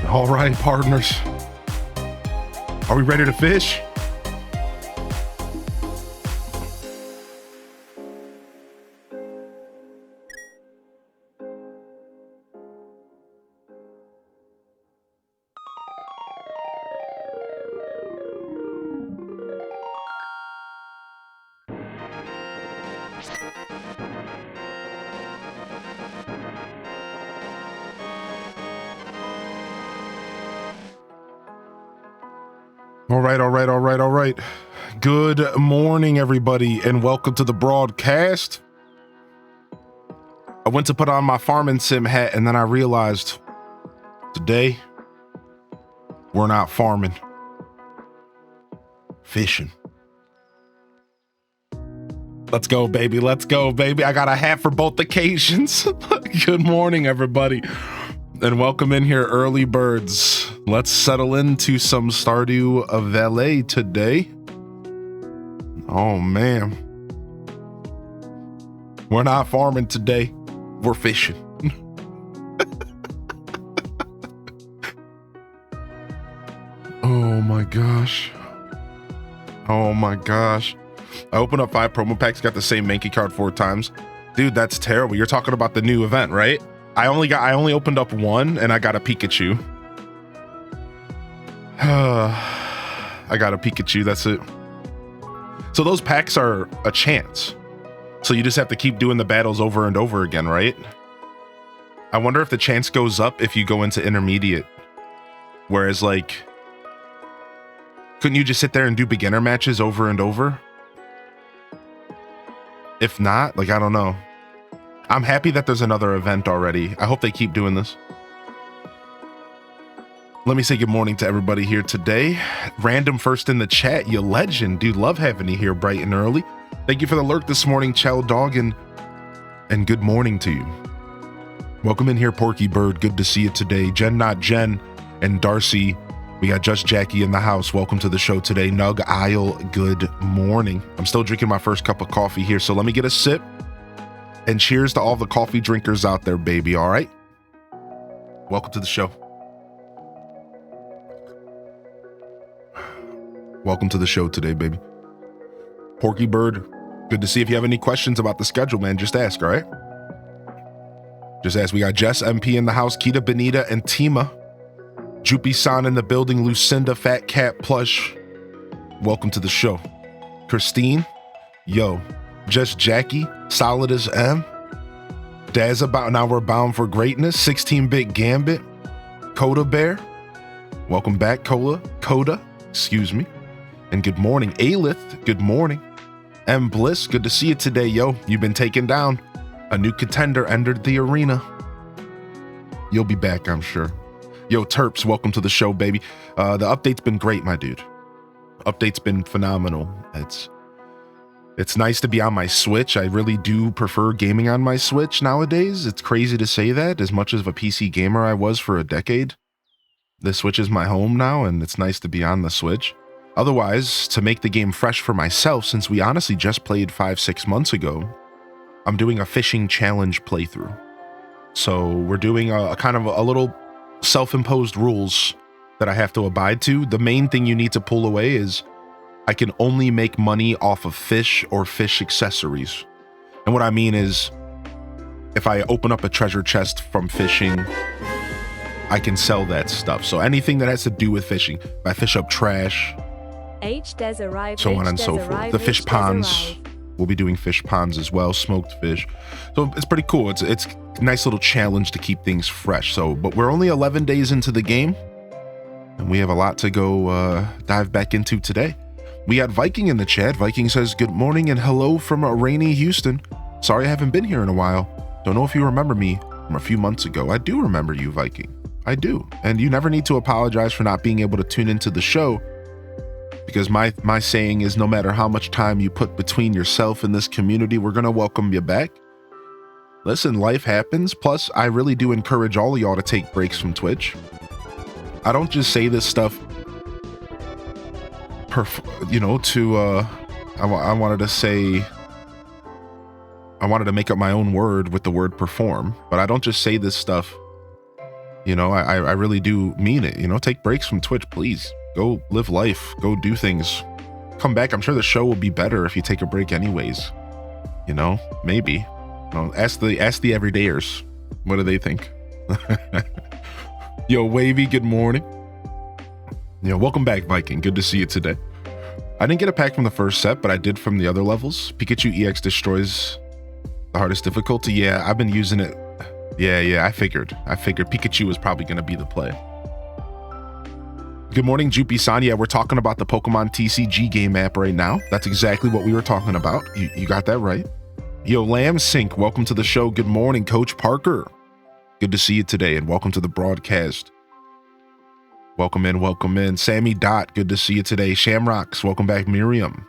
All right, partners. Are we ready to fish? All right. Good morning, everybody, and welcome to the broadcast. I went to put on my farming sim hat, and then I realized today we're not farming, fishing. Let's go, baby. Let's go, baby. I got a hat for both occasions. Good morning, everybody, and welcome in here, early birds. Let's settle into some Stardew Valley today. Oh, man. We're not farming today. We're fishing. Oh, my gosh. Oh, my gosh. I opened up 5 promo packs, got the same Mankey card 4 times. Dude, that's terrible. You're talking about the new event, right? I only opened up 1 and I got a Pikachu. I got a Pikachu, that's it. So those packs are a chance. So you just have to keep doing the battles over and over again, right? I wonder if the chance goes up if you go into intermediate. Whereas, like, couldn't you just sit there and do beginner matches over and over? If not, like, I don't know. I'm happy that there's another event already. I hope they keep doing this. Let me say good morning to everybody here today. Random first in the chat, you legend. Dude, love having you here bright and early. Thank you for the lurk this morning, Chow Dog, and good morning to you. Welcome in here, Porky Bird. Good to see you today. Jen Not Jen and Darcy. We got Just Jackie in the house. Welcome to the show today. Nug Isle, good morning. I'm still drinking my first cup of coffee here, so let me get a sip. And cheers to all the coffee drinkers out there, baby, all right? Welcome to the show. Welcome to the show today, baby. Porky Bird, good to see. If you have any questions about the schedule, man, just ask, all right? Just ask. We got Jess MP in the house, Kita Benita and Tima. Joopy-san in the building, Lucinda, Fat Cat Plush. Welcome to the show. Christine, yo. Just Jackie, solid as M. Daz about now we're bound for greatness. 16-bit Gambit. Coda Bear. Welcome back, Coda, excuse me. And good morning, Alith, good morning. M Bliss, good to see you today, yo. You've been taken down. A new contender entered the arena. You'll be back, I'm sure. Yo, Terps, welcome to the show, baby. The update's been great, my dude. Update's been phenomenal. It's nice to be on my Switch. I really do prefer gaming on my Switch nowadays. It's crazy to say that. As much of a PC gamer I was for a decade, the Switch is my home now, and it's nice to be on the Switch. Otherwise, to make the game fresh for myself, since we honestly just played 5-6 months ago, I'm doing a fishing challenge playthrough. So we're doing a kind of a little self-imposed rules that I have to abide to. The main thing you need to pull away is I can only make money off of fish or fish accessories. And what I mean is, if I open up a treasure chest from fishing, I can sell that stuff. So anything that has to do with fishing, if I fish up trash, so on and so forth. The fish ponds, we'll be doing fish ponds as well, smoked fish. So it's pretty cool. It's a nice little challenge to keep things fresh. So, but we're only 11 days into the game, and we have a lot to go dive back into today. We had Viking in the chat. Viking says, good morning and hello from rainy Houston. Sorry I haven't been here in a while. Don't know if you remember me from a few months ago. I do remember you, Viking. I do. And you never need to apologize for not being able to tune into the show, because my saying is, no matter how much time you put between yourself and this community, we're going to welcome you back. Listen, life happens. Plus, I really do encourage all of y'all to take breaks from Twitch. I don't just say this stuff, I wanted to make up my own word with the word perform, but I don't just say this stuff, You know, I really do mean it. You know, take breaks from Twitch, please. Go live life. Go do things. Come back. I'm sure the show will be better if you take a break anyways. You know, maybe. You know, ask the everydayers. What do they think? Yo, Wavy, good morning. You know, welcome back, Viking. Good to see you today. I didn't get a pack from the first set, but I did from the other levels. Pikachu EX destroys the hardest difficulty. Yeah, I've been using it. Yeah, I figured Pikachu was probably going to be the play. Good morning, Jupi-san. Yeah, we're talking about the Pokemon TCG game app right now. That's exactly what we were talking about. You got that right. Yo, Lamb Sync, welcome to the show. Good morning, Coach Parker. Good to see you today, and welcome to the broadcast. Welcome in. Sammy Dot, good to see you today. Shamrocks, welcome back. Miriam.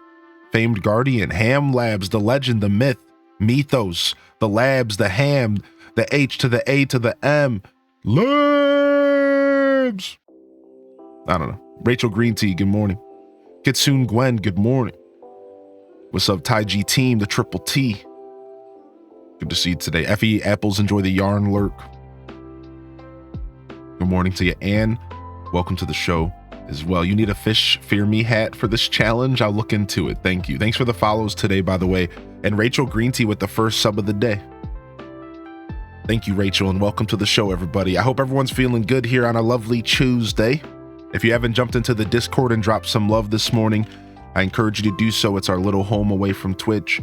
Famed Guardian, Ham Labs, the legend, the myth, Mythos, the labs, the ham, the H to the A to the M. Labs. I don't know. Rachel Green Tea, good morning. Kitsune Gwen, good morning. What's up, Tai G team, the Triple T? Good to see you today. Effie Apples, enjoy the yarn lurk. Good morning to you, Ann. Welcome to the show as well. You need a Fish Fear Me hat for this challenge? I'll look into it. Thank you. Thanks for the follows today, by the way. And Rachel Green Tea with the first sub of the day. Thank you, Rachel, and welcome to the show, everybody. I hope everyone's feeling good here on a lovely Tuesday. If you haven't jumped into the Discord and dropped some love this morning, I encourage you to do so. It's our little home away from Twitch.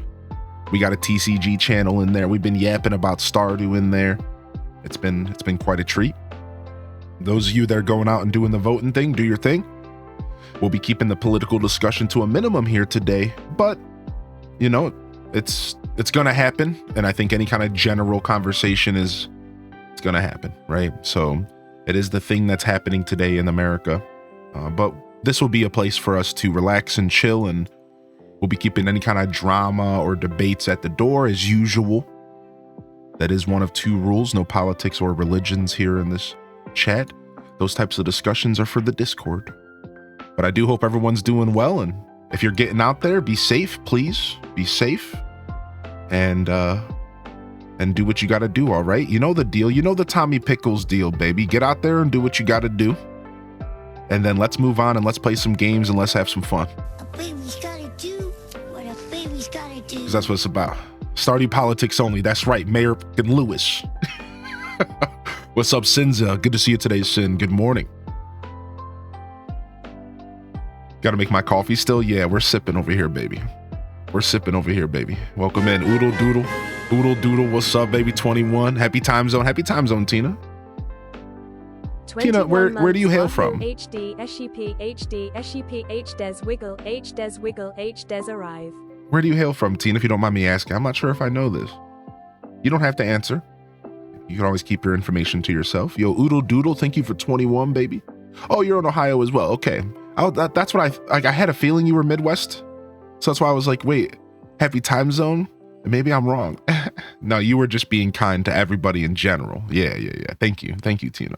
We got a TCG channel in there. We've been yapping about Stardew in there. It's been quite a treat. Those of you that are going out and doing the voting thing, do your thing. We'll be keeping the political discussion to a minimum here today, but you know, it's gonna happen, and I think any kind of general conversation it's gonna happen, right? So it is the thing that's happening today in America, but this will be a place for us to relax and chill, and we'll be keeping any kind of drama or debates at the door as usual. That is one of two rules: no politics or religions here in this chat. Those types of discussions are for the Discord. But I do hope everyone's doing well, and if you're getting out there, be safe, please. Be safe, and do what you got to do. All right, you know the deal. You know the Tommy Pickles deal, baby. Get out there and do what you got to do, and then let's move on and let's play some games and let's have some fun. A baby's gotta do what a baby's gotta do. 'Cause that's what it's about. Stardew politics only. That's right, Mayor and Lewis. What's up, Sinza? Good to see you today, Sin. Good morning. Gotta make my coffee still? Yeah, we're sipping over here, baby. We're sipping over here, baby. Welcome in. Oodle Doodle. Oodle Doodle. What's up, baby? 21. Happy time zone. Happy time zone, Tina. Tina, where do you hail from? HD, SCP, HD, SCP, HDes Wiggle, HDes Wiggle, HDes Arrive. Where do you hail from, Tina, if you don't mind me asking? I'm not sure if I know this. You don't have to answer. You can always keep your information to yourself. Yo, Oodle Doodle, thank you for 21, baby. Oh, you're in Ohio as well. Okay. That's what I had a feeling you were Midwest. So that's why I was like, wait, happy time zone? Maybe I'm wrong. No, you were just being kind to everybody in general. Yeah. Thank you, Tina.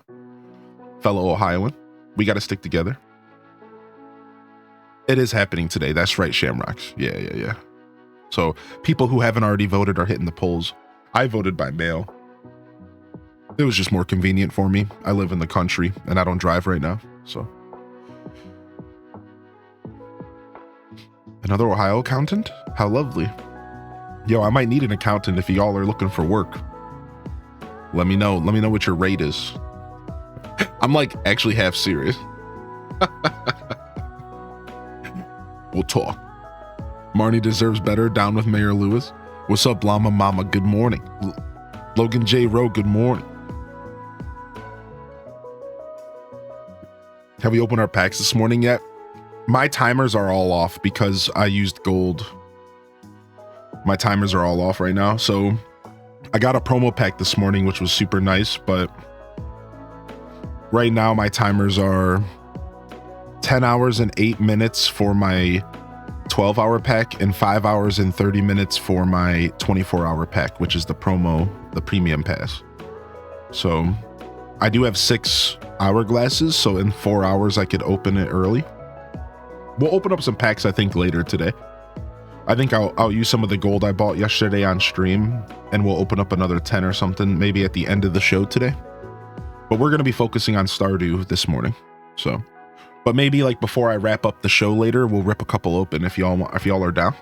Fellow Ohioan, we got to stick together. It is happening today. That's right, Shamrocks. Yeah. So people who haven't already voted are hitting the polls. I voted by mail. It was just more convenient for me. I live in the country and I don't drive right now, so. Another Ohio accountant? How lovely. Yo, I might need an accountant if y'all are looking for work. Let me know what your rate is. I'm like actually half serious. We'll talk. Marnie deserves better. Down with Mayor Lewis. What's up, Llama Mama? Good morning. Logan J. Rowe, good morning. Have we opened our packs this morning yet? My timers are all off because I used gold. My timers are all off right now. So I got a promo pack this morning, which was super nice, but right now my timers are 10 hours and 8 minutes for my 12-hour pack and 5 hours and 30 minutes for my 24-hour pack, which is the promo, the premium pass. So I do have 6 hourglasses, so in 4 hours I could open it early. We'll open up some packs, I think, later today. I think I'll use some of the gold I bought yesterday on stream, and we'll open up another 10 or something, maybe at the end of the show today. But we're going to be focusing on Stardew this morning. So, but maybe like before I wrap up the show later, we'll rip a couple open if y'all are down.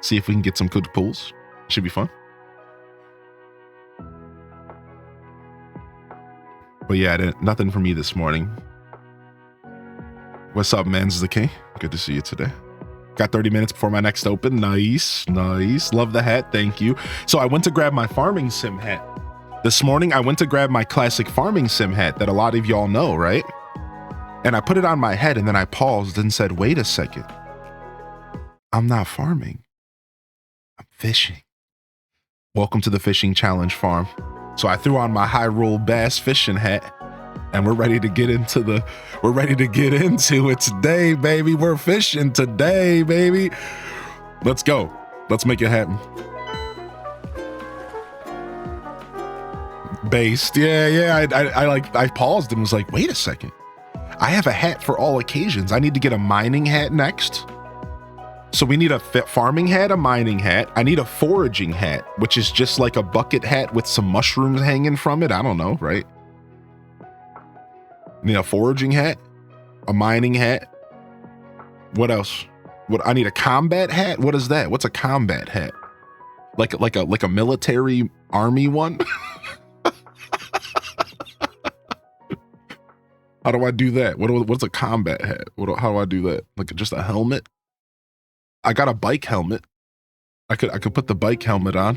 See if we can get some good pulls. Should be fun. But yeah, nothing for me this morning. What's up, Mans the King? Good to see you today. Got 30 minutes before my next open. Nice. Love the hat. Thank you. So I went to grab my farming sim hat. This morning, I went to grab my classic farming sim hat that a lot of y'all know, right? And I put it on my head and then I paused and said, wait a second. I'm not farming. I'm fishing. Welcome to the fishing challenge farm. So I threw on my Hyrule Bass fishing hat and we're ready to get into it today, baby. We're fishing today, baby. Let's go. Let's make it happen. Based. Yeah. I paused and was like, wait a second. I have a hat for all occasions. I need to get a mining hat next. So we need a farming hat, a mining hat. I need a foraging hat, which is just like a bucket hat with some mushrooms hanging from it. I don't know, right? I need a foraging hat, a mining hat. What else? I need a combat hat. What is that? What's a combat hat? Like a military army one? How do I do that? What's a combat hat? How do I do that? Like just a helmet? I got a bike helmet. I could put the bike helmet on.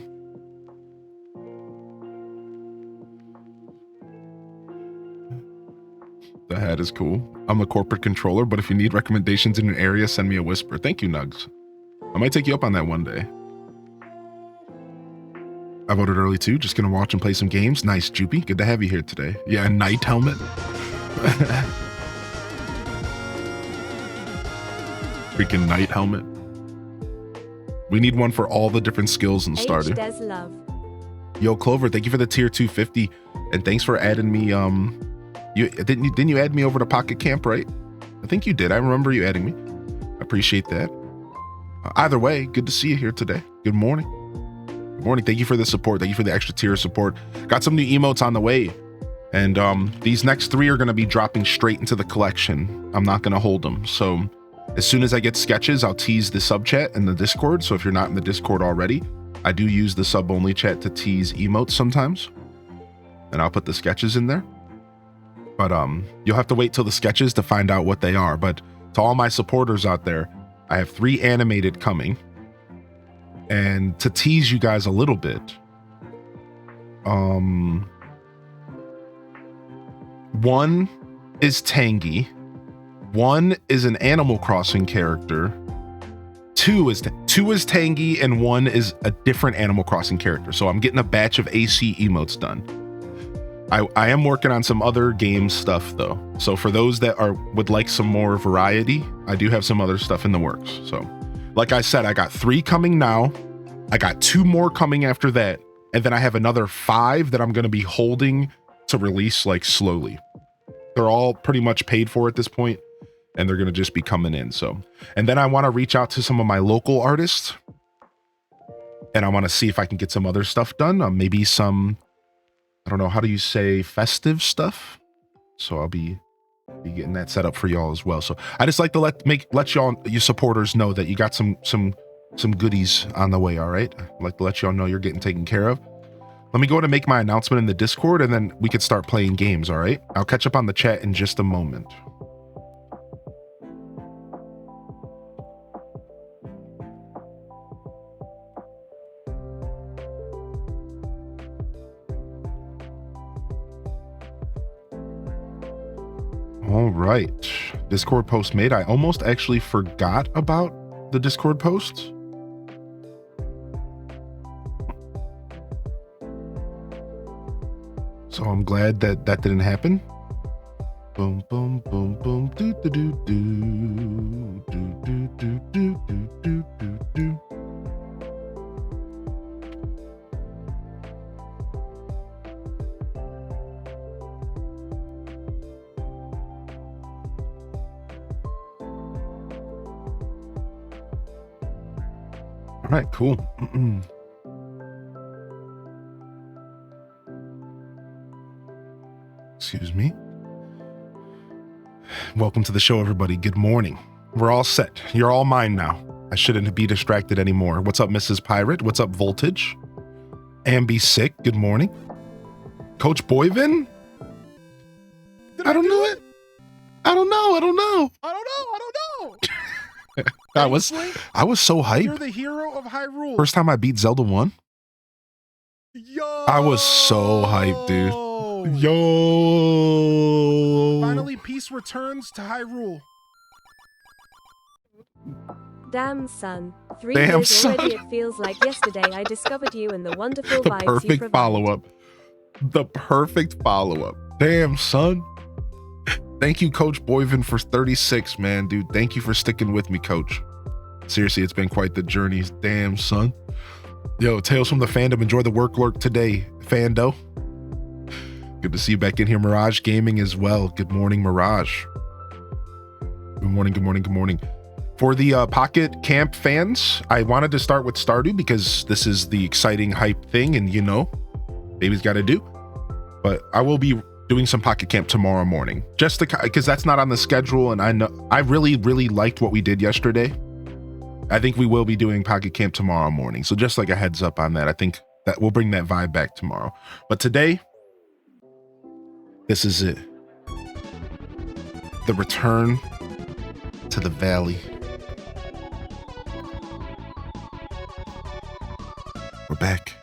The hat is cool. I'm a corporate controller, but if you need recommendations in an area, send me a whisper. Thank you, Nugs. I might take you up on that one day. I voted early too. Just gonna watch and play some games. Nice, Joopy. Good to have you here today. Yeah, a knight helmet. Freaking knight helmet. We need one for all the different skills in Stardew. Does love. Yo, Clover, thank you for the tier 250, and thanks for adding me. You didn't you add me over to Pocket Camp, right? I think you did. I remember you adding me. I appreciate that. Either way, good to see you here today. Good morning. Good morning. Thank you for the support. Thank you for the extra tier support. Got some new emotes on the way, and these next 3 are going to be dropping straight into the collection. I'm not going to hold them, so. As soon as I get sketches, I'll tease the sub chat in the Discord. So if you're not in the Discord already, I do use the sub only chat to tease emotes sometimes. And I'll put the sketches in there. But you'll have to wait till the sketches to find out what they are. But to all my supporters out there, I have 3 animated coming. And to tease you guys a little bit, one is Tangy. 1 is an Animal Crossing character. 2 is Tangy, and 1 is a different Animal Crossing character. So I'm getting a batch of AC emotes done. I am working on some other game stuff though. So for those that would like some more variety, I do have some other stuff in the works. So like I said, I got 3 coming now. I got 2 more coming after that. And then I have another 5 that I'm going to be holding to release like slowly. They're all pretty much paid for at this point. And they're going to just be coming in. So, and then I want to reach out to some of my local artists and I want to see if I can get some other stuff done. Maybe some, I don't know, how do you say festive stuff? So I'll be getting that set up for y'all as well. So I just like to let y'all, you supporters know that you got some goodies on the way. All right. I'd like to let y'all know you're getting taken care of. Let me go ahead and make my announcement in the Discord and then we can start playing games. All right. I'll catch up on the chat in just a moment. All right, Discord post made. I almost actually forgot about the Discord post. So I'm glad that didn't happen. Boom, boom, boom, boom, do, do, do, do, do, do, do, do, do, do, do. All right, cool. Excuse me. Welcome to the show, everybody. Good morning. We're all set. You're all mine now. I shouldn't be distracted anymore. What's up, Mrs. Pirate? What's up, Voltage? Ambi Sick, good morning. Coach Boyvin? I don't know it. I don't know. I was so hyped. You're the hero of Hyrule. First time I beat Zelda 1. Yo! I was so hyped, dude. Yo! Finally, peace returns to Hyrule. Damn, son. 3 Damn, years already. son. It feels like yesterday I discovered you and the wonderful The vibes you perfect provide. follow-up. The perfect follow-up. Damn, son. Thank you, Coach Boyvin, for 36, man, dude. Thank you for sticking with me, Coach. Seriously, it's been quite the journey. Damn, son. Yo, Tales from the Fandom. Enjoy the work lurk today, Fando. Good to see you back in here. Mirage Gaming as well. Good morning, Mirage. Good morning. For the Pocket Camp fans, I wanted to start with Stardew because this is the exciting hype thing, and you know, baby's got to do. But I will be doing some Pocket Camp tomorrow morning, just because that's not on the schedule, and I know I really liked what we did yesterday. I think we will be doing Pocket Camp tomorrow morning, so just like a heads up on that. I think that we'll bring that vibe back tomorrow. But today, this is it. The return to the valley. We're back.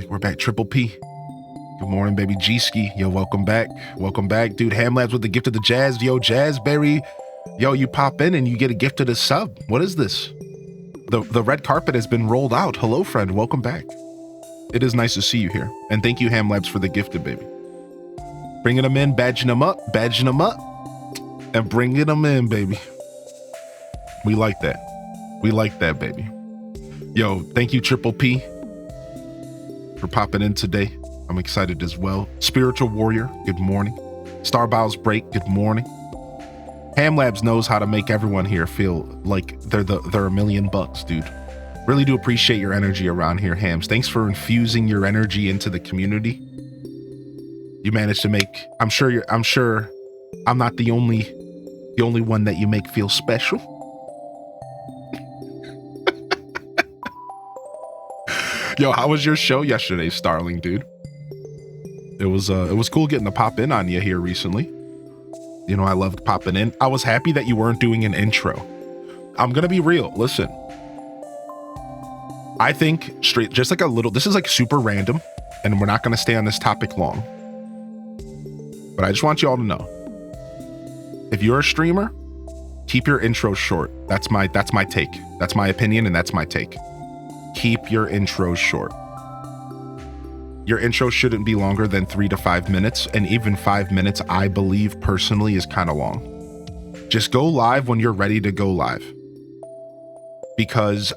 We're back. Triple P. Good morning, baby. G-Ski. Yo, welcome back. Dude, Ham Labs with the gift of the Jazz. Yo, Jazzberry. Yo, you pop in and you get a gift of the sub. What is this? The red carpet has been rolled out. Hello, friend. Welcome back. It is nice to see you here. And thank you, Ham Labs, for the gifted, baby. Bringing them in, badging them up, and bringing them in, baby. We like that. Baby. Yo, thank you, Triple P, for popping in today. I'm excited as well. Spiritual Warrior, good morning. Starbow's Break, good morning. Ham Labs knows how to make everyone here feel like they're $1 million bucks, dude. Really do appreciate your energy around here, Hams. Thanks for infusing your energy into the community. You managed to make, I'm sure I'm not the only one that you make feel special. Yo, how was your show yesterday, Starling, dude? It was cool getting to pop in on you here recently. You know, I loved popping in. I was happy that you weren't doing an intro. I'm gonna be real. Listen, I think just like this is like super random, and we're not gonna stay on this topic long. But I just want you all to know, if you're a streamer, keep your intro short. That's my take. That's my opinion, and that's my take. Keep your intros short. Your intro shouldn't be longer than 3 to 5 minutes, and even 5 minutes, I believe personally, is kind of long. Just go live when you're ready to go live. Because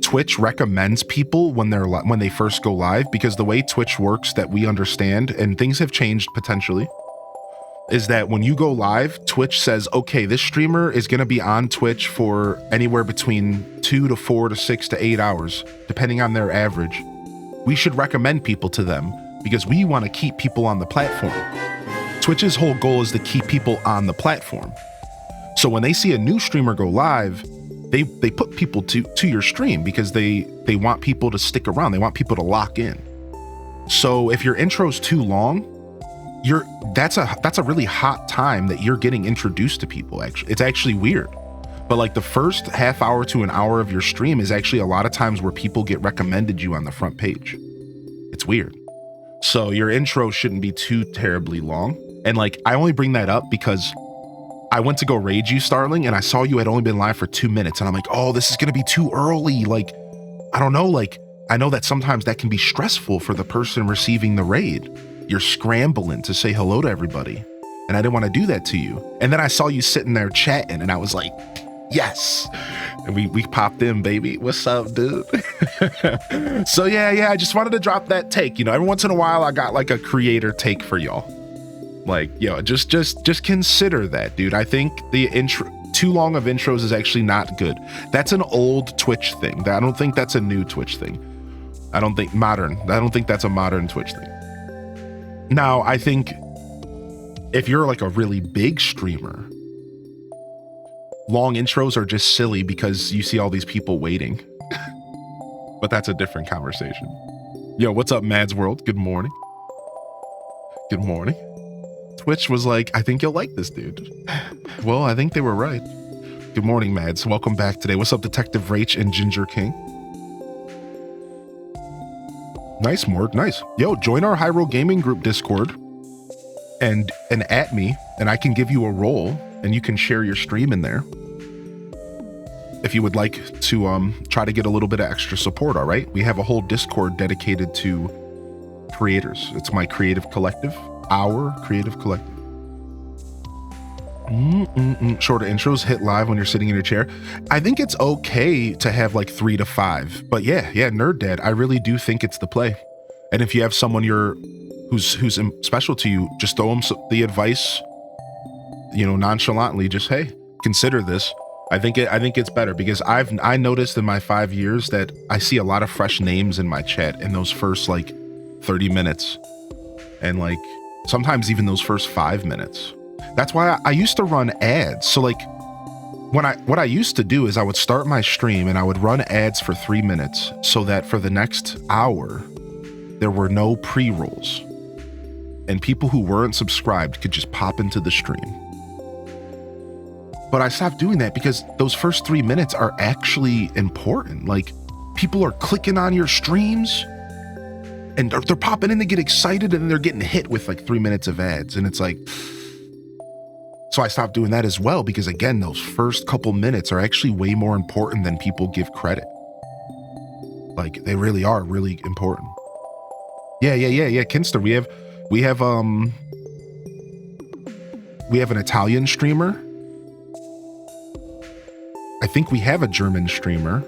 Twitch recommends people when they first go live, because the way Twitch works that we understand, and things have changed potentially, is that when you go live, Twitch says, okay, this streamer is going to be on Twitch for anywhere between 2 to 4 to 6 to 8 hours, depending on their average. We should recommend people to them because we want to keep people on the platform. Twitch's whole goal is to keep people on the platform. So when they see a new streamer go live, they put people to your stream because they want people to stick around. They want people to lock in. So if your intro's too long, that's a really hot time that you're getting introduced to people. Actually, it's actually weird. But like the first half hour to an hour of your stream is actually a lot of times where people get recommended you on the front page. It's weird. So your intro shouldn't be too terribly long. And like, I only bring that up because I went to go raid you, Starling, and I saw you had only been live for 2 minutes. And I'm like, oh, this is going to be too early. Like, I don't know. Like, I know that sometimes that can be stressful for the person receiving the raid. You're scrambling to say hello to everybody. And I didn't want to do that to you. And then I saw you sitting there chatting and I was like, yes. And we popped in, baby. What's up, dude? So yeah, I just wanted to drop that take. You know, every once in a while I got like a creator take for y'all. Like, yo, just consider that, dude. I think the intro too long of intros is actually not good. That's an old Twitch thing. I don't think that's a new Twitch thing. I don't think that's a modern Twitch thing. Now, I think if you're like a really big streamer, long intros are just silly because you see all these people waiting. But that's a different conversation. Yo, what's up, Mads World? Good morning. Good morning. Twitch was like, I think you'll like this, dude. Well, I think they were right. Good morning, Mads. Welcome back today. What's up, Detective Rach and Ginger King? Nice, Mort. Nice. Yo, join our Hyrule Gaming Group Discord and at me, and I can give you a role, and you can share your stream in there. If you would like to try to get a little bit of extra support, all right? We have a whole Discord dedicated to creators. It's my creative collective, our creative collective. Shorter intros, hit live when you're sitting in your chair. I think it's okay to have like 3 to 5, but yeah, Nerd Dad, I really do think it's the play. And if you have someone who's special to you, just throw them the advice, nonchalantly. Just, hey, consider this. I think it's better because I noticed in my 5 years that I see a lot of fresh names in my chat in those first like 30 minutes, and like sometimes even those first 5 minutes. That's why I used to run ads. So like what I used to do is I would start my stream and I would run ads for 3 minutes so that for the next hour there were no pre-rolls and people who weren't subscribed could just pop into the stream. But I stopped doing that because those first 3 minutes are actually important. Like, people are clicking on your streams and they're popping in to get excited, and then they're getting hit with like 3 minutes of ads. And it's like, so I stopped doing that as well, because again, those first couple minutes are actually way more important than people give credit. Like, they really are really important. Yeah. Kinster, we have an Italian streamer. I think we have a German streamer,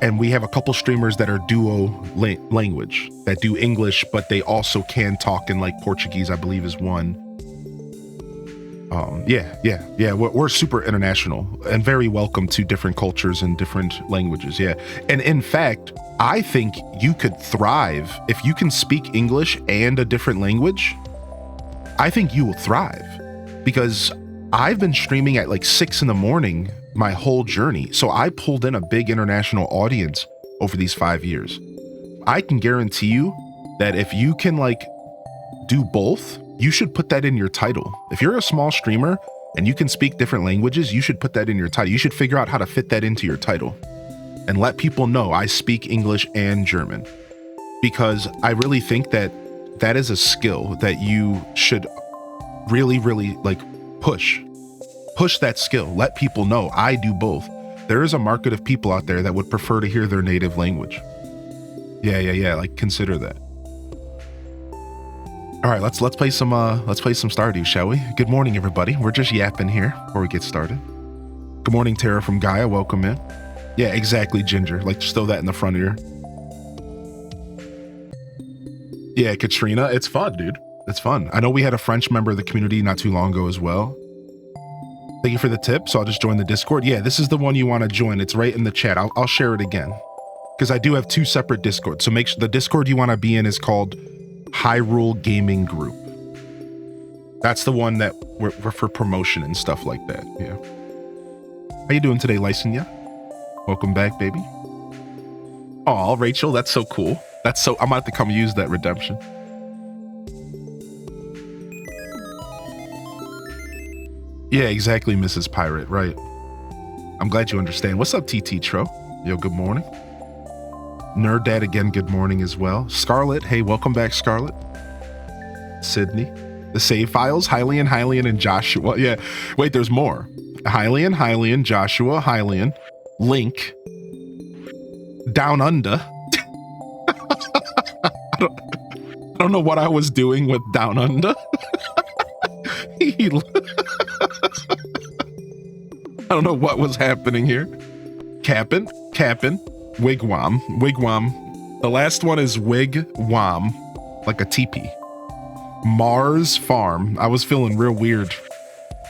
and we have a couple streamers that are duo language that do English, but they also can talk in like Portuguese, I believe is one. Yeah. We're super international and very welcome to different cultures and different languages. Yeah. And in fact, I think you could thrive if you can speak English and a different language. I think you will thrive, because I've been streaming at like 6 a.m. my whole journey. So I pulled in a big international audience over these 5 years. I can guarantee you that if you can like do both, you should put that in your title. If you're a small streamer and you can speak different languages, you should put that in your title. You should figure out how to fit that into your title and let people know I speak English and German, because I really think that that is a skill that you should really, really like push that skill. Let people know I do both. There is a market of people out there that would prefer to hear their native language. Yeah. Like, consider that. All right, let's play some Stardew, shall we? Good morning, everybody. We're just yapping here before we get started. Good morning, Tara from Gaia. Welcome in. Yeah, exactly, Ginger. Like, just throw that in the front ear. Yeah, Katrina, it's fun, dude. It's fun. I know we had a French member of the community not too long ago as well. Thank you for the tip. So I'll just join the Discord. Yeah, this is the one you want to join. It's right in the chat. I'll share it again, because I do have 2 separate Discords. So make sure the Discord you want to be in is called Hyrule Gaming Group. That's the one that we're for promotion and stuff like that. Yeah. How you doing today, Lysinia? Welcome back, baby. Oh, Rachel, that's so cool. I'm about to come use that redemption. Yeah, exactly, Mrs. Pirate, right. I'm glad you understand. What's up, TT Tro? Yo, good morning. Nerd Dad again, good morning as well. Scarlet, hey, welcome back, Scarlet. Sydney. The save files, Hylian, and Joshua. Yeah, wait, there's more. Hylian, Joshua, Hylian, Link, Down Under. I don't know what I was doing with Down Under. I don't know what was happening here. Cap'n, Wigwam. The last one is Wigwam, like a teepee. Mars Farm. I was feeling real weird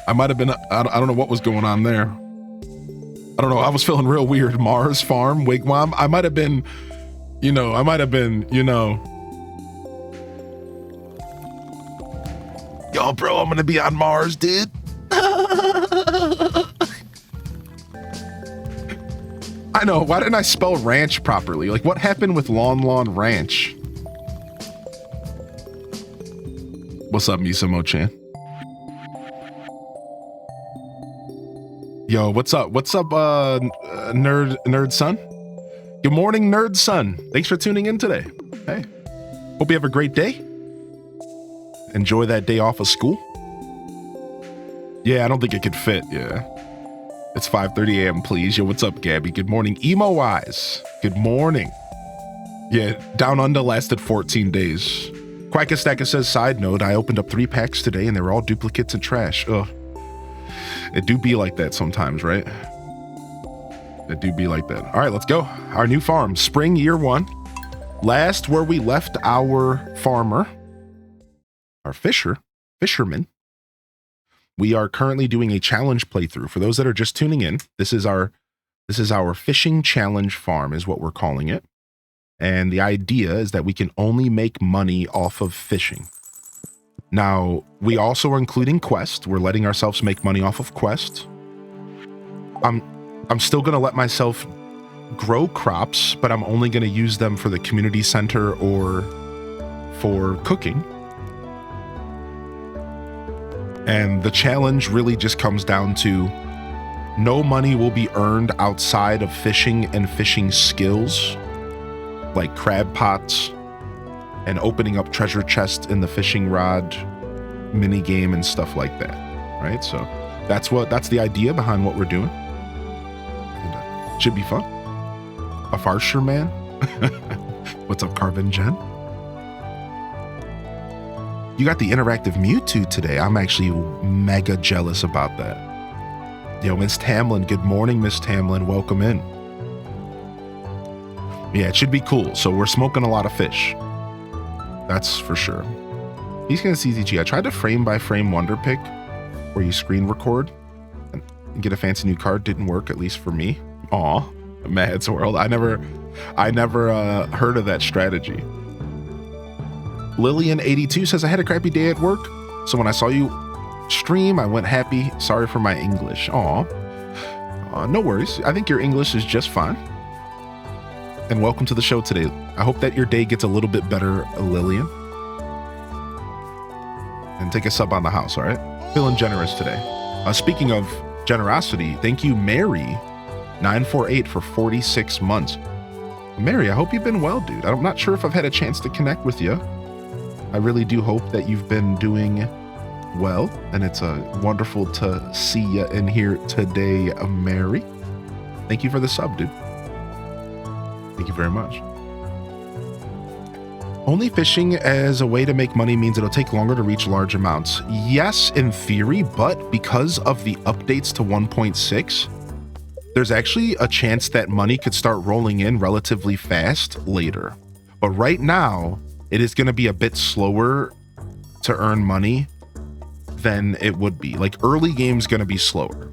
I might have been, I don't know what was going on there. I don't know. I was feeling real weird. Mars Farm, Wigwam. I might have been, yo, bro, I'm going to be on Mars, dude. I know. Why didn't I spell ranch properly? Like, what happened with Lawn Ranch? What's up, Misamo-chan? Yo, what's up? What's up, nerd son? Good morning, nerd son. Thanks for tuning in today. Hey, hope you have a great day. Enjoy that day off of school. Yeah, I don't think it could fit. Yeah. It's 5:30 a.m., please. Yo, what's up, Gabby? Good morning. Emo Eyes. Good morning. Yeah, Down Under lasted 14 days. Quackastacka says, side note, I opened up 3 packs today and they were all duplicates and trash. Ugh. It do be like that sometimes, right? It do be like that. All right, let's go. Our new farm, spring year 1. Last where we left our farmer, our fisherman. We are currently doing a challenge playthrough. For those that are just tuning in, this is our fishing challenge farm is what we're calling it. And the idea is that we can only make money off of fishing. Now, we also are including quest. We're letting ourselves make money off of quest. I'm still going to let myself grow crops, but I'm only going to use them for the community center or for cooking. And the challenge really just comes down to no money will be earned outside of fishing and fishing skills, like crab pots and opening up treasure chests in the fishing rod mini game and stuff like that, right? So that's the idea behind what we're doing. And, should be fun. A Farsher man. What's up, Carbon Jen? You got the interactive Mewtwo today. I'm actually mega jealous about that. Yo, Miss Tamlin, good morning, Miss Tamlin. Welcome in. Yeah, it should be cool. So we're smoking a lot of fish. That's for sure. He's gonna CZG. I tried to frame by frame Wonder Pick where you screen record and get a fancy new card. Didn't work, at least for me. Aw, Mad's World. I never heard of that strategy. Lillian82 says, I had a crappy day at work, so when I saw you stream, I went happy. Sorry for my English. Aw. No worries. I think your English is just fine. And welcome to the show today. I hope that your day gets a little bit better, Lillian. And take a sub on the house, all right? Feeling generous today. Speaking of generosity, thank you, Mary948 for 46 months. Mary, I hope you've been well, dude. I'm not sure if I've had a chance to connect with you. I really do hope that you've been doing well, and it's wonderful to see you in here today, Mary. Thank you for the sub, dude. Thank you very much. Only fishing as a way to make money means it'll take longer to reach large amounts. Yes, in theory, but because of the updates to 1.6, there's actually a chance that money could start rolling in relatively fast later. But right now, it is going to be a bit slower to earn money than it would be. Like, early game's going to be slower,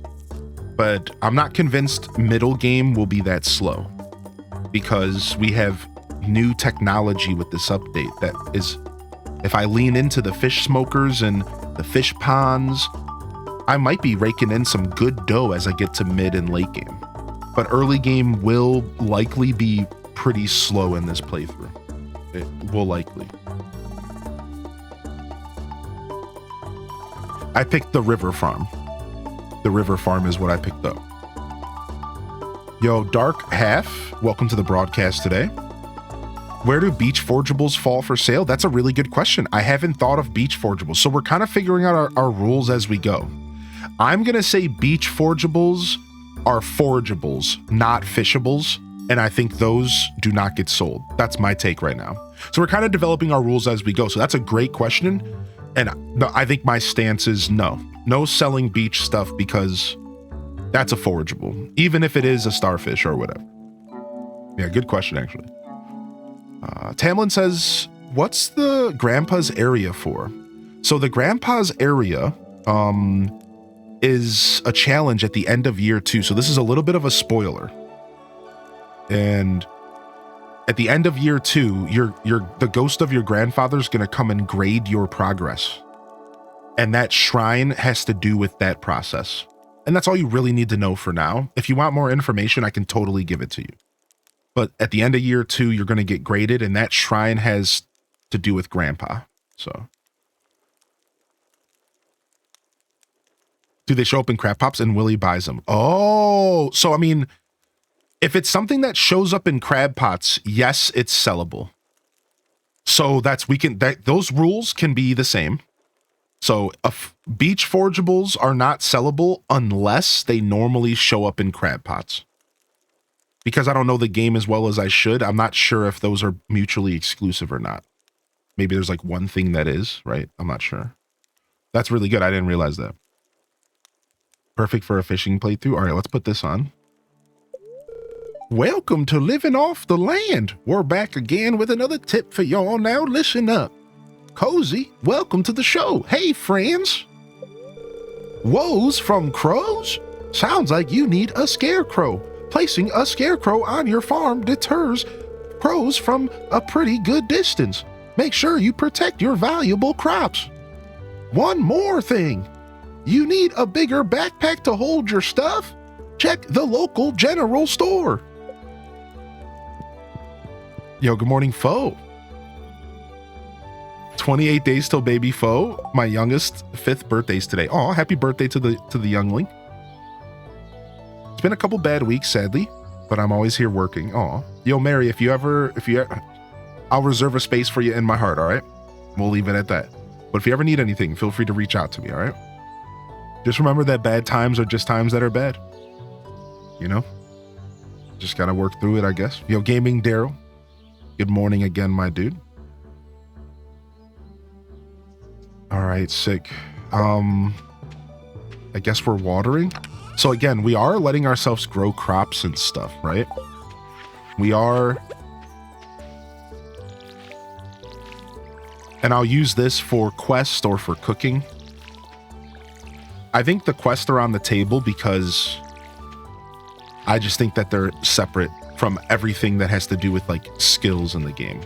but I'm not convinced middle game will be that slow because we have new technology with this update that is, if I lean into the fish smokers and the fish ponds, I might be raking in some good dough as I get to mid and late game. But early game will likely be pretty slow in this playthrough. It will likely. I picked the river farm. The river farm is what I picked up. Yo, Dark Half, welcome to the broadcast today. Where do beach forgeables fall for sale? That's a really good question. I haven't thought of beach forgeables. So we're kind of figuring out our rules as we go. I'm going to say beach forgeables are forageables, not fishables. And I think those do not get sold. That's my take right now. So we're kind of developing our rules as we go. So that's a great question. And I think my stance is no. No selling beach stuff because that's a forageable, even if it is a starfish or whatever. Yeah, good question, actually. Tamlin says, what's the grandpa's area for? So the grandpa's area is a challenge at the end of year 2. So this is a little bit of a spoiler. And at the end of year 2, the ghost of your grandfather's going to come and grade your progress. And that shrine has to do with that process. And that's all you really need to know for now. If you want more information, I can totally give it to you. But at the end of year 2, you're going to get graded, and that shrine has to do with grandpa. So. Do they show up in Crab Pops and Willie buys them? Oh, so I mean, if it's something that shows up in Crab Pots, yes, it's sellable. So those rules can be the same. So beach forgeables are not sellable unless they normally show up in Crab Pots. Because I don't know the game as well as I should, I'm not sure if those are mutually exclusive or not. Maybe there's like one thing that is, right? I'm not sure. That's really good. I didn't realize that. Perfect for a fishing playthrough. All right, let's put this on. Welcome to Living Off the Land. We're back again with another tip for y'all now. Listen up. Cozy, welcome to the show. Hey, friends. Woes from crows? Sounds like you need a scarecrow. Placing a scarecrow on your farm deters crows from a pretty good distance. Make sure you protect your valuable crops. One more thing. You need a bigger backpack to hold your stuff? Check the local general store. Yo, good morning, Foe. 28 days till baby Foe. My youngest 5th birthday's today. Oh, happy birthday to the youngling. It's been a couple bad weeks, sadly, but I'm always here working. Oh, yo, Mary, if you ever, I'll reserve a space for you in my heart. All right, we'll leave it at that. But if you ever need anything, feel free to reach out to me. All right. Just remember that bad times are just times that are bad. You know? Just gotta work through it, I guess. Yo, Gaming Daryl. Good morning again, my dude. All right, sick. I guess we're watering. So again, we are letting ourselves grow crops and stuff, right? We are. And I'll use this for quest or for cooking. I think the quests are on the table because I just think that they're separate from everything that has to do with like skills in the game.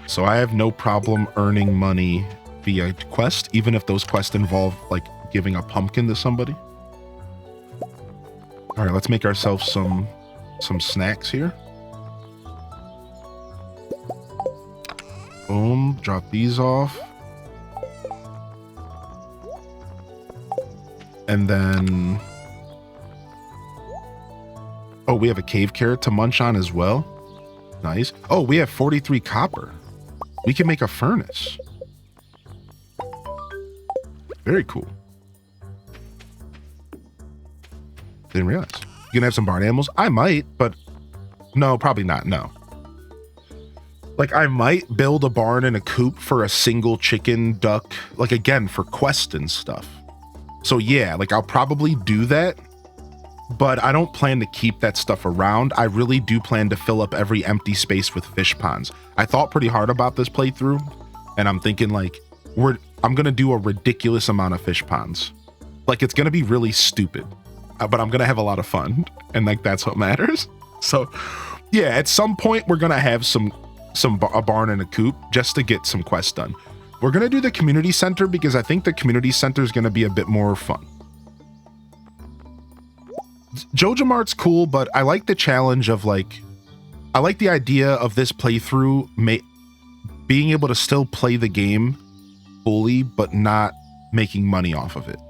So I have no problem earning money via quest, even if those quests involve like giving a pumpkin to somebody. All right, let's make ourselves some snacks here. Boom, drop these off. And then, oh, we have a cave carrot to munch on as well. Nice. Oh, we have 43 copper. We can make a furnace. Very cool. Didn't realize. You gonna have some barn animals? I might, but no, probably not. No. Like I might build a barn and a coop for a single chicken, duck, like again, for quest and stuff. So yeah, like I'll probably do that, but I don't plan to keep that stuff around. I really do plan to fill up every empty space with fish ponds. I thought pretty hard about this playthrough, and I'm thinking like, I'm gonna do a ridiculous amount of fish ponds. Like it's gonna be really stupid, but I'm gonna have a lot of fun, and like that's what matters. So yeah, at some point we're gonna have a barn and a coop just to get some quests done. We're going to do the community center because I think the community center is going to be a bit more fun. Joja Mart's cool, but I like the challenge of like, I like the idea of this playthrough being able to still play the game fully, but not making money off of it.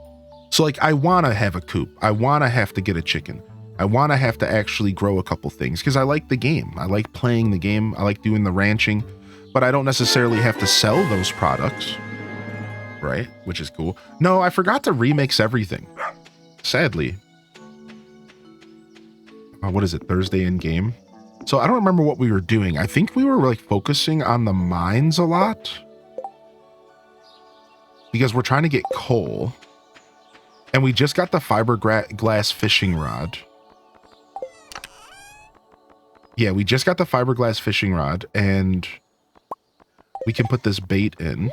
So like, I want to have a coop. I want to have to get a chicken. I want to have to actually grow a couple things because I like the game. I like playing the game. I like doing the ranching. But I don't necessarily have to sell those products, right? Which is cool. No, I forgot to remix everything, sadly. What is it, Thursday in game? So I don't remember what we were doing. I think we were like focusing on the mines a lot because we're trying to get coal. And we just got the fiberglass fishing rod. Yeah, we just got the fiberglass fishing rod and we can put this bait in.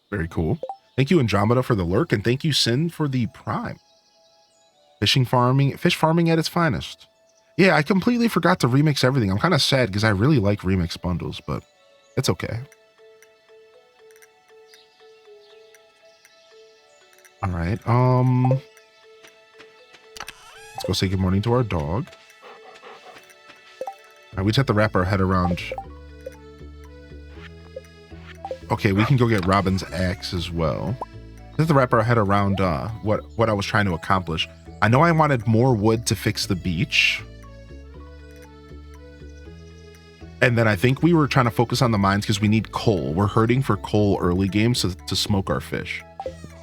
Very cool. Thank you, Andromeda, for the lurk, and thank you, Sin, for the prime. Fish farming at its finest. Yeah, I completely forgot to remix everything. I'm kind of sad because I really like remix bundles, but it's okay. All right. Let's go say good morning to our dog. All right, we just have to wrap our head around. Okay, we can go get Robin's axe as well. We have to wrap our head around what I was trying to accomplish. I know I wanted more wood to fix the beach. And then I think we were trying to focus on the mines because we need coal. We're hurting for coal early games to smoke our fish.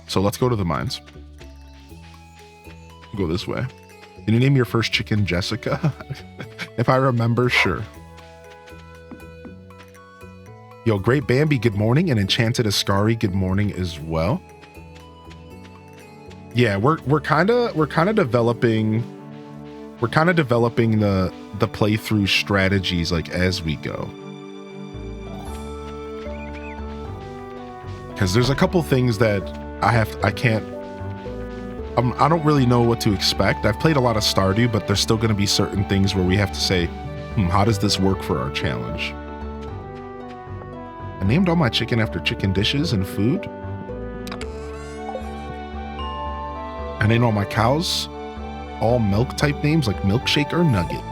So let's go to the mines. Go this way. Can you name your first chicken Jessica? If I remember, sure. Yo, Great Bambi, good morning, and Enchanted Ascari, good morning as well. Yeah, we're kind of developing the playthrough strategies like as we go. Because there's a couple things that I don't really know what to expect. I've played a lot of Stardew, but there's still going to be certain things where we have to say, how does this work for our challenge? I named all my chicken after chicken dishes and food. I named all my cows all milk type names like Milkshake or Nugget.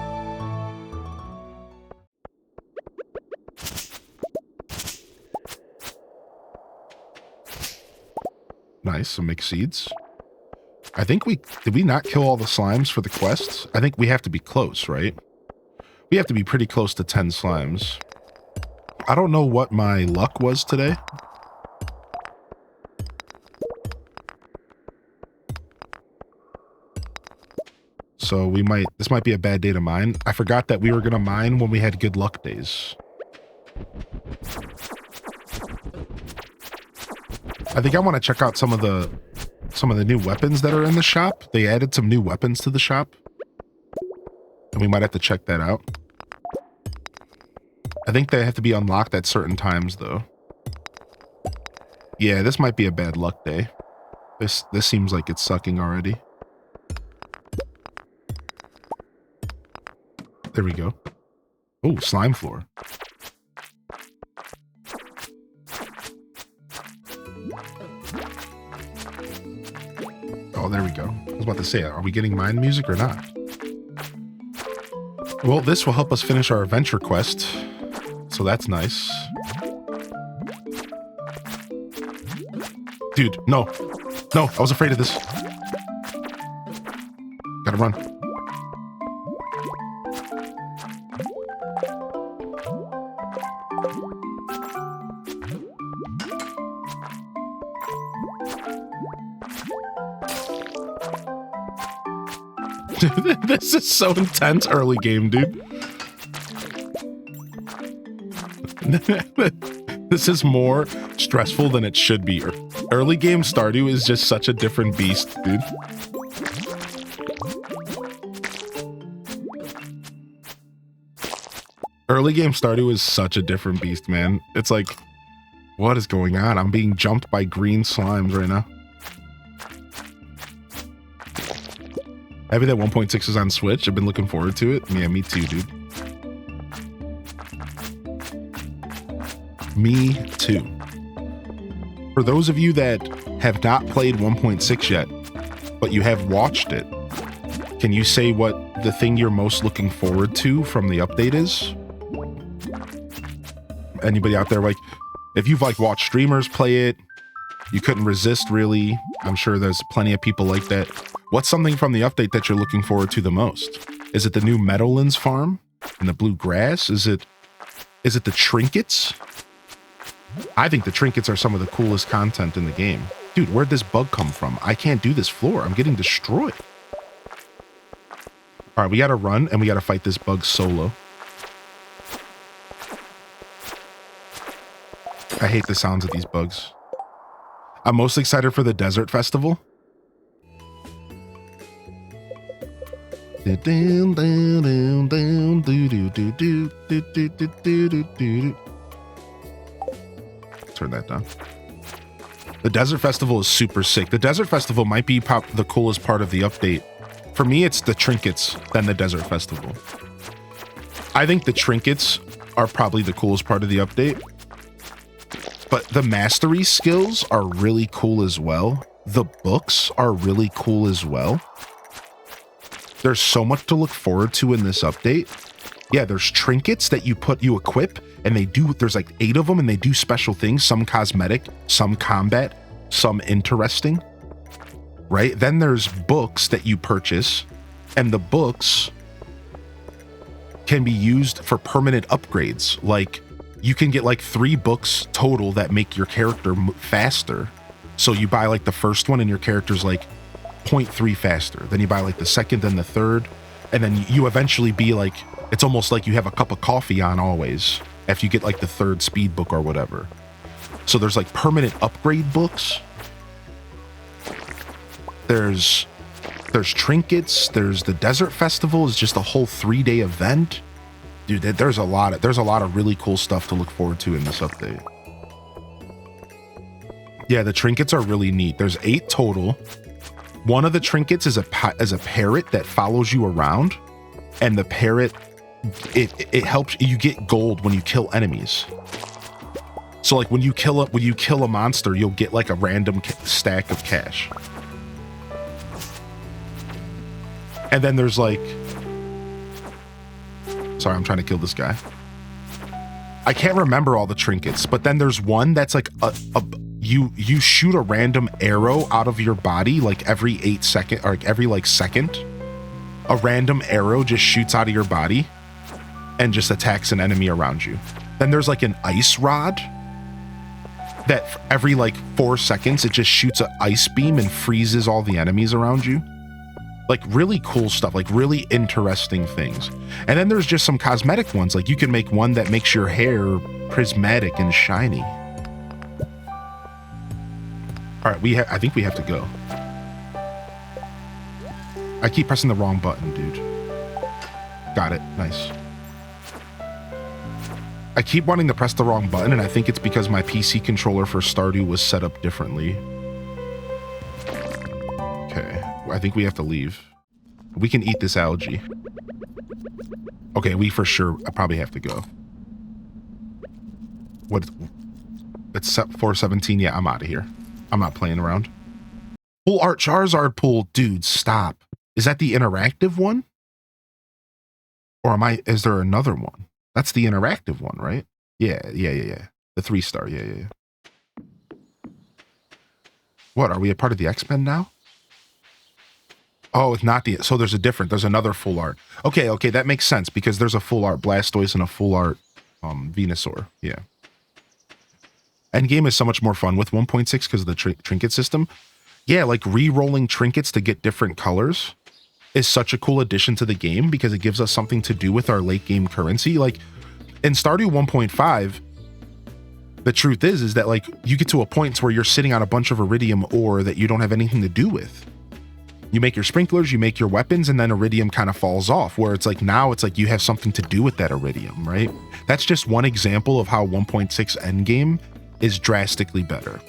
Nice, some mixed seeds. I think did we not kill all the slimes for the quests? I think we have to be close, right? We have to be pretty close to 10 slimes. I don't know what my luck was today. So this might be a bad day to mine. I forgot that we were gonna mine when we had good luck days. I think I want to check out some of the new weapons that are in the shop. They added some new weapons to the shop. And we might have to check that out. I think they have to be unlocked at certain times though. Yeah, this might be a bad luck day. This seems like it's sucking already. There we go. Oh, slime floor. Oh, there we go. I was about to say, are we getting mine music or not? Well, this will help us finish our adventure quest. So that's nice. Dude, no. No, I was afraid of this. Gotta run. This is so intense early game, dude. This is more stressful than it should be. Early game Stardew is just such a different beast, dude. Early game Stardew is such a different beast, man. It's like, what is going on? I'm being jumped by green slimes right now. Happy that 1.6 is on Switch. I've been looking forward to it. Yeah, me too, dude. Me too. For those of you that have not played 1.6 yet, but you have watched it, can you say what the thing you're most looking forward to from the update is? Anybody out there, like, if you've like watched streamers play it, you couldn't resist really. I'm sure there's plenty of people like that. What's something from the update that you're looking forward to the most? Is it the new Meadowlands farm and the blue grass? Is it the trinkets? I think the trinkets are some of the coolest content in the game. Dude, where'd this bug come from? I can't do this floor. I'm getting destroyed. All right, we got to run and we got to fight this bug solo. I hate the sounds of these bugs. I'm most excited for the desert festival. Turn that down. The Desert Festival is super sick. The Desert Festival might be the coolest part of the update. For me, it's the trinkets than the Desert Festival. I think the trinkets are probably the coolest part of the update. But the mastery skills are really cool as well. The books are really cool as well. There's so much to look forward to in this update. Yeah, there's trinkets that you equip, and there's like 8 of them, and they do special things, some cosmetic, some combat, some interesting, right? Then there's books that you purchase, and the books can be used for permanent upgrades. Like, you can get like 3 books total that make your character faster. So you buy like the first one and your character's like 0.3 faster. Then you buy like the second, then the third. And then you eventually be like, it's almost like you have a cup of coffee on always after you get like the 3rd speed book or whatever. So there's like permanent upgrade books. There's trinkets. There's the Desert Festival is just a whole 3-day event. Dude, there's a lot of really cool stuff to look forward to in this update. Yeah, the trinkets are really neat. There's 8 total. One of the trinkets is a parrot that follows you around, and the parrot it helps you get gold when you kill enemies. So like when you kill a monster, you'll get like a random stack of cash. And then there's like, sorry, I'm trying to kill this guy. I can't remember all the trinkets, but then there's one that's like you shoot a random arrow out of your body like every 8 seconds, or like every like second. A random arrow just shoots out of your body and just attacks an enemy around you. Then there's like an ice rod that every like 4 seconds it just shoots an ice beam and freezes all the enemies around you. Like really cool stuff, like really interesting things. And then there's just some cosmetic ones, like you can make one that makes your hair prismatic and shiny. All right, I think we have to go. I keep pressing the wrong button, dude. Got it, nice. I keep wanting to press the wrong button, and I think it's because my PC controller for Stardew was set up differently. Okay, I think we have to leave. We can eat this algae. Okay, I probably have to go. What? It's 4:17. Yeah, I'm out of here. I'm not playing around. Full art Charizard pool. Dude, stop. Is that the interactive one? Or is there another one? That's the interactive one, right? Yeah. The 3-star. Yeah. What, are we a part of the X-Men now? Oh, it's not so there's another full art. Okay, that makes sense because there's a full art Blastoise and a full art Venusaur. Yeah. Endgame is so much more fun with 1.6 because of the trinket system. Yeah, like re-rolling trinkets to get different colors is such a cool addition to the game because it gives us something to do with our late game currency. Like in Stardew 1.5, the truth is that like you get to a point where you're sitting on a bunch of iridium ore that you don't have anything to do with. You make your sprinklers, you make your weapons, and then iridium kind of falls off, where it's like now it's like you have something to do with that iridium, right? That's just one example of how 1.6 endgame is drastically better.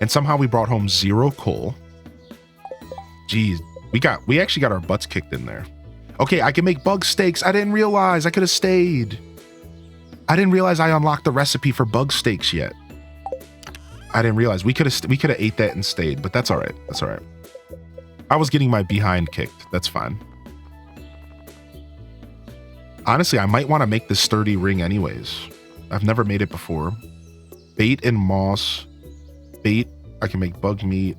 And somehow we brought home 0 coal. Jeez, we actually got our butts kicked in there. Okay, I can make bug steaks. I didn't realize I could have stayed. I didn't realize I unlocked the recipe for bug steaks yet. I didn't realize we could have ate that and stayed, but that's all right. That's all right. I was getting my behind kicked. That's fine. Honestly, I might want to make this sturdy ring anyways. I've never made it before. Bait and moss. Bait, I can make bug meat.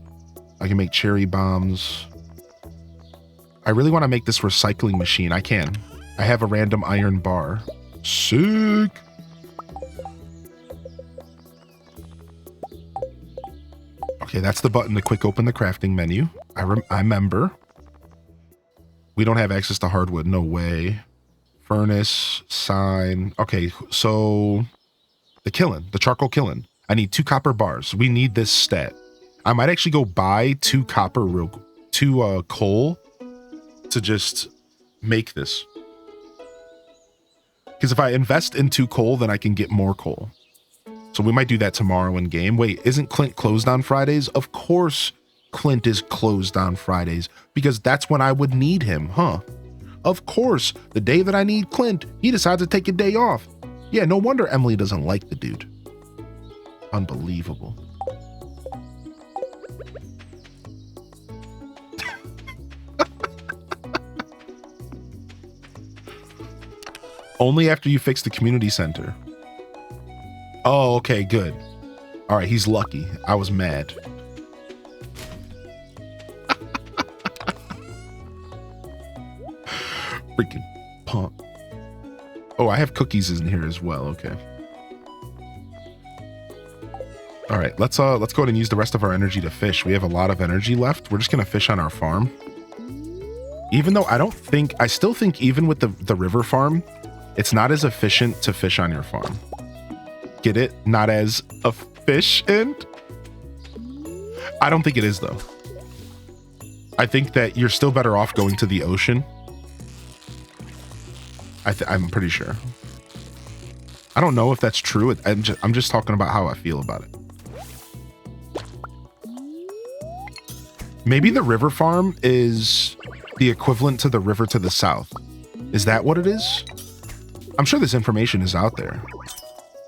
I can make cherry bombs. I really want to make this recycling machine. I can. I have a random iron bar. Sick. Okay, that's the button to quick open the crafting menu. I remember. We don't have access to hardwood. No way. Furnace, sign. Okay, so the charcoal kiln. I need 2 copper bars. We need this stat. I might actually go buy 2 copper coal to just make this. Because if I invest in 2 coal, then I can get more coal. So we might do that tomorrow in game. Wait, isn't Clint closed on Fridays? Of course Clint is closed on Fridays because that's when I would need him, huh? Of course, the day that I need Clint, he decides to take a day off. Yeah, no wonder Emily doesn't like the dude. Unbelievable. Only after you fix the community center. Oh, okay, good. All right, he's lucky. I was mad. Freaking punk. Oh, I have cookies in here as well. Okay. All right, let's go ahead and use the rest of our energy to fish. We have a lot of energy left. We're just gonna fish on our farm. Even though I still think even with the river farm, it's not as efficient to fish on your farm. Get it? Not as efficient? I don't think it is though. I think that you're still better off going to the ocean. I'm pretty sure. I don't know if that's true. I'm just talking about how I feel about it. Maybe the river farm is the equivalent to the river to the south. Is that what it is? I'm sure this information is out there.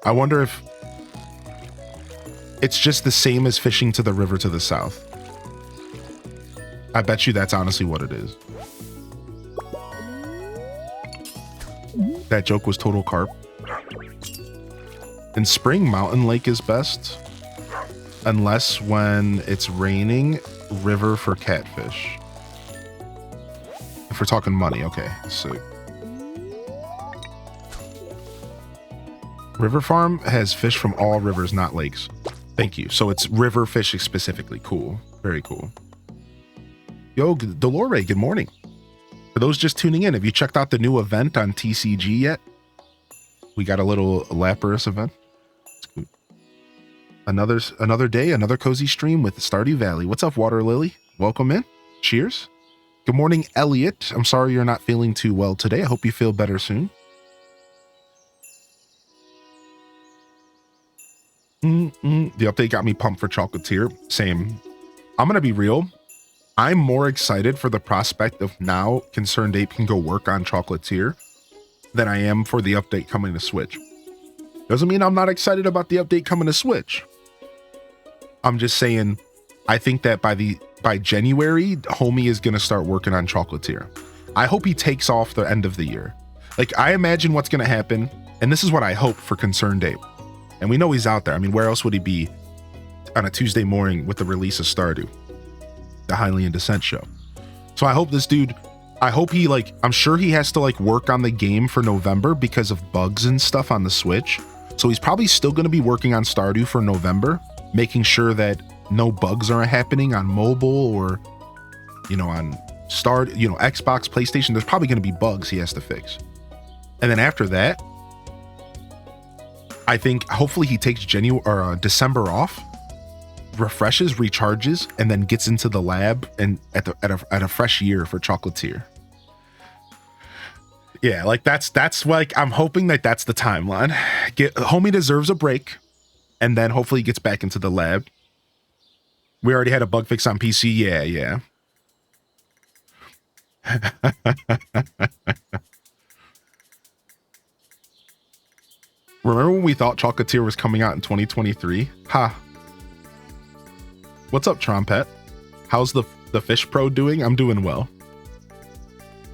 I wonder if it's just the same as fishing to the river to the south. I bet you that's honestly what it is. That joke was total carp. In spring, Mountain Lake is best. Unless when it's raining, river for catfish. If we're talking money, okay. So River Farm has fish from all rivers, not lakes. Thank you. So it's river fishing specifically. Cool. Very cool. Yo, Dolore, good morning. For those just tuning in, have you checked out the new event on TCG yet? We got a little Lapras event. It's good. Another day, another cozy stream with Stardew Valley. What's up, Water Lily? Welcome in. Cheers. Good morning, Elliot. I'm sorry you're not feeling too well today. I hope you feel better soon. The update got me pumped for Chocolatier. Same. I'm gonna be real. I'm more excited for the prospect of now Concerned Ape can go work on Chocolatier than I am for the update coming to Switch. Doesn't mean I'm not excited about the update coming to Switch. I'm just saying, I think that by January, Homie is gonna start working on Chocolatier. I hope he takes off the end of the year. Like, I imagine what's gonna happen, and this is what I hope for Concerned Ape. And we know he's out there. I mean, where else would he be on a Tuesday morning with the release of Stardew, the Hylian Descent show? So I hope this dude, I'm sure he has to work on the game for November because of bugs and stuff on the Switch. So he's probably still going to be working on Stardew for November, making sure that no bugs are happening on mobile or, on Xbox, PlayStation. There's probably going to be bugs he has to fix. And then after that, I think hopefully he takes December off, refreshes, recharges, and then gets into the lab and at a fresh year for Chocolatier. Yeah, that's I'm hoping that that's the timeline. Homie deserves a break, and then hopefully he gets back into the lab. We already had a bug fix on PC. Yeah. Remember when we thought Chocolatier was coming out in 2023? Ha. What's up, Trompet? How's the Fish Pro doing? I'm doing well.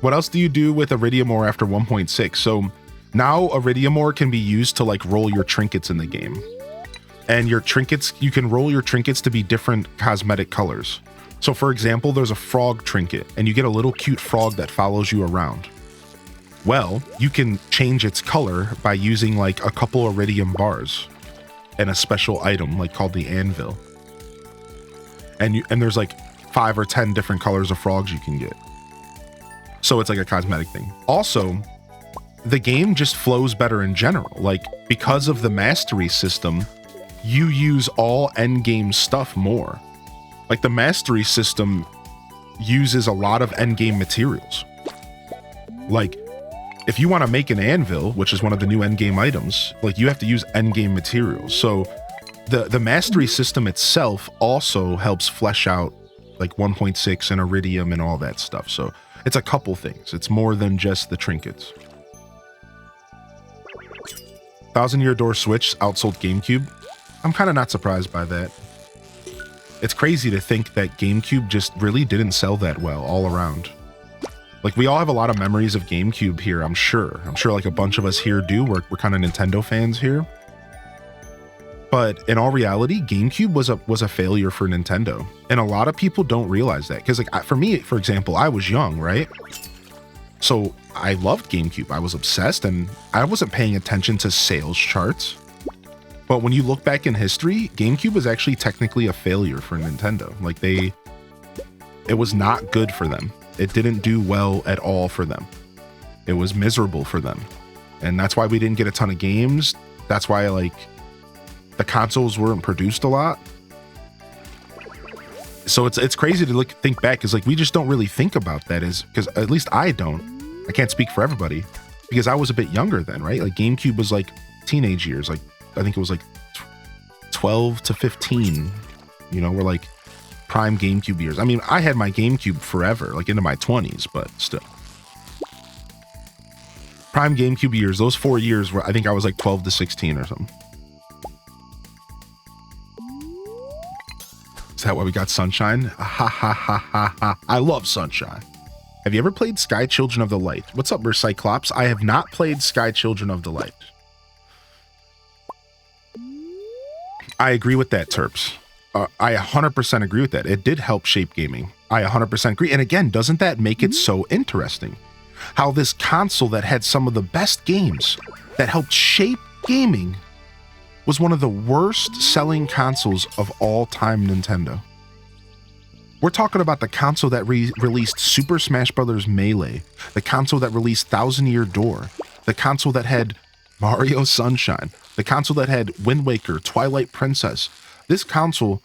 What else do you do with Iridium Ore after 1.6? So now Iridium Ore can be used to roll your trinkets in the game. And your trinkets, you can roll your trinkets to be different cosmetic colors. So for example, there's a frog trinket and you get a little cute frog that follows you around. Well, you can change its color by using a couple Iridium bars and a special item called the Anvil. And there's 5 or 10 different colors of frogs you can get. So it's a cosmetic thing. Also, the game just flows better in general. Because of the mastery system, you use all endgame stuff more. The mastery system uses a lot of endgame materials. if you want to make an anvil, which is one of the new endgame items, like you have to use endgame materials. So the mastery system itself also helps flesh out like 1.6 and iridium and all that stuff. So it's a couple things. It's more than just the trinkets. 1000-year door Switch outsold GameCube. I'm kind of not surprised by that. It's crazy to think that GameCube just really didn't sell that well all around. Like, we all have a lot of memories of GameCube here, I'm sure. I'm sure like a bunch of us here do. We're kind of Nintendo fans here. But in all reality, GameCube was a failure for Nintendo. And a lot of people don't realize that. Because like for me, for example, I was young, right? So I loved GameCube. I was obsessed and I wasn't paying attention to sales charts. But when you look back in history, GameCube was actually technically a failure for Nintendo. Like it was not good for them. It didn't do well at all for them. It was miserable for them. And that's why we didn't get a ton of games. That's why like the consoles weren't produced a lot. So it's crazy to think back, because like we just don't really think about that, as because at least I don't. I can't speak for everybody because I was a bit younger then, right? Like GameCube was like teenage years. Like I think it was like 12 to 15, you know, were like prime GameCube years. I mean, I had my GameCube forever, like into my 20s, but still. Prime GameCube years, those 4 years were, I think I was like 12 to 16 or something. Is that why we got Sunshine? Ha ha ha ha ha. I love Sunshine. Have you ever played Sky Children of the Light? What's up, Cyclops? I have not played Sky Children of the Light. I agree with that, Terps. I 100% agree with that. It did help shape gaming. I 100% agree. And again, doesn't that make it so interesting? How this console that had some of the best games that helped shape gaming was one of the worst selling consoles of all time Nintendo. We're talking about the console that released Super Smash Bros. Melee, the console that released 1000-Year Door, the console that had Mario Sunshine, the console that had Wind Waker, Twilight Princess. This console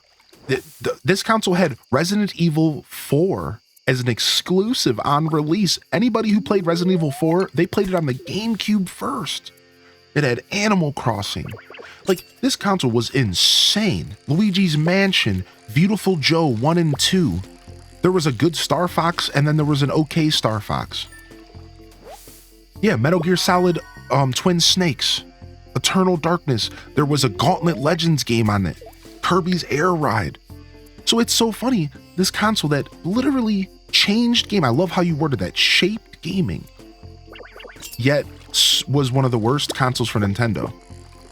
had Resident Evil 4 as an exclusive on release. Anybody who played Resident Evil 4, they played it on the GameCube first. It had Animal Crossing. Like, this console was insane. Luigi's Mansion, Beautiful Joe 1 and 2. There was a good Star Fox, and then there was an okay Star Fox. Yeah, Metal Gear Solid Twin Snakes, Eternal Darkness. There was a Gauntlet Legends game on it. Kirby's Air Ride. So it's so funny, this console that literally changed game. I love how you worded that, shaped gaming, yet was one of the worst consoles for Nintendo.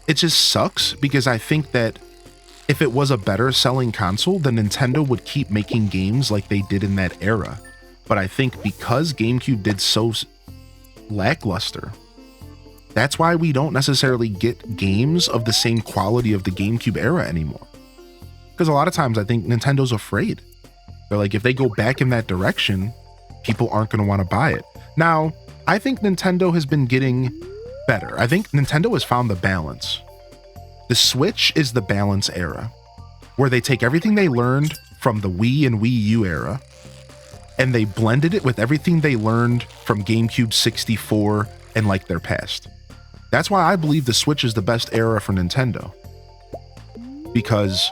It just sucks because I think that if it was a better selling console, then Nintendo would keep making games like they did in that era. But I think because GameCube did so lackluster, that's why we don't necessarily get games of the same quality of the GameCube era anymore. Because a lot of times I think Nintendo's afraid. They're like, if they go back in that direction, people aren't going to want to buy it. Now, I think Nintendo has been getting better. I think Nintendo has found the balance. The Switch is the balance era, where they take everything they learned from the Wii and Wii U era, and they blended it with everything they learned from GameCube 64 and like their past. That's why I believe the Switch is the best era for Nintendo. Because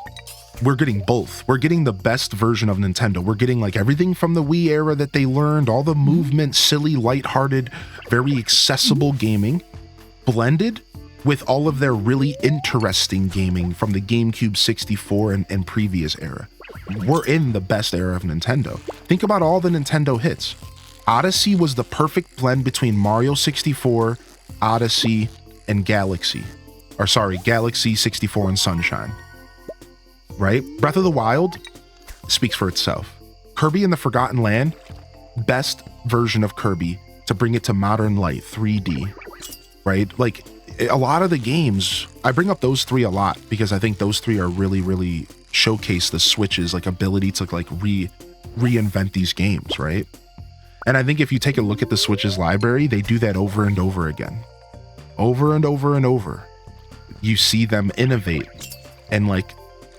we're getting both. We're getting the best version of Nintendo. We're getting like everything from the Wii era that they learned, all the movement, silly, lighthearted, very accessible gaming, blended with all of their really interesting gaming from the GameCube 64 and previous era. We're in the best era of Nintendo. Think about all the Nintendo hits. Odyssey was the perfect blend between Mario 64, Odyssey, and Galaxy. Or sorry, Galaxy 64 and Sunshine. Right? Breath of the Wild speaks for itself. Kirby and the Forgotten Land, best version of Kirby to bring it to modern light, 3D. Right? Like, a lot of the games, I bring up those three a lot because I think those three are really, really showcase the Switch's like ability to like reinvent these games, right? And I think if you take a look at the Switch's library, they do that over and over again. Over and over and over. You see them innovate and like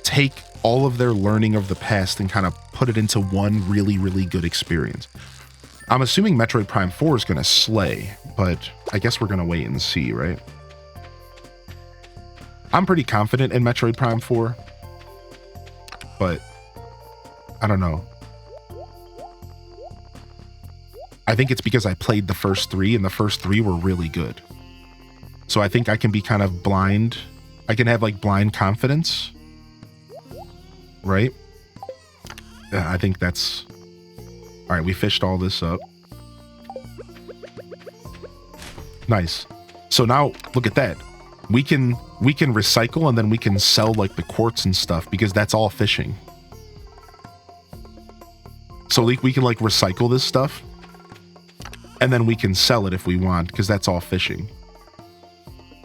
take all of their learning of the past and kind of put it into one really, really good experience. I'm assuming Metroid Prime 4 is going to slay, but I guess we're going to wait and see, right? I'm pretty confident in Metroid Prime 4, but I don't know. I think it's because I played the first 3, and the first 3 were really good. So I think I can be kind of blind. I can have like blind confidence, right? Yeah, I think that's... All right, we fished all this up. Nice. So now look at that. We can recycle, and then we can sell like the quartz and stuff because that's all fishing. So we can like recycle this stuff, and then we can sell it if we want because that's all fishing,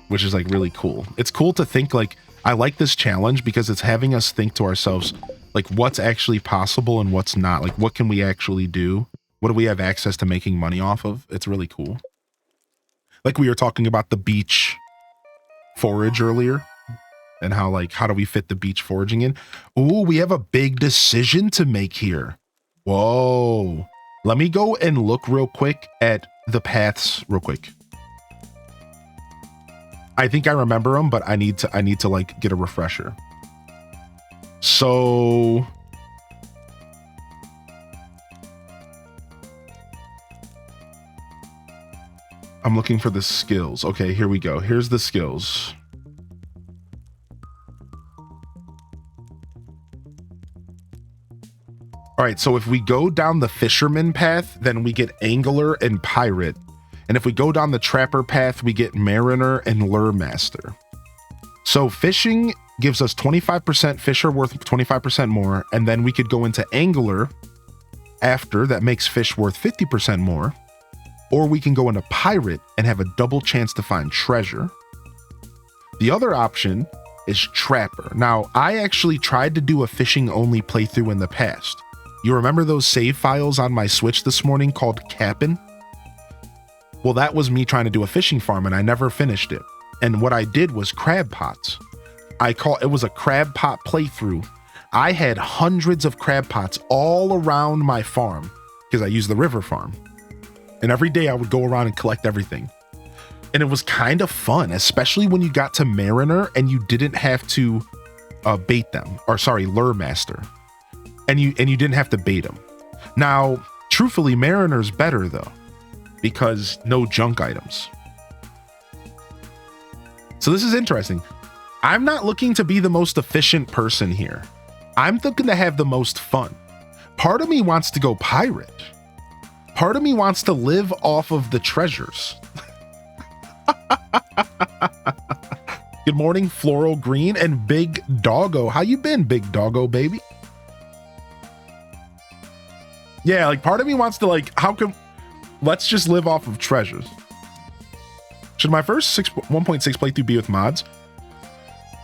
which is like really cool. It's cool to think like, I like this challenge because it's having us think to ourselves, like what's actually possible and what's not. Like what can we actually do? What do we have access to making money off of? It's really cool. Like we were talking about the beach forage earlier and how like, how do we fit the beach foraging in? Ooh, we have a big decision to make here. Whoa. Let me go and look real quick at the paths real quick. I think I remember them, but I need to like get a refresher. So I'm looking for the skills. Okay, here we go. Here's the skills. All right, so if we go down the fisherman path, then we get angler and pirate. And if we go down the trapper path, we get mariner and lure master. So fishing gives us 25% fish are worth 25% more. And then we could go into angler after, that makes fish worth 50% more. Or we can go into pirate and have a double chance to find treasure. The other option is trapper. Now, I actually tried to do a fishing only playthrough in the past. You remember those save files on my Switch this morning called Cappin'? Well, that was me trying to do a fishing farm and I never finished it. And what I did was crab pots. It was a crab pot playthrough. I had hundreds of crab pots all around my farm because I used the river farm. And every day I would go around and collect everything. And it was kind of fun, especially when you got to mariner and you didn't have to bait them, or sorry, lure master. And you didn't have to bait them. Now, truthfully, mariner's better though, because no junk items. So this is interesting. I'm not looking to be the most efficient person here. I'm looking to have the most fun. Part of me wants to go pirate. Part of me wants to live off of the treasures. Good morning, Floral Green and Big Doggo. How you been, Big Doggo, baby? Yeah, like part of me wants to like, let's just live off of treasures. Should my first 1.6 playthrough be with mods?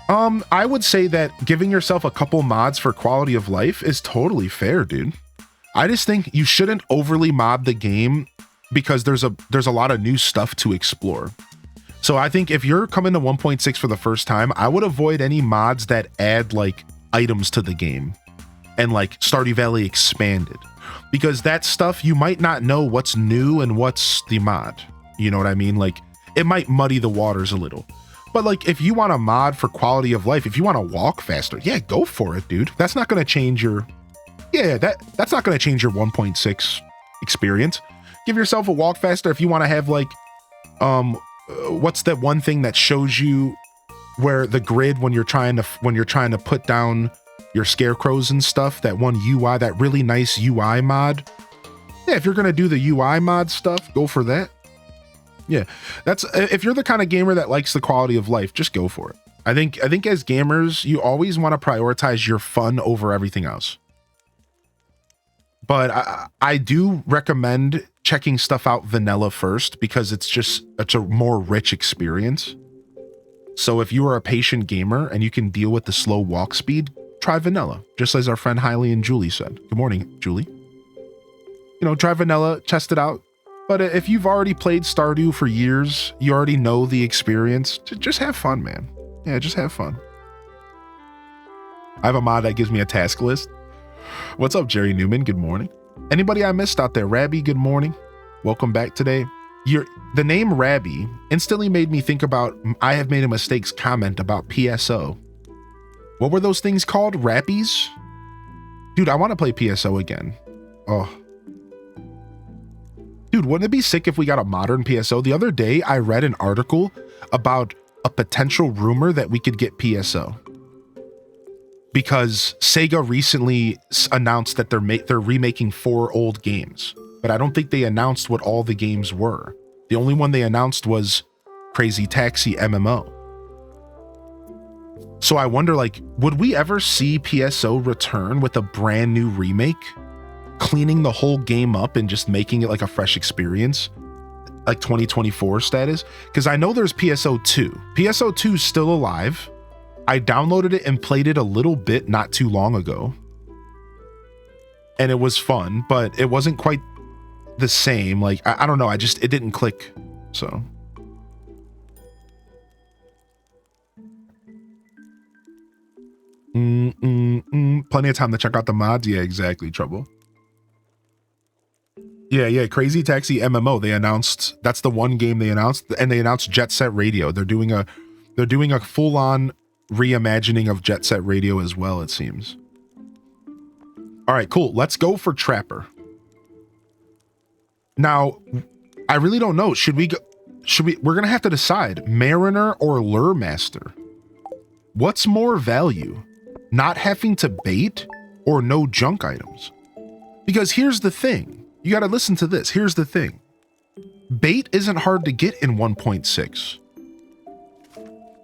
I would say that giving yourself a couple mods for quality of life is totally fair, dude. I just think you shouldn't overly mod the game because there's a lot of new stuff to explore. So I think if you're coming to 1.6 for the first time, I would avoid any mods that add like items to the game and like Stardew Valley expanded, because that stuff you might not know what's new and what's the mod. You know what I mean? Like it might muddy the waters a little. But like if you want a mod for quality of life, if you want to walk faster, yeah, go for it, dude. That's not going to change your that's not going to change your 1.6 experience. Give yourself a walk faster if you want to have like what's that one thing that shows you where the grid when you're trying to put down your scarecrows and stuff, that one UI, that really nice UI mod. Yeah, if you're going to do the UI mod stuff, go for that. Yeah, that's if you're the kind of gamer that likes the quality of life, just go for it. I think as gamers, you always want to prioritize your fun over everything else. But I do recommend checking stuff out vanilla first because it's a more rich experience. So if you are a patient gamer and you can deal with the slow walk speed, try vanilla, just as our friend Hailey and Julie said. Good morning, Julie. You know, try vanilla, test it out. But if you've already played Stardew for years, you already know the experience, just have fun, man. Yeah, just have fun. I have a mod that gives me a task list. What's up, Jerry Newman? Good morning. Anybody I missed out there? Rabby, good morning. Welcome back today. The name Rabby instantly made me think about I have made a mistakes comment about PSO. What were those things called? Rappies? Dude, I want to play PSO again. Oh. Dude, wouldn't it be sick if we got a modern PSO? The other day, I read an article about a potential rumor that we could get PSO. Because Sega recently announced that they're remaking 4 old games. But I don't think they announced what all the games were. The only one they announced was Crazy Taxi MMO. So I wonder, like, would we ever see PSO return with a brand new remake? Cleaning the whole game up and just making it like a fresh experience? Like 2024 status? Because I know there's PSO2. PSO2 is still alive. I downloaded it and played it a little bit not too long ago. And it was fun, but it wasn't quite the same. Like, I don't know. It didn't click. So. Plenty of time to check out the mods. Yeah, exactly. Trouble. Yeah. Crazy Taxi MMO. They announced, that's the one game they announced, and they announced Jet Set Radio. They're doing a full-on reimagining of Jet Set Radio as well, it seems. All right, cool. Let's go for Trapper. Now, I really don't know. We're going to have to decide Mariner or Lure Master. What's more value? Not having to bait or no junk items? Because here's the thing. You got to listen to this. Here's the thing. Bait isn't hard to get in 1.6.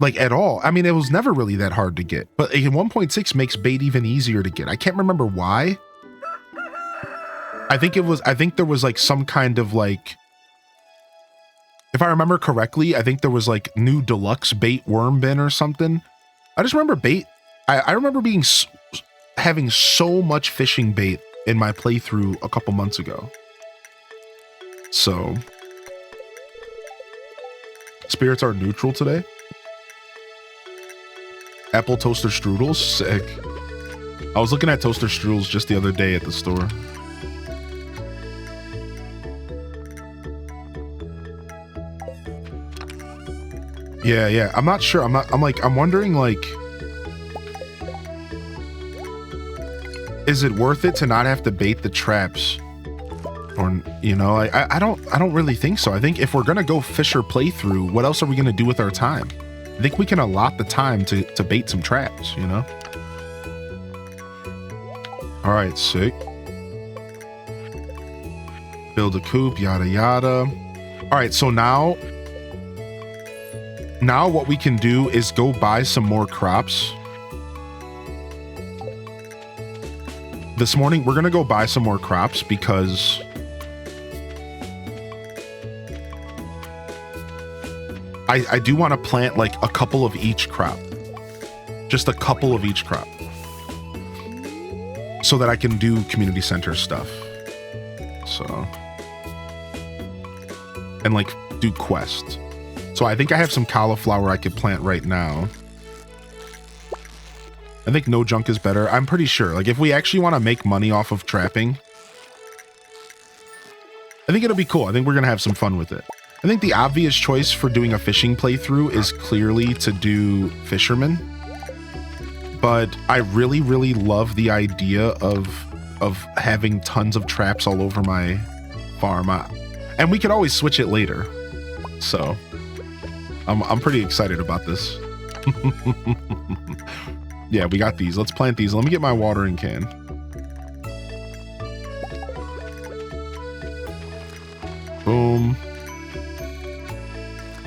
Like, at all. I mean, it was never really that hard to get. But in 1.6 makes bait even easier to get. I can't remember why. I think there was like some kind of like, if I remember correctly, I think there was like new deluxe bait worm bin or something. I just remember bait. I remember having so much fishing bait in my playthrough a couple months ago. So, spirits are neutral today. Apple toaster strudels, sick. I was looking at toaster strudels just the other day at the store. Yeah. I'm not sure. I'm wondering, like, is it worth it to not have to bait the traps? Or, you know, I don't really think so. I think if we're gonna go Fisher playthrough, what else are we gonna do with our time? I think we can allot the time to bait some traps, you know? All right, sick. Build a coop, yada, yada. All right, so now what we can do is go buy some more crops. This morning, we're going to go buy some more crops because I do want to plant like a couple of each crop. Just a couple of each crop. So that I can do community center stuff. So. And like do quests. So I think I have some cauliflower I could plant right now. I think no junk is better. I'm pretty sure. Like if we actually want to make money off of trapping, I think it'll be cool. I think we're going to have some fun with it. I think the obvious choice for doing a fishing playthrough is clearly to do fisherman. But I really, really love the idea of having tons of traps all over my farm. And we could always switch it later. So I'm pretty excited about this. Yeah, we got these. Let's plant these. Let me get my watering can. Boom.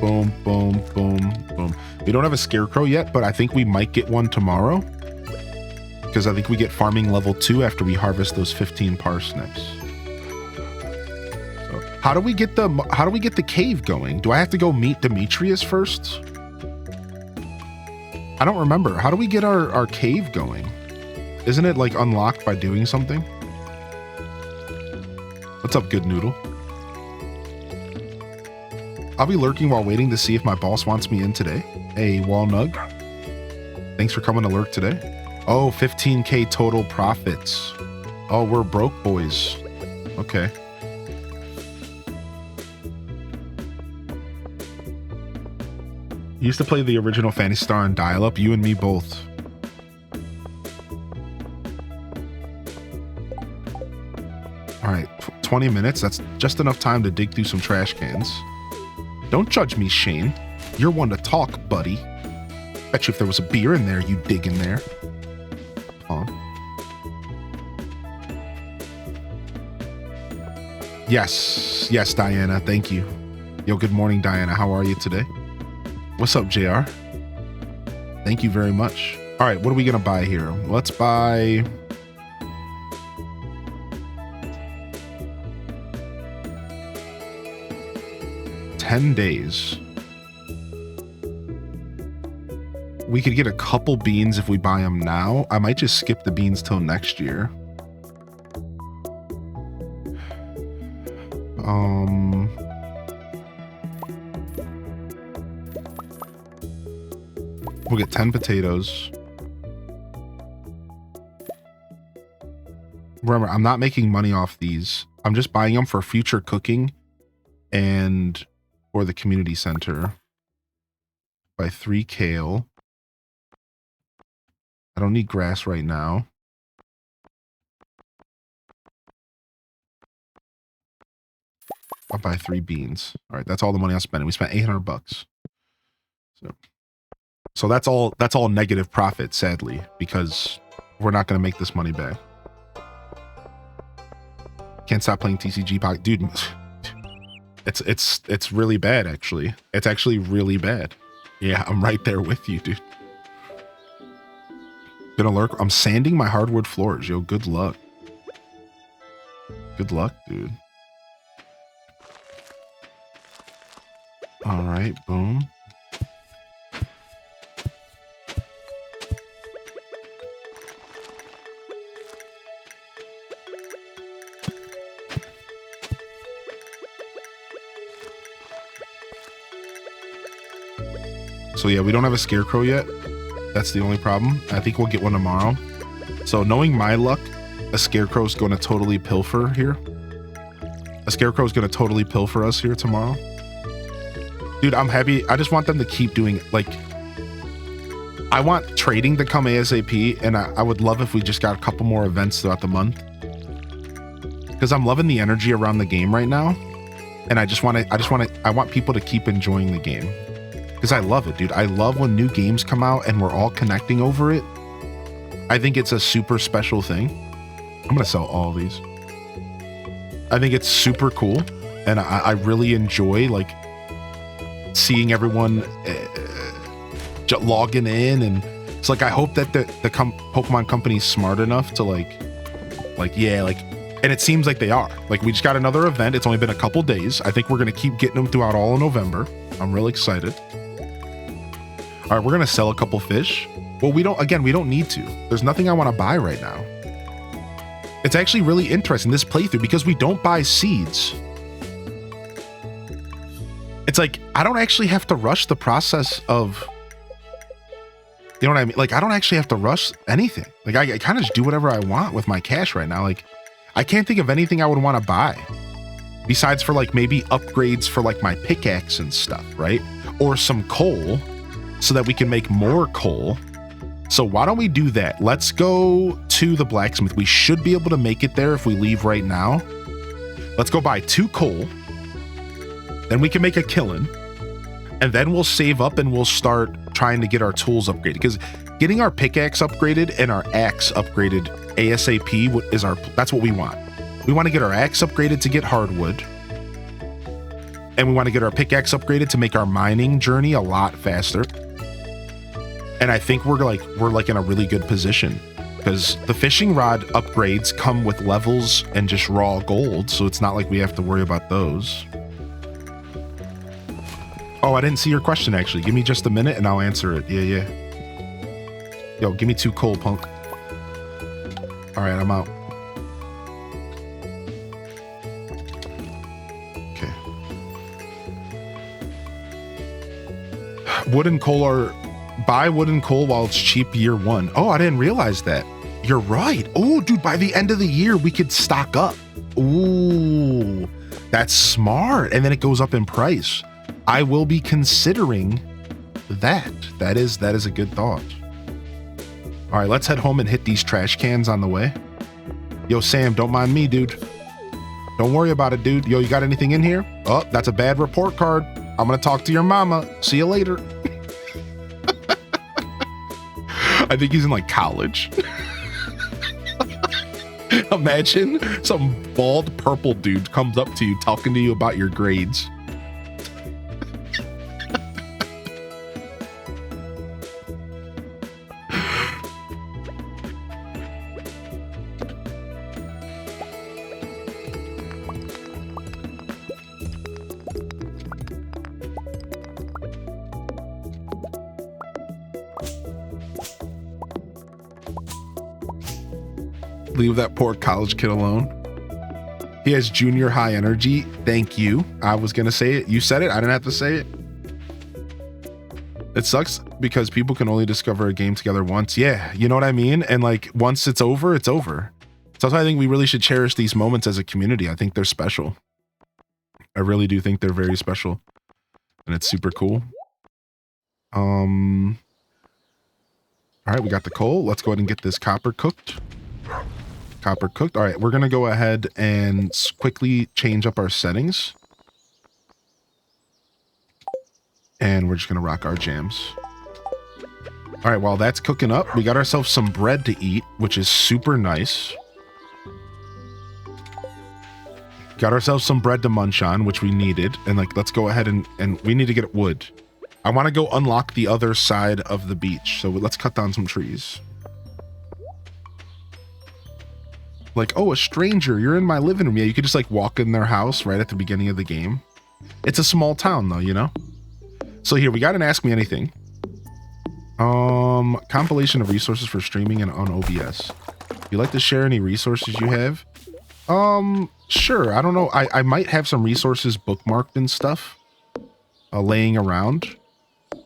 Boom, boom, boom, boom. We don't have a scarecrow yet, but I think we might get one tomorrow. Because I think we get farming level 2 after we harvest those 15 parsnips. So how do we get the cave going? Do I have to go meet Demetrius first? I don't remember. How do we get our cave going? Isn't it like unlocked by doing something? What's up, good noodle? I'll be lurking while waiting to see if my boss wants me in today. Hey, Walnug. Thanks for coming to lurk today. Oh, 15K total profits. Oh, we're broke boys. Okay. You used to play the original Phantasy Star on dial-up, you and me both. All right, 20 minutes. That's just enough time to dig through some trash cans. Don't judge me, Shane. You're one to talk, buddy. Bet you if there was a beer in there, you'd dig in there. Oh. Yes, Diana. Thank you. Yo, good morning, Diana. How are you today? What's up, JR? Thank you very much. All right, what are we gonna buy here? Let's buy... $10. We could get a couple beans if we buy them now. I might just skip the beans till next year. We'll get 10 potatoes. Remember, I'm not making money off these. I'm just buying them for future cooking and for the community center. Buy 3 kale. I don't need grass right now. I'll buy 3 beans. All right, that's all the money I'm spending. We spent $800. So that's all negative profit, sadly, because we're not going to make this money back. Can't stop playing TCG Pocket, dude. It's really bad, actually. It's actually really bad. Yeah, I'm right there with you, dude. Gonna lurk. I'm sanding my hardwood floors, yo. Good luck. Good luck, dude. All right, boom. So yeah, we don't have a scarecrow yet. That's the only problem. I think we'll get one tomorrow. So knowing my luck, a scarecrow is going to totally pilfer here. A scarecrow is going to totally pilfer us here tomorrow. Dude, I'm happy. I just want them to keep doing it. Like, I want trading to come ASAP, and I would love if we just got a couple more events throughout the month. Because I'm loving the energy around the game right now, and I want people to keep enjoying the game. Because I love it, dude. I love when new games come out and we're all connecting over it. I think it's a super special thing. I'm gonna sell all of these. I think it's super cool, and I really enjoy like seeing everyone logging in, and it's like I hope that the Pokemon company's smart enough to and it seems like they are. Like, we just got another event. It's only been a couple days. I think we're gonna keep getting them throughout all of November. I'm really excited. All right, we're gonna sell a couple fish. Well, we don't need to. There's nothing I want to buy right now. It's actually really interesting, this playthrough, because we don't buy seeds. It's like, I don't actually have to rush the process of, you know what I mean? Like, I don't actually have to rush anything. Like, I kind of just do whatever I want with my cash right now. Like, I can't think of anything I would want to buy besides for like maybe upgrades for like my pickaxe and stuff, right? Or some coal so that we can make more coal. So why don't we do that? Let's go to the blacksmith. We should be able to make it there if we leave right now. Let's go buy 2 coal. Then we can make a kiln. And then we'll save up and we'll start trying to get our tools upgraded. Because getting our pickaxe upgraded and our axe upgraded ASAP that's what we want. We want to get our axe upgraded to get hardwood. And we want to get our pickaxe upgraded to make our mining journey a lot faster. And I think we're in a really good position because the fishing rod upgrades come with levels and just raw gold, so it's not like we have to worry about those. Oh, I didn't see your question actually. Give me just a minute and I'll answer it. Yeah. Yo, give me 2 coal, punk. All right, I'm out. Okay. Wood and coal buy wood and coal while it's cheap year 1. Oh, I didn't realize that. You're right. Oh, dude, by the end of the year, we could stock up. Ooh, that's smart. And then it goes up in price. I will be considering that. That is a good thought. All right, let's head home and hit these trash cans on the way. Yo, Sam, don't mind me, dude. Don't worry about it, dude. Yo, you got anything in here? Oh, that's a bad report card. I'm gonna talk to your mama. See you later. I think he's in like college. Imagine some bald purple dude comes up to you talking to you about your grades. Leave that poor college kid alone. He has junior high energy. Thank you. I was going to say it. You said it. I didn't have to say it. It sucks because people can only discover a game together once. Yeah, you know what I mean? And like once it's over, it's over. So that's why I think we really should cherish these moments as a community. I think they're special. I really do think they're very special. And it's super cool. All right, we got the coal. Let's go ahead and get this copper cooked. Copper cooked. All right, we're going to go ahead and quickly change up our settings. And we're just going to rock our jams. All right, while that's cooking up, we got ourselves some bread to eat, which is super nice. Got ourselves some bread to munch on, which we needed. And like, let's go ahead and we need to get wood. I want to go unlock the other side of the beach. So let's cut down some trees. Like, oh, a stranger, you're in my living room. Yeah, you could just like walk in their house right at the beginning of the game. It's a small town though, you know? So here, we got an Ask Me Anything. Compilation of resources for streaming and on OBS. If you'd like to share any resources you have? Sure, I don't know. I might have some resources bookmarked and stuff laying around.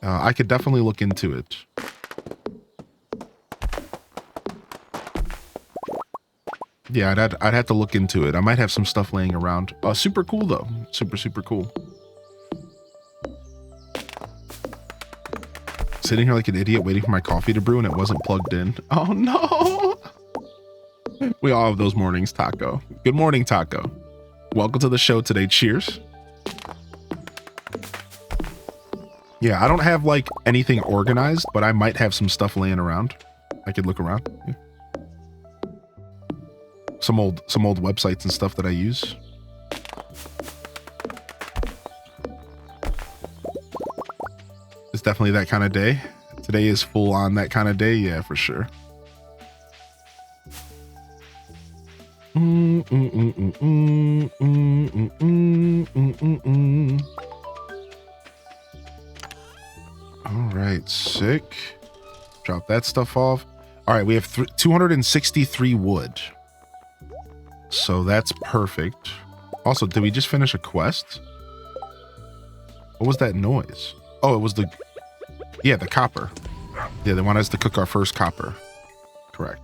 I could definitely look into it. Yeah, I'd have to look into it. I might have some stuff laying around. Super cool though. Super cool. Sitting here like an idiot waiting for my coffee to brew and it wasn't plugged in. Oh no! We all have those mornings, Taco. Good morning, Taco. Welcome to the show today. Cheers. Yeah, I don't have like anything organized, but I might have some stuff laying around. I could look around. Yeah. Some old websites and stuff that I use. It's definitely that kind of day. Today is full on that kind of day. Yeah, for sure. All right, sick. Drop that stuff off. All right, we have 263 wood. So that's perfect. Also, did we just finish a quest? What was that noise? Oh, it was the copper. Yeah, they want us to cook our first copper. Correct.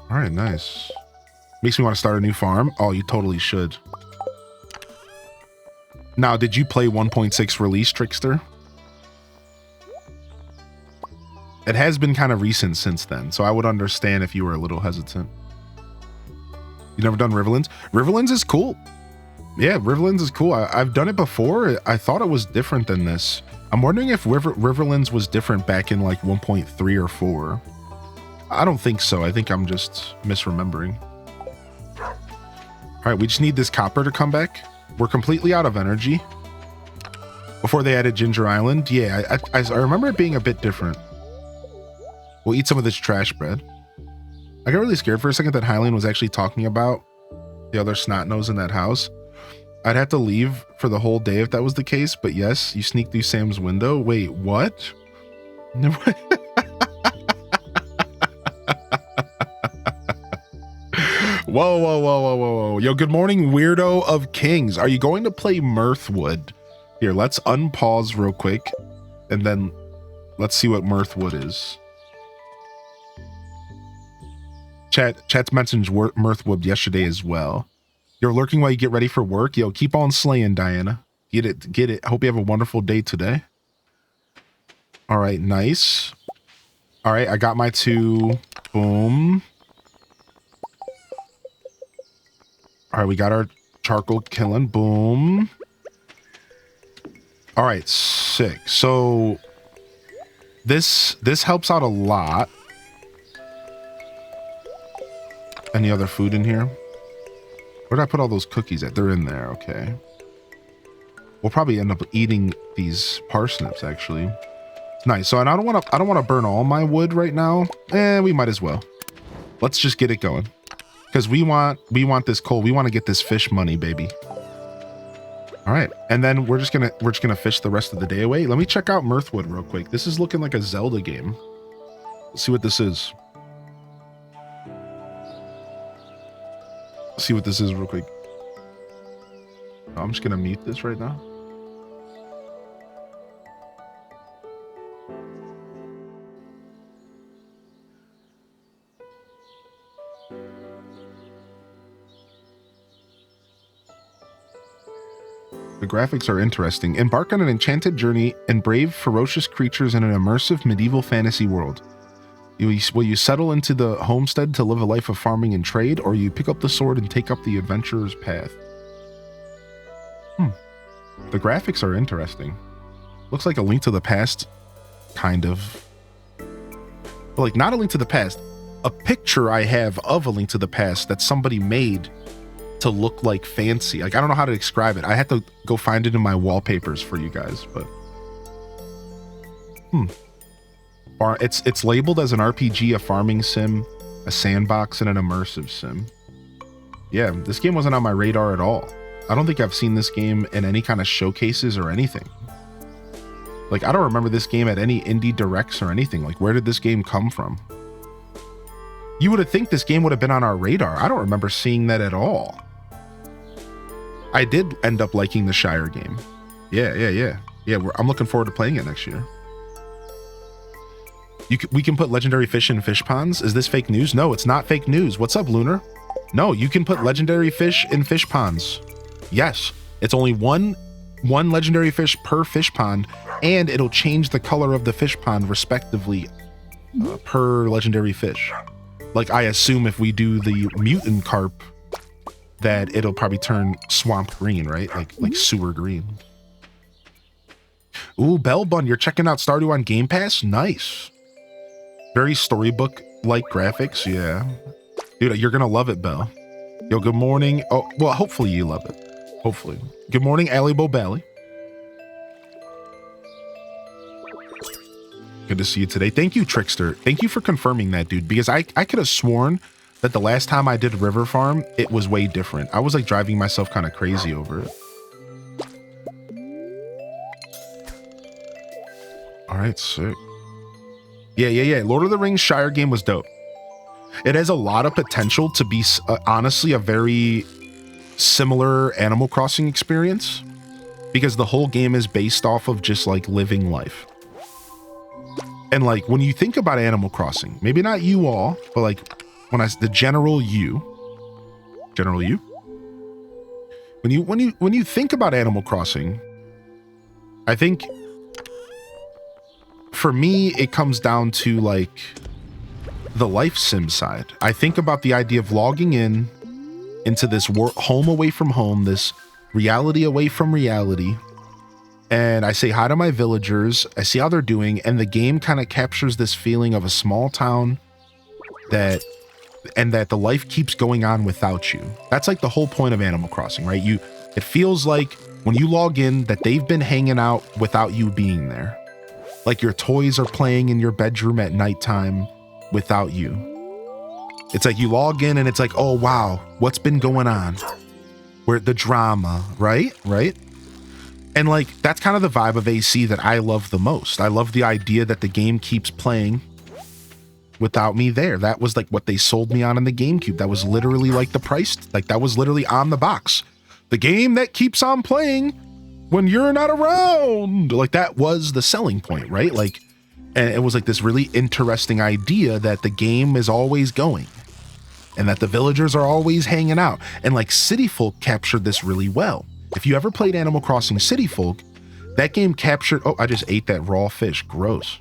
All right, nice. Makes me want to start a new farm. Oh, you totally should. Now, did you play 1.6 release, Trickster? It has been kind of recent since then, so I would understand if you were a little hesitant. You never done Riverlands? Riverlands is cool. Yeah, Riverlands is cool. I've done it before. I thought it was different than this. I'm wondering if Riverlands was different back in like 1.3 or 4. I don't think so. I think I'm just misremembering. All right, we just need this copper to come back. We're completely out of energy. Before they added Ginger Island, yeah, I remember it being a bit different. We'll eat some of this trash bread. I got really scared for a second that Hylian was actually talking about the other snot nose in that house. I'd have to leave for the whole day if that was the case, but yes, you sneak through Sam's window. Wait, what? Whoa. Yo, good morning, weirdo of kings. Are you going to play Mirthwood? Here, let's unpause real quick, and then let's see what Mirthwood is. Chat's mentioned Mirthwood yesterday as well. You're lurking while you get ready for work. Yo, keep on slaying, Diana. Get it. Hope you have a wonderful day today. All right, nice. All right, I got my 2. Boom. All right, we got our charcoal killing. Boom. All right, sick. So this helps out a lot. Any other food in here? Where did I put all those cookies at? They're in there. Okay. We'll probably end up eating these parsnips actually. Nice. So, and I don't want to burn all my wood right now. We might as well. Let's just get it going. Because we want this coal. We want to get this fish money, baby. All right. And then we're just gonna fish the rest of the day away. Let me check out Mirthwood real quick. This is looking like a Zelda game. Let's see what this is. See what this is real quick. I'm just gonna mute this right now. The graphics are interesting. Embark on an enchanted journey and brave ferocious creatures in an immersive medieval fantasy world. Will you settle into the homestead to live a life of farming and trade, or you pick up the sword and take up the adventurer's path? The graphics are interesting. Looks like a Link to the Past, kind of. But like, not a Link to the Past. A picture I have of a Link to the Past that somebody made to look like fancy. Like, I don't know how to describe it. I had to go find it in my wallpapers for you guys, but... It's labeled as an RPG, a farming sim, a sandbox, and an immersive sim. Yeah, this game wasn't on my radar at all. I don't think I've seen this game in any kind of showcases or anything. Like, I don't remember this game at any indie directs or anything. Like, where did this game come from? You would have think this game would have been on our radar. I don't remember seeing that at all. I did end up liking the Shire game. Yeah, I'm looking forward to playing it next year. We can put legendary fish in fish ponds. Is this fake news? No, it's not fake news. What's up, Lunar? No, you can put legendary fish in fish ponds. Yes, it's only one legendary fish per fish pond, and it'll change the color of the fish pond respectively per legendary fish. Like, I assume if we do the mutant carp, that it'll probably turn swamp green, right? Like sewer green. Ooh, Bellbun, you're checking out Stardew on Game Pass? Nice. Very storybook-like graphics, yeah. Dude, you're gonna love it, Bell. Yo, good morning. Oh, well, hopefully you love it. Hopefully. Good morning, Ali Bobali. Good to see you today. Thank you, Trickster. Thank you for confirming that, dude, because I could have sworn that the last time I did River Farm, it was way different. I was like driving myself kind of crazy over it. All right, sick. Yeah. Lord of the Rings Shire game was dope. It has a lot of potential to be, honestly, a very similar Animal Crossing experience, because the whole game is based off of just like living life. And like, when you think about Animal Crossing, maybe not you all, but like the general you, when you think about Animal Crossing, I think for me, it comes down to like the life sim side. I think about the idea of logging into this home away from home, this reality away from reality. And I say hi to my villagers. I see how they're doing. And the game kind of captures this feeling of a small town that the life keeps going on without you. That's like the whole point of Animal Crossing, right? It feels like when you log in that they've been hanging out without you being there. Like your toys are playing in your bedroom at nighttime without you. It's like you log in and it's like, oh wow, what's been going on? Where the drama, right? And like, that's kind of the vibe of AC that I love the most. I love the idea that the game keeps playing without me there. That was like what they sold me on in the GameCube. That was literally like the price, like that was literally on the box. The game that keeps on playing when you're not around. Like, that was the selling point, right? Like, and it was like this really interesting idea that the game is always going. and that the villagers are always hanging out. And like City Folk captured this really well. If you ever played Animal Crossing City Folk, that game captured, oh, I just ate that raw fish, gross.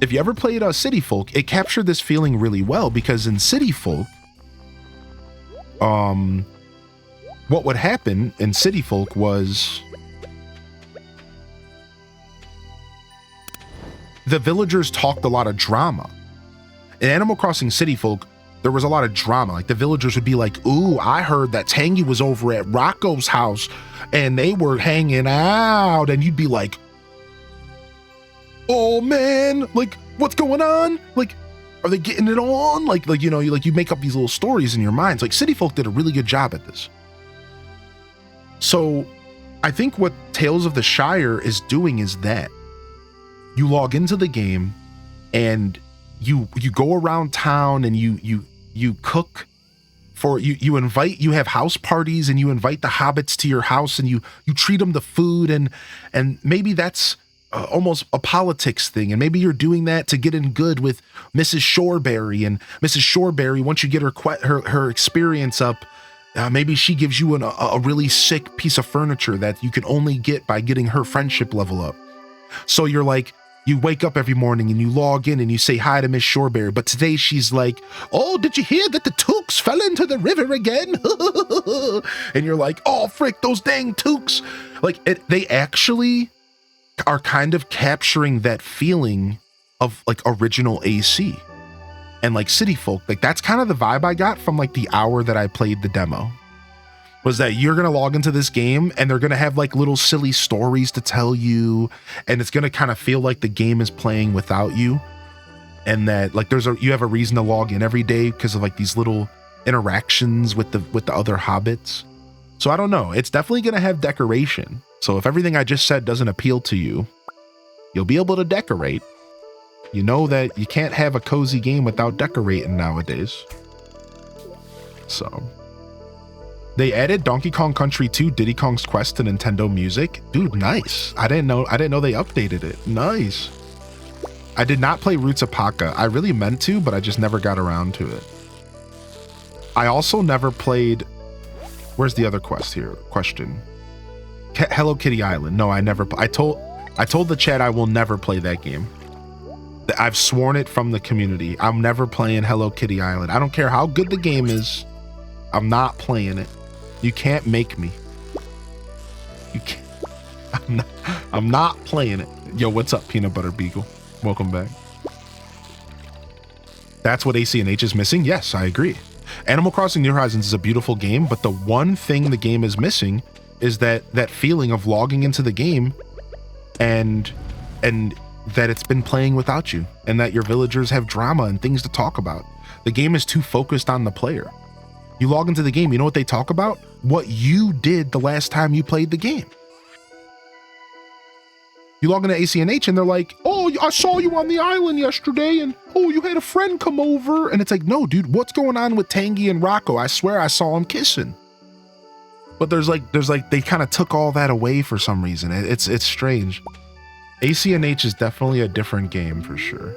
If you ever played City Folk, it captured this feeling really well because in City Folk, what would happen in City Folk was the villagers talked a lot of drama. In Animal Crossing City Folk, there was a lot of drama. Like the villagers would be like, ooh, I heard that Tangy was over at Rocco's house and they were hanging out. And you'd be like, oh man, like what's going on? Like, are they getting it on? Like, you know, you make up these little stories in your minds. Like City Folk did a really good job at this. So I think what Tales of the Shire is doing is that you log into the game and you go around town and you cook for you have house parties and you invite the hobbits to your house and you treat them to food and maybe that's almost a politics thing, and maybe you're doing that to get in good with Mrs. Shoreberry, and Mrs. Shoreberry, once you get her experience up, maybe she gives you a really sick piece of furniture that you can only get by getting her friendship level up. So you're like, you wake up every morning and you log in and you say hi to Miss Shoreberry, but today she's like, oh, did you hear that the Tooks fell into the river again? And you're like, oh, frick, those dang Tooks. Like, they actually are kind of capturing that feeling of like original AC and like City Folk. Like that's kind of the vibe I got from like the hour that I played the demo, was that you're going to log into this game and they're going to have like little silly stories to tell you. And it's going to kind of feel like the game is playing without you. And that like you have a reason to log in every day because of like these little interactions with the other hobbits. So I don't know. It's definitely going to have decoration. So if everything I just said doesn't appeal to you, you'll be able to decorate. You know that you can't have a cozy game without decorating nowadays. So they added Donkey Kong Country 2 Diddy Kong's Quest to Nintendo Music. Dude, nice. I didn't know they updated it. Nice. I did not play Roots of Paka. I really meant to, but I just never got around to it. I also never played, where's the other quest here? Question. Hello Kitty Island. No, I never. I told the chat I will never play that game. I've sworn it from the community. I'm never playing Hello Kitty Island. I don't care how good the game is. I'm not playing it. You can't make me. You can't. I'm not playing it. Yo, what's up, Peanut Butter Beagle? Welcome back. That's what AC&H is missing? Yes, I agree. Animal Crossing New Horizons is a beautiful game, but the one thing the game is missing is that feeling of logging into the game and that it's been playing without you, and that your villagers have drama and things to talk about. The game is too focused on the player. You log into the game, you know what they talk about? What you did the last time you played the game. You log into AC&H and they're like, oh, I saw you on the island yesterday and oh, you had a friend come over. And it's like, no, dude, what's going on with Tangy and Rocco? I swear I saw them kissing. But there's like they kind of took all that away for some reason. It's strange. AC&H is definitely a different game for sure.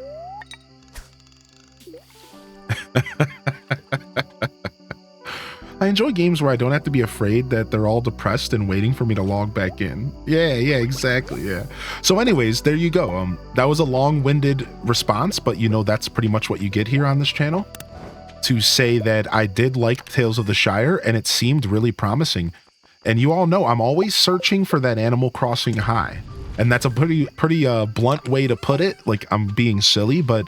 I enjoy games where I don't have to be afraid that they're all depressed and waiting for me to log back in. Yeah, exactly, yeah. So anyways, there you go. That was a long-winded response, but you know that's pretty much what you get here on this channel. To say that I did like Tales of the Shire and it seemed really promising. And you all know I'm always searching for that Animal Crossing high. And that's a pretty blunt way to put it. Like I'm being silly, but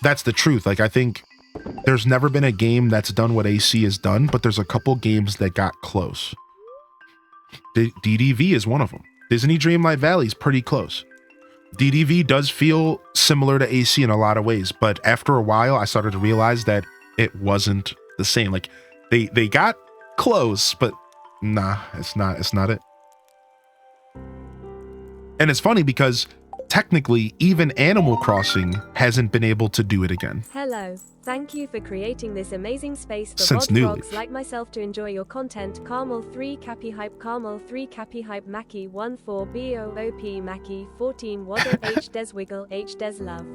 that's the truth. Like I think there's never been a game that's done what AC has done, but there's a couple games that got close. DDV is one of them. Disney Dreamlight Valley is pretty close. DDV does feel similar to AC in a lot of ways, but after a while, I started to realize that it wasn't the same. Like they got close, but nah, it's not it. And it's funny because technically, even Animal Crossing hasn't been able to do it again. Hello. Thank you for creating this amazing space for Since bod New frogs Leaf. like myself to enjoy your content. Carmel 3 Cappy Hype Carmel 3 Cappy Hype Mackie 1 4 BOOP Mackie 14 Waddle H Des Wiggle H Des Love.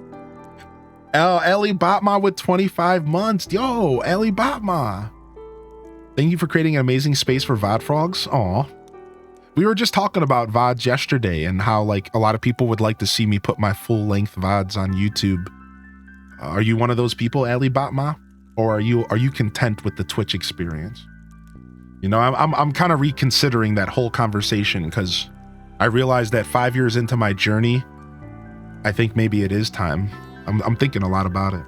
Ellie Batma with 25 months. Yo, Ellie Batma. Thank you for creating an amazing space for VOD frogs. Aw. We were just talking about VODs yesterday and how like a lot of people would like to see me put my full length VODs on YouTube. Are you one of those people, Ellie Batma? Or are you content with the Twitch experience? You know, I'm kind of reconsidering that whole conversation because I realized that 5 years into my journey, I think maybe it is time. I'm thinking a lot about it.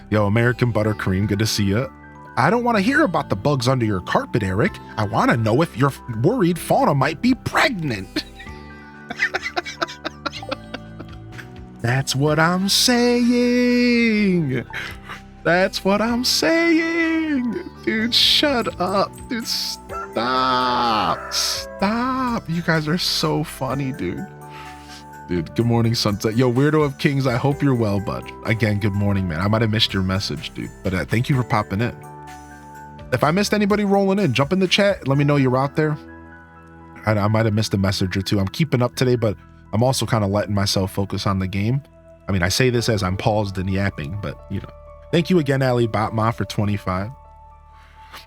Yo, American Buttercream, good to see you. I don't want to hear about the bugs under your carpet, Eric. I want to know if you're worried Fauna might be pregnant. That's what I'm saying. That's what I'm saying. Dude, shut up. Dude, stop. Stop. You guys are so funny, dude. Dude, good morning, Sunset. Yo, Weirdo of Kings, I hope you're well, bud. Again, good morning, man. I might have missed your message, dude. But thank you for popping in. If I missed anybody rolling in, jump in the chat. Let me know you're out there. I might have missed a message or two. I'm keeping up today, but I'm also kind of letting myself focus on the game. I mean, I say this as I'm paused and yapping, but you know. Thank you again, Ali Batma, for 25.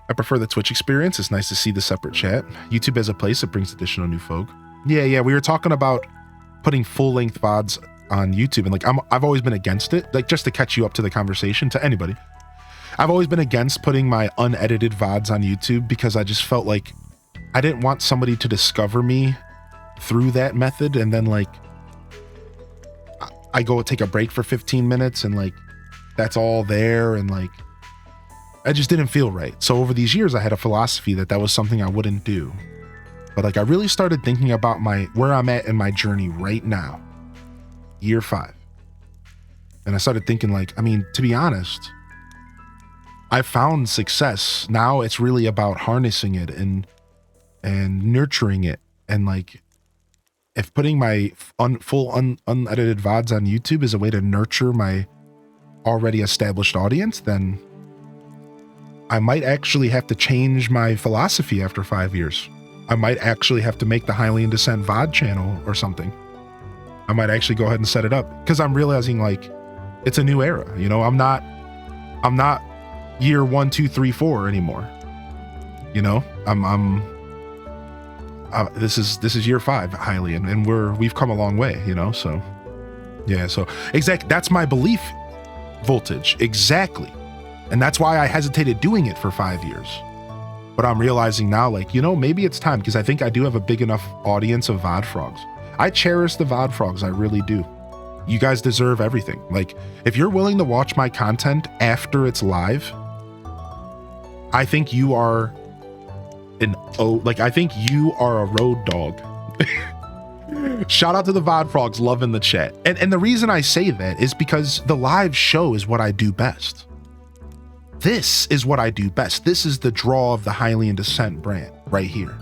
I prefer the Twitch experience. It's nice to see the separate chat. YouTube as a place that brings additional new folk. Yeah, we were talking about putting full-length VODs on YouTube, and like I've always been against it. Like just to catch you up to the conversation, to anybody, I've always been against putting my unedited VODs on YouTube because I just felt like I didn't want somebody to discover me through that method, and then like I go take a break for 15 minutes and like that's all there, and like I just didn't feel right. So over these years I had a philosophy that was something I wouldn't do. But like I really started thinking about where I'm at in my journey right now, year 5. And I started thinking like, I mean, to be honest, I found success. Now it's really about harnessing it and nurturing it. And like, if putting my unedited VODs on YouTube is a way to nurture my already established audience, then I might actually have to change my philosophy after 5 years. I might actually have to make the Highly in Descent VOD channel or something. I might actually go ahead and set it up because I'm realizing like it's a new era. You know, I'm not year 1, 2, 3, 4 anymore. You know, this is year 5 Highly, and we've come a long way, you know? So yeah, so exactly. That's my belief voltage. Exactly. And that's why I hesitated doing it for 5 years. But I'm realizing now, like, you know, maybe it's time, because I think I do have a big enough audience of VOD frogs. I cherish the VOD frogs. I really do. You guys deserve everything. Like, if you're willing to watch my content after it's live, I think you are I think you are a road dog. Shout out to the VOD frogs, love in the chat. And the reason I say that is because the live show is what I do best. This is what I do best. This is the draw of the Highly in Descent brand right here.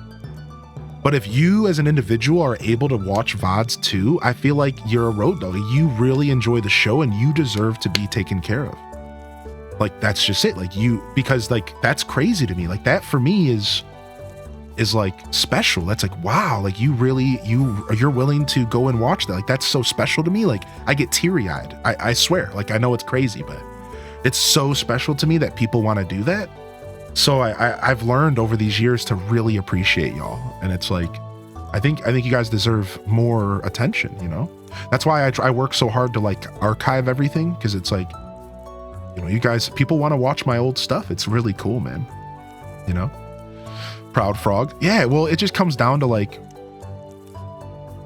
But if you as an individual are able to watch VODs too, I feel like you're a road dog. You really enjoy the show and you deserve to be taken care of. Like, that's just it. Like because like, that's crazy to me. Like that for me is like special. That's like, wow, like you're willing to go and watch that. Like, that's so special to me. Like I get teary eyed. I swear, like, I know it's crazy, but it's so special to me that people want to do that. So I've learned over these years to really appreciate y'all. And it's like, I think you guys deserve more attention, you know? That's why I work so hard to like archive everything. Cause it's like, you know, you guys, people want to watch my old stuff. It's really cool, man. You know? Proud Frog. Yeah, well, it just comes down to like,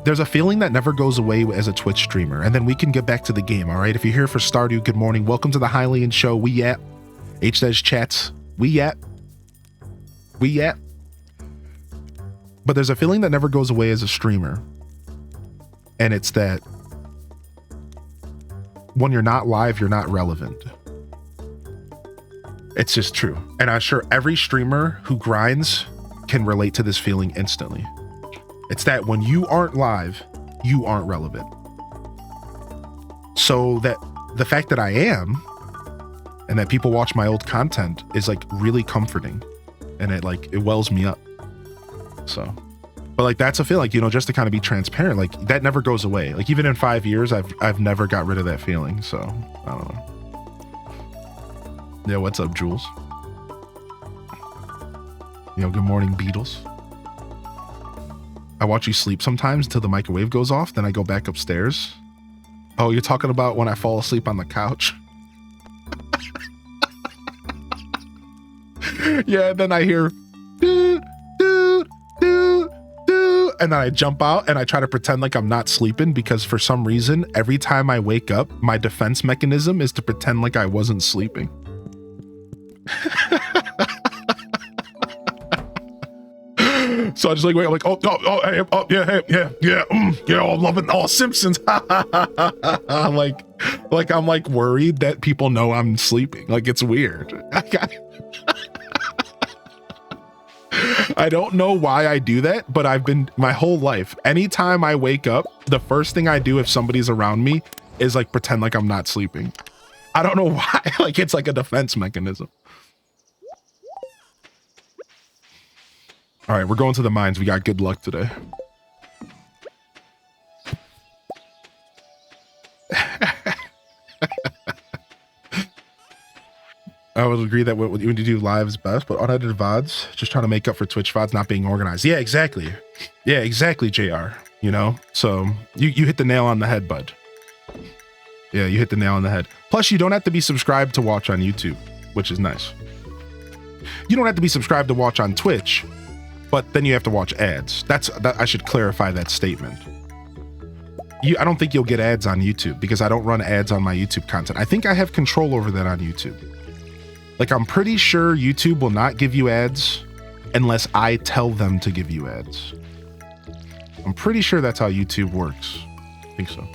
there's a feeling that never goes away as a Twitch streamer. And then we can get back to the game, all right? If you're here for Stardew, good morning. Welcome to the Hylian Show. We at HDES chats. We at. But there's a feeling that never goes away as a streamer. And it's that when you're not live, you're not relevant. It's just true. And I'm sure every streamer who grinds can relate to this feeling instantly. It's that when you aren't live, you aren't relevant. So that the fact that I am, and that people watch my old content is like really comforting, and it wells me up. So But like, that's a feeling, like, you know, just to kind of be transparent, like that never goes away. Like even in 5 years, I've never got rid of that feeling. So I don't know. Yeah, what's up, Jules? You know, good morning, Beatles. I watch you sleep sometimes until the microwave goes off, then I go back upstairs. Oh, you're talking about when I fall asleep on the couch? Yeah, then I hear doo, doo, doo, doo, and then I jump out and I try to pretend like I'm not sleeping, because for some reason, every time I wake up, my defense mechanism is to pretend like I wasn't sleeping. So I just like wait, I'm like, oh, yeah, I'm loving Simpsons. I'm like worried that people know I'm sleeping. Like it's weird. I don't know why I do that, but I've been my whole life. Anytime I wake up, the first thing I do if somebody's around me is like pretend like I'm not sleeping. I don't know why. Like it's like a defense mechanism. All right, we're going to the mines. We got good luck today. I would agree that when you do lives best, but unedited VODs, just trying to make up for Twitch VODs not being organized. Yeah, exactly. Yeah, exactly, JR. You know, so you hit the nail on the head, bud. Yeah, you hit the nail on the head. Plus, you don't have to be subscribed to watch on YouTube, which is nice. You don't have to be subscribed to watch on Twitch, but then you have to watch ads. I should clarify that statement. I don't think you'll get ads on YouTube because I don't run ads on my YouTube content. I think I have control over that on YouTube. Like, I'm pretty sure YouTube will not give you ads unless I tell them to give you ads. I'm pretty sure that's how YouTube works. I think so.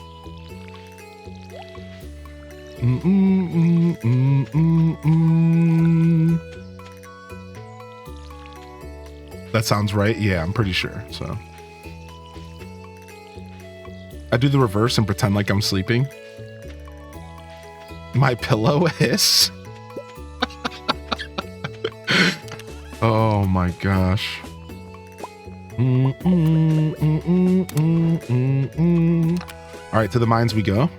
That sounds right. Yeah, I'm pretty sure. So I do the reverse and pretend like I'm sleeping. My pillow hiss. Oh my gosh. All right, to the mines we go.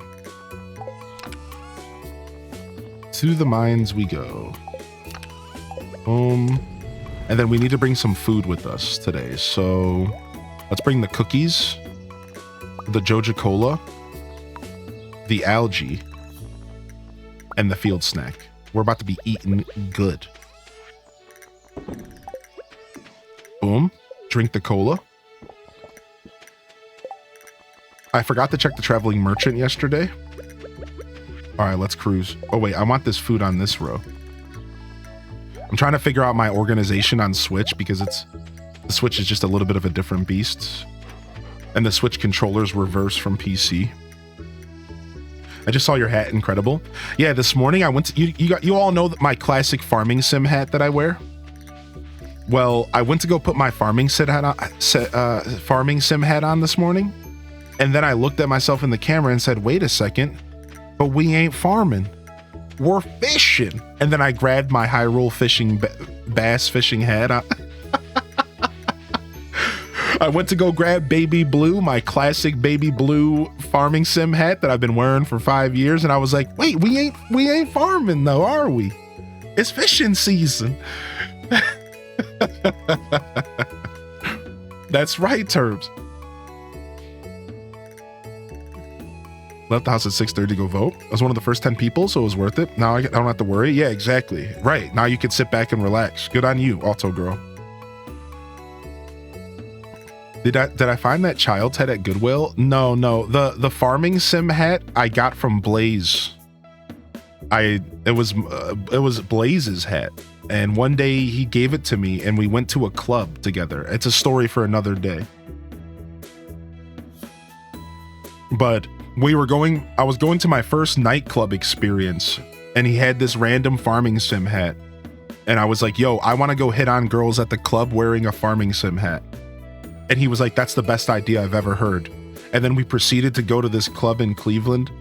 To the mines we go. And then we need to bring some food with us today. So let's bring the cookies, the Joja Cola, the algae, and the field snack. We're about to be eating good. Boom. Drink the cola. I forgot to check the traveling merchant yesterday. All right, let's cruise. Oh wait, I want this food on this row. I'm trying to figure out my organization on Switch because the Switch is just a little bit of a different beast. And the Switch controller's reverse from PC. I just saw your hat, incredible. Yeah, this morning I went to, you all know that my classic farming sim hat that I wear. Well, I went to go put my farming sim hat on this morning, and then I looked at myself in the camera and said, "Wait a second, but we ain't farming, we're fishing." And then I grabbed my Hyrule fishing bass fishing hat. I went to go grab Baby Blue, my classic Baby Blue farming sim hat that I've been wearing for 5 years, and I was like, "Wait, we ain't farming though, are we? It's fishing season." That's right, Turbs. Left the house at 6:30 to go vote. I was one of the first 10 people, so it was worth it. Now I don't have to worry. Yeah, exactly. Right. Now you can sit back and relax. Good on you, Auto Girl. Did I find that child's hat at Goodwill? No. The farming sim hat I got from Blaze. It was Blaze's hat. And one day he gave it to me and we went to a club together. It's a story for another day. But I was going to my first nightclub experience and he had this random farming sim hat. And I was like, "Yo, I want to go hit on girls at the club wearing a farming sim hat." And he was like, "That's the best idea I've ever heard." And then we proceeded to go to this club in Cleveland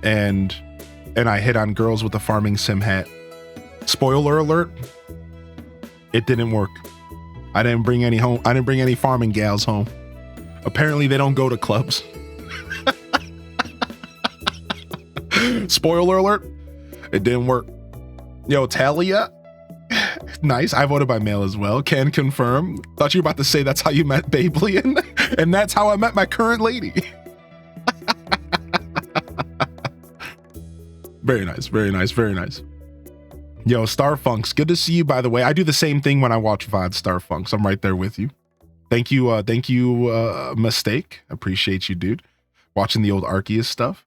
and I hit on girls with a farming sim hat. Spoiler alert, it didn't work. I didn't bring any home. I didn't bring any farming gals home. Apparently they don't go to clubs. Spoiler alert, it didn't work. Yo, Talia, nice. I voted by mail as well. Can confirm. Thought you were about to say that's how you met Bablian, and that's how I met my current lady. Very nice, very nice, very nice. Yo, Starfunks, good to see you, by the way. I do the same thing when I watch VOD, Starfunks. I'm right there with you. Thank you, Mistake. Appreciate you, dude. Watching the old Arceus stuff.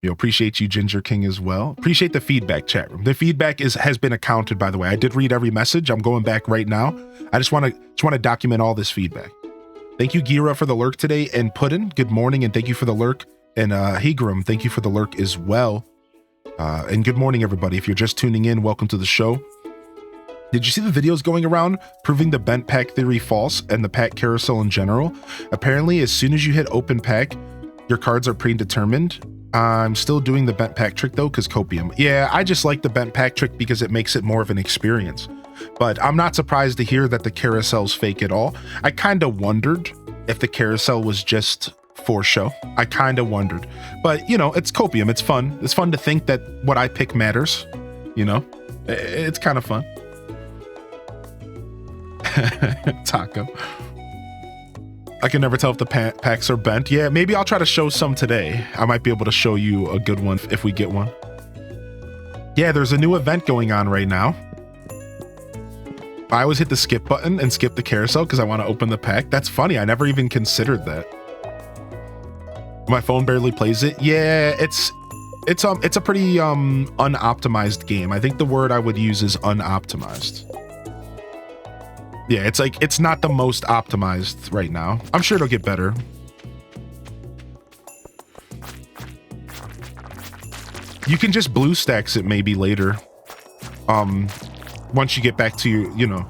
Yo, appreciate you, Ginger King, as well. Appreciate the feedback, chat room. The feedback has been accounted, by the way. I did read every message. I'm going back right now. I just want to document all this feedback. Thank you, Gira, for the lurk today, and Puddin, good morning, and thank you for the lurk. And Hegrum, thank you for the lurk as well. And good morning, everybody. If you're just tuning in, welcome to the show. Did you see the videos going around proving the bent pack theory false and the pack carousel in general? Apparently, as soon as you hit open pack, your cards are predetermined. I'm still doing the bent pack trick though, because copium. Yeah, I just like the bent pack trick because it makes it more of an experience. But I'm not surprised to hear that the carousel's fake at all. I kind of wondered if the carousel was just for show. I kind of wondered, but you know, it's copium. It's fun. It's fun to think that what I pick matters. You know, it's kind of fun. Taco. I can never tell if the packs are bent. Yeah, maybe I'll try to show some today. I might be able to show you a good one if we get one. Yeah, there's a new event going on right now. I always hit the skip button and skip the carousel because I want to open the pack. That's funny. I never even considered that. My phone barely plays it. Yeah, it's a pretty unoptimized game. I think the word I would use is unoptimized. Yeah, it's like it's not the most optimized right now. I'm sure it'll get better. You can just blue stacks it maybe later. Once you get back to your, you know,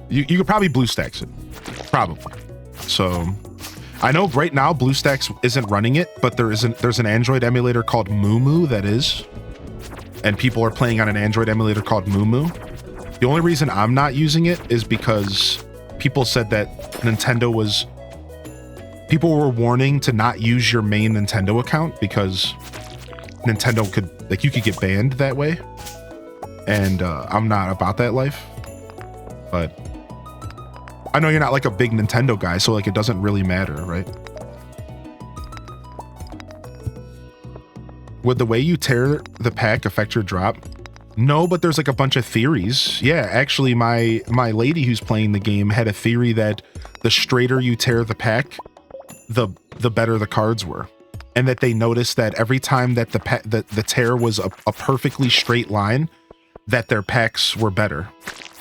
you could probably blue stacks it. Probably. So I know right now BlueStacks isn't running it, but there's an Android emulator called Moo that is, and people are playing on an Android emulator called Moo. The only reason I'm not using it is because people said that people were warning to not use your main Nintendo account because Nintendo could, like, you could get banned that way, and I'm not about that life. But I know you're not like a big Nintendo guy, so like it doesn't really matter, right? Would the way you tear the pack affect your drop? No, but there's like a bunch of theories. Yeah, actually my lady who's playing the game had a theory that the straighter you tear the pack, the better the cards were. And that they noticed that every time that the tear was a perfectly straight line, that their packs were better.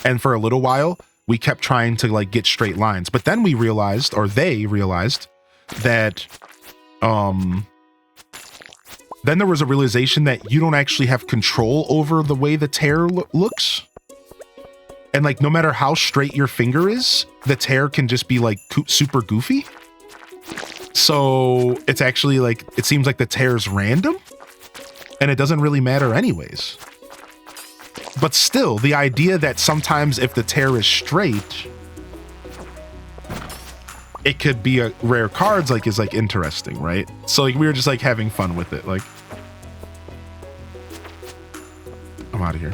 And for a little while, we kept trying to like get straight lines, but then we realized, or they realized, that then there was a realization that you don't actually have control over the way the tear looks, and like no matter how straight your finger is, the tear can just be like super goofy. So it's actually like, it seems like the tear's random, and it doesn't really matter anyways. But still, the idea that sometimes if the tear is straight, it could be a rare cards, like, is like interesting, right? So like we were just like having fun with it. Like, I'm out of here.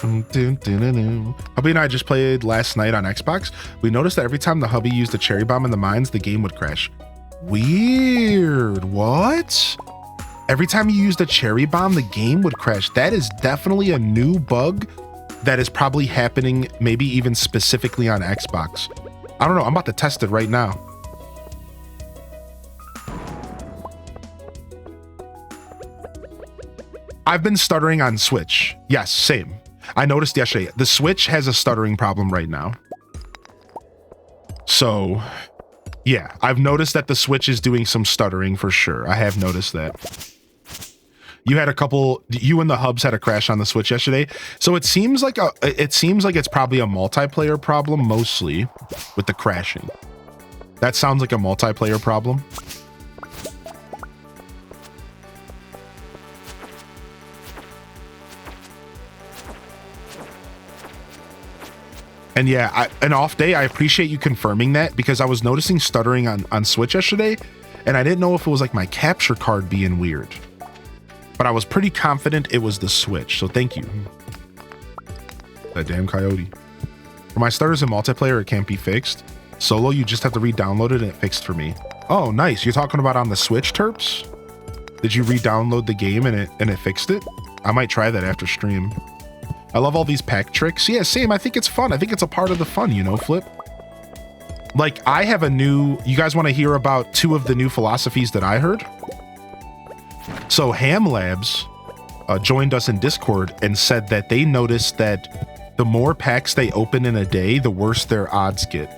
Hubby and I just played last night on Xbox. We noticed that every time the hubby used a cherry bomb in the mines, the game would crash. Weird. What? Every time you used a cherry bomb, the game would crash. That is definitely a new bug that is probably happening, maybe even specifically on Xbox. I don't know. I'm about to test it right now. I've been stuttering on Switch. Yes, same. I noticed yesterday, the Switch has a stuttering problem right now. So, yeah, I've noticed that the Switch is doing some stuttering for sure. I have noticed that. You had a couple, you and the hubs had a crash on the Switch yesterday. So it seems like it's probably a multiplayer problem mostly with the crashing. That sounds like a multiplayer problem. And yeah, an off day, I appreciate you confirming that because I was noticing stuttering on Switch yesterday, and I didn't know if it was like my capture card being weird. But I was pretty confident it was the Switch, so thank you. That damn coyote. For my starters in multiplayer, it can't be fixed. Solo, you just have to re-download it and it fixed for me. Oh, nice. You're talking about on the Switch, Terps? Did you re-download the game and it fixed it? I might try that after stream. I love all these pack tricks. Yeah, same. I think it's fun. I think it's a part of the fun, you know, Flip? Like, I have a new... You guys want to hear about 2 of the new philosophies that I heard? So Ham Labs joined us in Discord and said that they noticed that the more packs they open in a day, the worse their odds get.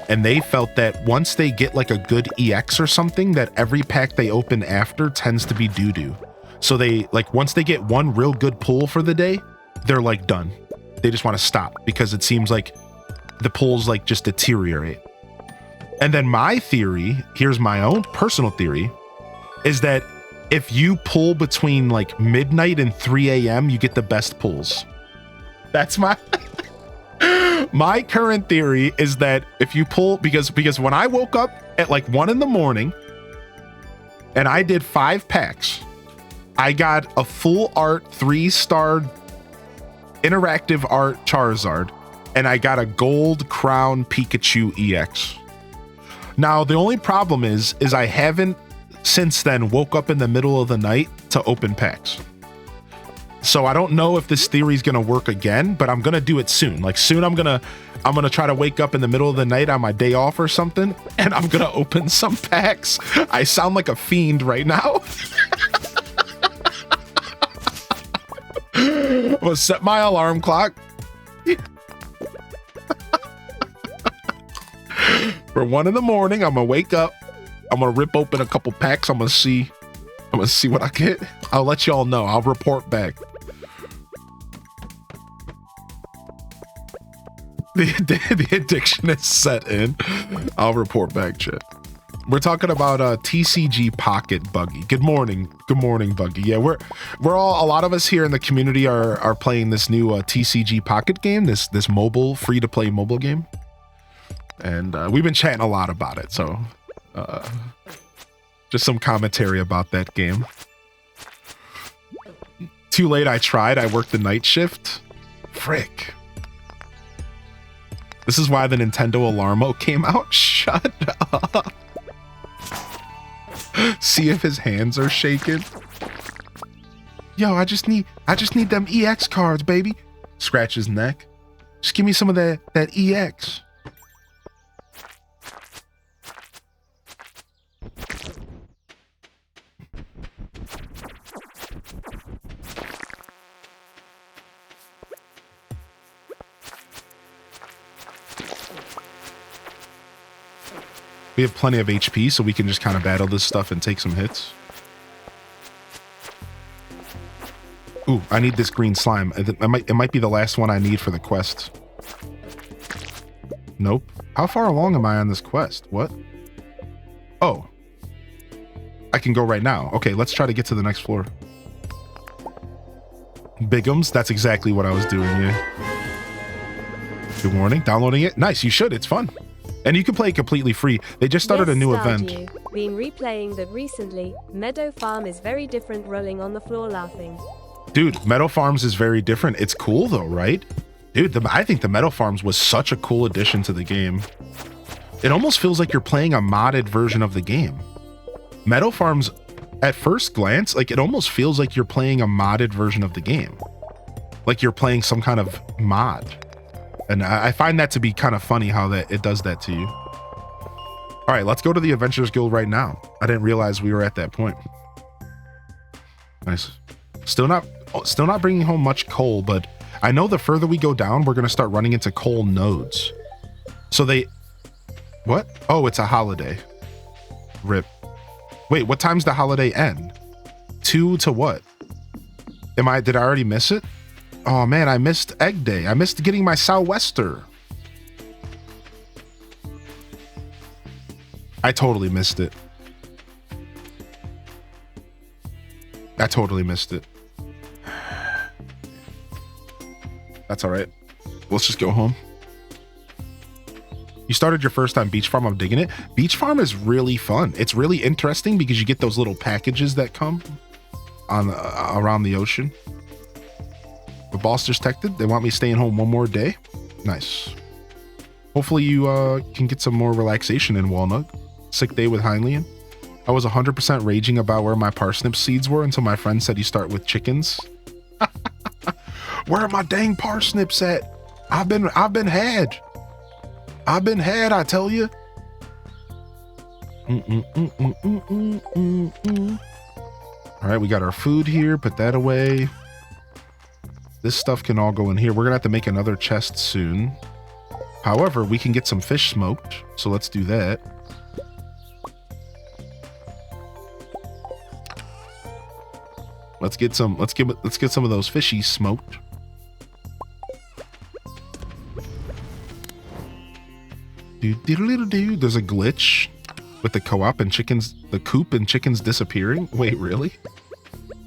And they felt that once they get like a good EX or something, that every pack they open after tends to be doo-doo. So they, like, once they get one real good pull for the day, they're like done. They just want to stop because it seems like the pulls like just deteriorate. And then my theory, here's my own personal theory, is that if you pull between like midnight and 3 a.m., you get the best pulls. That's my my current theory is that if you pull, because when I woke up at like 1 in the morning and I did 5 packs, I got a full art 3-star interactive art Charizard, and I got a gold crown Pikachu EX. Now, the only problem is I haven't since then woke up in the middle of the night to open packs. So I don't know if this theory is going to work again, but I'm going to do it soon. Like soon I'm going to try to wake up in the middle of the night on my day off or something, and I'm going to open some packs. I sound like a fiend right now. I'm going to set my alarm clock. For 1 in the morning, I'm going to wake up. I'm going to rip open a couple packs. I'm going to see what I get. I'll let y'all know. I'll report back. The addiction is set in. I'll report back, chat. We're talking about TCG Pocket Buggy. Good morning, Buggy. Yeah, we're all, a lot of us here in the community are playing this new TCG Pocket game, this mobile, free to play mobile game, and we've been chatting a lot about it. So, just some commentary about that game. Too late. I tried. I worked the night shift. Frick. This is why the Nintendo Alarmo came out. Shut up. See if his hands are shaking. Yo, I just need them EX cards, baby. Scratch his neck. Just give me some of that EX. We have plenty of HP, so we can just kind of battle this stuff and take some hits. Ooh, I need this green slime. It might be the last one I need for the quest. Nope. How far along am I on this quest? What? Oh. I can go right now. Okay, let's try to get to the next floor. Bigums, that's exactly what I was doing, yeah. Good morning. Downloading it? Nice, you should. It's fun. And you can play it completely free. They just started a new event. Been replaying that recently. Meadow Farm is very different, rolling on the floor laughing. Dude, Meadow Farms is very different. It's cool though, right? Dude, I think the Meadow Farms was such a cool addition to the game. It almost feels like you're playing a modded version of the game. Meadow Farms, at first glance, like it almost feels like you're playing a modded version of the game. Like you're playing some kind of mod. And I find that to be kind of funny how it does that to you. All right, let's go to the Adventurers Guild right now. I didn't realize we were at that point. Nice. Still not bringing home much coal, but I know the further we go down, we're going to start running into coal nodes. So what? Oh, it's a holiday. Rip. Wait, what time's the holiday end? 2 to what? Did I already miss it? Oh man, I missed Egg Day. I missed getting my Sou'wester. I totally missed it. That's all right. Let's just go home. You started your first time Beach Farm. I'm digging it. Beach Farm is really fun. It's really interesting because you get those little packages that come on around the ocean. The boss detected. They want me staying home one more day. Nice. Hopefully you can get some more relaxation in Walnut. Sick day with Heinlein. I was 100% raging about where my parsnip seeds were until my friend said you start with chickens. Where are my dang parsnips at? I've been had. I've been had, I tell you. All right, we got our food here. Put that away. This stuff can all go in here. We're gonna have to make another chest soon. However, we can get some fish smoked, so let's do that. Let's get some of those fishies smoked. There's a glitch with the co-op and chickens, the coop and chickens disappearing. Wait, really?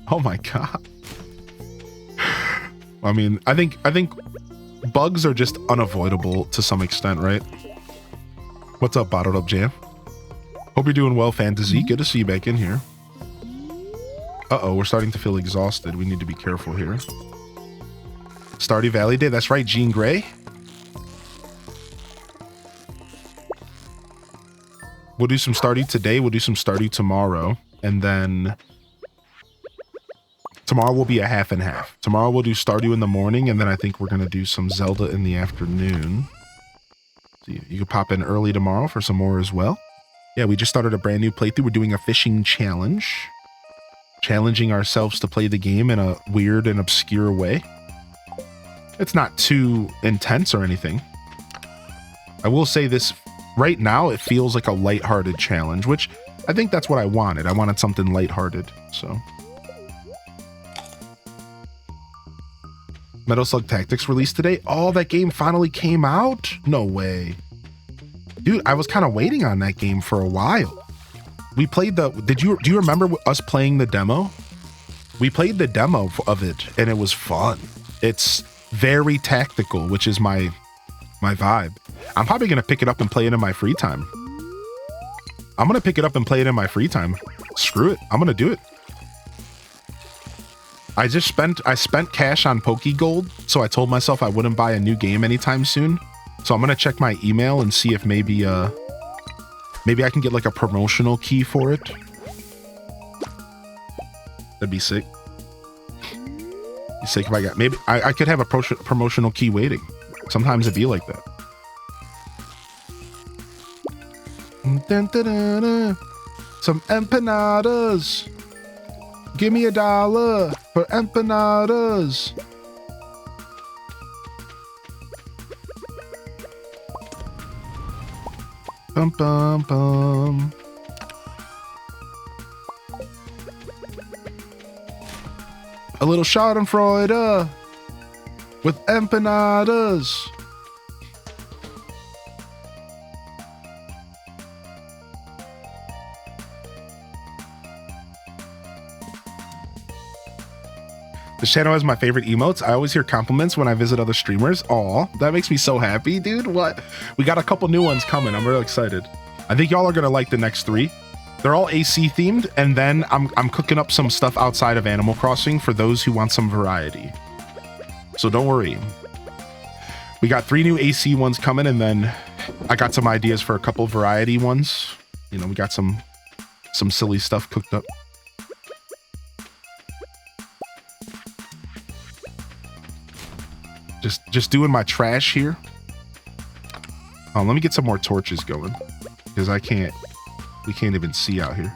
Oh my god. I mean, I think bugs are just unavoidable to some extent, right? What's up, Bottled Up Jam? Hope you're doing well, Fantasy. Good to see you back in here. Uh-oh, we're starting to feel exhausted. We need to be careful here. Stardew Valley Day. That's right, Jean Grey. We'll do some Stardew today. We'll do some Stardew tomorrow. And then tomorrow will be a half and half. Tomorrow we'll do Stardew in the morning. And then I think we're going to do some Zelda in the afternoon. So you can pop in early tomorrow for some more as well. Yeah, we just started a brand new playthrough. We're doing a fishing challenge. Challenging ourselves to play the game in a weird and obscure way. It's not too intense or anything. I will say this, right now it feels like a lighthearted challenge, which I think that's what I wanted. I wanted something lighthearted, so. Metal Slug Tactics released today. Oh, that game finally came out? No way. Dude, I was kind of waiting on that game for a while. We played do you remember us playing the demo? We played the demo of it and it was fun. It's very tactical, which is my vibe. I'm probably going to pick it up and play it in my free time. Screw it. I'm going to do it. I spent cash on Pokegold, so I told myself I wouldn't buy a new game anytime soon. So I'm going to check my email and see if maybe I can get like a promotional key for it. That'd be sick. Be sick if I got, maybe I could have a promotional key waiting. Sometimes it'd be like that. Dun, dun, dun, dun. Some empanadas. Give me $1 for empanadas. Bum, bum, bum. A little Schadenfreude with empanadas. This channel has my favorite emotes. I always hear compliments when I visit other streamers. Aw, that makes me so happy, dude. What? We got a couple new ones coming. I'm real excited. I think y'all are gonna like the next 3. They're all AC themed, and then I'm cooking up some stuff outside of Animal Crossing for those who want some variety. So don't worry. We got 3 new AC ones coming, and then I got some ideas for a couple variety ones. You know, we got some silly stuff cooked up. Just doing my trash here. Oh, let me get some more torches going because we can't even see out here.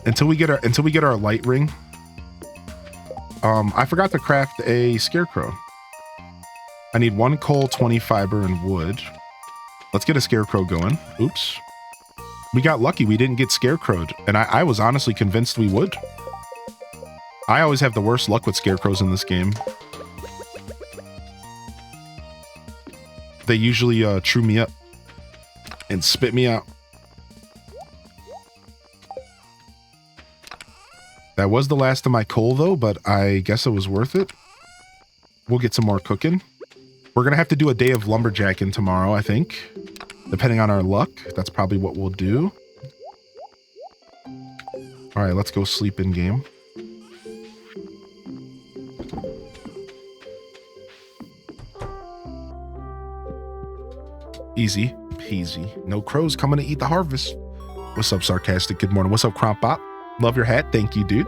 Until we get our light ring. I forgot to craft a scarecrow. I need 1 coal, 20 fiber, and wood. Let's get a scarecrow going. Oops. We got lucky. We didn't get scarecrowed, and I was honestly convinced we would. I always have the worst luck with scarecrows in this game. They usually chew me up and spit me out. That was the last of my coal though, but I guess it was worth it. We'll get some more cooking. We're gonna have to do a day of lumberjacking tomorrow, I think. Depending on our luck, that's probably what we'll do. All right, let's go sleep in game. Easy peasy. No crows coming to eat the harvest. What's up, Sarcastic? Good morning. What's up, Crompop? Love your hat. Thank you, dude.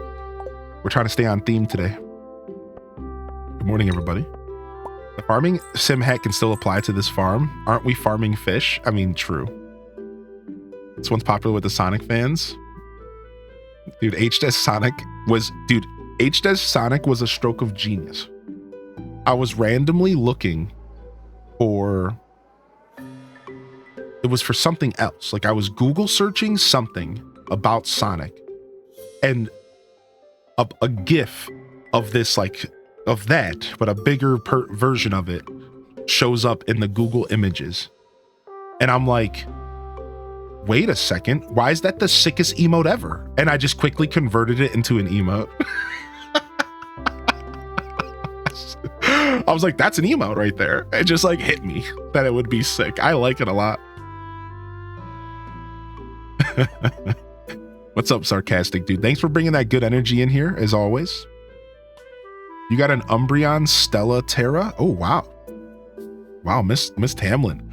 We're trying to stay on theme today. Good morning, everybody. The farming sim hat can still apply to this farm. Aren't we farming fish? I mean, true. This one's popular with the Sonic fans. Dude, HDS Sonic was a stroke of genius. I was randomly looking for, it was for something else. Like I was Google searching something about Sonic, and a GIF of this, like of that, but a bigger version of it shows up in the Google images. And I'm like, wait a second, why is that the sickest emote ever? And I just quickly converted it into an emote. I was like, that's an emote right there. It just like hit me that it would be sick. I like it a lot. What's up, Sarcastic dude? Thanks for bringing that good energy in here, as always. You got an Umbreon Stella Terra? Oh, wow. Wow, Miss Tamlin.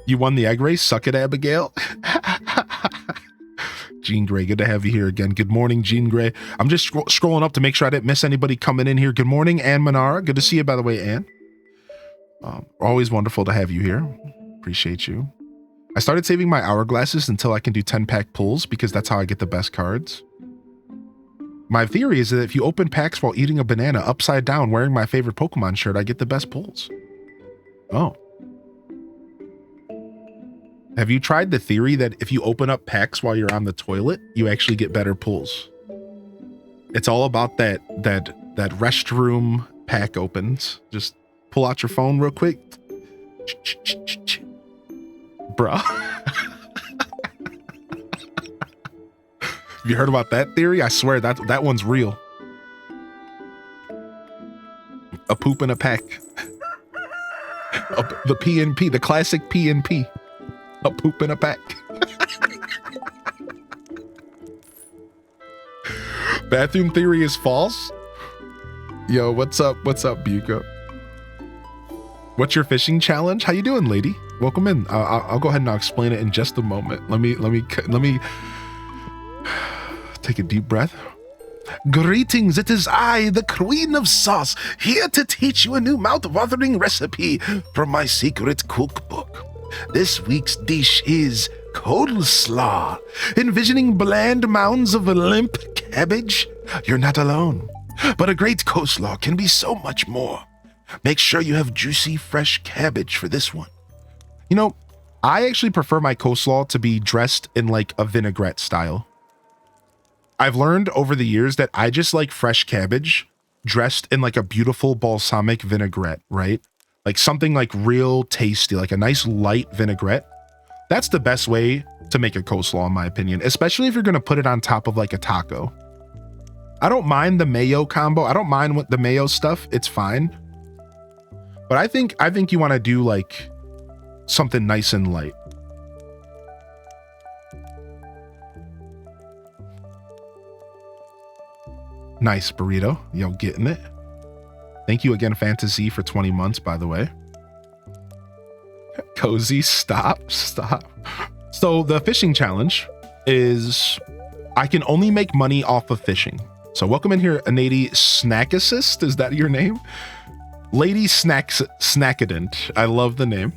You won the egg race? Suck it, Abigail. Jean Gray, good to have you here again. Good morning, Jean Gray. I'm just scrolling up to make sure I didn't miss anybody coming in here. Good morning, Ann Manara. Good to see you, by the way, Ann. Always wonderful to have you here. Appreciate you. I started saving my hourglasses until I can do 10-pack pulls because that's how I get the best cards. My theory is that if you open packs while eating a banana upside down wearing my favorite Pokemon shirt, I get the best pulls. Oh. Have you tried the theory that if you open up packs while you're on the toilet, you actually get better pulls? It's all about that restroom pack opens. Just pull out your phone real quick. Bruh. Have you heard about that theory? I swear that one's real. A poop in a pack. The PNP, the classic PNP. A poop in a pack. Bathroom theory is false. Yo, what's up? What's up, Buka? What's your fishing challenge? How you doing, lady? Welcome in. I'll go ahead and I'll explain it in just a moment. Let me take a deep breath. Greetings, it is I, the Queen of Sauce, here to teach you a new mouth-watering recipe from my secret cookbook. This week's dish is coleslaw. Envisioning bland mounds of limp cabbage? You're not alone. But a great coleslaw can be so much more. Make sure you have juicy, fresh cabbage for this one. You know, I actually prefer my coleslaw to be dressed in like a vinaigrette style. I've learned over the years that I just like fresh cabbage dressed in like a beautiful balsamic vinaigrette, right? Like something like real tasty, like a nice light vinaigrette. That's the best way to make a coleslaw, in my opinion, especially if you're going to put it on top of like a taco. I don't mind the mayo combo. I don't mind what the mayo stuff. It's fine. But I think you want to do like something nice and light. Nice burrito. Yo, getting it. Thank you again, Fantasy, for 20 months, by the way. Cozy, stop. So the fishing challenge is I can only make money off of fishing. So welcome in here, Anady Snackicist. Is that your name? Lady Snackadent. I love the name.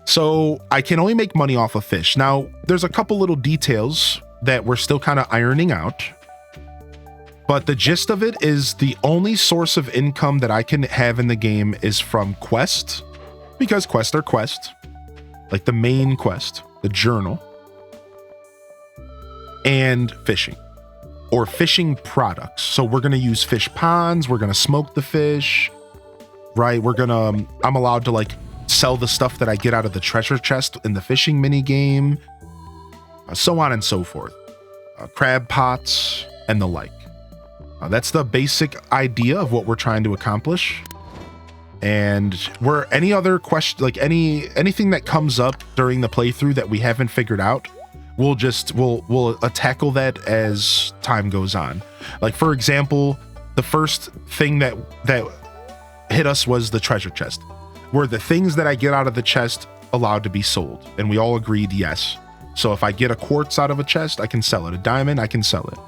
So I can only make money off of fish. Now, there's a couple little details that we're still kind of ironing out. But the gist of it is the only source of income that I can have in the game is from quests, because quests are quests, like the main quest, the journal, and fishing or fishing products. So we're going to use fish ponds. We're going to smoke the fish, right? I'm allowed to like sell the stuff that I get out of the treasure chest in the fishing mini game, so on and so forth. Crab pots and the like. That's the basic idea of what we're trying to accomplish. And where any other question, like anything that comes up during the playthrough that we haven't figured out, we'll tackle that as time goes on. Like, for example, the first thing that hit us was the treasure chest. Were the things that I get out of the chest allowed to be sold? And we all agreed yes. So if I get a quartz out of a chest, I can sell it. A diamond, I can sell it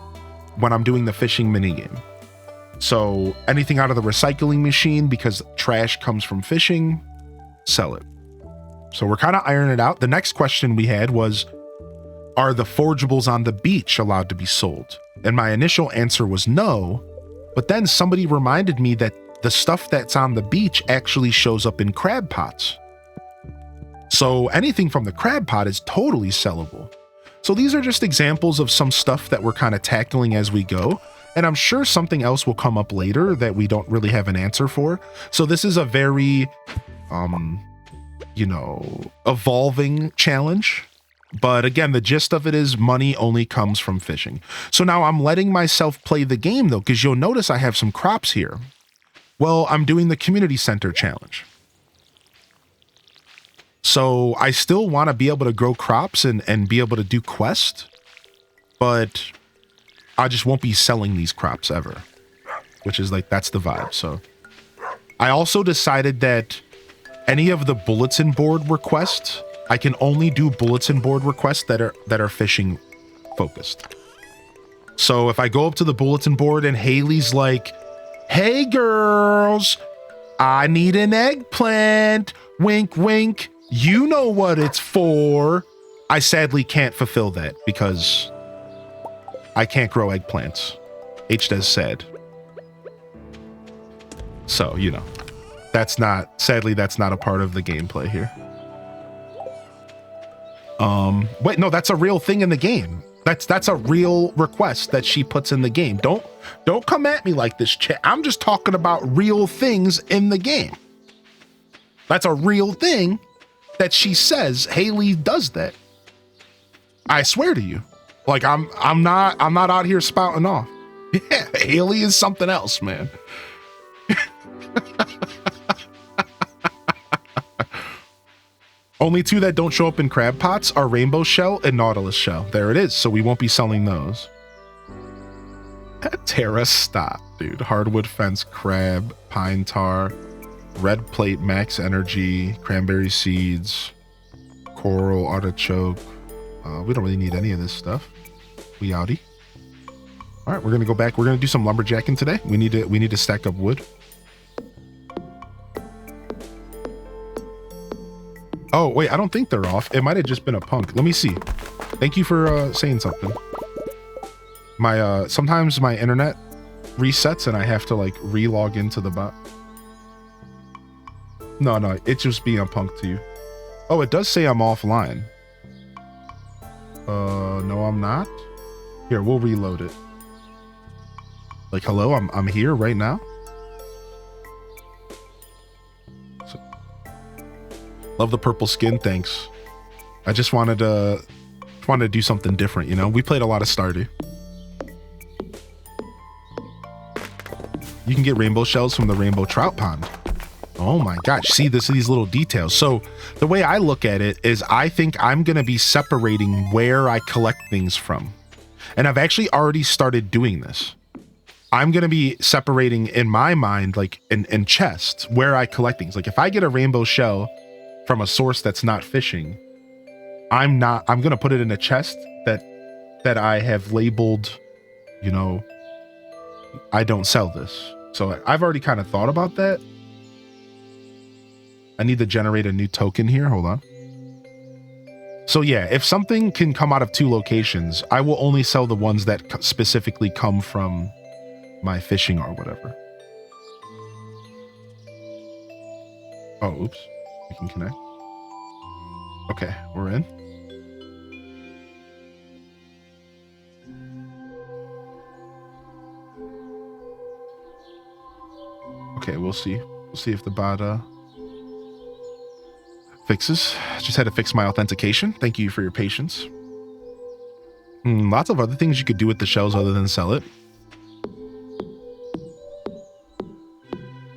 when I'm doing the fishing minigame. So anything out of the recycling machine, because trash comes from fishing, sell it. So we're kind of ironing it out. The next question we had was, are the forgeables on the beach allowed to be sold? And my initial answer was no, but then somebody reminded me that the stuff that's on the beach actually shows up in crab pots. So anything from the crab pot is totally sellable. So these are just examples of some stuff that we're kind of tackling as we go. And I'm sure something else will come up later that we don't really have an answer for. So this is a very, evolving challenge. But again, the gist of it is money only comes from fishing. So now I'm letting myself play the game though, because you'll notice I have some crops here. Well, I'm doing the community center challenge. So I still want to be able to grow crops and be able to do quests, but I just won't be selling these crops ever, which is like, that's the vibe. So I also decided that any of the bulletin board requests, I can only do bulletin board requests that are fishing focused. So if I go up to the bulletin board and Haley's like, "Hey girls, I need an eggplant, wink, wink. You know what it's for." I sadly can't fulfill that because I can't grow eggplants. H-Des said. So, that's not a part of the gameplay here. Wait, no, that's a real thing in the game. That's a real request that she puts in the game. Don't come at me like this, chat. I'm just talking about real things in the game. That's a real thing that she says. Haley does that. I swear to you. Like I'm not out here spouting off. Yeah, Haley is something else, man. Only two that don't show up in crab pots are rainbow shell and nautilus shell. There it is. So we won't be selling those. Terra, stop, dude. Hardwood fence, crab, pine tar, red plate, max energy, cranberry seeds, coral, artichoke. We don't really need any of this stuff. We outie. All right, we're gonna go back. We're gonna do some lumberjacking today. We need to stack up wood. Oh wait, I don't think they're off. It might have just been a punk. Let me see. Thank you for saying something. My sometimes my internet resets and I have to like re-log into the bot. No, it's just being a punk to you. Oh, it does say I'm offline. No, I'm not. Here, we'll reload it. Like, hello, I'm here right now. So, love the purple skin, thanks. I just wanted to do something different, We played a lot of Stardew. You can get rainbow shells from the rainbow trout pond. Oh my gosh, see these little details. So the way I look at it is I think I'm gonna be separating where I collect things from. And I've actually already started doing this. I'm gonna be separating in my mind, like in chests, where I collect things. Like if I get a rainbow shell from a source that's not fishing, I'm gonna put it in a chest that I have labeled, I don't sell this. So I've already kind of thought about that. I need to generate a new token here. Hold on. So yeah, if something can come out of two locations, I will only sell the ones that specifically come from my fishing or whatever. Oh, oops. We can connect. Okay, we're in. Okay, we'll see. We'll see if the bot fixes. Just had to fix my authentication. Thank you for your patience. Lots of other things you could do with the shells other than sell it.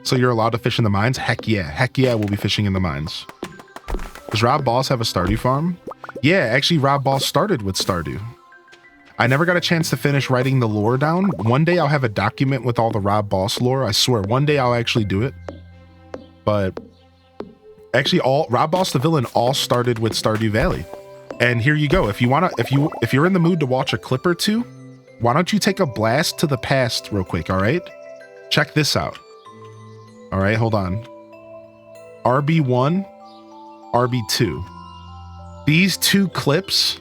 So you're allowed to fish in the mines? Heck yeah, we'll be fishing in the mines. Does Rob Boss have a Stardew farm? Yeah, actually Rob Boss started with Stardew. I never got a chance to finish writing the lore down. One day I'll have a document with all the Rob Boss lore. I swear, one day I'll actually do it. But actually Rob Boss the villain all started with Stardew Valley. And here you go. If you're in the mood to watch a clip or two, why don't you take a blast to the past real quick, all right? Check this out. All right, hold on. RB1, RB2. These two clips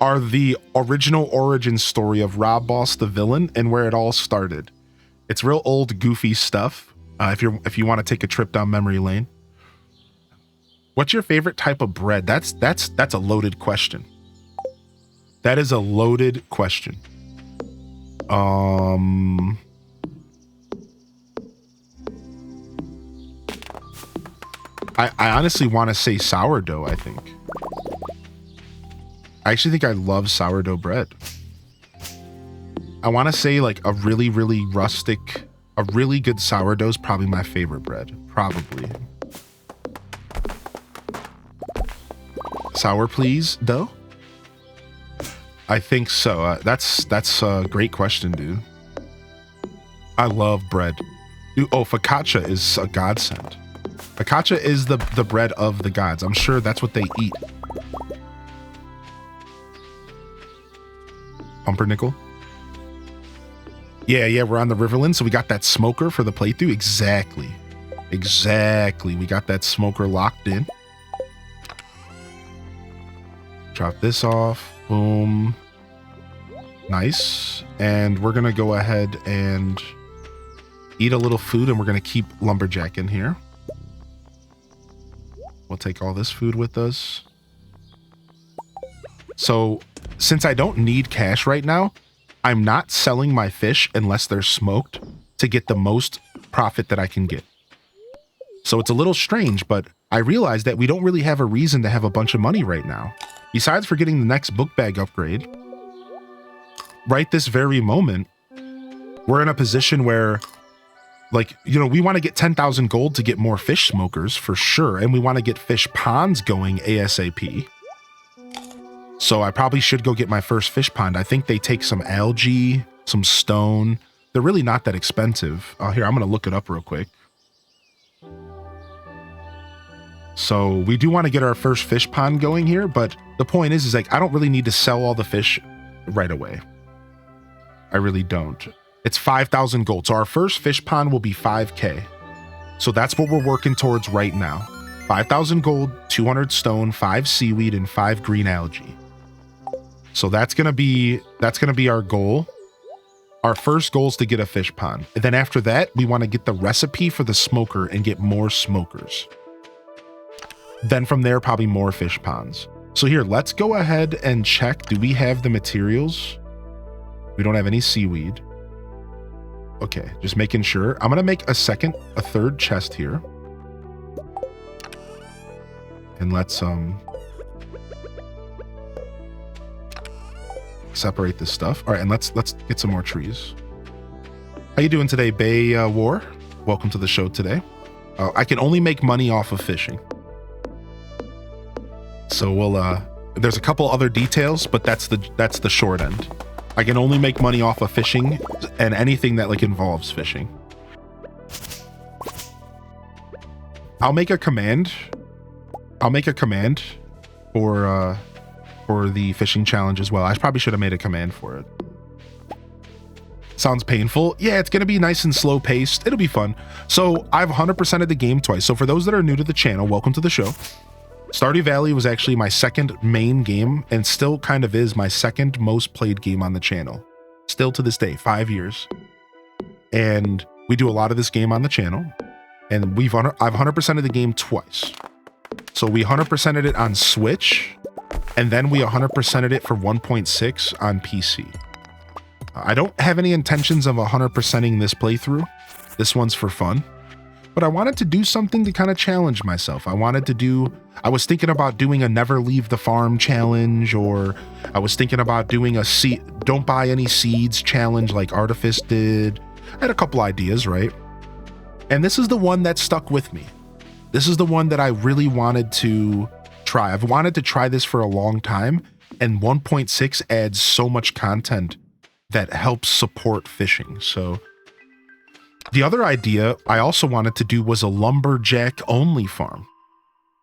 are the original origin story of Rob Boss the villain and where it all started. It's real old goofy stuff. If you want to take a trip down memory lane. What's your favorite type of bread? That's a loaded question. That is a loaded question. I honestly want to say sourdough, I think. I actually think I love sourdough bread. I want to say like a really, really rustic, a really good sourdough is probably my favorite bread. Probably. Sour please, dough? I think so. That's a great question, dude. I love bread. Dude, oh, focaccia is a godsend. Focaccia is the bread of the gods. I'm sure that's what they eat. Pumpernickel. Yeah, we're on the Riverland, so we got that smoker for the playthrough. Exactly. We got that smoker locked in. Drop this off. Boom. Nice. And we're gonna go ahead and eat a little food, and we're gonna keep Lumberjack in here. We'll take all this food with us. So since I don't need cash right now, I'm not selling my fish unless they're smoked to get the most profit that I can get. So it's a little strange, but I realize that we don't really have a reason to have a bunch of money right now. Besides for getting the next book bag upgrade, right this very moment, we're in a position where, like, you know, we want to get 10,000 gold to get more fish smokers for sure. And we want to get fish ponds going ASAP. So I probably should go get my first fish pond. I think they take some algae, some stone. They're really not that expensive. Here, I'm going to look it up real quick. So we do want to get our first fish pond going here, but the point is like, I don't really need to sell all the fish right away. I really don't. It's 5,000 gold. So our first fish pond will be 5K. So that's what we're working towards right now. 5,000 gold, 200 stone, 5 seaweed, and 5 green algae. So that's gonna be our goal. Our first goal is to get a fish pond. And then after that, we want to get the recipe for the smoker and get more smokers. Then from there, probably more fish ponds. So here, let's go ahead and check. Do we have the materials? We don't have any seaweed. Okay, just making sure. I'm gonna make a third chest here. And let's separate this stuff. All right, and let's get some more trees. How you doing today, Bay War? Welcome to the show today. I can only make money off of fishing. So we'll there's a couple other details, but that's the short end. I can only make money off of fishing and anything that like involves fishing. I'll make a command for the fishing challenge as well. I probably should have made a command for it. Sounds painful. Yeah, it's gonna be nice and slow paced. It'll be fun. So I've 100%ed the game twice. So for those that are new to the channel, welcome to the show. Stardew Valley was actually my second main game and still kind of is my second most played game on the channel. Still to this day, 5 years. And we do a lot of this game on the channel. And I've 100%ed the game twice. So we 100%ed it on Switch, and then we 100%ed it for 1.6 on PC. I don't have any intentions of 100%ing this playthrough. This one's for fun. but I wanted to do something to kind of challenge myself. I was thinking about doing a never leave the farm challenge, or I was thinking about doing a don't buy any seeds challenge like Artifice did. I had a couple ideas, right? And this is the one that stuck with me. This is the one that I really wanted to try. I've wanted to try this for a long time, and 1.6 adds so much content that helps support fishing. So the other idea I also wanted to do was a lumberjack only farm.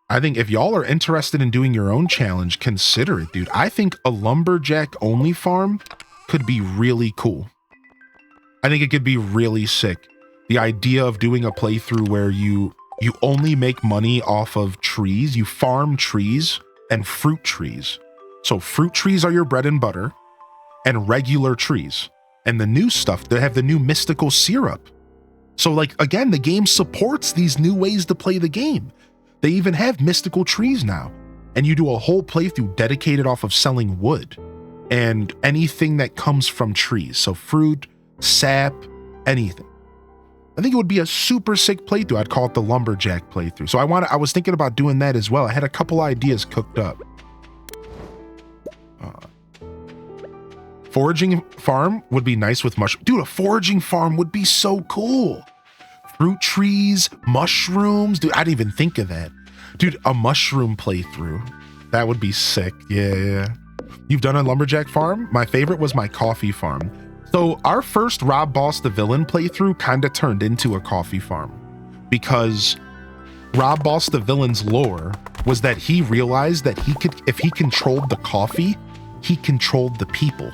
I think if y'all are interested in doing your own challenge, consider it, dude. I think a lumberjack only farm could be really cool. I think it could be really sick. The idea of doing a playthrough where you only make money off of trees, you farm trees and fruit trees. So fruit trees are your bread and butter, and regular trees. And the new stuff, they have the new mystical syrup. So like, again, the game supports these new ways to play the game. They even have mystical trees now. And you do a whole playthrough dedicated off of selling wood and anything that comes from trees. So fruit, sap, anything. I think it would be a super sick playthrough. I'd call it the lumberjack playthrough. So I was thinking about doing that as well. I had a couple ideas cooked up. Foraging farm would be nice with mushroom. Dude, a foraging farm would be so cool. Fruit trees, mushrooms. Dude, I didn't even think of that. Dude, a mushroom playthrough. That would be sick. Yeah. You've done a lumberjack farm? My favorite was my coffee farm. So our first Rob Boss the Villain playthrough kind of turned into a coffee farm because Rob Boss the Villain's lore was that he realized that if he controlled the coffee, he controlled the people.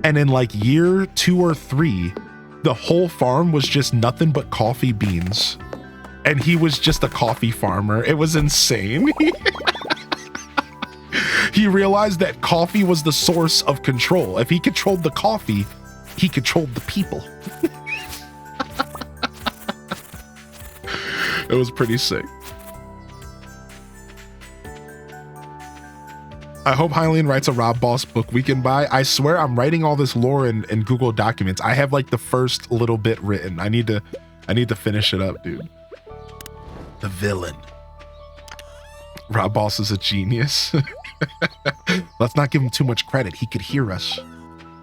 And in like year 2 or 3, the whole farm was just nothing but coffee beans. And he was just a coffee farmer. It was insane. He realized that coffee was the source of control. If he controlled the coffee, he controlled the people. It was pretty sick. I hope Hylian writes a Rob Boss book we can buy. I swear I'm writing all this lore in Google Documents. I have like the first little bit written. I need to finish it up, dude. The villain. Rob Boss is a genius. Let's not give him too much credit. He could hear us.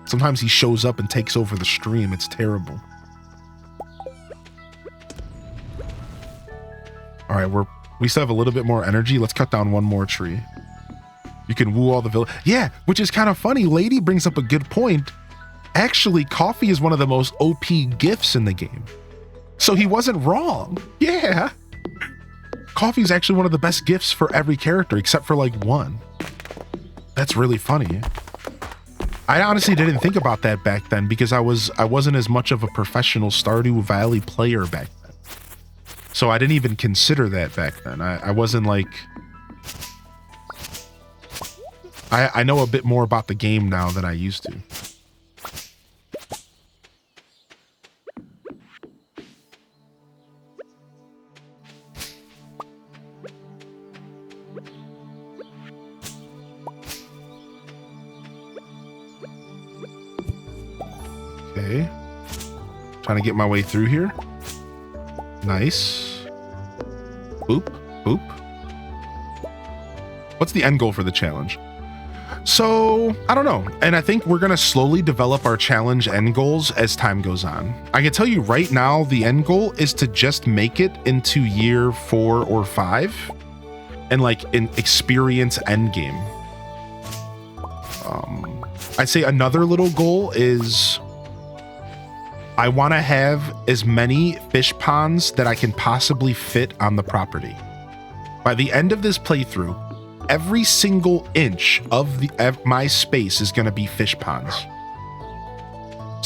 Sometimes he shows up and takes over the stream. It's terrible. All right, we still have a little bit more energy. Let's cut down one more tree. You can woo all the villains. Yeah, which is kind of funny. Lady brings up a good point. Actually, coffee is one of the most OP gifts in the game. So he wasn't wrong. Yeah. Coffee is actually one of the best gifts for every character except for like one. That's really funny. I honestly didn't think about that back then because I wasn't as much of a professional Stardew Valley player back then. So I didn't even consider that back then. I wasn't like... I know a bit more about the game now than I used to. Okay. Trying to get my way through here. Nice. Boop, boop. What's the end goal for the challenge? So, I don't know. And I think we're going to slowly develop our challenge end goals as time goes on. I can tell you right now, the end goal is to just make it into year 4 or 5 and like an experience end game. I'd say another little goal is I want to have as many fish ponds that I can possibly fit on the property. By the end of this playthrough, every single inch of my space is going to be fish ponds.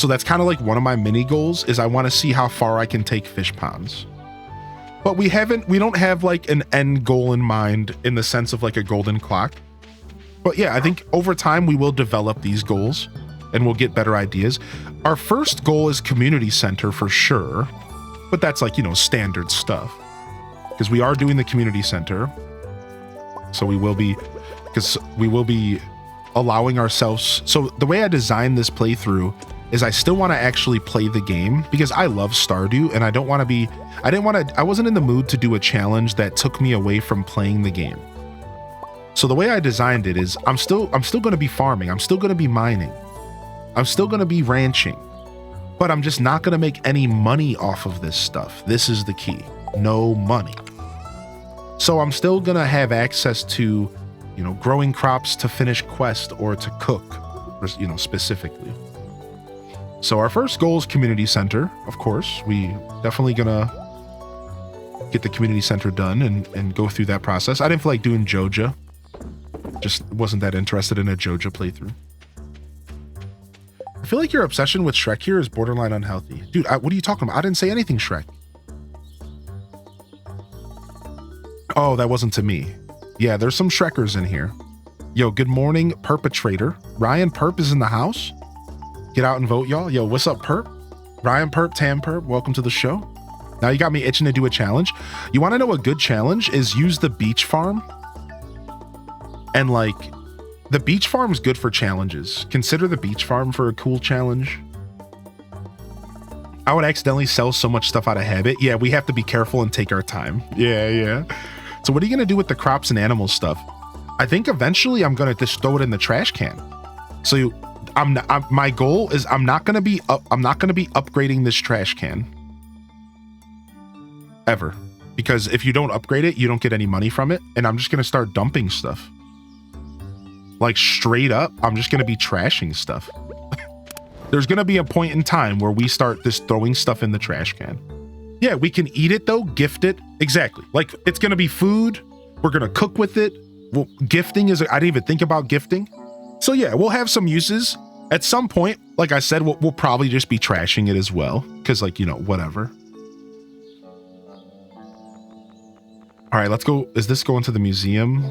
So that's kind of like one of my mini goals is I want to see how far I can take fish ponds. But we don't have like an end goal in mind in the sense of like a golden clock. But yeah, I think over time we will develop these goals and we'll get better ideas. Our first goal is community center for sure, but that's like, standard stuff because we are doing the community center. So we will be allowing ourselves. So the way I designed this playthrough is I still want to actually play the game because I love Stardew and I wasn't in the mood to do a challenge that took me away from playing the game. So the way I designed it is I'm still going to be farming. I'm still going to be mining. I'm still going to be ranching, but I'm just not going to make any money off of this stuff. This is the key. No money. So I'm still going to have access to, growing crops to finish quest or to cook, specifically. So our first goal is community center. Of course, we definitely gonna get the community center done and go through that process. I didn't feel like doing Joja. Just wasn't that interested in a Joja playthrough. I feel like your obsession with Shrek here is borderline unhealthy. Dude, what are you talking about? I didn't say anything Shrek. Oh, that wasn't to me. Yeah, there's some Shrekkers in here. Yo, good morning, Perpetrator. Ryan Perp is in the house. Get out and vote, y'all. Yo, what's up, Perp? Ryan Perp, Tam Perp, welcome to the show. Now you got me itching to do a challenge. You want to know a good challenge is use the beach farm. And the beach farm is good for challenges. Consider the beach farm for a cool challenge. I would accidentally sell so much stuff out of habit. Yeah, we have to be careful and take our time. Yeah. So what are you going to do with the crops and animal stuff? I think eventually I'm going to just throw it in the trash can. So my goal is I'm not going to be upgrading this trash can ever, because if you don't upgrade it, you don't get any money from it. And I'm just going to start dumping stuff. Like straight up, I'm just going to be trashing stuff. There's going to be a point in time where we start just throwing stuff in the trash can. Yeah, we can eat it though, gift it. Exactly. Like it's going to be food. We're going to cook with it. Well, gifting is, I didn't even think about gifting. So yeah, we'll have some uses. At some point, like I said, we'll probably just be trashing it as well. Cause whatever. All right, let's go. Is this going to the museum?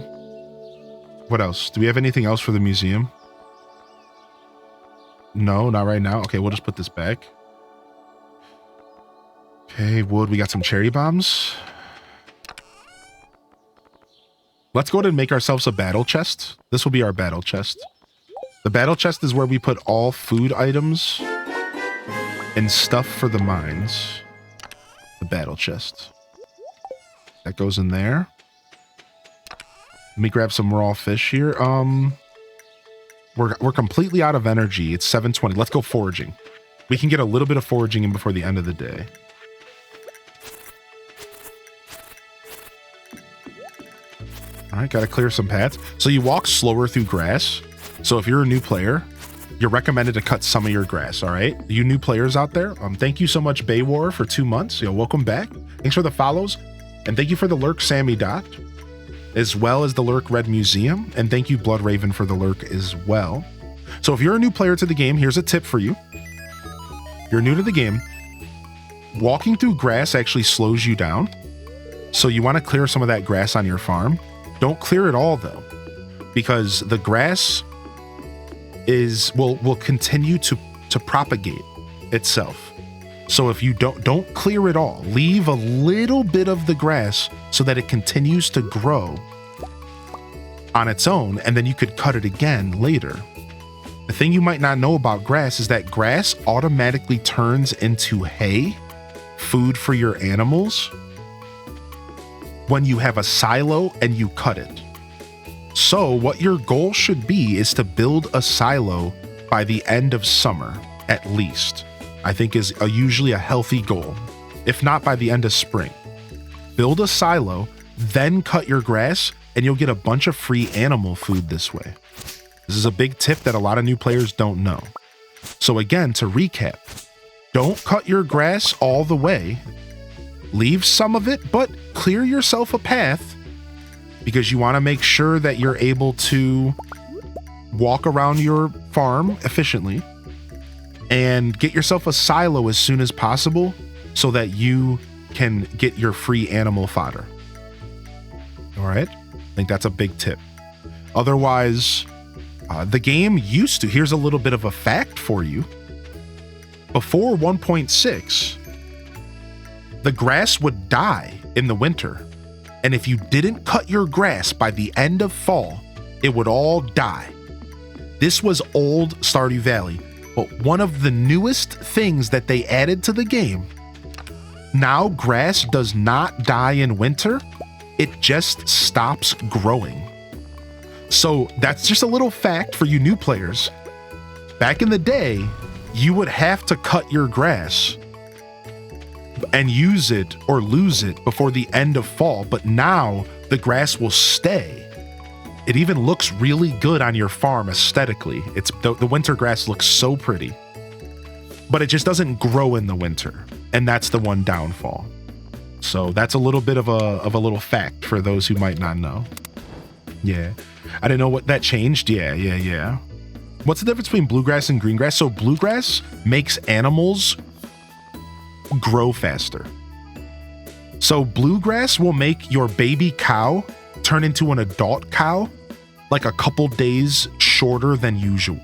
What else? Do we have anything else for the museum? No, not right now. Okay, we'll just put this back. Okay, wood. We got some cherry bombs. Let's go ahead and make ourselves a battle chest. This will be our battle chest. The battle chest is where we put all food items and stuff for the mines. The battle chest. That goes in there. Let me grab some raw fish here. We're completely out of energy. It's 7:20. Let's go foraging. We can get a little bit of foraging in before the end of the day. All right, got to clear some paths. So you walk slower through grass. So if you're a new player, you're recommended to cut some of your grass, all right? You new players out there, thank you so much, Baywar, for 2 months. Welcome back. Thanks for the follows. And thank you for the lurk, Sammy Dot, as well as the lurk, Red Museum. And thank you, Blood Raven, for the lurk as well. So if you're a new player to the game, here's a tip for you. You're new to the game. Walking through grass actually slows you down. So you want to clear some of that grass on your farm. Don't clear it all, though, because the grass will continue to propagate itself. So if you don't clear it all, leave a little bit of the grass so that it continues to grow on its own, and then you could cut it again later. The thing you might not know about grass is that grass automatically turns into hay, food for your animals, when you have a silo and you cut it. So what your goal should be is to build a silo by the end of summer, at least. I think is usually a healthy goal, if not by the end of spring. Build a silo, then cut your grass, and you'll get a bunch of free animal food this way. This is a big tip that a lot of new players don't know. So again, to recap, don't cut your grass all the way. Leave some of it, but clear yourself a path, because you want to make sure that you're able to walk around your farm efficiently and get yourself a silo as soon as possible so that you can get your free animal fodder. All right. I think that's a big tip. Otherwise, the game used to, here's a little bit of a fact for you. Before 1.6, the grass would die in the winter. And if you didn't cut your grass by the end of fall, it would all die. This was old Stardew Valley, But one of the newest things that they added to the game, now grass does not die in winter, it just stops growing. So that's just a little fact for you new players. Back in the day, you would have to cut your grass and use it or lose it before the end of fall, but now the grass will stay. It even looks really good on your farm aesthetically. It's the winter grass looks so pretty, but it just doesn't grow in the winter, and that's the one downfall. So that's a little bit of a little fact for those who might not know. Yeah, I didn't know what that changed. Yeah. What's the difference between bluegrass and green grass? So bluegrass makes animals grow faster. So bluegrass will make your baby cow turn into an adult cow like a couple days shorter than usual.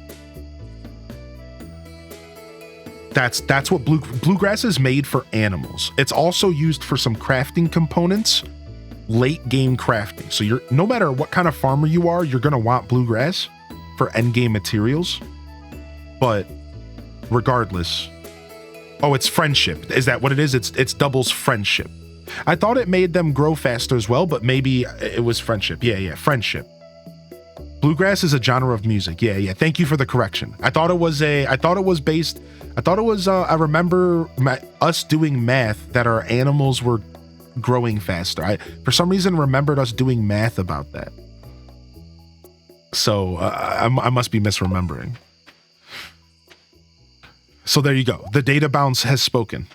That's what bluegrass is made for animals. It's also used for some crafting components, late game crafting. So you're no matter what kind of farmer you are, you're gonna want bluegrass for end game materials. But regardless, oh, it's friendship. Is that what it is? It's doubles friendship. I thought it made them grow faster as well, but maybe it was friendship. Yeah, friendship. Bluegrass is a genre of music. Yeah. Thank you for the correction. I remember us doing math that our animals were growing faster. I, for some reason, remembered us doing math about that. So I must be misremembering. So there you go. The data bounce has spoken.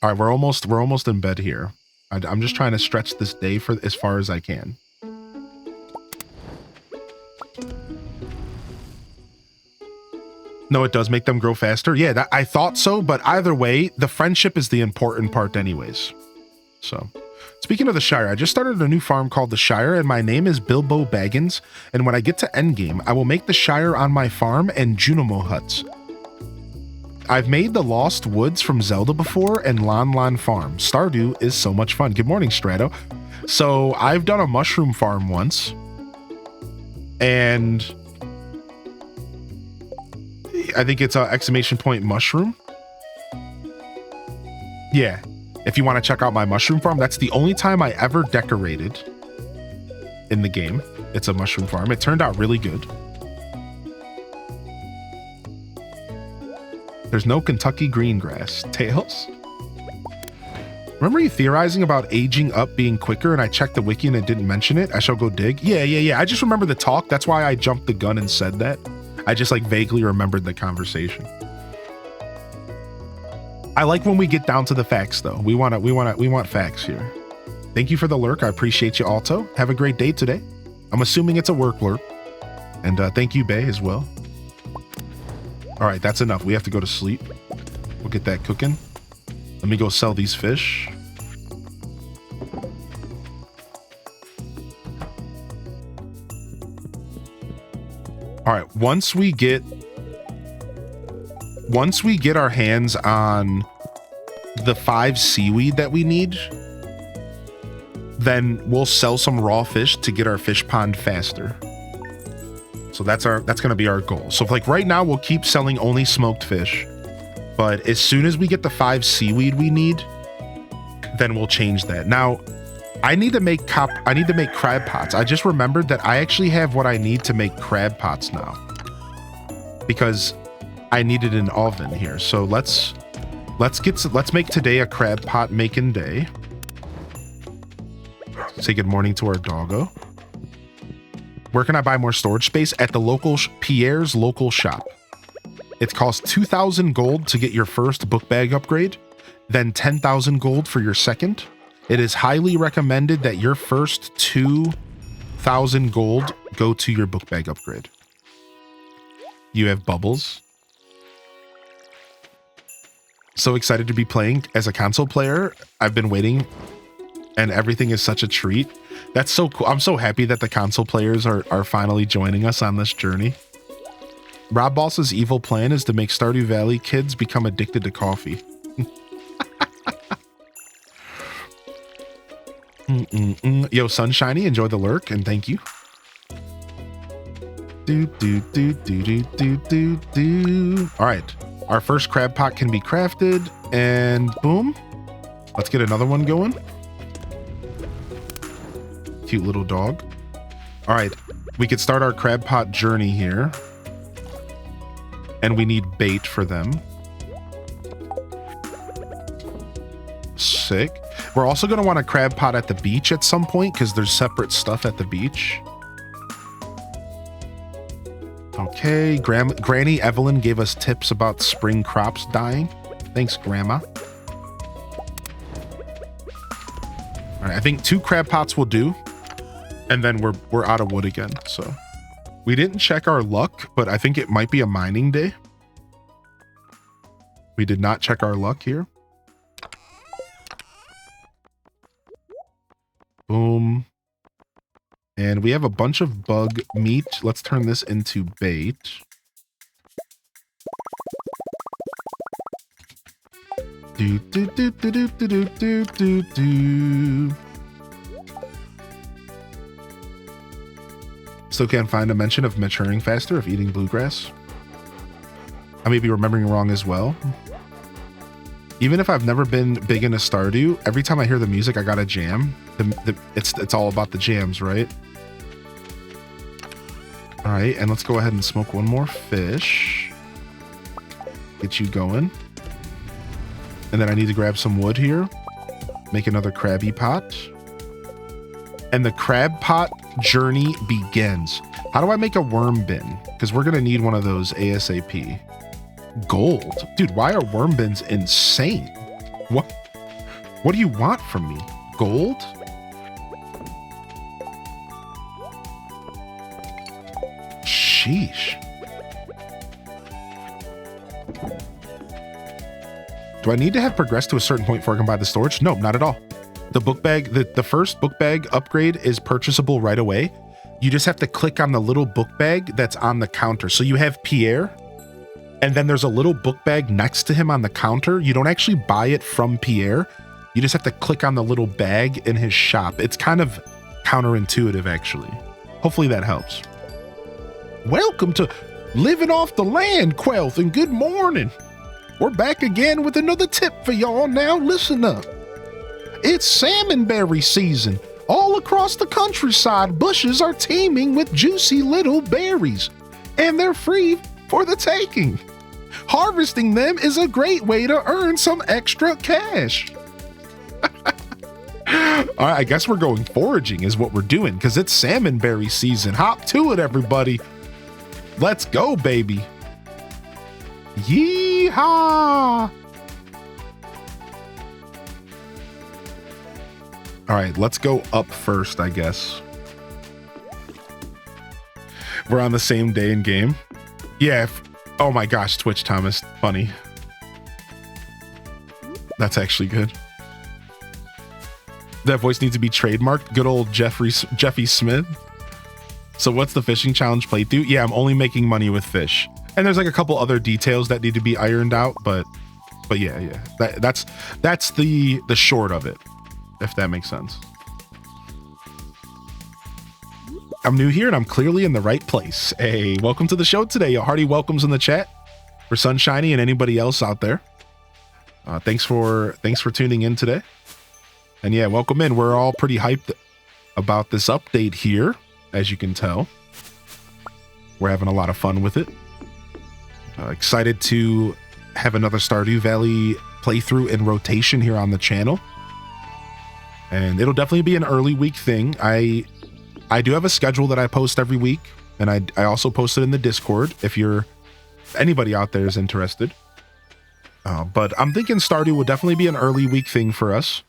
All right, we're almost in bed here. I'm just trying to stretch this day for as far as I can. No, it does make them grow faster. Yeah, I thought so, but either way, the friendship is the important part anyways. So, speaking of the Shire, I just started a new farm called the Shire, and my name is Bilbo Baggins, and when I get to endgame, I will make the Shire on my farm and Junimo huts. I've made the Lost Woods from Zelda before and Lon Lon Farm. Stardew is so much fun. Good morning, Strato. So, I've done a mushroom farm once, and I think it's a ! mushroom. Yeah, if you want to check out my mushroom farm, that's the only time I ever decorated in the game. It's a mushroom farm. It turned out really good. There's no Kentucky green grass. Tails? Remember you theorizing about aging up being quicker and I checked the wiki and it didn't mention it? I shall go dig. Yeah. I just remember the talk. That's why I jumped the gun and said that. I just like vaguely remembered the conversation. I like when we get down to the facts though. We want facts here. Thank you for the lurk. I appreciate you, Alto. Have a great day today. I'm assuming it's a work lurk. And thank you, Bay, as well. All right, that's enough. We have to go to sleep. We'll get that cooking. Let me go sell these fish. All right, once we get our hands on the 5 seaweed that we need, then we'll sell some raw fish to get our fish pond faster. So that's going to be our goal. So like right now we'll keep selling only smoked fish, but as soon as we get the 5 seaweed we need, then we'll change that. Now, I need to make crab pots. I just remembered that I actually have what I need to make crab pots now, because I needed an oven here. So let's make today a crab pot making day. Say good morning to our doggo. Where can I buy more storage space? At the local Pierre's local shop. It costs 2,000 gold to get your first book bag upgrade, then 10,000 gold for your second. It is highly recommended that your first 2,000 gold go to your book bag upgrade. You have bubbles. So excited to be playing as a console player. I've been waiting and everything is such a treat. That's so cool. I'm so happy that the console players are finally joining us on this journey. Rob Boss's evil plan is to make Stardew Valley kids become addicted to coffee. Yo, Sunshiny, enjoy the lurk and thank you. All right, our first crab pot can be crafted, and boom. Let's get another one going. Cute little dog. All right, we could start our crab pot journey here. And we need bait for them. Sick. We're also going to want a crab pot at the beach at some point because there's separate stuff at the beach. Okay, Granny Evelyn gave us tips about spring crops dying. Thanks, Grandma. All right, I think 2 crab pots will do. And then we're out of wood again, so. We didn't check our luck, but I think it might be a mining day. We did not check our luck here. Boom. And we have a bunch of bug meat. Let's turn this into bait. Do, do, do, do, do, do, do, do, do. Still can't find a mention of maturing faster if eating bluegrass. I may be remembering wrong as well. Even if I've never been big into Stardew, every time I hear the music, I gotta jam. It's all about the jams, right? All right, and let's go ahead and smoke one more fish. Get you going. And then I need to grab some wood here. Make another crabby pot. And the crab pot journey begins. How do I make a worm bin? Because we're gonna need one of those ASAP. Gold. Dude, why are worm bins insane? What do you want from me? Gold? Sheesh. Do I need to have progressed to a certain point before I can buy the storage? No, not at all. The book bag, the first book bag upgrade is purchasable right away. You just have to click on the little book bag that's on the counter. So you have Pierre, and then there's a little book bag next to him on the counter. You don't actually buy it from Pierre. You just have to click on the little bag in his shop. It's kind of counterintuitive, actually. Hopefully that helps. Welcome to Living Off the Land, Quelth, and good morning. We're back again with another tip for y'all. Now listen up. It's salmonberry season. All across the countryside, bushes are teeming with juicy little berries, and they're free for the taking. Harvesting them is a great way to earn some extra cash. All right, I guess we're going foraging is what we're doing because it's salmonberry season. Hop to it, everybody. Let's go, baby. Yeehaw! All right, let's go up first, I guess. We're on the same day in game. Yeah. Oh my gosh, Twitch Thomas. Funny. That's actually good. That voice needs to be trademarked. Good old Jeffy Smith. So what's the fishing challenge playthrough? Yeah, I'm only making money with fish. And there's like a couple other details that need to be ironed out, but yeah. That's the short of it, if that makes sense. I'm new here and I'm clearly in the right place. Hey, welcome to the show today. A hearty welcomes in the chat for Sunshiny and anybody else out there. Thanks for tuning in today. And yeah, welcome in. We're all pretty hyped about this update here, as you can tell. We're having a lot of fun with it. Excited to have another Stardew Valley playthrough in rotation here on the channel. And it'll definitely be an early week thing. I do have a schedule that I post every week, and I also post it in the Discord if anybody out there is interested. But I'm thinking Stardew will definitely be an early week thing for us.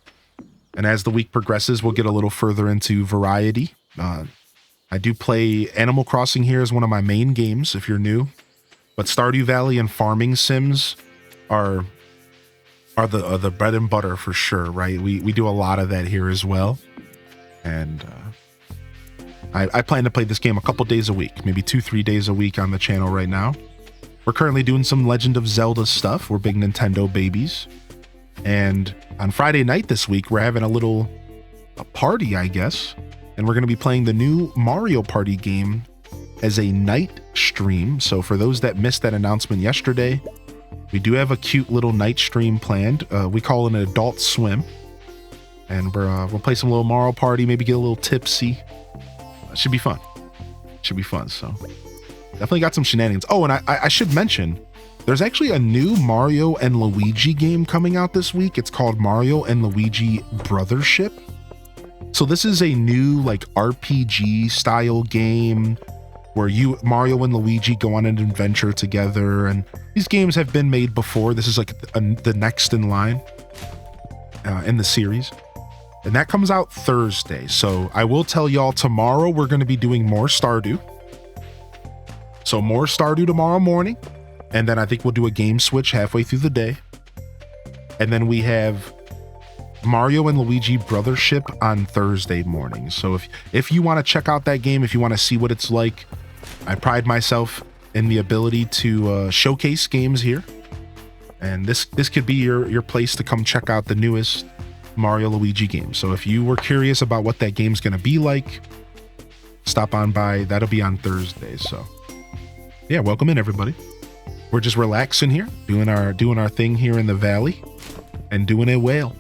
And as the week progresses, we'll get a little further into variety. I do play Animal Crossing here as one of my main games, if you're new. But Stardew Valley and farming sims are the bread and butter for sure, right? We do a lot of that here as well. And I plan to play this game a couple days a week, maybe 2-3 days a week on the channel right now. We're currently doing some Legend of Zelda stuff. We're big Nintendo babies. And on Friday night this week, we're having a party, I guess. And we're going to be playing the new Mario Party game as a night stream. So for those that missed that announcement yesterday, we do have a cute little night stream planned. We call it an Adult Swim. And we'll play some little Mario Party, maybe get a little tipsy. Should be fun. Should be fun. So definitely got some shenanigans. Oh, and I should mention, there's actually a new Mario and Luigi game coming out this week. It's called Mario and Luigi Brothership. So this is a new like RPG style game where Mario and Luigi go on an adventure together. And these games have been made before. This is like the next in line in the series. And that comes out Thursday. So I will tell y'all tomorrow we're going to be doing more Stardew. So more Stardew tomorrow morning. And then I think we'll do a game switch halfway through the day. And then we have Mario and Luigi Brothership on Thursday morning. So if you want to check out that game, if you want to see what it's like, I pride myself in the ability to showcase games here. And this could be your place to come check out the newest Mario Luigi game. So if you were curious about what that game's going to be like, stop on by. That'll be on Thursday. So yeah, welcome in everybody. We're just relaxing here, doing our thing here in the valley and doing it well.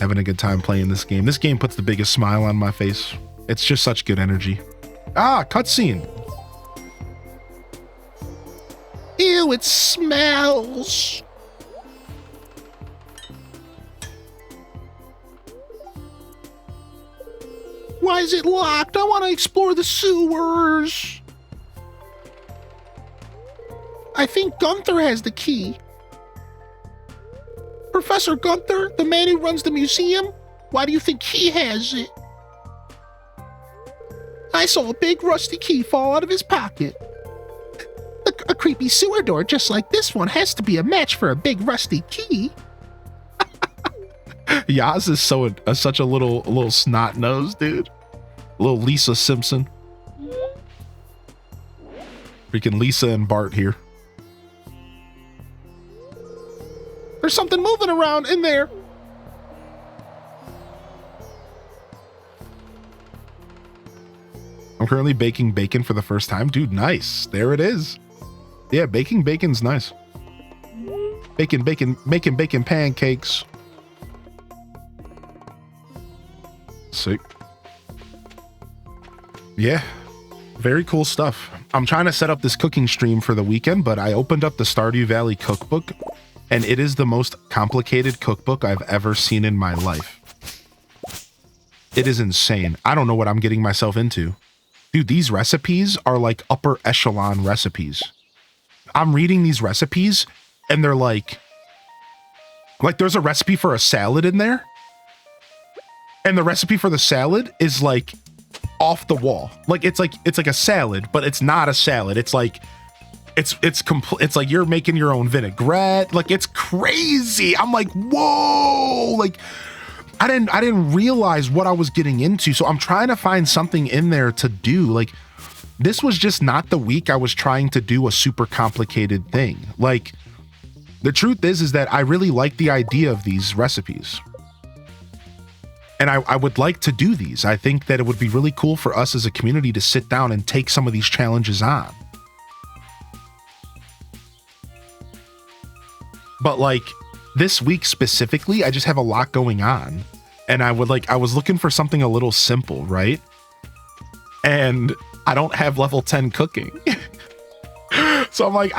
Having a good time playing this game. This game puts the biggest smile on my face. It's just such good energy. Ah, cutscene. Ew, it smells. Why is it locked? I want to explore the sewers. I think Gunther has the key. Professor Gunther, the man who runs the museum? Why do you think he has it? I saw a big rusty key fall out of his pocket. A creepy sewer door just like this one has to be a match for a big rusty key. Yaz is such a little snot nose, dude. A little Lisa Simpson. Freaking Lisa and Bart here. There's something moving around in there. I'm currently baking bacon for the first time. Dude, nice. There it is. Yeah, baking bacon's nice. Making bacon pancakes. Sick. Yeah, very cool stuff. I'm trying to set up this cooking stream for the weekend, but I opened up the Stardew Valley cookbook, and it is the most complicated cookbook I've ever seen in my life. It is insane. I don't know what I'm getting myself into. Dude, these recipes are like upper echelon recipes. I'm reading these recipes, and they're like there's a recipe for a salad in there, and the recipe for the salad is like off the wall. Like it's like a salad, but it's not a salad. It's like it's like you're making your own vinaigrette. Like it's crazy. I'm like, whoa! Like I didn't realize what I was getting into. So I'm trying to find something in there to do. Like this was just not the week I was trying to do a super complicated thing. Like the truth is that I really like the idea of these recipes. And I would like to do these. I think that it would be really cool for us as a community to sit down and take some of these challenges on. But like this week specifically, I just have a lot going on. And I was looking for something a little simple, right? And I don't have level 10 cooking. So I'm like,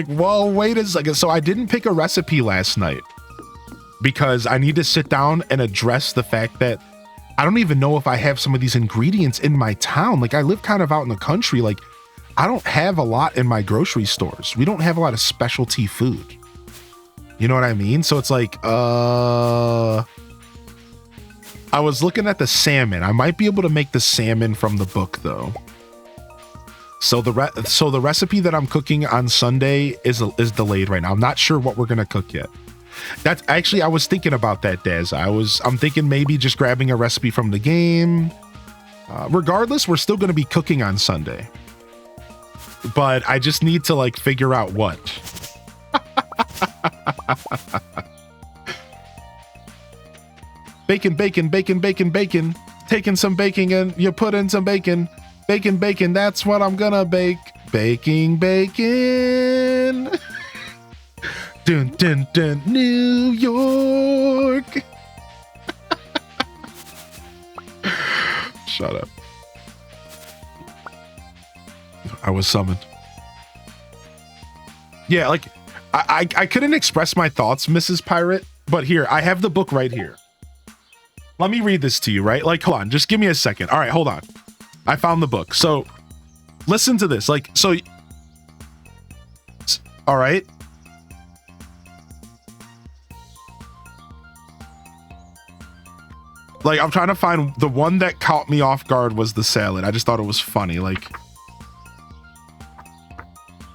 whoa, wait a second. So I didn't pick a recipe last night because I need to sit down and address the fact that I don't even know if I have some of these ingredients in my town. Like I live kind of out in the country. Like I don't have a lot in my grocery stores. We don't have a lot of specialty food. You know what I mean? So it's like, I was looking at the salmon. I might be able to make the salmon from the book though. So the recipe that I'm cooking on Sunday is delayed right now. I'm not sure what we're gonna cook yet. That's actually, I was thinking about that, Daz. I'm thinking maybe just grabbing a recipe from the game. Regardless, we're still gonna be cooking on Sunday. But I just need to like figure out what. Bacon. Taking some bacon and you put in some bacon. Bacon, bacon, that's what I'm gonna bake. Baking, bacon. Dun, dun, dun, New York. Shut up. I was summoned. Yeah, like, I couldn't express my thoughts, Mrs. Pirate, but here, I have the book right here. Let me read this to you, right? Like, hold on, just give me a second. All right, hold on. I found the book. So, listen to this. Like, so, all right. Like, I'm trying to find the one that caught me off guard was the salad. I just thought it was funny. Like,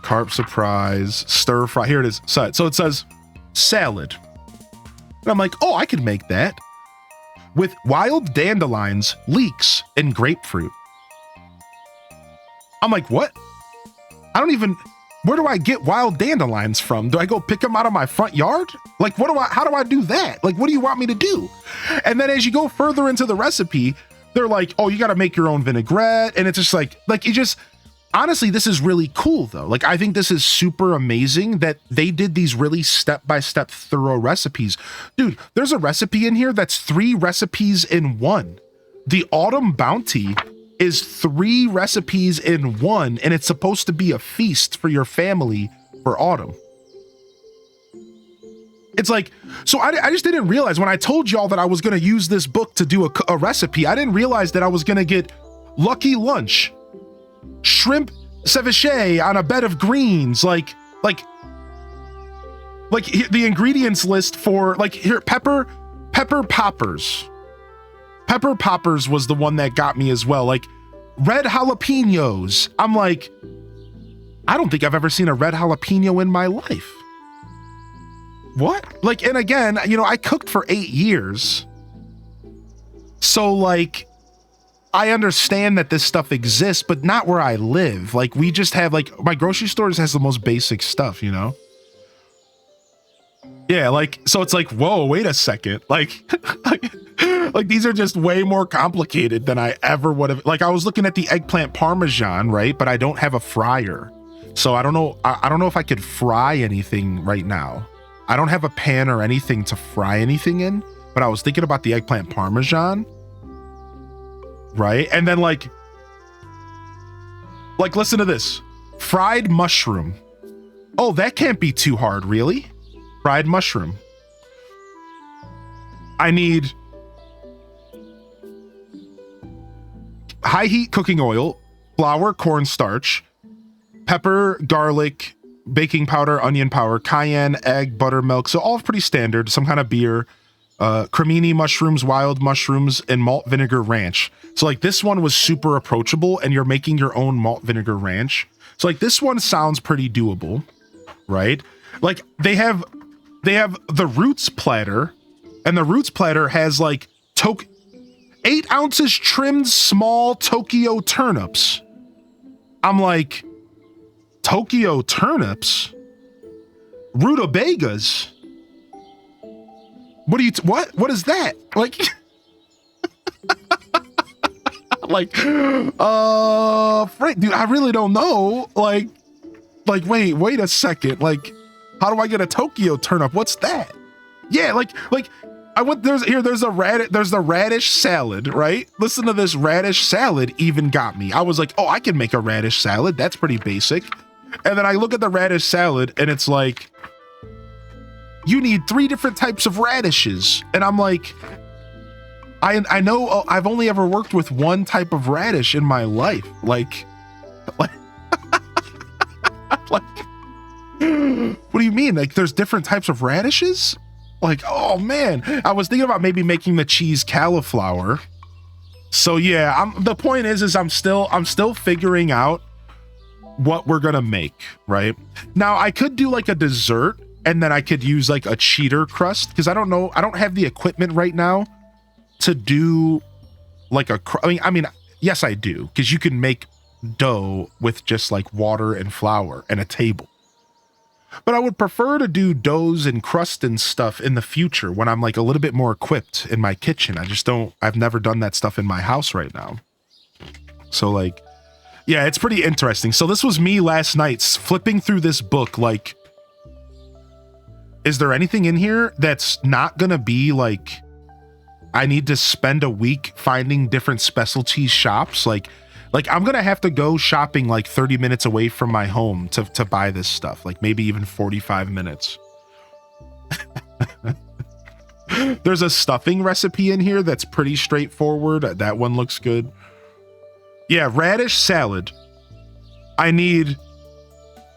carp surprise, stir fry. Here it is. So it says salad. And I'm like, oh, I can make that. With wild dandelions, leeks, and grapefruit. I'm like, what? I don't even, where do I get wild dandelions from? Do I go pick them out of my front yard? Like, how do I do that? Like, what do you want me to do? And then as you go further into the recipe, they're like, oh, you got to make your own vinaigrette. And it's just like it just, honestly, this is really cool though. Like, I think this is super amazing that they did these really step-by-step thorough recipes. Dude, there's a recipe in here that's 3 recipes in 1. The Autumn Bounty is 3 recipes in 1, and it's supposed to be a feast for your family for autumn. It's like, so I just didn't realize when I told y'all that I was going to use this book to do a recipe, I didn't realize that I was going to get Lucky Lunch, shrimp ceviche on a bed of greens, like the ingredients list for, like, here, pepper poppers. Pepper poppers was the one that got me as well. Like, red jalapenos. I'm like, I don't think I've ever seen a red jalapeno in my life. What? Like, and again, you know, I cooked for 8 years. So, like, I understand that this stuff exists, but not where I live. Like, we just have, like, my grocery stores has the most basic stuff, you know? Yeah, like, so it's like, whoa, wait a second. Like, like these are just way more complicated than I ever would have. Like, I was looking at the eggplant parmesan, right? But I don't have a fryer. So I don't know. I don't know if I could fry anything right now. I don't have a pan or anything to fry anything in, but I was thinking about the eggplant parmesan. Right? And then like, listen to this. Fried mushroom. Oh, that can't be too hard, really? Fried mushroom. I need high heat cooking oil, flour, cornstarch, pepper, garlic, baking powder, onion powder, cayenne, egg, buttermilk. So all pretty standard. Some kind of beer, cremini mushrooms, wild mushrooms, and malt vinegar ranch. So like this one was super approachable, and you're making your own malt vinegar ranch. So like this one sounds pretty doable, right? Like they have the roots platter, and the roots platter has like 8 ounces trimmed small Tokyo turnips. I'm like, Tokyo turnips? Rutabagas? What is that? Like, like, Frank, dude, I really don't know. Like, wait a second. Like, how do I get a Tokyo turnip? What's that? Yeah, like, I went, there's the radish salad, right? Listen to this, radish salad even got me. I was like, oh, I can make a radish salad. That's pretty basic. And then I look at the radish salad and it's like, you need 3 different types of radishes. And I'm like, I know I've only ever worked with one type of radish in my life. Like, what do you mean? Like, there's different types of radishes? Like, oh man, I was thinking about maybe making the cheese cauliflower. So yeah, the point is I'm still figuring out what we're gonna make, right? Now I could do like a dessert, and then I could use like a cheater crust, because I don't know, I don't have the equipment right now to do like I mean, yes I do, because you can make dough with just like water and flour and a table. But I would prefer to do doughs and crust and stuff in the future when I'm like a little bit more equipped in my kitchen. I've never done that stuff in my house right now. So like, Yeah, it's pretty interesting. So this was me last night flipping through this book. Like, is there anything in here that's not gonna be like, I need to spend a week finding different specialty shops? Like I'm gonna have to go shopping like 30 minutes away from my home to buy this stuff. Like maybe even 45 minutes. There's a stuffing recipe in here that's pretty straightforward. That one looks good. Yeah, radish salad. I need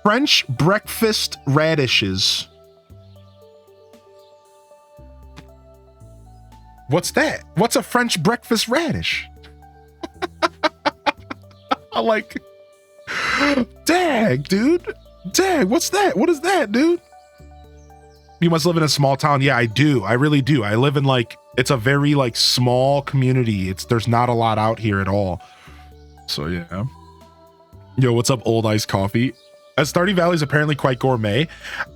French breakfast radishes. What's that? What's a French breakfast radish? I'm like, dag, dude. Dag, what's that? What is that, dude? You must live in a small town. Yeah, I do. I really do. I live in like, it's a very like small community. There's not a lot out here at all. So yeah. Yo, what's up, old iced coffee? Stardew Valley is apparently quite gourmet.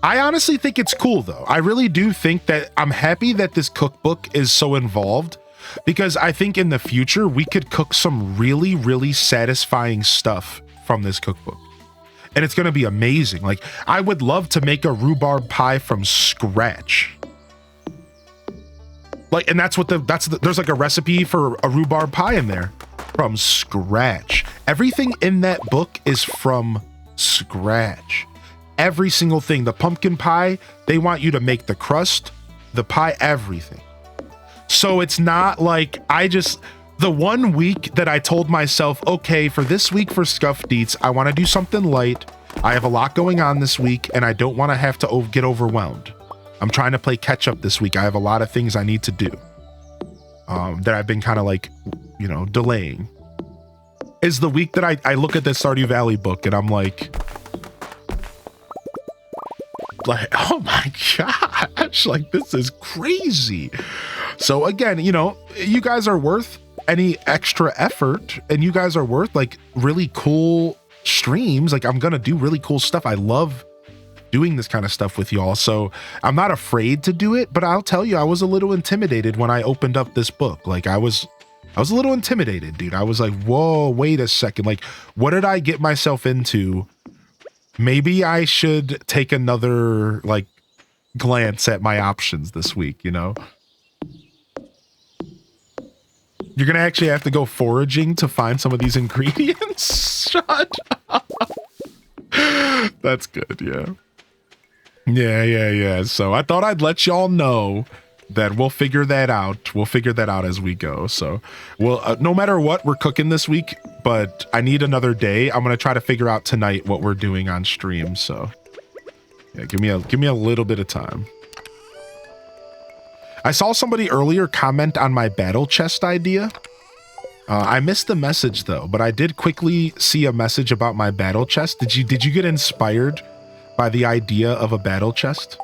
I honestly think it's cool though. I really do think that I'm happy that this cookbook is so involved, because I think in the future we could cook some really, really satisfying stuff from this cookbook. And it's going to be amazing. Like, I would love to make a rhubarb pie from scratch. Like, and there's like a recipe for a rhubarb pie in there from scratch. Everything in that book is from scratch. Every single thing. The pumpkin pie, they want you to make the crust, the pie, everything. So it's not like the 1 week that I told myself, okay, for this week for Scuffed Eats, I want to do something light. I have a lot going on this week and I don't want to have to get overwhelmed. I'm trying to play catch up this week. I have a lot of things I need to do that I've been kind of like, delaying. Is the week that I look at the Stardew Valley book and I'm like, oh my gosh, like this is crazy. So again, you guys are worth any extra effort, and you guys are worth like really cool streams. Like I'm gonna do really cool stuff. I love doing this kind of stuff with y'all, so I'm not afraid to do it. But I'll tell you, I was a little intimidated when I opened up this book. Like I was a little intimidated, dude. I was like, whoa, wait a second, like what did I get myself into? Maybe I should take another like glance at my options this week. You're going to actually have to go foraging to find some of these ingredients. Shut up. That's good, yeah. Yeah. So I thought I'd let y'all know that we'll figure that out. We'll figure that out as we go. So no matter what, we're cooking this week, but I need another day. I'm going to try to figure out tonight what we're doing on stream. So yeah, give me a little bit of time. I saw somebody earlier comment on my battle chest idea. I missed the message though, but I did quickly see a message about my battle chest. Did you get inspired by the idea of a battle chest?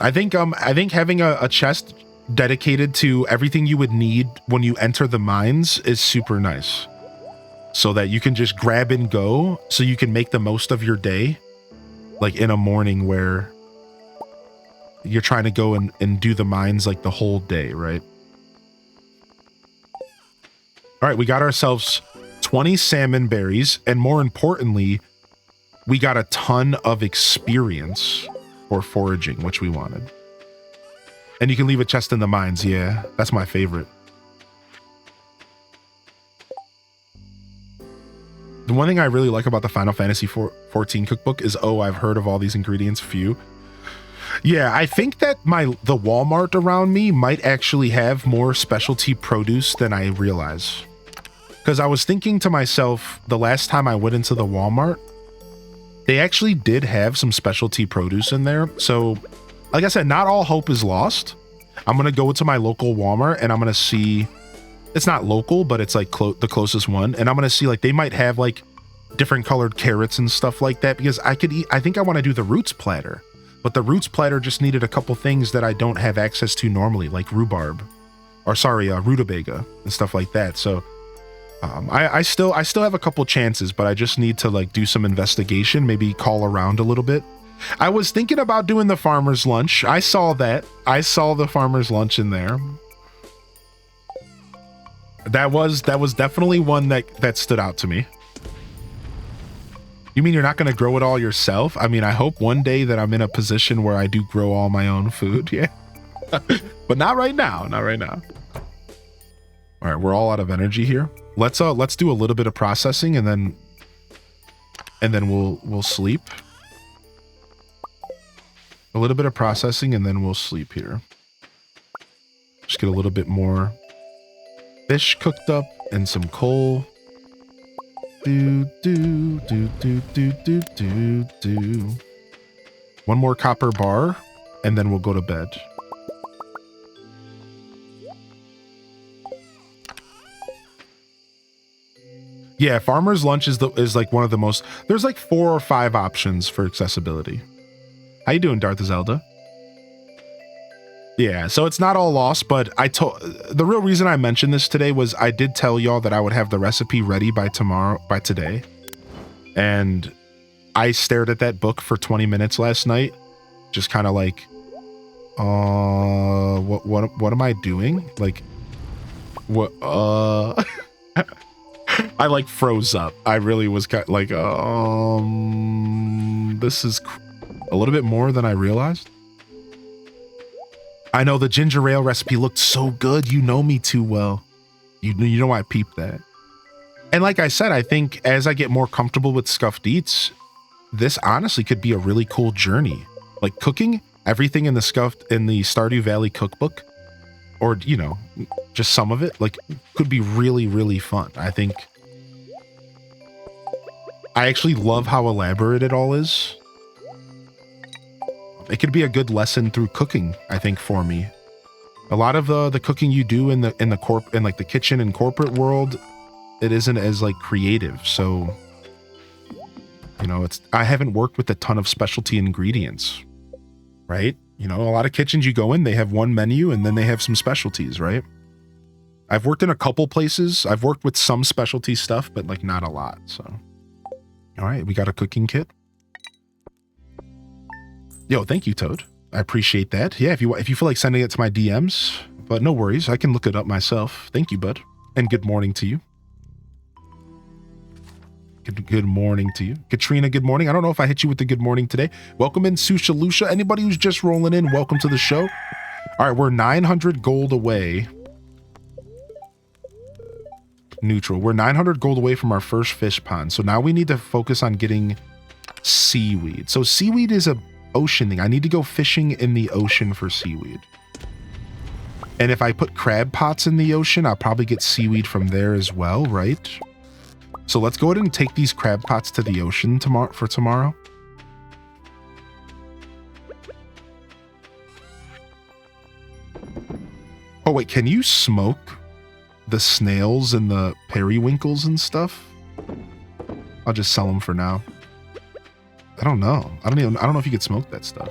I think having a chest dedicated to everything you would need when you enter the mines is super nice. So that you can just grab and go, so you can make the most of your day. Like in a morning where you're trying to go and do the mines like the whole day, right? All right, we got ourselves 20 salmon berries, and more importantly, we got a ton of experience for foraging, which we wanted. And you can leave a chest in the mines. Yeah, that's my favorite. The one thing I really like about the Final Fantasy XIV cookbook is, I've heard of all these ingredients, few. Yeah, I think that the Walmart around me might actually have more specialty produce than I realize. Because I was thinking to myself, the last time I went into the Walmart, they actually did have some specialty produce in there. So, like I said, not all hope is lost. I'm going to go to my local Walmart and I'm going to see, it's not local, but it's like the closest one. And I'm going to see like they might have like different colored carrots and stuff like that, because I think I want to do the roots platter. But the roots platter just needed a couple things that I don't have access to normally, like rutabaga and stuff like that. So I still have a couple chances, but I just need to like do some investigation, maybe call around a little bit. I was thinking about doing the farmer's lunch. I saw the farmer's lunch in there. That was definitely one that stood out to me. You mean you're not going to grow it all yourself? I mean, I hope one day that I'm in a position where I do grow all my own food. Yeah. But not right now. Not right now. All right, we're all out of energy here. Let's do a little bit of processing and then we'll sleep. A little bit of processing and then we'll sleep here. Just get a little bit more fish cooked up and some coal. Do do do do do do do do. One more copper bar and then we'll go to bed. Yeah, farmer's lunch is like one of the most. There's like 4 or 5 options for accessibility. How you doing, Darth Zelda? Yeah, so it's not all lost, but the real reason I mentioned this today was I did tell y'all that I would have the recipe ready by today. And I stared at that book for 20 minutes last night, just kind of like, what am I doing? Like, what, I like froze up. I really was kind of like, this is a little bit more than I realized. I know the ginger ale recipe looked so good. You know me too well. You know I peeped that. And like I said, I think as I get more comfortable with scuffed eats, this honestly could be a really cool journey. Like cooking everything in the Stardew Valley cookbook, or, you know, just some of it, like, could be really, really fun. I think I actually love how elaborate it all is. It could be a good lesson through cooking, I think, for me. A lot of the cooking you do in the kitchen and corporate world, it isn't as like creative. So, you know, I haven't worked with a ton of specialty ingredients, right? You know, a lot of kitchens you go in, they have one menu and then they have some specialties, right? I've worked in a couple places. I've worked with some specialty stuff, but like not a lot. So, all right, we got a cooking kit. Yo, thank you, Toad. I appreciate that. Yeah, if you feel like sending it to my DMs, but no worries, I can look it up myself. Thank you, bud. And good morning to you. Good morning to you. Katrina, good morning. I don't know if I hit you with the good morning today. Welcome in, Susha Lucia. Anybody who's just rolling in, welcome to the show. All right, we're 900 gold away. Neutral. We're 900 gold away from our first fish pond. So now we need to focus on getting seaweed. So seaweed is a ocean thing. I need to go fishing in the ocean for seaweed. And if I put crab pots in the ocean, I'll probably get seaweed from there as well, right? So let's go ahead and take these crab pots to the ocean tomorrow. Oh wait, can you smoke the snails and the periwinkles and stuff? I'll just sell them for now. I don't know. I don't know if you could smoke that stuff.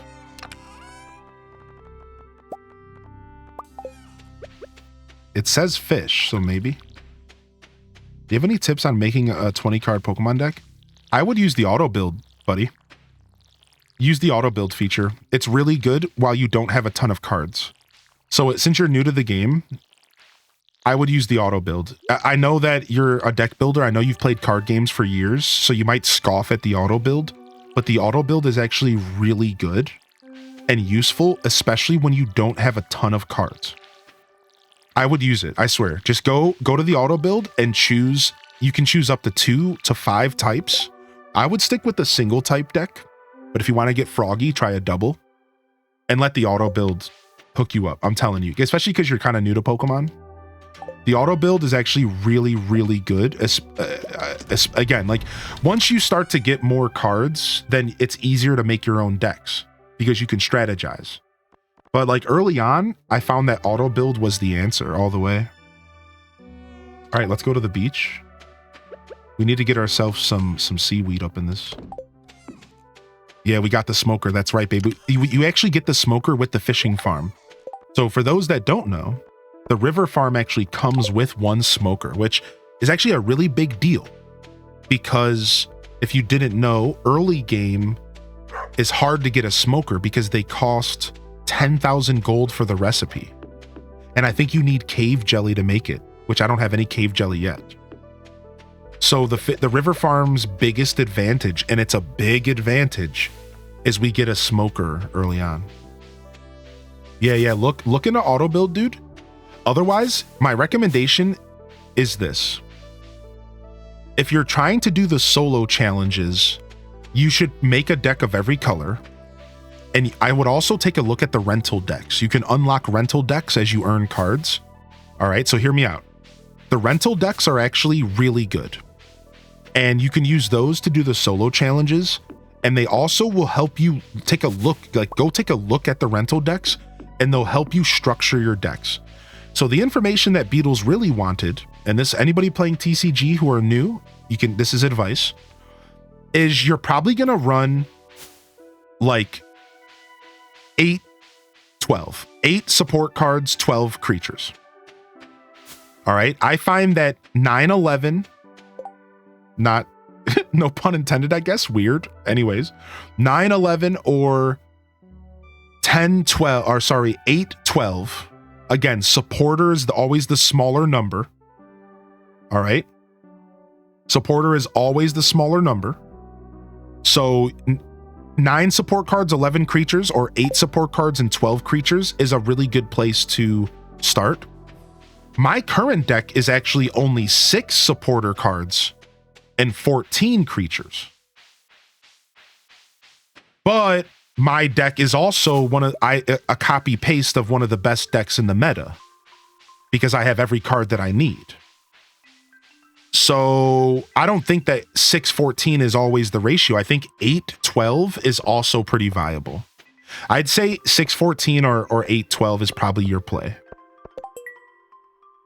It says fish, so maybe. Do you have any tips on making a 20 card Pokemon deck? I would use the auto build, buddy. Use the auto build feature. It's really good while you don't have a ton of cards. So since you're new to the game, I would use the auto build. I know that you're a deck builder. I know you've played card games for years, so you might scoff at the auto build. But the auto build is actually really good and useful, especially when you don't have a ton of cards. I would use it. I swear. Just go to the auto build and choose. You can choose up to 2 to 5 types. I would stick with the single type deck, but if you want to get froggy, try a double and let the auto build hook you up. I'm telling you, especially because you're kind of new to Pokemon. The auto build is actually really, really good. Again, like once you start to get more cards, then it's easier to make your own decks because you can strategize. But like early on, I found that auto build was the answer all the way. All right, let's go to the beach. We need to get ourselves some seaweed up in this. Yeah, we got the smoker. That's right, baby. You actually get the smoker with the fishing farm. So for those that don't know, the river farm actually comes with one smoker, which is actually a really big deal. Because if you didn't know, early game is hard to get a smoker because they cost 10,000 gold for the recipe. And I think you need cave jelly to make it, which I don't have any cave jelly yet. So the River Farm's biggest advantage, and it's a big advantage, is we get a smoker early on. Yeah, look into auto build, dude. Otherwise, my recommendation is this. If you're trying to do the solo challenges, you should make a deck of every color. And I would also take a look at the rental decks. You can unlock rental decks as you earn cards. All right, so hear me out. The rental decks are actually really good. And you can use those to do the solo challenges. And they also will help you take a look, like go take a look at the rental decks, and they'll help you structure your decks. So the information that Beatles really wanted, and this, anybody playing TCG who are new, this is advice, is you're probably gonna run like 8 support cards, 12 creatures. All right, I find that 9-11, not, no pun intended, I guess, weird. Anyways, 9-11 or 10-12, or sorry, 8-12. Again, supporter is always the smaller number. All right. Supporter is always the smaller number. So 9 support cards, 11 creatures, or 8 support cards and 12 creatures is a really good place to start. My current deck is actually only 6 supporter cards and 14 creatures. But my deck is also a copy paste of one of the best decks in the meta because I have every card that I need. So I don't think that 6-14 is always the ratio. I think 8-12 is also pretty viable. I'd say 6-14 or 8-12 is probably your play.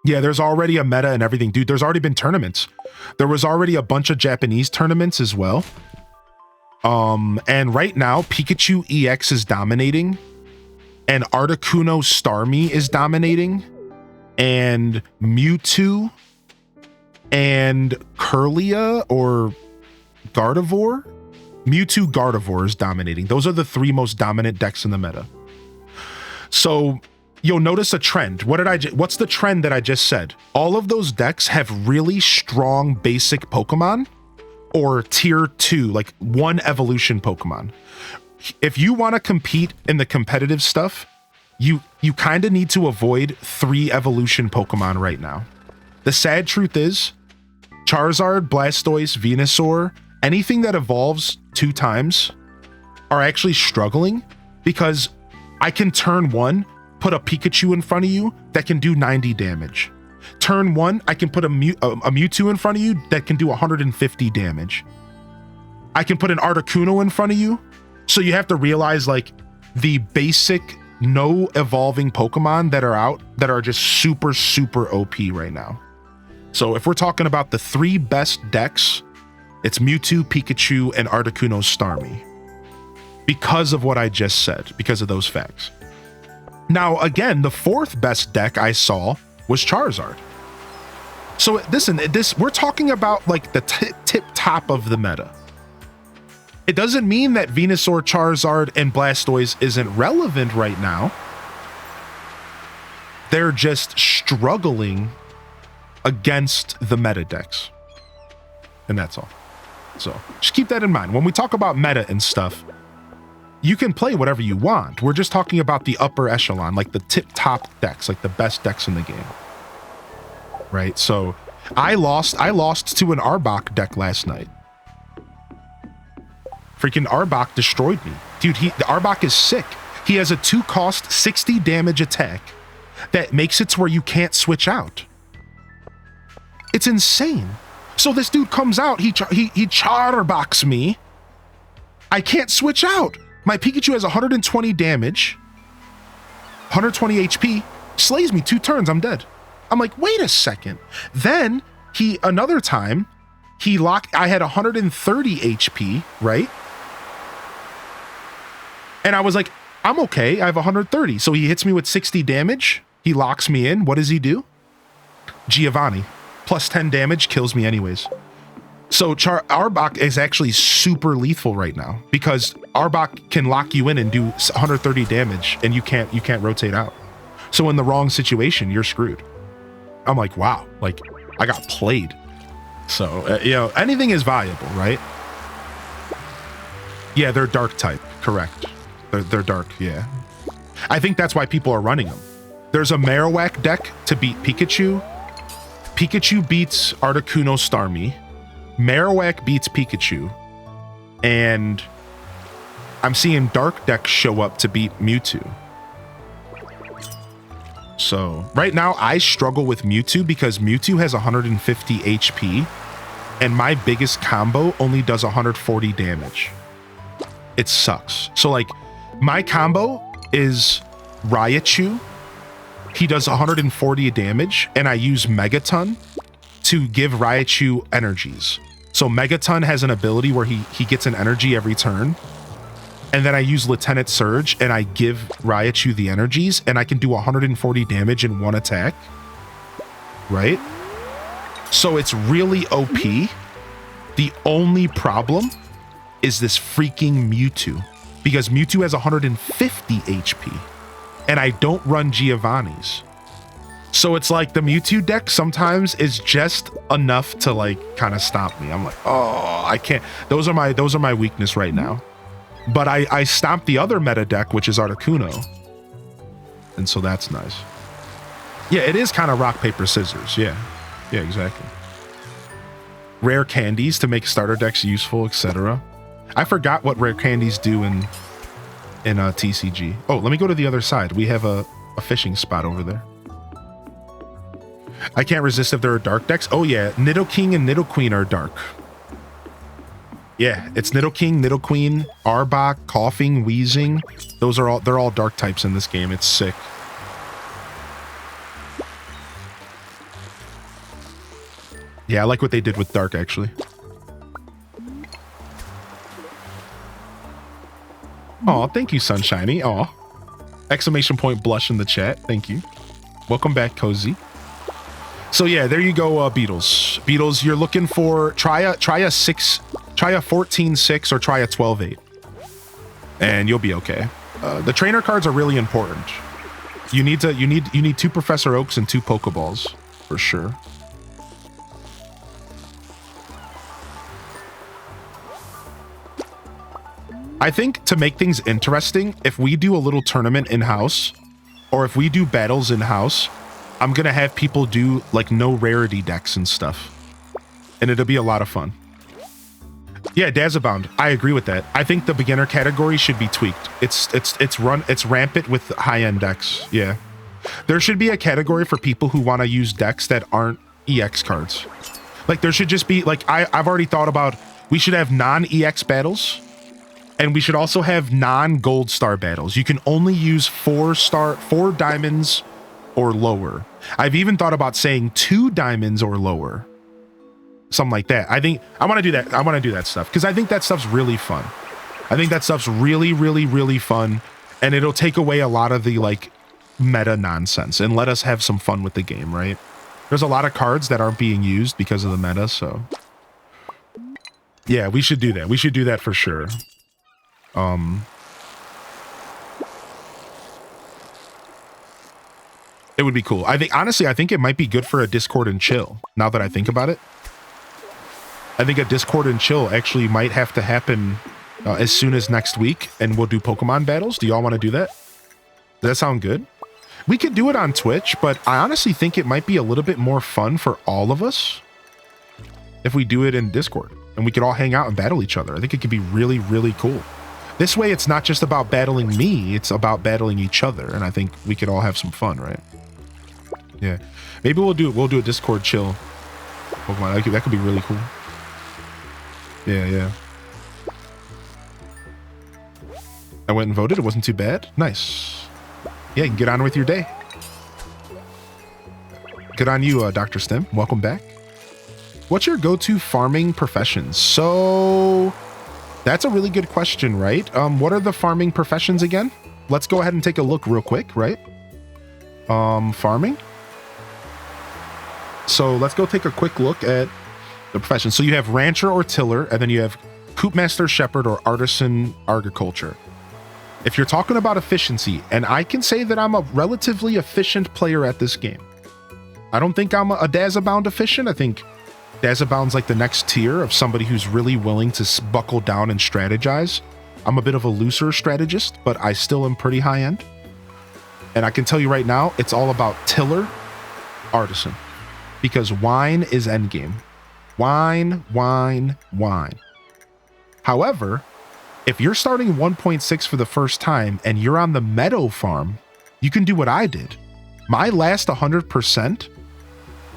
Yeah, there's already a meta and everything. Dude, there's already been tournaments. There was already a bunch of Japanese tournaments as well. And right now, Pikachu EX is dominating, and Articuno Starmie is dominating, and Mewtwo and Kirlia or Gardevoir. Mewtwo Gardevoir is dominating. Those are the 3 most dominant decks in the meta. So you'll notice a trend. What's the trend that I just said? All of those decks have really strong basic Pokemon or tier 2, like 1 evolution Pokemon. If you want to compete in the competitive stuff, you kind of need to avoid 3 evolution Pokemon right now. The sad truth is, Charizard, Blastoise, Venusaur, anything that evolves 2 times are actually struggling because I can turn 1, put a Pikachu in front of you that can do 90 damage. Turn 1, I can put a Mewtwo in front of you that can do 150 damage. I can put an Articuno in front of you. So you have to realize like the basic no evolving Pokemon that are out that are just super, super OP right now. So if we're talking about the 3 best decks, it's Mewtwo, Pikachu, and Articuno Starmie. Because of what I just said, because of those facts. Now, again, the 4th best deck I saw was Charizard. So listen, we're talking about like the tip top of the meta. It doesn't mean that Venusaur, Charizard, and Blastoise isn't relevant right now. They're just struggling against the meta decks. And that's all. So just keep that in mind. When we talk about meta and stuff, you can play whatever you want. We're just talking about the upper echelon, like the tip top decks, like the best decks in the game. Right? So I lost to an Arbok deck last night. Freaking Arbok destroyed me. Dude, the Arbok is sick. He has a 2-cost 60 damage attack that makes it to where you can't switch out. It's insane. So this dude comes out, he Charbox me. I can't switch out. My Pikachu has 120 damage, 120 HP, slays me 2 turns, I'm dead. I'm like, wait a second. Then another time, I had 130 HP, right? And I was like, I'm okay, I have 130. So he hits me with 60 damage, he locks me in. What does he do? Giovanni, plus 10 damage, kills me anyways. So Arbok is actually super lethal right now because Arbok can lock you in and do 130 damage and you can't rotate out. So in the wrong situation, you're screwed. I'm like, wow, like I got played. So, anything is valuable, right? Yeah, they're dark type, correct. They're dark, yeah. I think that's why people are running them. There's a Marowak deck to beat Pikachu. Pikachu beats Articuno Starmie. Marowak beats Pikachu. And I'm seeing dark decks show up to beat Mewtwo. So right now I struggle with Mewtwo because Mewtwo has 150 HP and my biggest combo only does 140 damage. It sucks. So like my combo is Raichu. He does 140 damage and I use Megaton to give Raichu energies. So Megaton has an ability where he gets an energy every turn. And then I use Lieutenant Surge and I give Raichu the energies and I can do 140 damage in one attack. Right? So it's really OP. The only problem is this freaking Mewtwo. Because Mewtwo has 150 HP. And I don't run Giovanni's. So it's like the Mewtwo deck sometimes is just enough to like kind of stop me. I'm like, oh, I can't. Those are my weakness right now. But I stomped the other meta deck, which is Articuno. And so that's nice. Yeah, it is kind of rock, paper, scissors. Yeah. Yeah, exactly. Rare candies to make starter decks useful, etc. I forgot what rare candies do in TCG. Oh, let me go to the other side. We have a fishing spot over there. I can't resist if there are dark decks. Oh yeah, Nidoking and Nidoqueen are dark. Yeah, it's Nidoking, Nidoqueen, Arbok, Coughing, Wheezing. They're all dark types in this game. It's sick. Yeah, I like what they did with dark actually. Oh, thank you, Sunshiny. Oh, exclamation point blush in the chat. Thank you. Welcome back, Cozy. So yeah, there you go, Beetles. Beetles, you're looking for try a 14-6 or try a 12-8, and you'll be okay. The trainer cards are really important. You need 2 Professor Oaks and 2 Pokeballs for sure. I think to make things interesting, if we do a little tournament in-house, or if we do battles in-house, I'm gonna have people do like no rarity decks and stuff, and it'll be a lot of fun. Yeah, Dazabound, I agree with that. I think the beginner category should be tweaked. It's rampant with high-end decks. Yeah, there should be a category for people who want to use decks that aren't EX cards. Like there should just be like I've already thought about. We should have non-EX battles. And we should also have non-gold star battles. You can only use 4 diamonds or lower. I've even thought about saying 2 diamonds or lower. Something like that. I think I want to do that. I want to do that stuff because I think that stuff's really fun. I think that stuff's really, really, really fun. And it'll take away a lot of the like meta nonsense and let us have some fun with the game, right? There's a lot of cards that aren't being used because of the meta. So yeah, we should do that. We should do that for sure. It would be cool. I think honestly, I think it might be good for a Discord and chill. Now that I think about it, I think a Discord and chill actually might have to happen as soon as next week, and we'll do Pokemon battles. Do y'all want to do that? Does that sound good? We could do it on Twitch, but I honestly think it might be a little bit more fun for all of us if we do it in Discord and we could all hang out and battle each other. I think it could be really, really cool. This way, it's not just about battling me, it's about battling each other, and I think we could all have some fun, right? Yeah. Maybe we'll do a Discord chill Pokemon. That could be really cool. Yeah, yeah. I went and voted. It wasn't too bad. Nice. Yeah, you can get on with your day. Good on you, Dr. Stim. Welcome back. What's your go-to farming professions? So that's a really good question, right? What are the farming professions again? Let's go ahead and take a look real quick, right? Farming. So let's go take a quick look at the professions. So you have rancher or tiller, and then you have coopmaster, shepherd, or artisan agriculture. If you're talking about efficiency, and I can say that I'm a relatively efficient player at this game. I don't think I'm a Dazabound efficient. I think Dazabound's like the next tier of somebody who's really willing to buckle down and strategize. I'm a bit of a looser strategist, but I still am pretty high end. And I can tell you right now, it's all about tiller, artisan, because wine is endgame. Wine, wine, wine. However, if you're starting 1.6 for the first time and you're on the meadow farm, you can do what I did. My last 100%,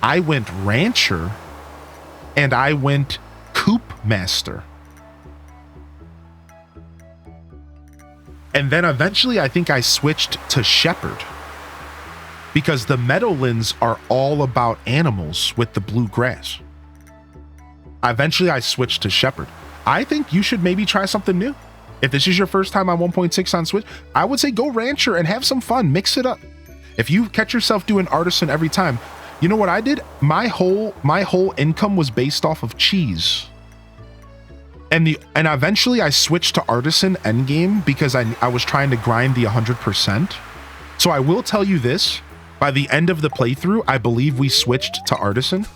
I went rancher and I went coop master. And then eventually I think I switched to shepherd because the meadowlands are all about animals with the blue grass. Eventually I switched to shepherd. I think you should maybe try something new. If this is your first time on 1.6 on Switch, I would say go rancher and have some fun, mix it up. If you catch yourself doing artisan every time, you know what I did? My whole income was based off of cheese. And eventually I switched to artisan endgame because I was trying to grind the 100%. So I will tell you this, by the end of the playthrough, I believe we switched to artisan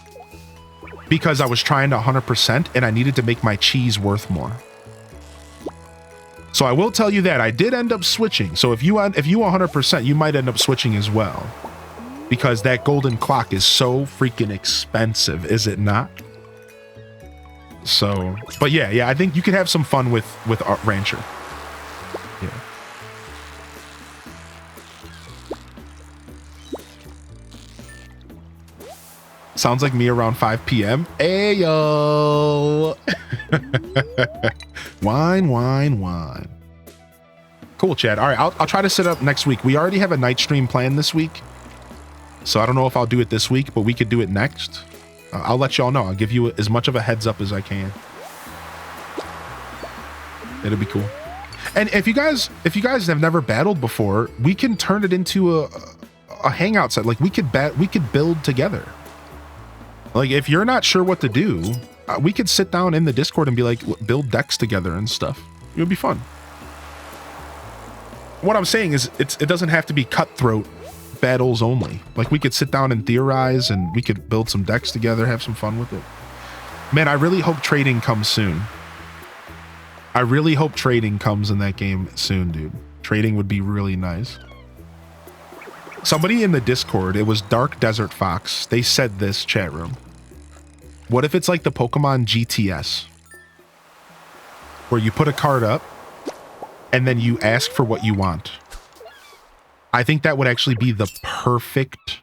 because I was trying to 100% and I needed to make my cheese worth more. So I will tell you that I did end up switching. So if you 100%, you might end up switching as well, because that golden clock is so freaking expensive, is it not? So, but yeah, I think you could have some fun with rancher. Yeah. Sounds like me around 5 p.m. Ayo. Wine, wine, wine. Cool, Chad. All right, I'll try to set up next week. We already have a night stream planned this week, so I don't know if I'll do it this week, but we could do it next. I'll let y'all know. I'll give you as much of a heads up as I can. It'll be cool. And if you guys have never battled before, we can turn it into a hangout set. Like we could build together. Like if you're not sure what to do, we could sit down in the Discord and be like, build decks together and stuff. It would be fun. What I'm saying is it doesn't have to be cutthroat battles only. Like we could sit down and theorize and we could build some decks together, have some fun with it. Man, I really hope trading comes soon. I really hope trading comes in that game soon, dude. Trading would be really nice. Somebody in the Discord, it was Dark Desert Fox. They said this, chat room. What if it's like the Pokemon GTS? Where you put a card up and then you ask for what you want. I think that would actually be the perfect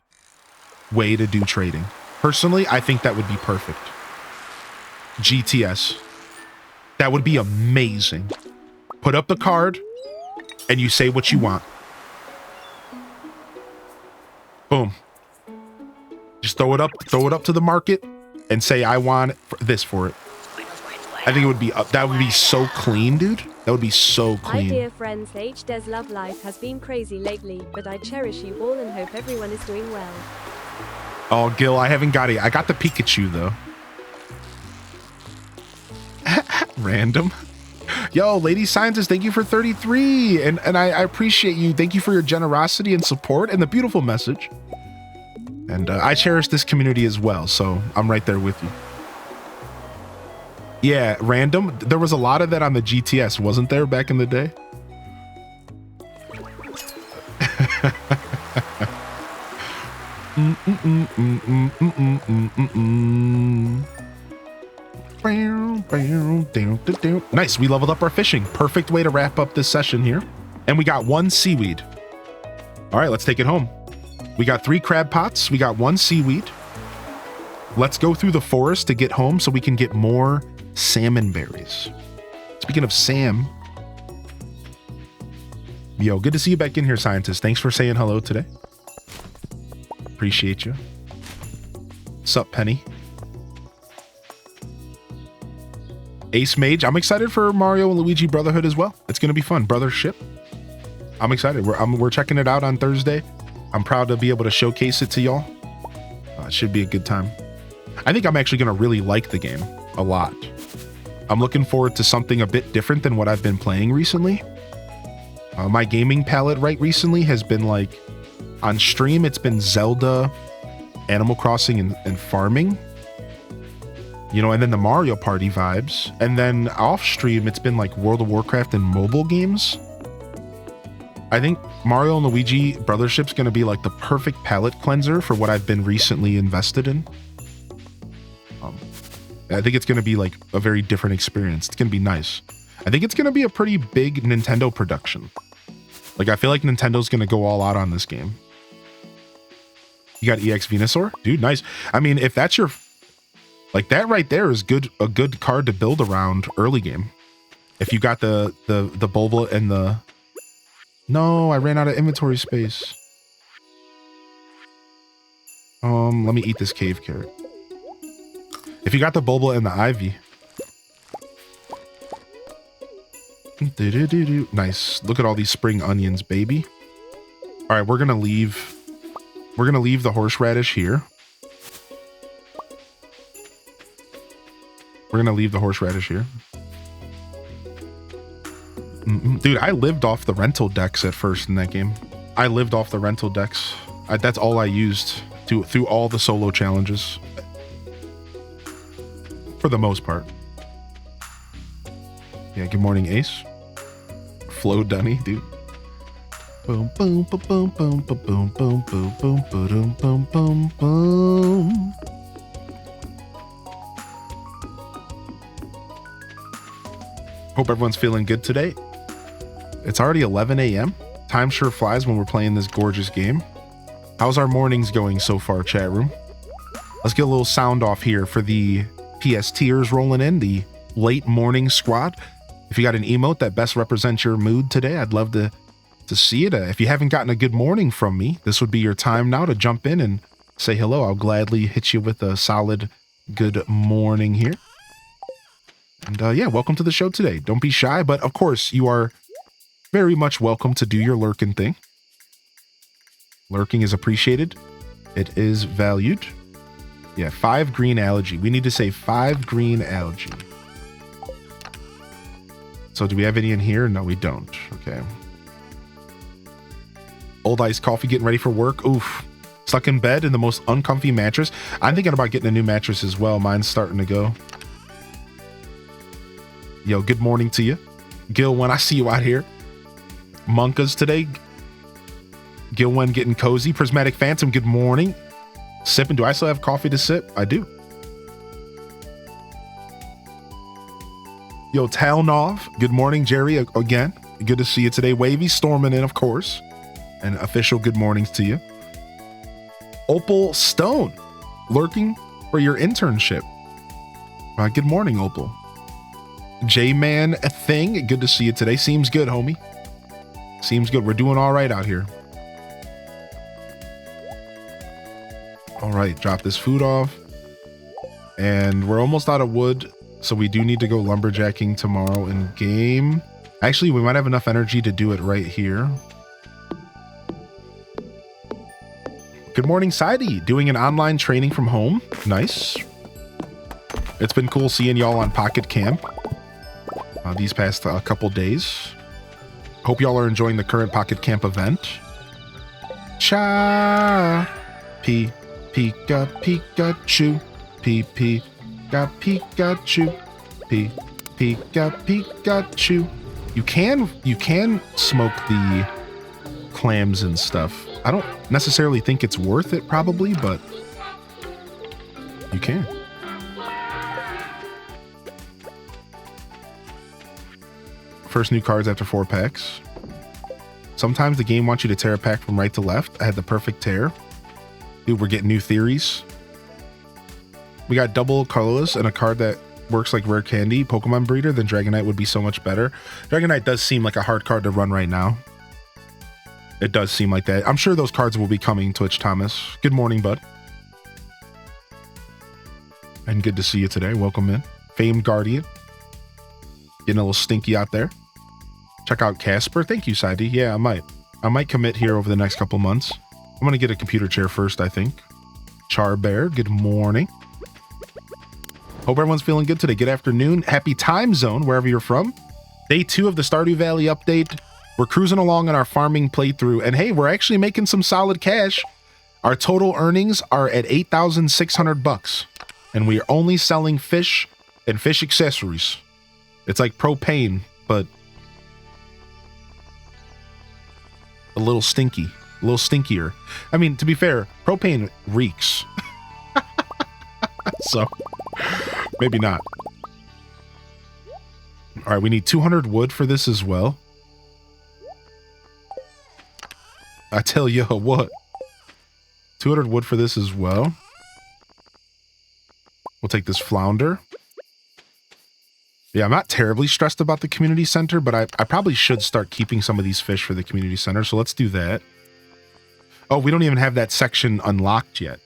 way to do trading. Personally, I think that would be perfect. GTS. That would be amazing. Put up the card and you say what you want. Boom. Just throw it up to the market and say, I want this for it. I think it would be, that would be so clean, dude. That would be so clean. Hi dear friends, HD's love life has been crazy lately, but I cherish you all and hope everyone is doing well. Oh, Gil, I haven't got it. I got the Pikachu, though. Random. Yo, Lady Scientist, thank you for 33. And I appreciate you. Thank you for your generosity and support and the beautiful message. And I cherish this community as well, so I'm right there with you. Yeah, random. There was a lot of that on the GTS, wasn't there, back in the day? Nice, we leveled up our fishing. Perfect way to wrap up this session here. And we got 1 seaweed. All right, let's take it home. We got 3 crab pots. We got 1 seaweed. Let's go through the forest to get home so we can get more salmon berries. Speaking of Sam. Yo, good to see you back in here, Scientist. Thanks for saying hello today. Appreciate you. Sup, Penny? Ace Mage. I'm excited for Mario and Luigi Brotherhood as well. It's going to be fun. Brothership. I'm excited. We're checking it out on Thursday. I'm proud to be able to showcase it to y'all. It should be a good time. I think I'm actually going to really like the game a lot. I'm looking forward to something a bit different than what I've been playing recently. My gaming palette right recently has been like, on stream, it's been Zelda, Animal Crossing, and farming. You know, and then the Mario Party vibes. And then off stream, it's been like World of Warcraft and mobile games. I think Mario and Luigi Brothership's going to be like the perfect palate cleanser for what I've been recently invested in. I think it's going to be like a very different experience. It's going to be nice. I think it's going to be a pretty big Nintendo production. Like, I feel like Nintendo's going to go all out on this game. You got EX Venusaur? Dude, nice. I mean, if that's your... Like, that right there is a good card to build around early game. If you got the Bulba and the... No, I ran out of inventory space. Let me eat this cave carrot. If you got the Bulba and the Ivy. Nice. Look at all these spring onions, baby. All right, we're gonna leave the horseradish here. We're gonna leave the horseradish here. Dude, I lived off the rental decks at first in that game. I lived off the rental decks. That's all I used through all the solo challenges. For the most part. Yeah, good morning, Ace. Flo Dunny, dude. Boom, boom, boom, boom, boom, boom, boom, boom, boom, boom, boom, boom, boom. Hope everyone's feeling good today. It's already 11 a.m. Time sure flies when we're playing this gorgeous game. How's our mornings going so far, chat room? Let's get a little sound off here for the PS tiers rolling in, the late morning squad. If you got an emote that best represents your mood today, I'd love to see it. If you haven't gotten a good morning from me, this would be your time now to jump in and say hello. I'll gladly hit you with a solid good morning here. And yeah, welcome to the show today. Don't be shy, but of course you are very much welcome to do your lurking thing. Lurking is appreciated. It is valued. Yeah, 5 green algae. We need to say 5 green algae. So do we have any in here? No, we don't. Okay. Old iced coffee getting ready for work. Oof. Stuck in bed in the most uncomfy mattress. I'm thinking about getting a new mattress as well. Mine's starting to go. Yo, good morning to you. Gil, when I see you out here. Monkas today. Gilwen getting cozy. Prismatic Phantom, good morning. Sipping. Do I still have coffee to sip? I do. Yo, Talnov, good morning, Jerry, again. Good to see you today. Wavy storming in, of course. And official good mornings to you. Opal Stone, lurking for your internship. Good morning, Opal. J-Man Thing, good to see you today. Seems good, homie. Seems good. We're doing all right out here. All right, drop this food off. And we're almost out of wood, so we do need to go lumberjacking tomorrow in game. Actually, we might have enough energy to do it right here. Good morning, Sidey. Doing an online training from home. Nice. It's been cool seeing y'all on Pocket Camp these past couple days. Hope y'all are enjoying the current Pocket Camp event. Pika Pikachu. Pika Pikachu. Pika Pikachu. You can smoke the clams and stuff. I don't necessarily think it's worth it probably, but you can. First new cards after 4 packs. Sometimes the game wants you to tear a pack from right to left. I had the perfect tear. Dude, we're getting new theories. We got double colorless and a card that works like rare candy. Pokemon breeder, then Dragonite would be so much better. Dragonite does seem like a hard card to run right now. It does seem like that. I'm sure those cards will be coming, Twitch Thomas. Good morning, bud. And good to see you today. Welcome in. Famed Guardian. Getting a little stinky out there. Check out Casper. Thank you, Sidey. Yeah, I might commit here over the next couple months. I'm going to get a computer chair first, I think. Char Bear, good morning. Hope everyone's feeling good today. Good afternoon. Happy time zone, wherever you're from. Day 2 of the Stardew Valley update. We're cruising along in our farming playthrough. And hey, we're actually making some solid cash. Our total earnings are at $8,600. and we are only selling fish and fish accessories. It's like propane, but a little stinky, a little stinkier. I mean, to be fair, propane reeks. So maybe not. All right, we need 200 wood for this as well. I tell you what, 200 wood for this as well. We'll take this flounder. Yeah, I'm not terribly stressed about the community center, but I probably should start keeping some of these fish for the community center. So let's do that. Oh, we don't even have that section unlocked yet.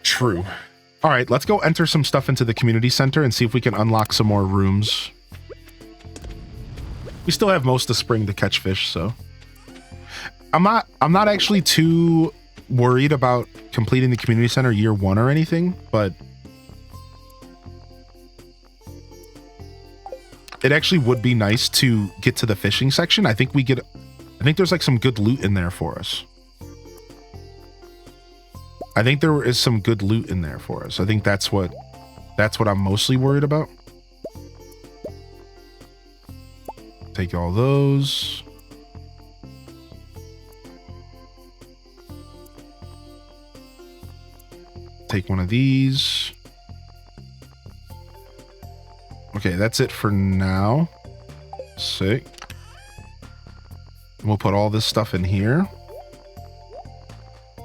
True. All right, let's go enter some stuff into the community center and see if we can unlock some more rooms. We still have most of spring to catch fish, so I'm not actually too worried about completing the community center year 1 or anything, but it actually would be nice to get to the fishing section. I think there's like some good loot in there for us. I think there is some good loot in there for us. I think that's what I'm mostly worried about. Take all those. Take one of these. Okay, that's it for now. Sick. We'll put all this stuff in here.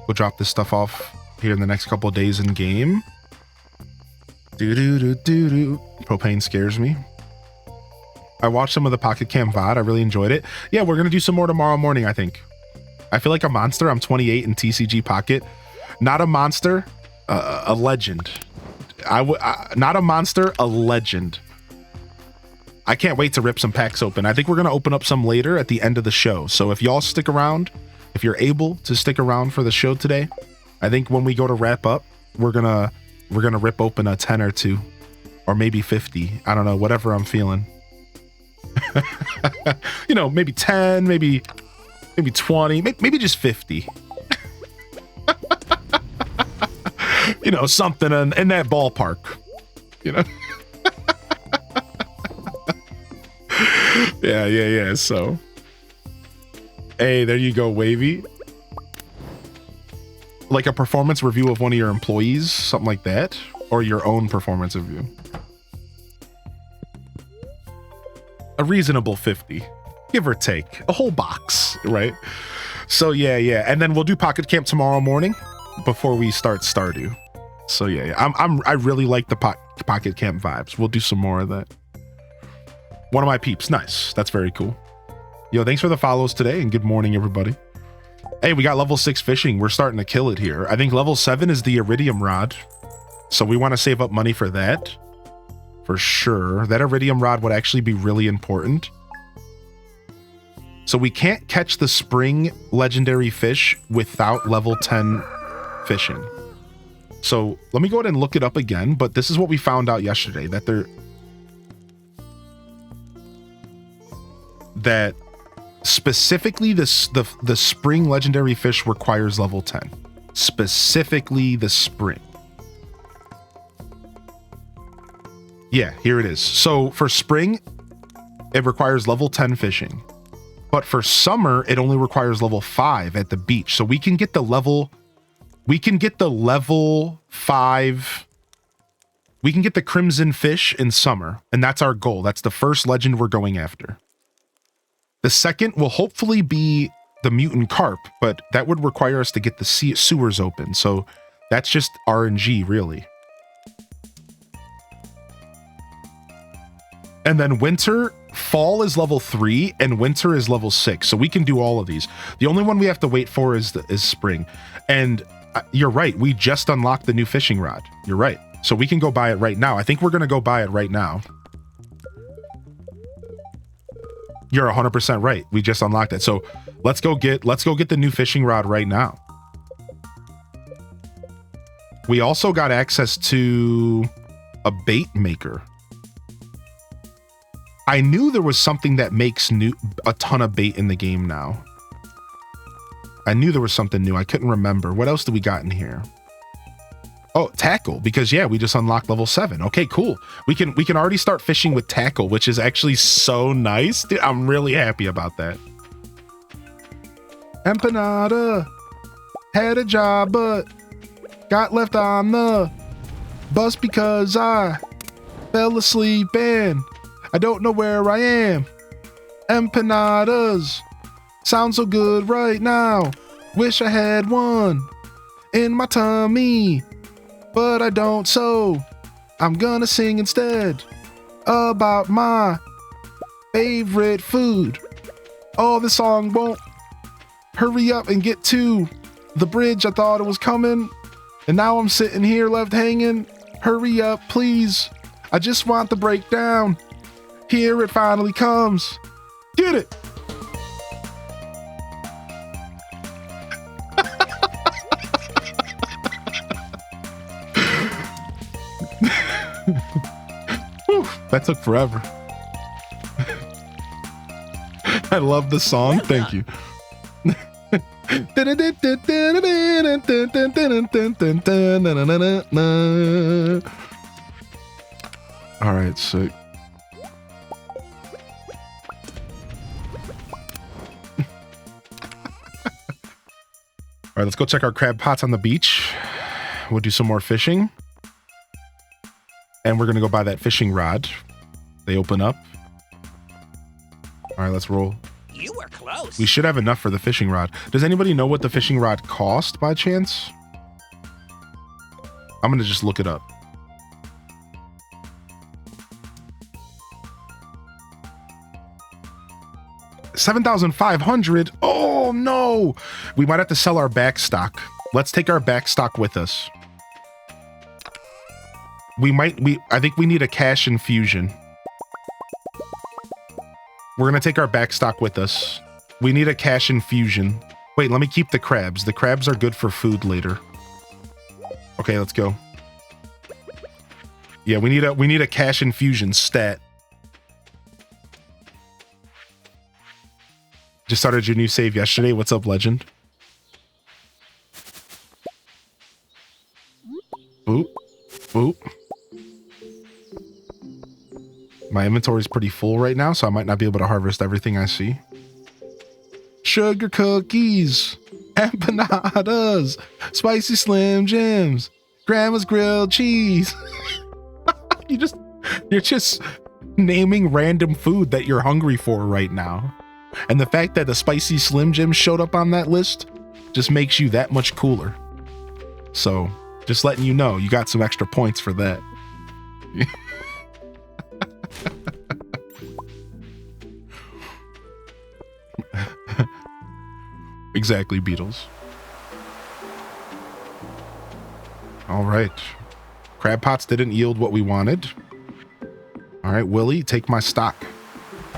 We'll drop this stuff off here in the next couple of days in game. Propane scares me. I watched some of the Pocket Camp VOD. I really enjoyed it. Yeah, we're going to do some more tomorrow morning, I think. I feel like a monster. I'm 28 in TCG Pocket. Not a monster, a legend. Not a monster, a legend. I can't wait to rip some packs open. I think we're going to open up some later at the end of the show. So if y'all stick around, if you're able to stick around for the show today, I think when we go to wrap up, we're gonna rip open a 10 or 2, or maybe 50. I don't know, whatever I'm feeling. You know, maybe 10, maybe 20, maybe just 50. You know, something in that ballpark. You know. Yeah. So, hey, there you go, Wavy. Like a performance review of one of your employees, something like that, or your own performance review. A reasonable 50, give or take, a whole box, right? So yeah, and then we'll do Pocket Camp tomorrow morning before we start Stardew. So yeah. I really like the Pocket Camp vibes. We'll do some more of that. One of my peeps, nice. That's very cool. Yo, thanks for the follows today, and good morning, everybody. Hey, we got level 6 fishing. We're starting to kill it here. I think level 7 is the iridium rod, so we want to save up money for that. For sure. That iridium rod would actually be really important. So we can't catch the spring legendary fish without level 10 fishing. So let me go ahead and look it up again, but this is what we found out yesterday, that specifically the spring legendary fish requires level 10. Specifically the spring. Yeah, here it is. So for spring, it requires level 10 fishing. But for summer, it only requires level 5 at the beach. So we can get the level 5. We can get the crimson fish in summer, and that's our goal. That's the first legend we're going after. The second will hopefully be the mutant carp, but that would require us to get the sewers open. So that's just RNG, really. And then fall is level 3 and winter is level 6. So we can do all of these. The only one we have to wait for is spring. And you're right. We just unlocked the new fishing rod. You're right. So we can go buy it right now. I think we're going to go buy it right now. You're 100% right. We just unlocked it. So let's go get the new fishing rod right now. We also got access to a bait maker. I knew there was something that makes a ton of bait in the game now. I knew there was something new. I couldn't remember. What else do we got in here? Oh, tackle, because yeah, we just unlocked level 7. Okay, cool. We can already start fishing with tackle, which is actually so nice. Dude, I'm really happy about that. Empanada had a job, but got left on the bus because I fell asleep and I don't know where I am. Empanadas sound so good right now. Wish I had one in my tummy, but I don't, so I'm gonna sing instead about my favorite food. Oh, this song won't hurry up and get to the bridge. I thought it was coming, and now I'm sitting here left hanging. Hurry up, please. I just want the breakdown. Here it finally comes. Get it. Whew, that took forever. I love the song. Thank you. All right, sick. All right, let's go check our crab pots on the beach. We'll do some more fishing. And we're going to go buy that fishing rod. They open up. All right, let's roll. You were close. We should have enough for the fishing rod. Does anybody know what the fishing rod cost by chance? I'm going to just look it up. $7,500. Oh no, we might have to sell our back stock. Let's take our back stock with us. I think we need a cash infusion. We're gonna take our back stock with us. We need a cash infusion. Wait, let me keep the crabs. The crabs are good for food later. Okay, let's go. Yeah, we need a cash infusion stat. Just started your new save yesterday. What's up, legend? Boop. Boop. My inventory is pretty full right now, so I might not be able to harvest everything I see. Sugar cookies, empanadas, spicy Slim Jims, grandma's grilled cheese. You're just naming random food that you're hungry for right now. And the fact that the spicy Slim Jim showed up on that list just makes you that much cooler. So, just letting you know, you got some extra points for that. Exactly, Beatles. All right. Crab pots didn't yield what we wanted. All right, Willie, take my stock.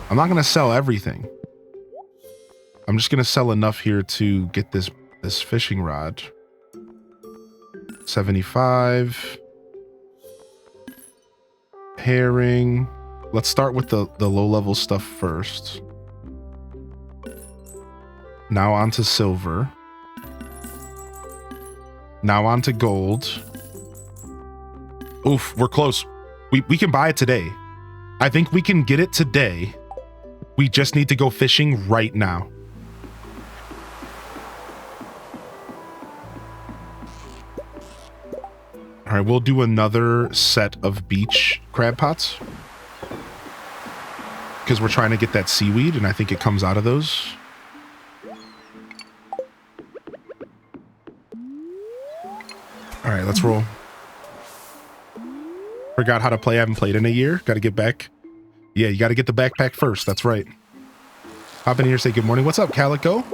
I'm not going to sell everything. I'm just going to sell enough here to get this fishing rod. 75. Herring. Let's start with the low-level stuff first. Now on to silver. Now on to gold. Oof, we're close. We can buy it today. I think we can get it today. We just need to go fishing right now. All right, we'll do another set of beach crab pots because we're trying to get that seaweed, and I think it comes out of those. All right, let's roll. Forgot how to play. I haven't played in a year. Got to get back. Yeah, you got to get the backpack first. That's right. Hop in here, say good morning. What's up, Calico?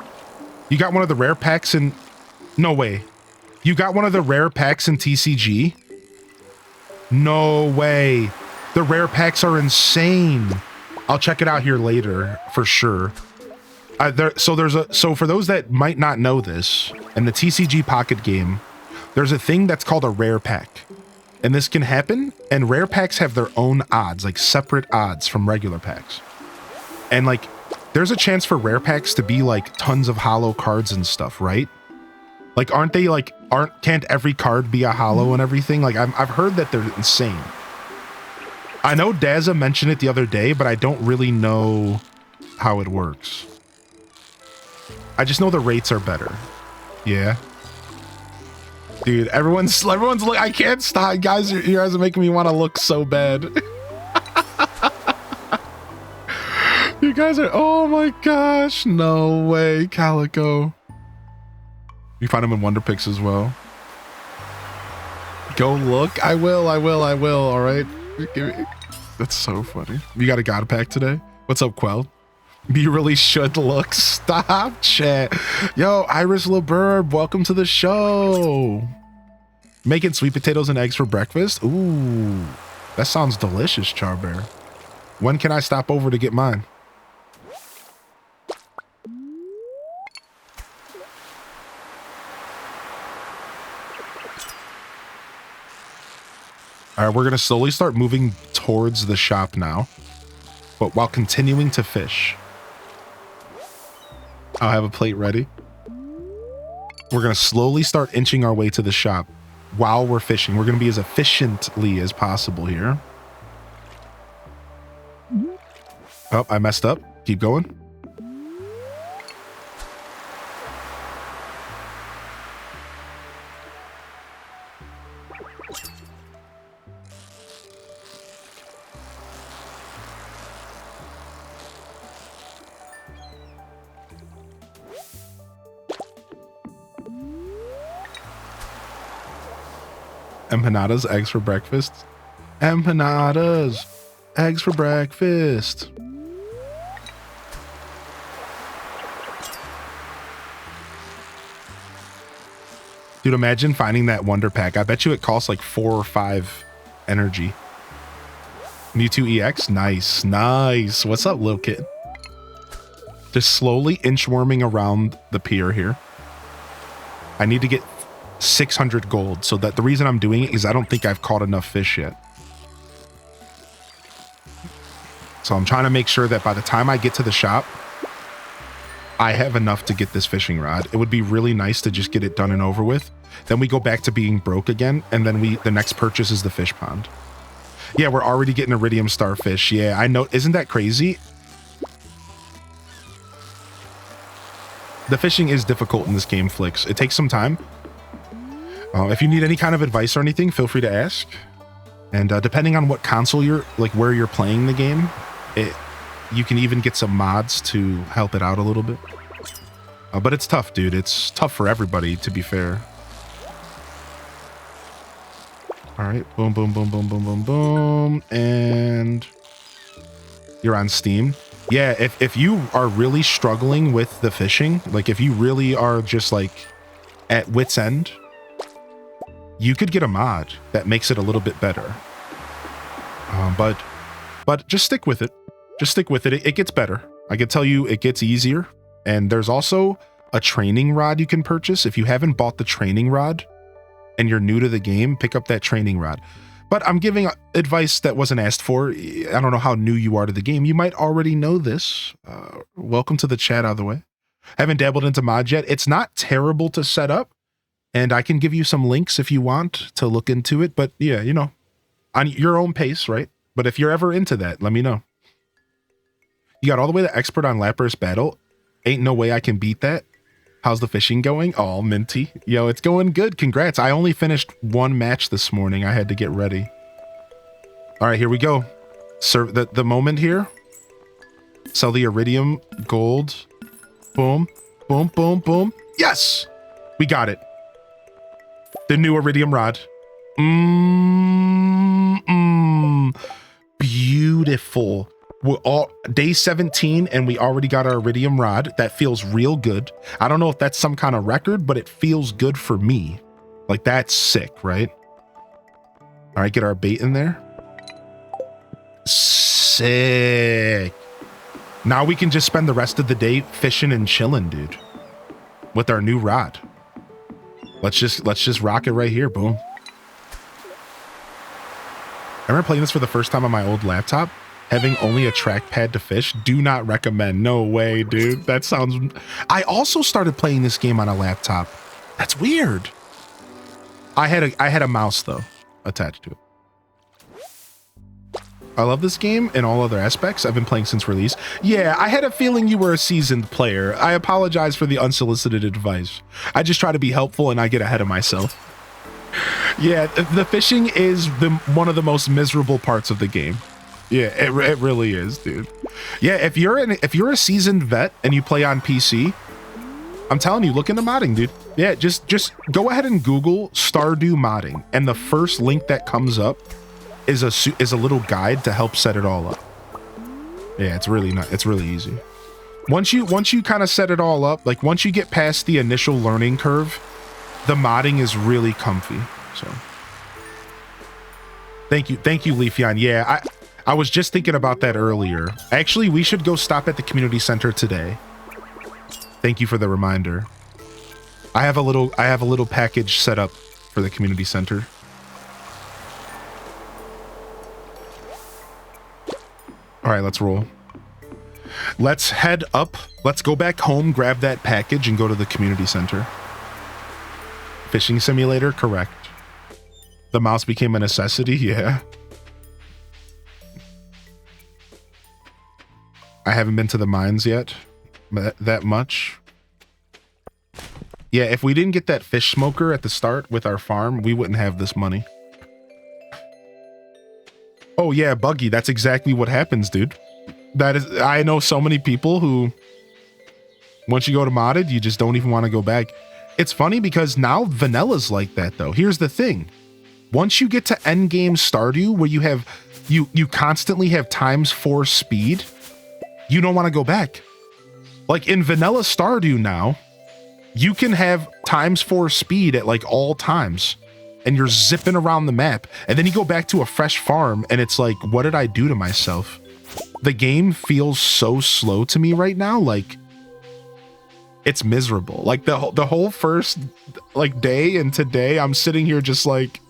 You got one of the rare packs in... No way. You got one of the rare packs in TCG? No way. The rare packs are insane. I'll check it out here later for sure. So for those that might not know this, in the TCG Pocket game, there's a thing that's called a rare pack. And this can happen, and rare packs have their own odds, like separate odds from regular packs. And like, there's a chance for rare packs to be like tons of hollow cards and stuff, right? Like, can't every card be a hollow and everything? Like, I've heard that they're insane. I know Dazza mentioned it the other day, but I don't really know how it works. I just know the rates are better. Yeah. Dude, everyone's like, I can't stop. Guys, you guys are making me want to look so bad. You guys are, oh my gosh. No way, Calico. You find them in Wonder Picks as well. Go look. I will. All right. That's so funny. You got a God pack today? What's up, Quell? You really should look. Stop, chat. Yo, Iris LeBurb, welcome to the show. Making sweet potatoes and eggs for breakfast? Ooh, that sounds delicious, Charbear. When can I stop over to get mine? All right, we're going to slowly start moving towards the shop now, but while continuing to fish. I'll have a plate ready. We're going to slowly start inching our way to the shop while we're fishing. We're going to be as efficiently as possible here. Oh, I messed up. Keep going. Empanadas, eggs for breakfast. Empanadas, eggs for breakfast. Dude, imagine finding that Wonder Pack. I bet you it costs like 4 or 5 energy. Mewtwo EX, nice. What's up, little kid? Just slowly inchworming around the pier here. I need to get 600 gold, so that the reason I'm doing it is I don't think I've caught enough fish yet. So I'm trying to make sure that by the time I get to the shop, I have enough to get this fishing rod. It would be really nice to just get it done and over with. Then we go back to being broke again, and then the next purchase is the fish pond. Yeah, we're already getting iridium starfish. Yeah, I know. Isn't that crazy? The fishing is difficult in this game, Flicks. It takes some time. If you need any kind of advice or anything, feel free to ask. And depending on what console where you're playing the game, you can even get some mods to help it out a little bit. But it's tough, dude. It's tough for everybody, to be fair. All right, boom, boom, boom, boom, boom, boom, boom. And you're on Steam. Yeah, if you are really struggling with the fishing, like if you really are just like at wit's end, you could get a mod that makes it a little bit better. But just stick with it. Just stick with it. It gets better. I can tell you it gets easier. And there's also a training rod you can purchase. If you haven't bought the training rod and you're new to the game, pick up that training rod. But I'm giving advice that wasn't asked for. I don't know how new you are to the game. You might already know this. Welcome to the chat, out of the way. Haven't dabbled into mods yet. It's not terrible to set up. And I can give you some links if you want to look into it. But yeah, you know, on your own pace, right? But if you're ever into that, let me know. You got all the way to expert on Lapras battle. Ain't no way I can beat that. How's the fishing going? Oh, Minty. Yo, it's going good. Congrats. I only finished 1 match this morning. I had to get ready. All right, here we go. Serve the moment here. Sell the iridium gold. Boom, boom, boom, boom. Yes, we got it. The new iridium rod. Beautiful. We're all day 17 and we already got our iridium rod. That feels real good. I don't know if that's some kind of record, but it feels good for me. Like, that's sick, right? All right, get our bait in there. Sick. Now we can just spend the rest of the day fishing and chilling, dude, with our new rod. Let's just rock it right here. Boom. I remember playing this for the first time on my old laptop. Having only a trackpad to fish, do not recommend. No way, dude. That sounds... I also started playing this game on a laptop That's weird. I had a mouse though attached to it. I love this game in all other aspects. I've been playing since release. Yeah, I had a feeling you were a seasoned player. I apologize for the unsolicited advice. I just try to be helpful and I get ahead of myself. Yeah, the fishing is one of the most miserable parts of the game. Yeah, it really is, dude. Yeah, if you're a seasoned vet and you play on PC, I'm telling you, look into modding, dude. Yeah, just go ahead and Google Stardew modding, and the first link that comes up is a little guide to help set it all up. Yeah, it's really easy. Once you kind of set it all up, like once you get past the initial learning curve, the modding is really comfy. So thank you, Leafeon. Yeah, I was just thinking about that earlier. Actually, we should go stop at the community center today. Thank you for the reminder. I have a little package set up for the community center. All right, let's roll. Let's head up. Let's go back home, grab that package, and go to the community center. Fishing simulator, correct. The mouse became a necessity, yeah. I haven't been to the mines yet, that much. Yeah, if we didn't get that fish smoker at the start with our farm, we wouldn't have this money. Oh yeah, Buggy, that's exactly what happens, dude. I know so many people who, once you go to modded, you just don't even want to go back. It's funny because now vanilla's like that though. Here's the thing. Once you get to endgame Stardew, where you constantly have ×4 speed, you don't want to go back. Like in vanilla Stardew now, you can have ×4 speed at like all times. And you're zipping around the map, and then you go back to a fresh farm, and it's like, what did I do to myself? The game feels so slow to me right now, like it's miserable. Like the whole first like day and today, I'm sitting here just like,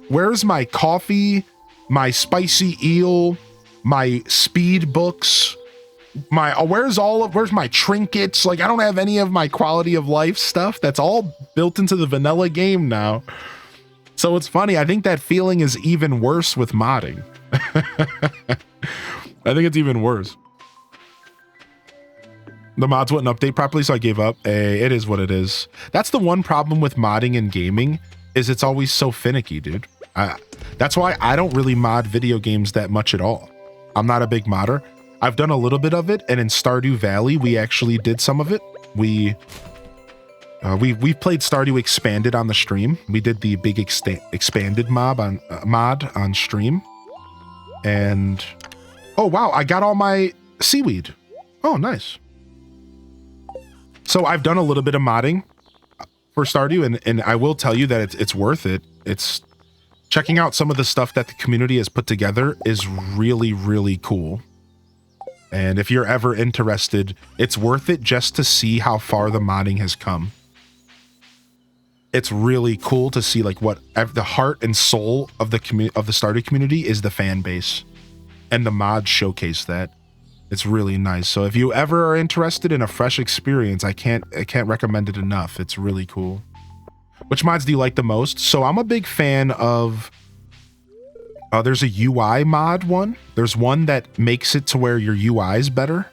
where's my coffee, my spicy eel, my speed books, where's my trinkets? Like I don't have any of my quality of life stuff. That's all built into the vanilla game now. So it's funny, I think that feeling is even worse with modding. I think it's even worse. The mods wouldn't update properly, so I gave up. It is what it is. That's the one problem with modding and gaming, is it's always so finicky, dude. That's why I don't really mod video games that much at all. I'm not a big modder. I've done a little bit of it, and in Stardew Valley, we actually did some of it. We played Stardew Expanded on the stream. We did the big expanded mod on stream. And oh wow, I got all my seaweed. Oh, nice. So I've done a little bit of modding for Stardew, and I will tell you that it's worth it. It's checking out some of the stuff that the community has put together is really, really cool. And if you're ever interested, it's worth it just to see how far the modding has come. It's really cool to see like what the heart and soul of the Stardew community is, the fan base, and the mods showcase that. It's really nice. So if you ever are interested in a fresh experience, I can't recommend it enough. It's really cool. Which mods do you like the most? So I'm a big fan of there's a UI mod one. There's one that makes it to where your UI is better.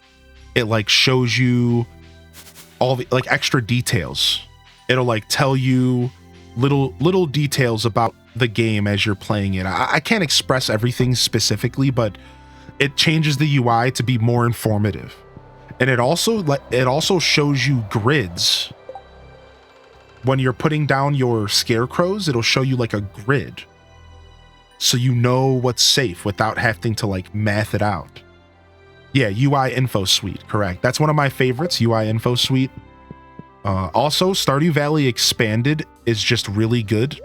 It like shows you all the like extra details. It'll like tell you little details about the game as you're playing it. I can't express everything specifically, but it changes the UI to be more informative. And it also shows you grids. When you're putting down your scarecrows, it'll show you like a grid. So you know what's safe without having to like math it out. Yeah, UI Info Suite, correct. That's one of my favorites, UI Info Suite. Also, Stardew Valley Expanded is just really good.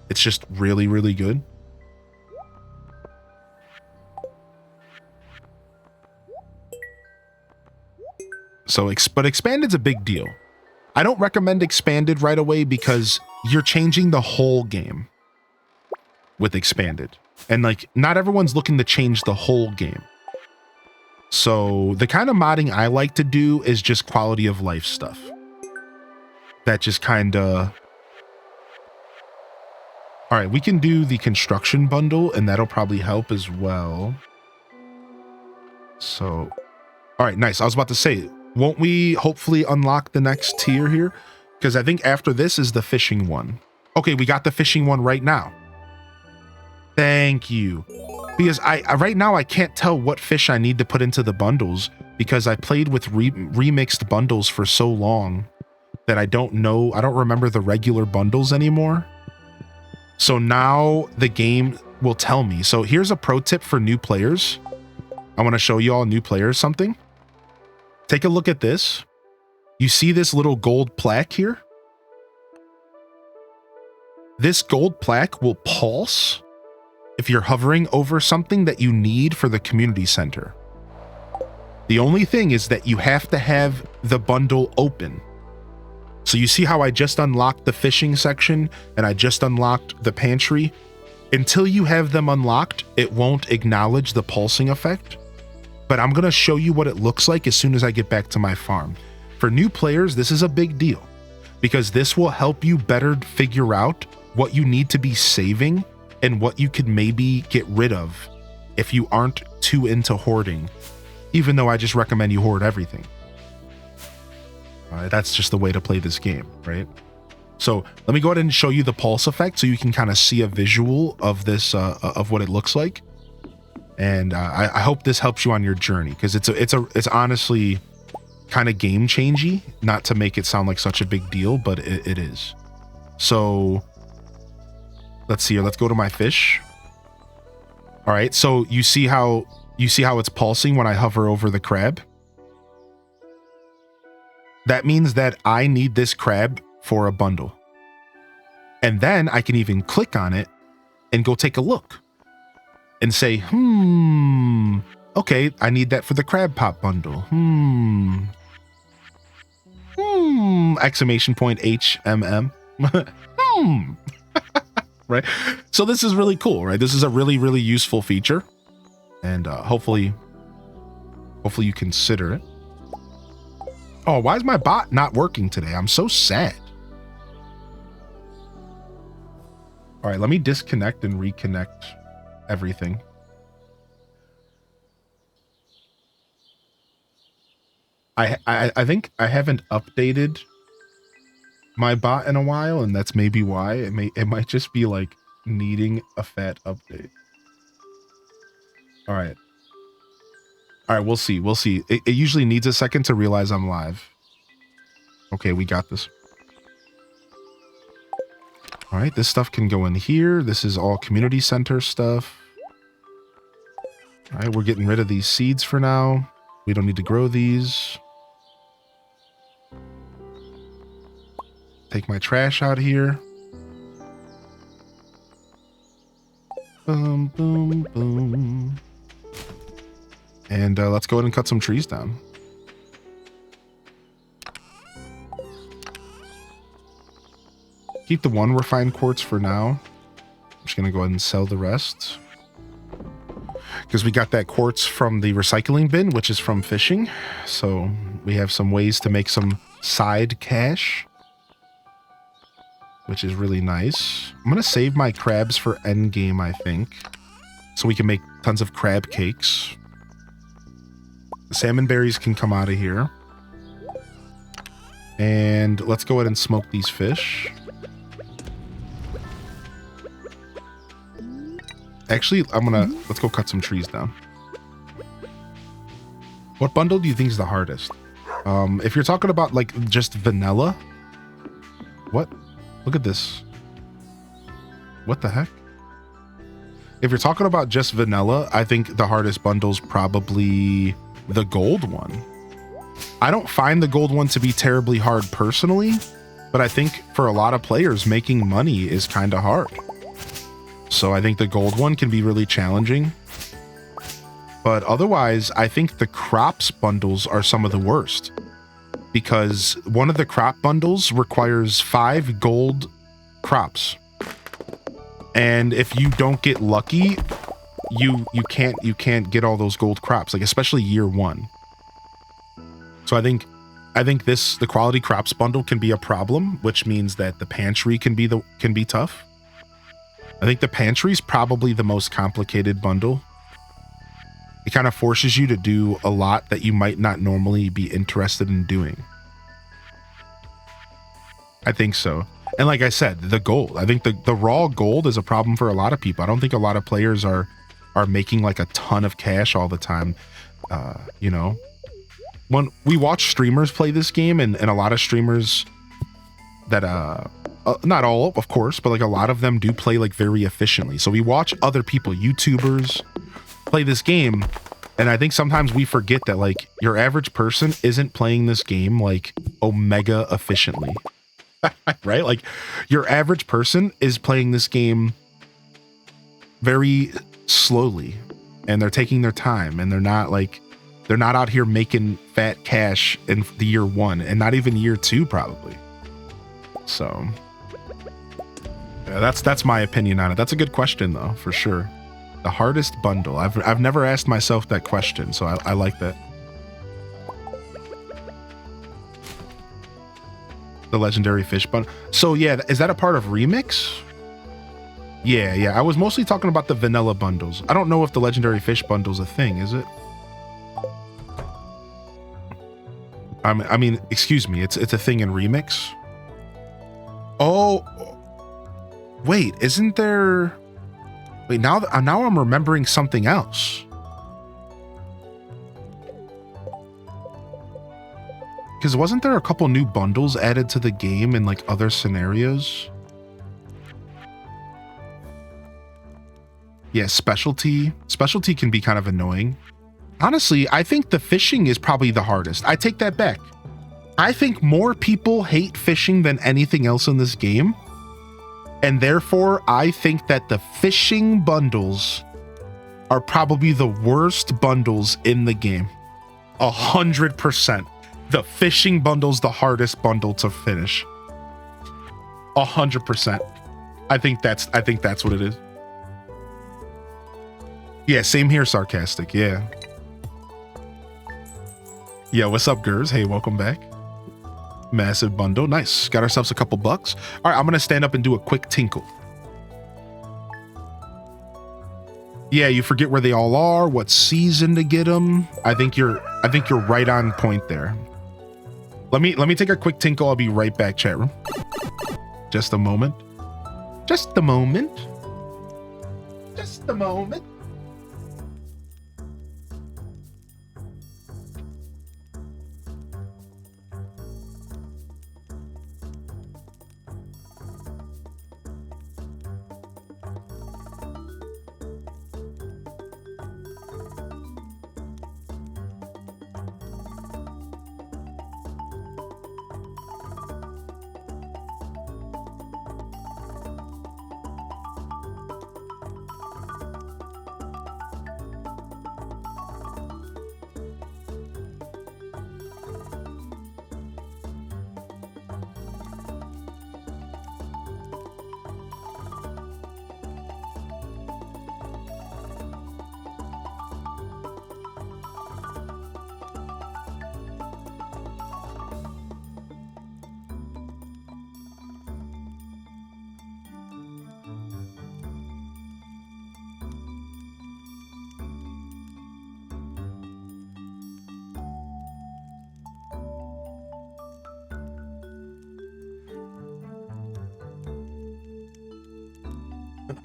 It's just really, really good. So, but Expanded's a big deal. I don't recommend Expanded right away because you're changing the whole game with Expanded. And like, not everyone's looking to change the whole game. So the kind of modding I like to do is just quality of life stuff. that just kind of... All right, we can do the construction bundle, and that'll probably help as well. So, all right, nice. I was about to say, won't we hopefully unlock the next tier here? Because I think after this is the fishing one. Okay, we got the fishing one right now. Thank you. Because I right now I can't tell what fish I need to put into the bundles because I played with remixed bundles for so long that I don't remember the regular bundles anymore. So now the game will tell me. So here's a pro tip for new players. I want to show you all new players something. Take a look at this. You see this little gold plaque here? This gold plaque will pulse if you're hovering over something that you need for the community center. The only thing is that you have to have the bundle open. So you see how I just unlocked the fishing section and I just unlocked the pantry? Until you have them unlocked, it won't acknowledge the pulsing effect. But I'm going to show you what it looks like as soon as I get back to my farm. For new players, this is a big deal because this will help you better figure out what you need to be saving and what you could maybe get rid of if you aren't too into hoarding, even though I just recommend you hoard everything. That's just the way to play this game, right? So let me go ahead and show you the pulse effect so you can kind of see a visual of this, of what it looks like. And I hope this helps you on your journey because it's honestly kind of game changey, not to make it sound like such a big deal, but it is. So let's see here. Let's go to my fish. All right. So you see how it's pulsing when I hover over the crab? That means that I need this crab for a bundle. And then I can even click on it and go take a look and say, okay, I need that for the crab pop bundle. Exclamation point HMM. Right? So this is really cool, right? This is a really, really useful feature. And hopefully you consider it. Oh, why is my bot not working today? I'm so sad. All right, let me disconnect and reconnect everything. I think I haven't updated my bot in a while, and that's maybe why. It might just be like needing a fat update. All right. All right, we'll see. It usually needs a second to realize I'm live. Okay, we got this. All right, this stuff can go in here. This is all community center stuff. All right, we're getting rid of these seeds for now. We don't need to grow these. Take my trash out here. Boom, boom, boom. And let's go ahead and cut some trees down. Keep the one refined quartz for now. I'm just going to go ahead and sell the rest. Because we got that quartz from the recycling bin, which is from fishing. So we have some ways to make some side cash, which is really nice. I'm going to save my crabs for endgame, I think, so we can make tons of crab cakes. The salmon berries can come out of here. And let's go ahead and smoke these fish. Actually, let's go cut some trees down. What bundle do you think is the hardest? If you're talking about like just vanilla. What? Look at this. What the heck? If you're talking about just vanilla, I think the hardest bundle's probably the gold one. I don't find the gold one to be terribly hard personally, but I think for a lot of players, making money is kind of hard. So I think the gold one can be really challenging. But otherwise, I think the crops bundles are some of the worst. Because one of the crop bundles requires 5 gold crops. And if you don't get lucky, you can't get all those gold crops, like especially year 1. So I think I think the quality crops bundle can be a problem, which means that the pantry can be tough. I think the pantry is probably the most complicated bundle. It kind of forces you to do a lot that you might not normally be interested in doing. I think so. And like I said, the gold. I think the raw gold is a problem for a lot of people. I don't think a lot of players are making like a ton of cash all the time. You know, when we watch streamers play this game, and a lot of streamers that not all, of course, but like a lot of them do play like very efficiently. So we watch other people, YouTubers, play this game, and I think sometimes we forget that like your average person isn't playing this game like omega efficiently. Right? Like your average person is playing this game very slowly, and they're taking their time, and they're not out here making fat cash in the year 1 and not even year 2 probably. So yeah, that's my opinion on it. That's a good question though, for sure. The hardest bundle. I've never asked myself that question, so I like that. The legendary fish bundle. So yeah, is that a part of Remix? Yeah. I was mostly talking about the vanilla bundles. I don't know if the legendary fish bundle's a thing, is it? I mean, excuse me, it's a thing in Remix? Oh, wait, isn't there... Wait, now I'm remembering something else. Because wasn't there a couple new bundles added to the game in like other scenarios? Yeah, specialty. Specialty can be kind of annoying. Honestly, I think the fishing is probably the hardest. I take that back. I think more people hate fishing than anything else in this game. And therefore, I think that the fishing bundles are probably the worst bundles in the game. 100%. The fishing bundle's the hardest bundle to finish. 100%. I think that's what it is. Yeah, same here, sarcastic. Yeah. Yeah, what's up, Gers? Hey, welcome back. Massive bundle. Nice. Got ourselves a couple bucks. All right, I'm going to stand up and do a quick tinkle. Yeah, you forget where they all are, what season to get them. I think you're right on point there. Let me take a quick tinkle. I'll be right back, chat room. Just a moment. Just a moment. Just a moment.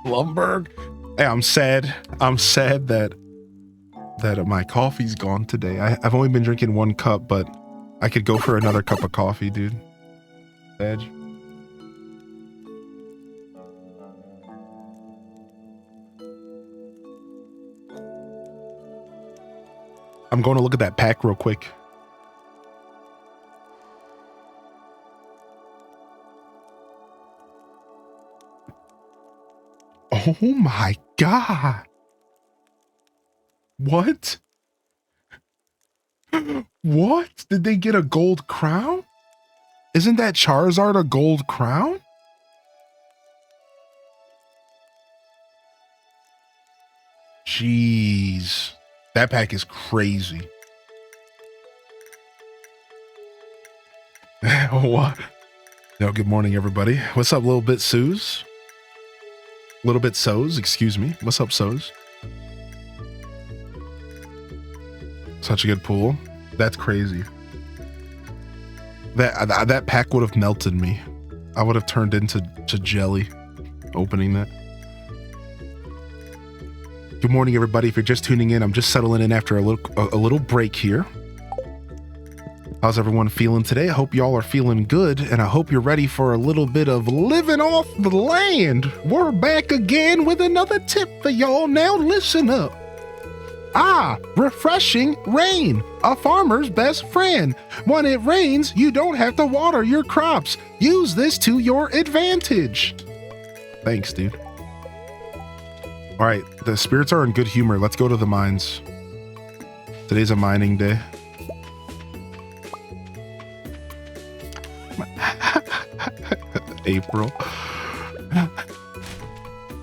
Lumberg. Hey, I'm sad. I'm sad that my coffee's gone today. I've only been drinking 1 cup, but I could go for another cup of coffee, dude. Edge. I'm going to look at that pack real quick. Oh my God. What? What? Did they get a gold crown? Isn't that Charizard a gold crown? Jeez. That pack is crazy. What? Yo, good morning, everybody. What's up, Little Bit Suze? Little Bit So's, excuse me. What's up, So's? Such a good pool. That's crazy. That pack would have melted me. I would have turned into jelly opening that. Good morning, everybody. If you're just tuning in, I'm just settling in after a little break here. How's everyone feeling today? I hope y'all are feeling good, and I hope you're ready for a little bit of living off the land. We're back again with another tip for y'all. Now listen up. Refreshing rain, a farmer's best friend. When it rains, you don't have to water your crops. Use this to your advantage. Thanks, dude. All right, the spirits are in good humor. Let's go to the mines. Today's a mining day. April.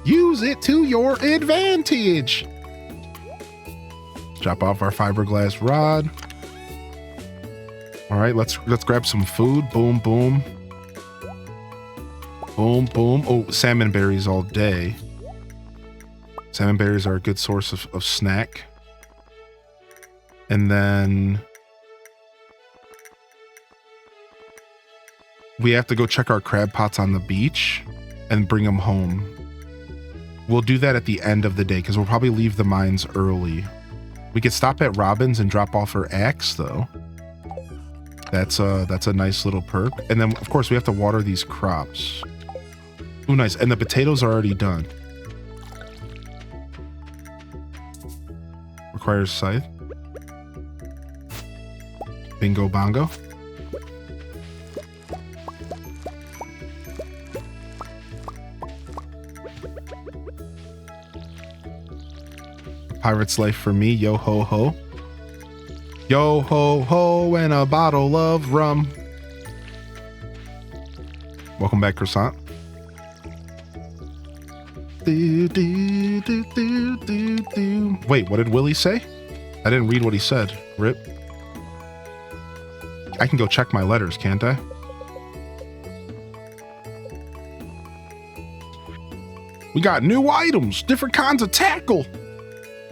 Use it to your advantage. Drop off our fiberglass rod. All right, let's grab some food. Boom, boom. Boom, boom. Oh, salmon berries all day. Salmon berries are a good source of snack. And then we have to go check our crab pots on the beach and bring them home. We'll do that at the end of the day because we'll probably leave the mines early. We could stop at Robin's and drop off her axe, though. That's a nice little perk. And then, of course, we have to water these crops. Ooh, nice. And the potatoes are already done. Requires scythe. Bingo bongo. Pirate's life for me. Yo ho ho. Yo ho ho and a bottle of rum. Welcome back, Croissant. Do, do, do, do, do, do. Wait, what did Willie say? I didn't read what he said. Rip. I can go check my letters, can't I? We got new items, different kinds of tackle.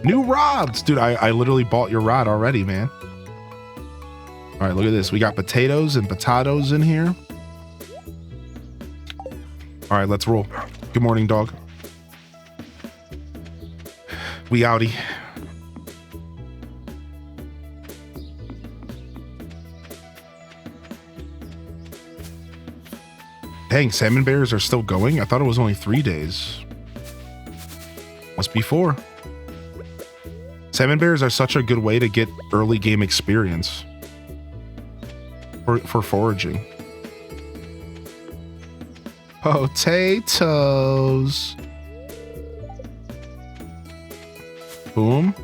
New rods. Dude, I literally bought your rod already, man. All right, look at this. We got potatoes and potatoes in here. All right, let's roll. Good morning, dog. We outie. Dang, salmon bears are still going? I thought it was only 3 days. Must be 4. Salmon bears are such a good way to get early game experience for foraging. Potatoes. Boom.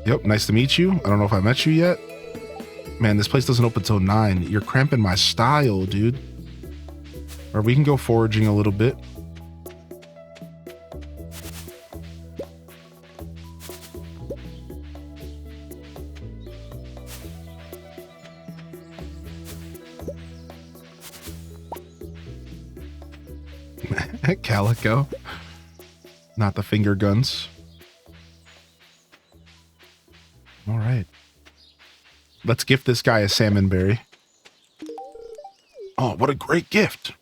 Yep, nice to meet you. I don't know if I met you yet. Man, this place doesn't open till 9. You're cramping my style, dude. Or we can go foraging a little bit. Calico. Not the finger guns. All right. Let's gift this guy a salmon berry. Oh, what a great gift.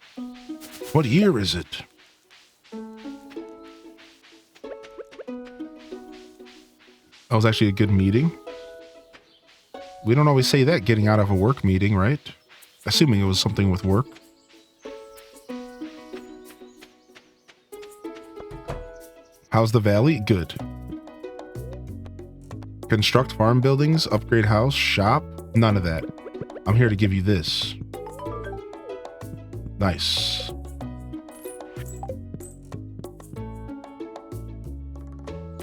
What year is it? That was actually a good meeting. We don't always say that getting out of a work meeting, right? Assuming it was something with work. How's the valley? Good. Construct farm buildings, upgrade house, shop. None of that. I'm here to give you this. Nice.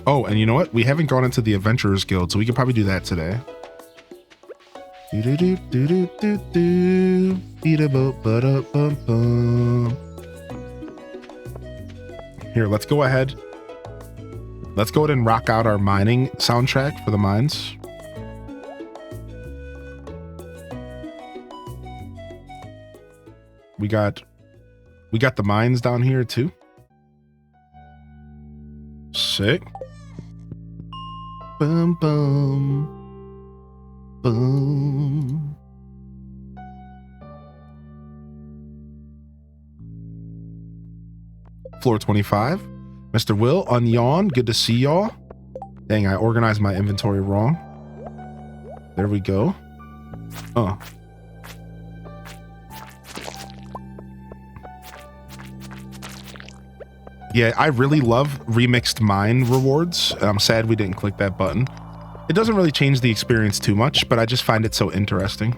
Oh, and you know what? We haven't gone into the Adventurers Guild, so we can probably do that today. Here, let's go ahead. Let's go ahead and rock out our mining soundtrack for the mines. We got the mines down here too. Sick. Boom, boom, boom. Floor 25. Mr. Will, Unyawn, good to see y'all. Dang, I organized my inventory wrong. There we go. Yeah, I really love remixed mine rewards. I'm sad we didn't click that button. It doesn't really change the experience too much, but I just find it so interesting.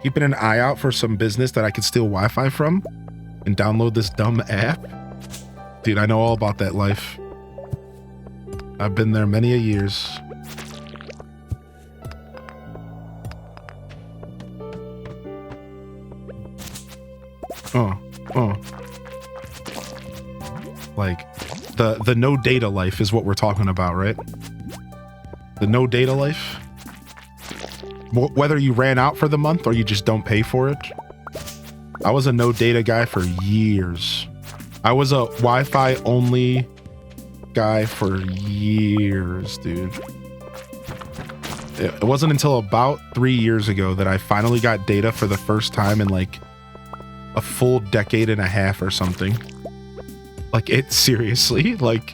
Keeping an eye out for some business that I could steal Wi-Fi from and download this dumb app. Dude, I know all about that life. I've been there many a years. Like the no data life is what we're talking about, right? The no data life. Whether you ran out for the month or you just don't pay for it. I was a no data guy for years. I was a Wi-Fi only guy for years, dude. It wasn't until about 3 years ago that I finally got data for the first time in like a full decade and a half or something. Like it seriously, like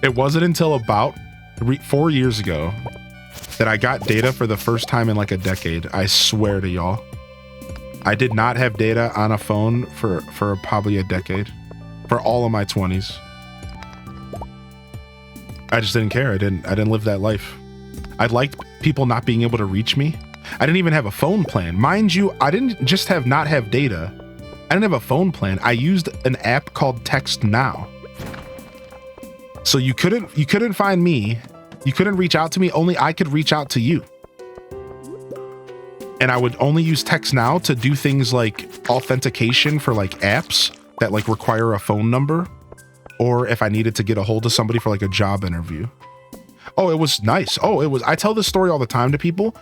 it wasn't until about 4 years ago that I got data for the first time in like a decade. I swear to y'all. I did not have data on a phone for probably a decade. For all of my 20s. I just didn't care. I didn't live that life. I liked people not being able to reach me. I didn't even have a phone plan. Mind you, I didn't just not have data. I didn't have a phone plan. I used an app called Text Now. So you couldn't find me. You couldn't reach out to me. Only I could reach out to you. And I would only use Text Now to do things like authentication for like apps that like require a phone number, or if I needed to get a hold of somebody for like a job interview. Oh, it was nice. I tell this story all the time to people.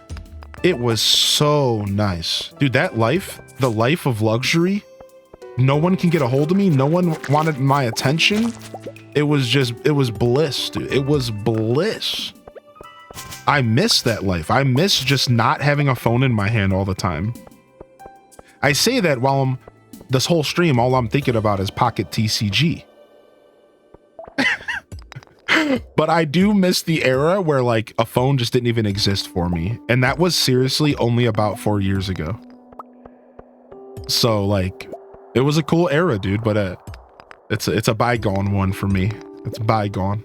It was so nice. Dude, that life, the life of luxury, no one can get a hold of me. No one wanted my attention. It was bliss, dude. It was bliss. I miss that life. I miss just not having a phone in my hand all the time. I say that while this whole stream, all I'm thinking about is Pocket TCG. But I do miss the era where like a phone just didn't even exist for me. And that was seriously only about 4 years ago. So like, it was a cool era, dude, but it's a bygone one for me. It's bygone.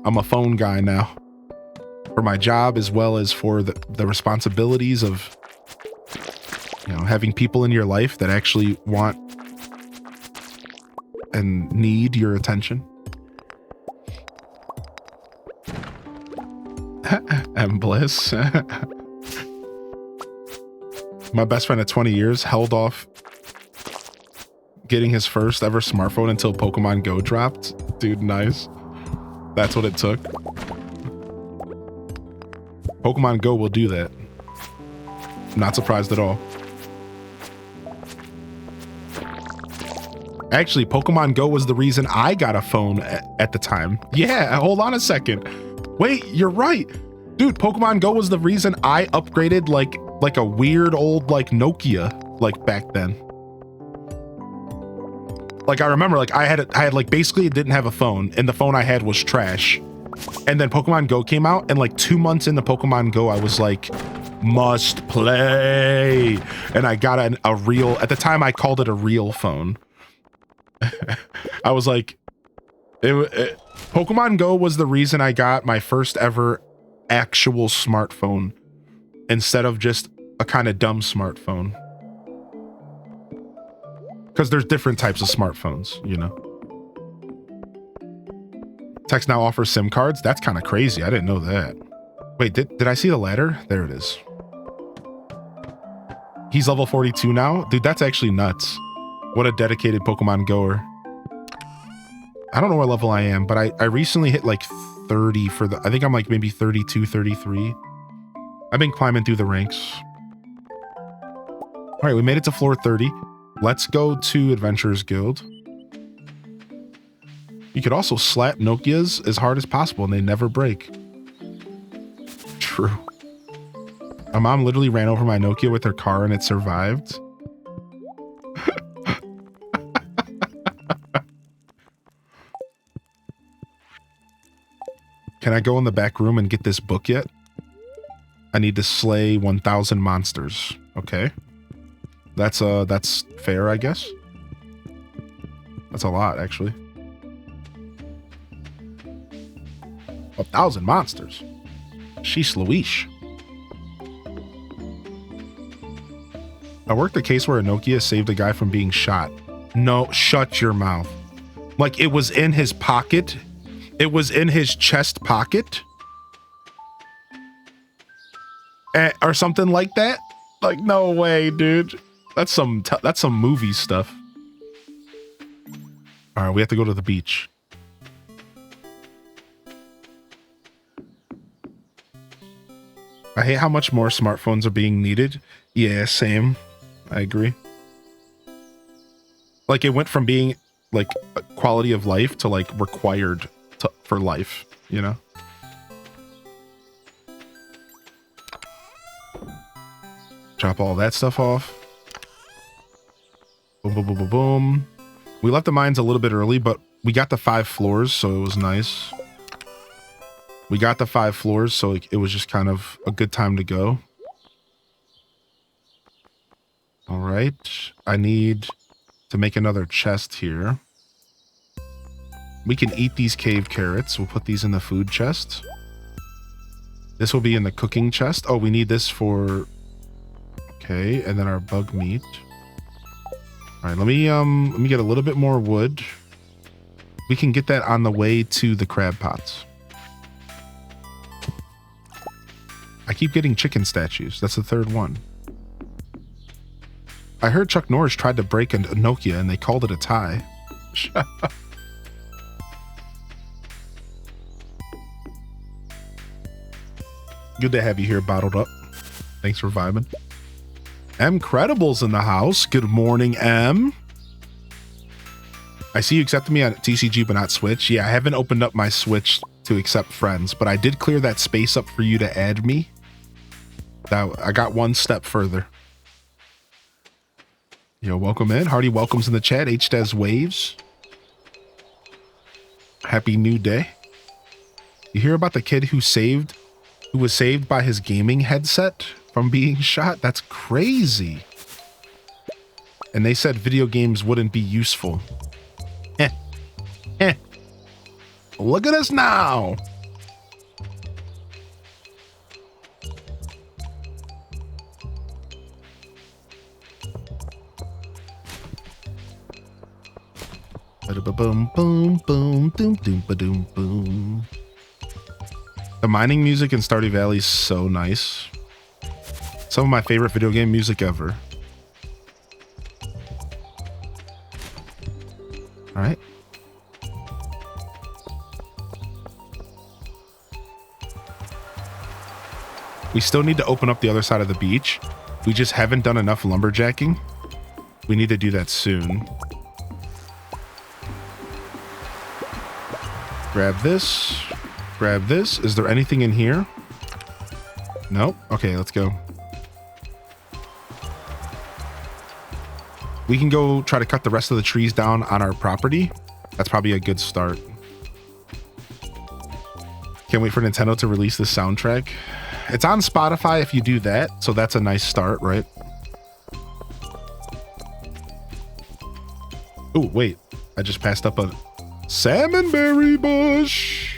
I'm a phone guy now. For my job as well as for the responsibilities of, you know, having people in your life that actually want and need your attention. And bliss. My best friend of 20 years held off getting his first ever smartphone until Pokemon Go dropped. Dude, nice. That's what it took. Pokemon Go will do that. I'm not surprised at all. Actually, Pokemon Go was the reason I got a phone at the time. Yeah, hold on a second. Wait, you're right. Dude, Pokemon Go was the reason I upgraded like a weird old like Nokia like back then. Like I remember like I had like basically didn't have a phone and the phone I had was trash. And then Pokemon Go came out and like 2 months into Pokemon Go, I was like, must play. And I got a real, at the time I called it a real phone. I was like, Pokemon Go was the reason I got my first ever actual smartphone instead of just a kind of dumb smartphone. Because there's different types of smartphones, you know. Text Now offers SIM cards. That's kind of crazy. I didn't know that. Wait, did I see the ladder? There it is. He's level 42 now? Dude, that's actually nuts. What a dedicated Pokemon goer. I don't know what level I am, but I recently hit like 30 for the, I think I'm like maybe 32, 33. I've been climbing through the ranks. All right, we made it to floor 30. Let's go to Adventurers Guild. You could also slap Nokias as hard as possible and they never break. True. My mom literally ran over my Nokia with her car and it survived. Can I go in the back room and get this book yet? I need to slay 1,000 monsters. Okay. That's fair, I guess. That's a lot, actually. 1,000 monsters. Sheesh Louise. I worked a case where a Nokia saved a guy from being shot. No, shut your mouth. Like it was in his pocket. It was in his chest pocket. Or something like that. Like, no way, dude. That's some movie stuff. All right, we have to go to the beach. I hate how much more smartphones are being needed. Yeah, same. I agree. Like it went from being like a quality of life to like required for life, you know? Chop all that stuff off. Boom, boom, boom, boom, boom. We left the mines a little bit early, but we got the 5 floors, so it was nice. We got the 5 floors, so like, it was just kind of a good time to go. All right. I need to make another chest here. We can eat these cave carrots. We'll put these in the food chest. This will be in the cooking chest. Oh, we need this for... Okay, and then our bug meat. All right, let me get a little bit more wood. We can get that on the way to the crab pots. I keep getting chicken statues. That's the 3rd one. I heard Chuck Norris tried to break a Nokia and they called it a tie. Good to have you here bottled up. Thanks for vibing. M Credible's in the house. Good morning, M. I see you accepted me on TCG but not Switch. Yeah, I haven't opened up my Switch to accept friends, but I did clear that space up for you to add me. I got one step further. Yo, welcome in. Hardy welcomes in the chat. HDES waves. Happy new day. You hear about the kid who was saved by his gaming headset from being shot? That's crazy. And they said video games wouldn't be useful. Look at us now. Boom, boom, boom, doom, doom, ba-doom, boom. The mining music in Stardew Valley is so nice. Some of my favorite video game music ever. All right. We still need to open up the other side of the beach. We just haven't done enough lumberjacking. We need to do that soon. Grab this. Grab this. Is there anything in here? Nope. Okay, let's go. We can go try to cut the rest of the trees down on our property. That's probably a good start. Can't wait for Nintendo to release this soundtrack. It's on Spotify if you do that, so that's a nice start, right? Oh, wait. I just passed up a salmonberry bush.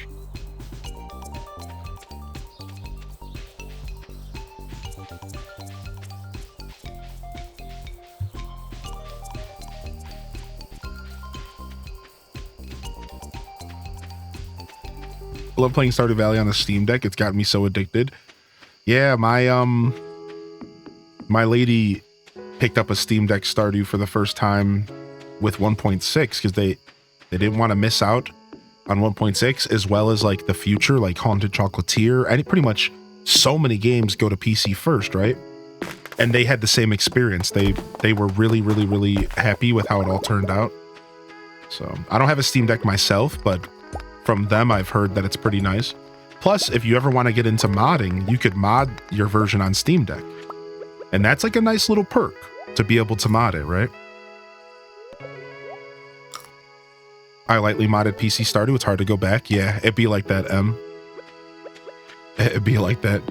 I love playing Stardew Valley on the Steam Deck. It's gotten me so addicted. Yeah, my lady picked up a Steam Deck Stardew for the first time with 1.6 because they didn't want to miss out on 1.6 as well as like the future, like Haunted Chocolatier, and pretty much so many games go to PC first, right? and they had the same experience. They were really, really, really happy with how it all turned out. So I don't have a Steam Deck myself, but from them, I've heard that it's pretty nice. Plus, if you ever want to get into modding, you could mod your version on Steam Deck. And that's like a nice little perk to be able to mod it, right? I lightly modded PC Stardew. It's hard to go back. Yeah, it'd be like that, M. It'd be like that.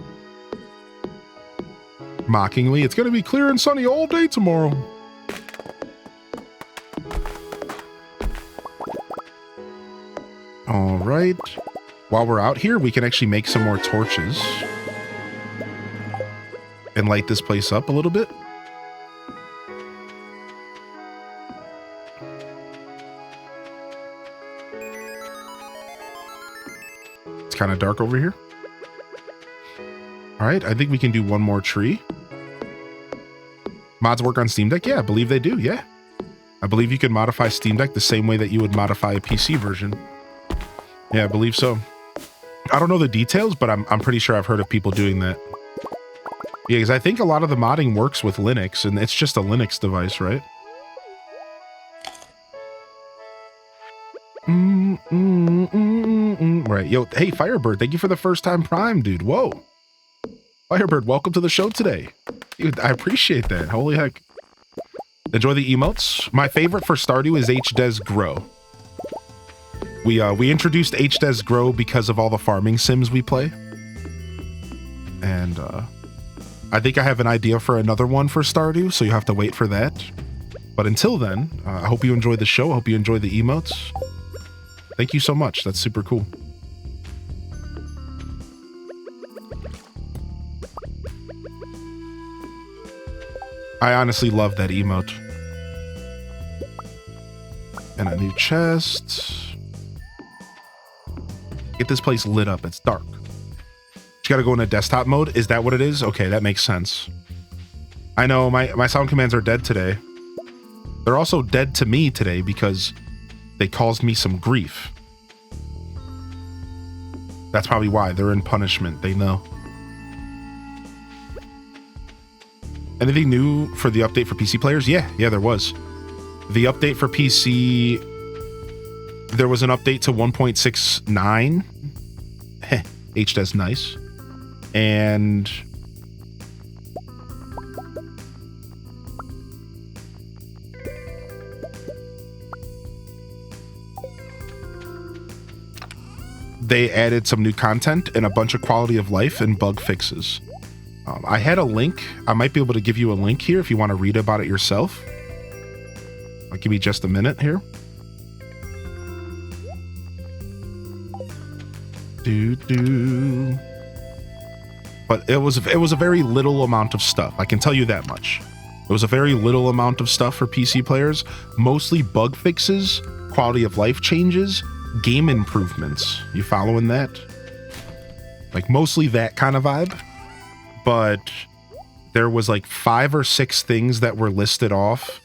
Mockingly, it's going to be clear and sunny all day tomorrow. All right. While we're out here, we can actually make some more torches and light this place up a little bit. It's kind of dark over here. All right, I think we can do one more tree. Mods work on Steam Deck? Yeah, I believe they do, yeah. I believe you can modify Steam Deck the same way that you would modify a PC version. Yeah, I believe so. I don't know the details, but I'm pretty sure I've heard of people doing that. Yeah, because I think a lot of the modding works with Linux, and it's just a Linux device, right? Right, yo, hey, Firebird, thank you for the first time Prime, dude. Whoa. Firebird, welcome to the show today. Dude, I appreciate that. Holy heck. Enjoy the emotes. My favorite for Stardew is HDes Grow. We introduced HDes Grow because of all the farming sims we play. And I think I have an idea for another one for Stardew, so you have to wait for that. But until then, I hope you enjoy the show. I hope you enjoy the emotes. Thank you so much. That's super cool. I honestly love that emote. And a new chest. Get this place lit up. It's dark. You gotta go into desktop mode. Is that what it is? Okay, that makes sense. I know my sound commands are dead today. They're also dead to me today because they caused me some grief. That's probably why. They're in punishment. They know. Anything new for the update for PC players? Yeah, there was. The update for PC, there was an update to 1.69. HD's nice. And they added some new content and a bunch of quality of life and bug fixes. I had a link. I might be able to give you a link here if you want to read about it yourself. I'll give me just a minute here. But it was a very little amount of stuff. I can tell you that much. It was a very little amount of stuff for PC players. Mostly bug fixes, quality of life changes, game improvements. You following that? Like mostly that kind of vibe. But there was like 5 or 6 things that were listed off.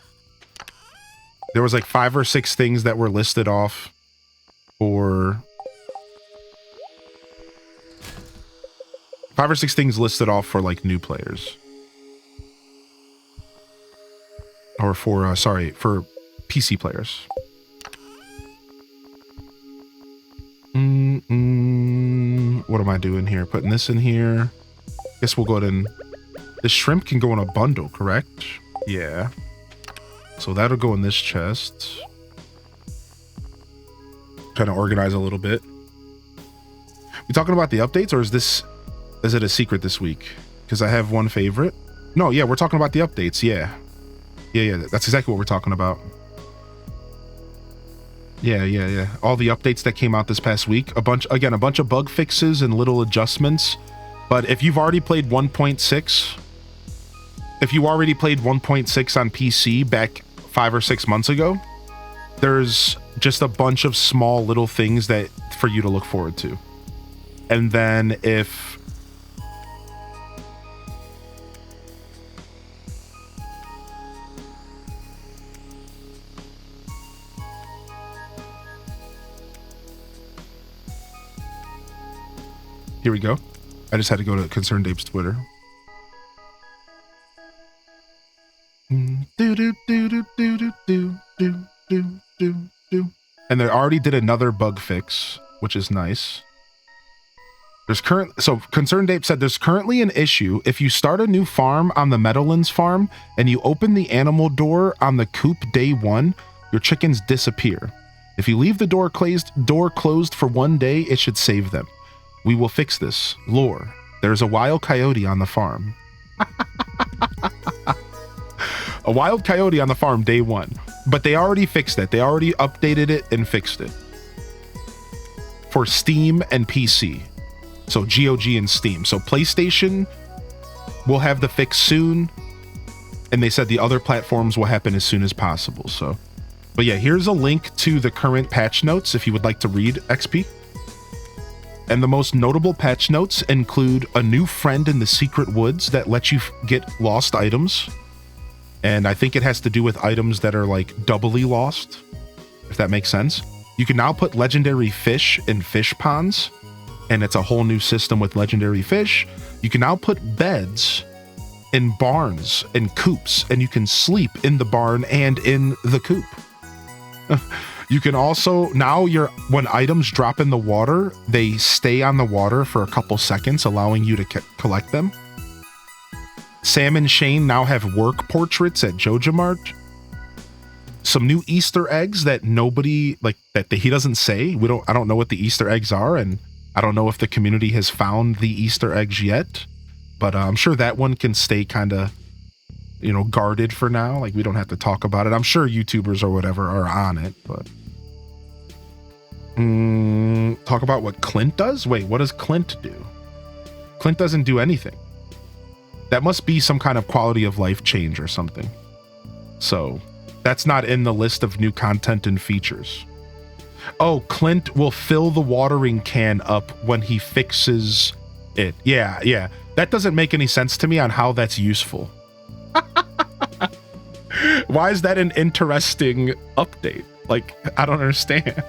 There was like 5 or 6 things that were listed off for 5 or 6 things listed off for like new players. Or for, for PC players. What am I doing here? Putting this in here. Guess we'll go ahead and... The shrimp can go in a bundle, correct? Yeah. So that'll go in this chest. Trying to organize a little bit. We talking about the updates, or is it a secret this week? Because I have one favorite. No, yeah, we're talking about the updates. Yeah. That's exactly what we're talking about. Yeah. All the updates that came out this past week. A bunch of bug fixes and little adjustments. But if you've already played 1.6, on PC back 5 or 6 months ago, there's just a bunch of small little things that for you to look forward to. And then if here we go. I just had to go to Concerned Ape's Twitter. they already did another bug fix, which is nice. So Concerned Ape said there's currently an issue. If you start a new farm on the Meadowlands farm and you open the animal door on the coop day 1, your chickens disappear. If you leave the door closed for 1 day, it should save them. We will fix this. Lore. There's a wild coyote on the farm. A wild coyote on the farm day 1. But they already fixed it. They already updated it and fixed it. For Steam and PC. So GOG and Steam. So PlayStation will have the fix soon. And they said the other platforms will happen as soon as possible. So, but yeah, here's a link to the current patch notes if you would like to read XP. And the most notable patch notes include a new friend in the secret woods that lets you get lost items. And I think it has to do with items that are like doubly lost, if that makes sense. You can now put legendary fish in fish ponds, and it's a whole new system with legendary fish. You can now put beds in barns and coops, and you can sleep in the barn and in the coop. You can also, now when items drop in the water, they stay on the water for a couple seconds, allowing you to collect them. Sam and Shane now have work portraits at JojaMart. Some new Easter eggs that nobody, he doesn't say. I don't know what the Easter eggs are, and I don't know if the community has found the Easter eggs yet, but I'm sure that one can stay kind of, guarded for now. Like, we don't have to talk about it. I'm sure YouTubers or whatever are on it, but... talk about what Clint does? Wait, what does Clint do? Clint doesn't do anything. That must be some kind of quality of life change or something. So, that's not in the list of new content and features. Oh, Clint will fill the watering can up when he fixes it. Yeah. That doesn't make any sense to me on how that's useful. Why is that an interesting update? Like, I don't understand.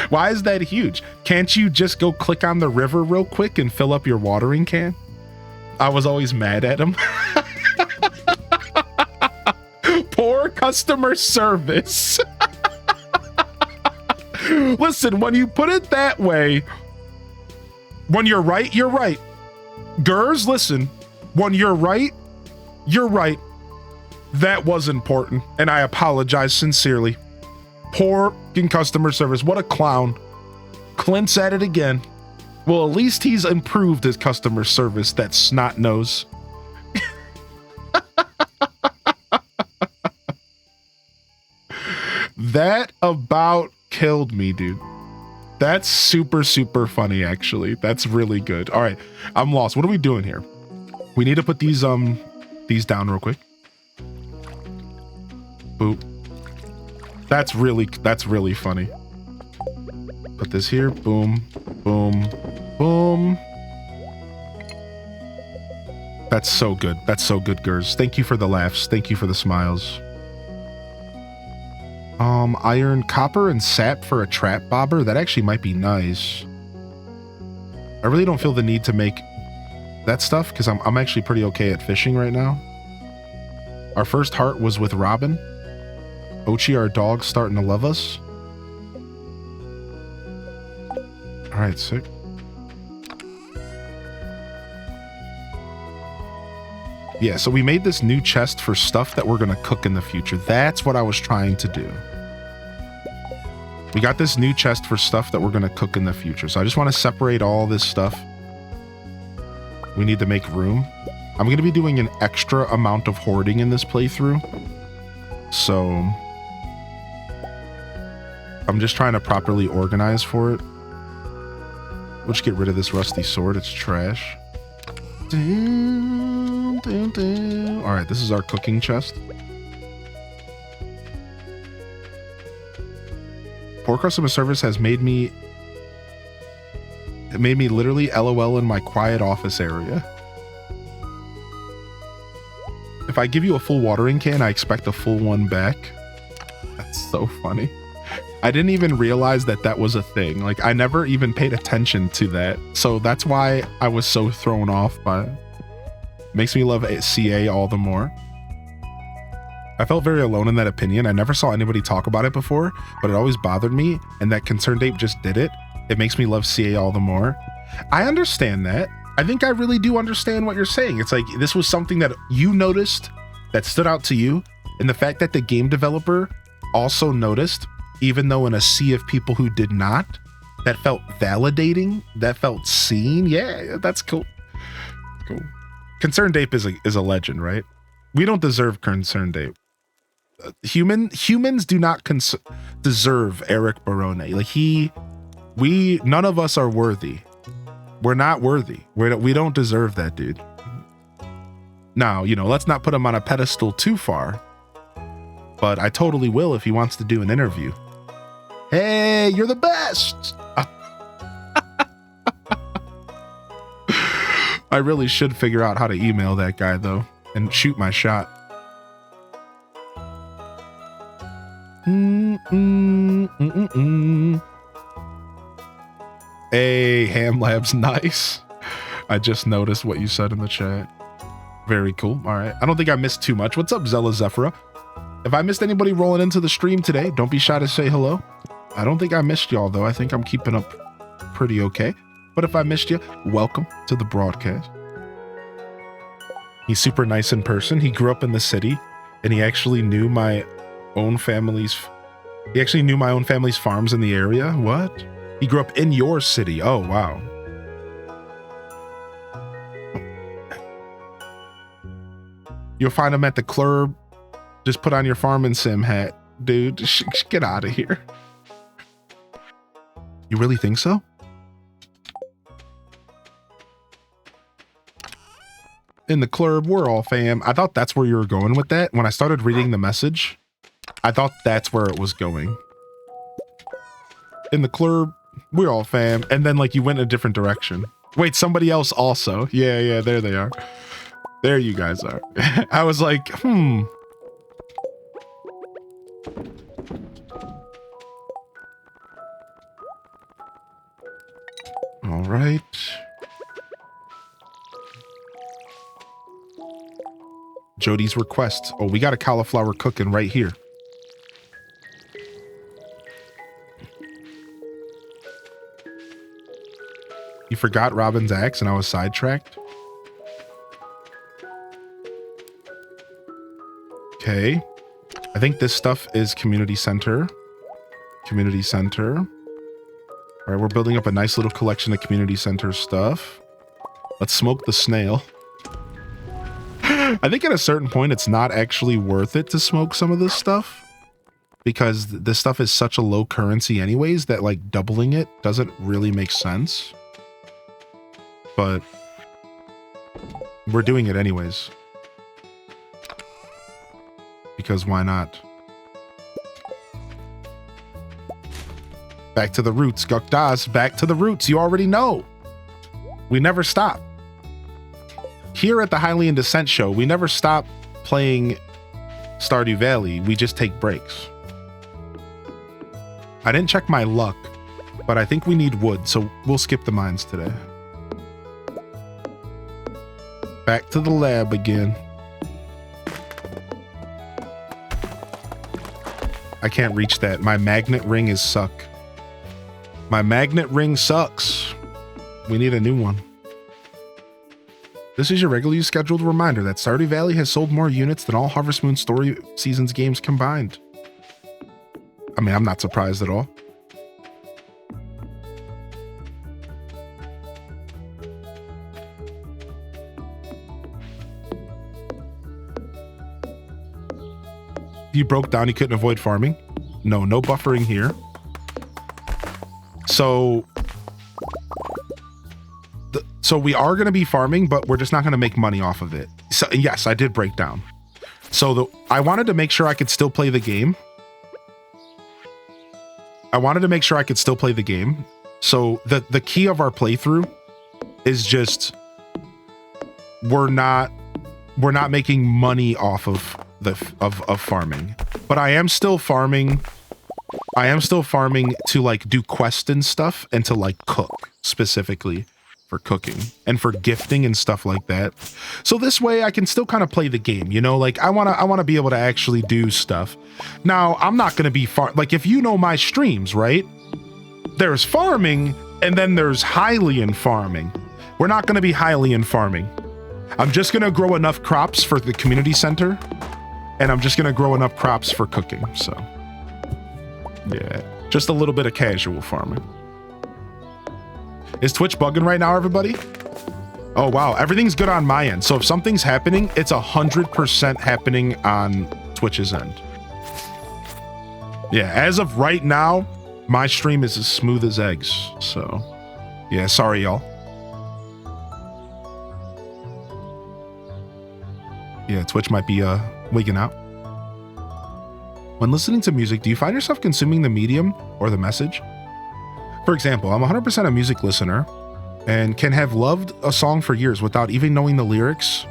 Why is that huge? Can't you just go click on the river real quick and fill up your watering can? I was always mad at him. Poor customer service. Listen, when you put it that way, when you're right, you're right. Gers, listen, when you're right, you're right. That was important, and I apologize sincerely. Poor customer service. What a clown. Clint's at it again. Well, at least he's improved his customer service, that snot nose. That about killed me, dude. That's super, super funny, actually. That's really good. All right, I'm lost. What are we doing here? We need to put these down real quick. Boop. That's really funny. Put this here. Boom, boom, boom. That's so good. That's so good, Gers. Thank you for the laughs. Thank you for the smiles. Iron, copper, and sap for a trap bobber. That actually might be nice. I really don't feel the need to make that stuff because I'm actually pretty okay at fishing right now. Our first heart was with Robin. Ochi, our dog's starting to love us. All right, sick. Yeah, so we made this new chest for stuff that we're going to cook in the future. That's what I was trying to do. We got this new chest for stuff that we're going to cook in the future. So I just want to separate all this stuff. We need to make room. I'm going to be doing an extra amount of hoarding in this playthrough. So I'm just trying to properly organize for it. We'll just get rid of this rusty sword. It's trash. All right, this is our cooking chest. Poor customer service has made me literally LOL in my quiet office area. If I give you a full watering can, I expect a full one back. That's so funny. I didn't even realize that was a thing. Like, I never even paid attention to that. So that's why I was so thrown off by it. Makes me love CA all the more. I felt very alone in that opinion. I never saw anybody talk about it before, but it always bothered me, and that Concerned Ape just did it. It makes me love CA all the more. I understand that. I think I really do understand what you're saying. It's like this was something that you noticed that stood out to you, and the fact that the game developer also noticed, even though in a sea of people who did not, that felt validating, that felt seen. Yeah, that's cool. Cool. Concerned Ape is a legend, right? We don't deserve Concerned Ape. Humans do not deserve Eric Barone. Like none of us are worthy. We're not worthy. We don't deserve that dude. Now, let's not put him on a pedestal too far, but I totally will if he wants to do an interview. Hey, you're the best. I really should figure out how to email that guy though and shoot my shot. Hey, Ham Labs, nice. I just noticed what you said in the chat. Very cool. All right. I don't think I missed too much. What's up, Zella Zephyrah? If I missed anybody rolling into the stream today, don't be shy to say hello. I don't think I missed y'all though. I think I'm keeping up pretty okay. But if I missed you, welcome to the broadcast. He's super nice in person. He grew up in the city, and he actually knew my own family's farms in the area. What? He grew up in your city. Oh, wow. You'll find him at the club. Just put on your farming sim hat. Dude, get out of here. You really think so? In the club, we're all fam. I thought that's where you were going with that. When I started reading the message, I thought that's where it was going. In the club, we're all fam. And then like you went in a different direction. Wait, somebody else also. Yeah, there they are. There you guys are. I was like, All right. Jody's request. Oh, we got a cauliflower cooking right here. You forgot Robin's axe and I was sidetracked. Okay. I think this stuff is community center. Community center. All right, we're building up a nice little collection of community center stuff. Let's smoke the snail. I think at a certain point, it's not actually worth it to smoke some of this stuff because this stuff is such a low currency anyways that like doubling it doesn't really make sense. But we're doing it anyways. Because why not? Back to the roots, Guk Das, back to the roots. You already know. We never stop. Here at the Hylian Descent show, we never stop playing Stardew Valley. We just take breaks. I didn't check my luck, but I think we need wood, so we'll skip the mines today. Back to the lab again. I can't reach that. My magnet ring is suck. My magnet ring sucks. We need a new one. This is your regularly scheduled reminder that Stardew Valley has sold more units than all Harvest Moon Story Seasons games combined. I mean, I'm not surprised at all. You broke down, you couldn't avoid farming? No buffering here. So we are going to be farming, but we're just not going to make money off of it. So yes, I did break down. So I wanted to make sure I could still play the game. So the key of our playthrough is just we're not making money off of of farming. But I am still farming. I am still farming to like do quests and stuff and to like cook specifically for cooking and for gifting and stuff like that. So this way I can still kind of play the game, you know, like I want to be able to actually do stuff. Now, I'm not going to be like, if you know my streams, right? There's farming and then there's Hylian farming. We're not going to be Hylian farming. I'm just going to grow enough crops for the community center, and I'm just going to grow enough crops for cooking. So yeah, just a little bit of casual farming. Is Twitch bugging right now, everybody? Oh, wow. Everything's good on my end. So if something's happening, it's 100% happening on Twitch's end. Yeah, as of right now, my stream is as smooth as eggs. So yeah, sorry, y'all. Yeah, Twitch might be wigging out. When listening to music, do you find yourself consuming the medium or the message? For example, I'm 100% a music listener and can have loved a song for years without even knowing the lyrics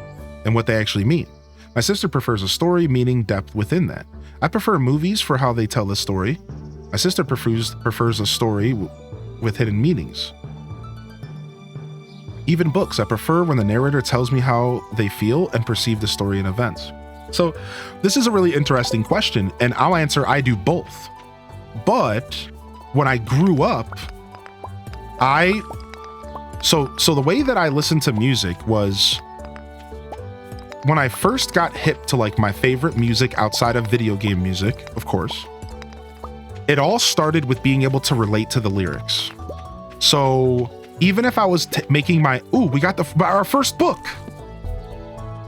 and what they actually mean. My sister prefers a story, meaning, depth within that. I prefer movies for how they tell the story. My sister prefers a story with hidden meanings. Even books, I prefer when the narrator tells me how they feel and perceive the story and events. So this is a really interesting question, and I'll answer I do both. But when I grew up, so the way that I listened to music was when I first got hip to like my favorite music outside of video game music, of course, it all started with being able to relate to the lyrics. So even if I was making we got our first book.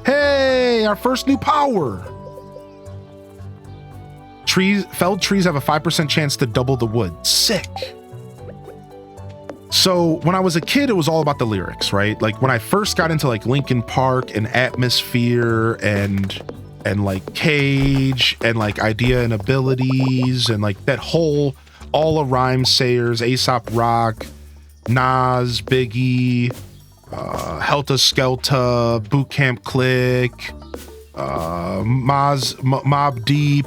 Hey, our first new power. Felled trees have a 5% chance to double the wood. Sick. So when I was a kid, it was all about the lyrics, right? Like when I first got into like Linkin Park and Atmosphere and like Cage and like Idea and Abilities and like that whole all a rhyme sayers, Aesop Rock, Nas, Biggie, Helta Skelta, Boot Camp Click, Mobb Deep,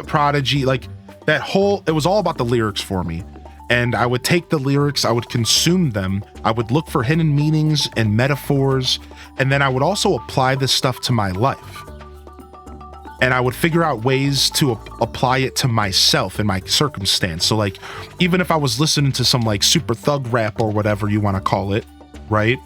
Prodigy, like that whole, it was all about the lyrics for me. And I would take the lyrics, I would consume them, I would look for hidden meanings and metaphors, and then I would also apply this stuff to my life. And I would figure out ways to apply it to myself and my circumstance. So like, even if I was listening to some like super thug rap or whatever you want to call it, right?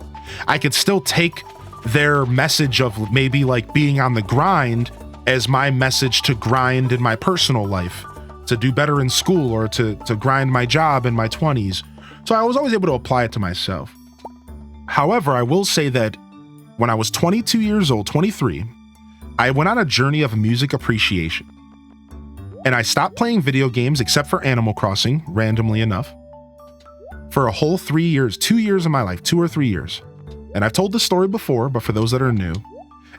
I could still take their message of maybe like being on the grind as my message to grind in my personal life, to do better in school or to grind my job in my 20s. So I was always able to apply it to myself. However, I will say that when I was 22 years old, 23, I went on a journey of music appreciation. And I stopped playing video games except for Animal Crossing, randomly enough, for a whole 3 years, 2 years of my life, 2 or 3 years. And I've told this story before, but for those that are new,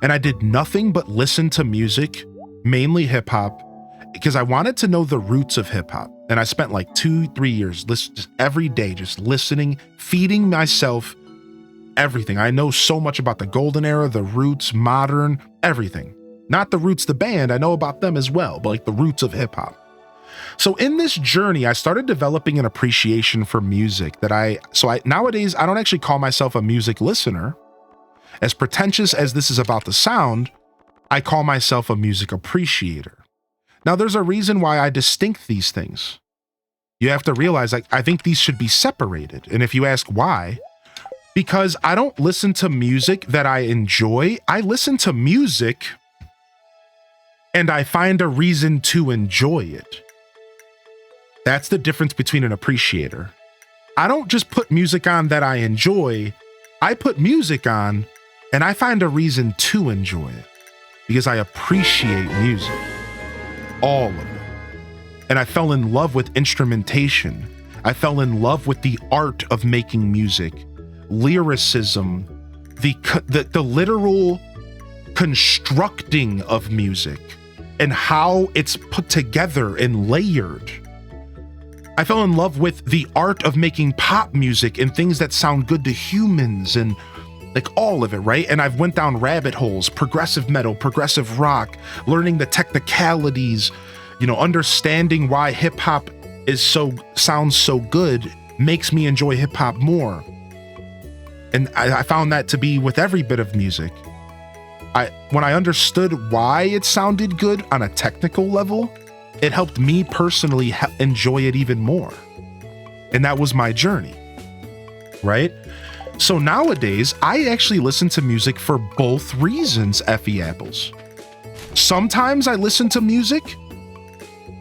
and I did nothing but listen to music, mainly hip hop, because I wanted to know the roots of hip hop. And I spent like 2-3 years just every day, just listening, feeding myself everything. I know so much about the golden era, the roots, modern, everything. Not the Roots, the band, I know about them as well, but like the roots of hip hop. So in this journey, I started developing an appreciation for music that nowadays, I don't actually call myself a music listener. As pretentious as this is about the sound, I call myself a music appreciator. Now, there's a reason why I distinct these things. You have to realize, like, I think these should be separated. And if you ask why, because I don't listen to music that I enjoy. I listen to music and I find a reason to enjoy it. That's the difference between an appreciator. I don't just put music on that I enjoy. I put music on and I find a reason to enjoy it because I appreciate music, all of it. And I fell in love with instrumentation. I fell in love with the art of making music, lyricism, the literal constructing of music and how it's put together and layered. I fell in love with the art of making pop music and things that sound good to humans and like all of it, right? And I've went down rabbit holes, progressive metal, progressive rock, learning the technicalities, understanding why hip hop sounds so good makes me enjoy hip hop more. And I found that to be with every bit of music. When I understood why it sounded good on a technical level, it helped me personally enjoy it even more. And that was my journey, right? So nowadays, I actually listen to music for both reasons, Effie Apples. Sometimes I listen to music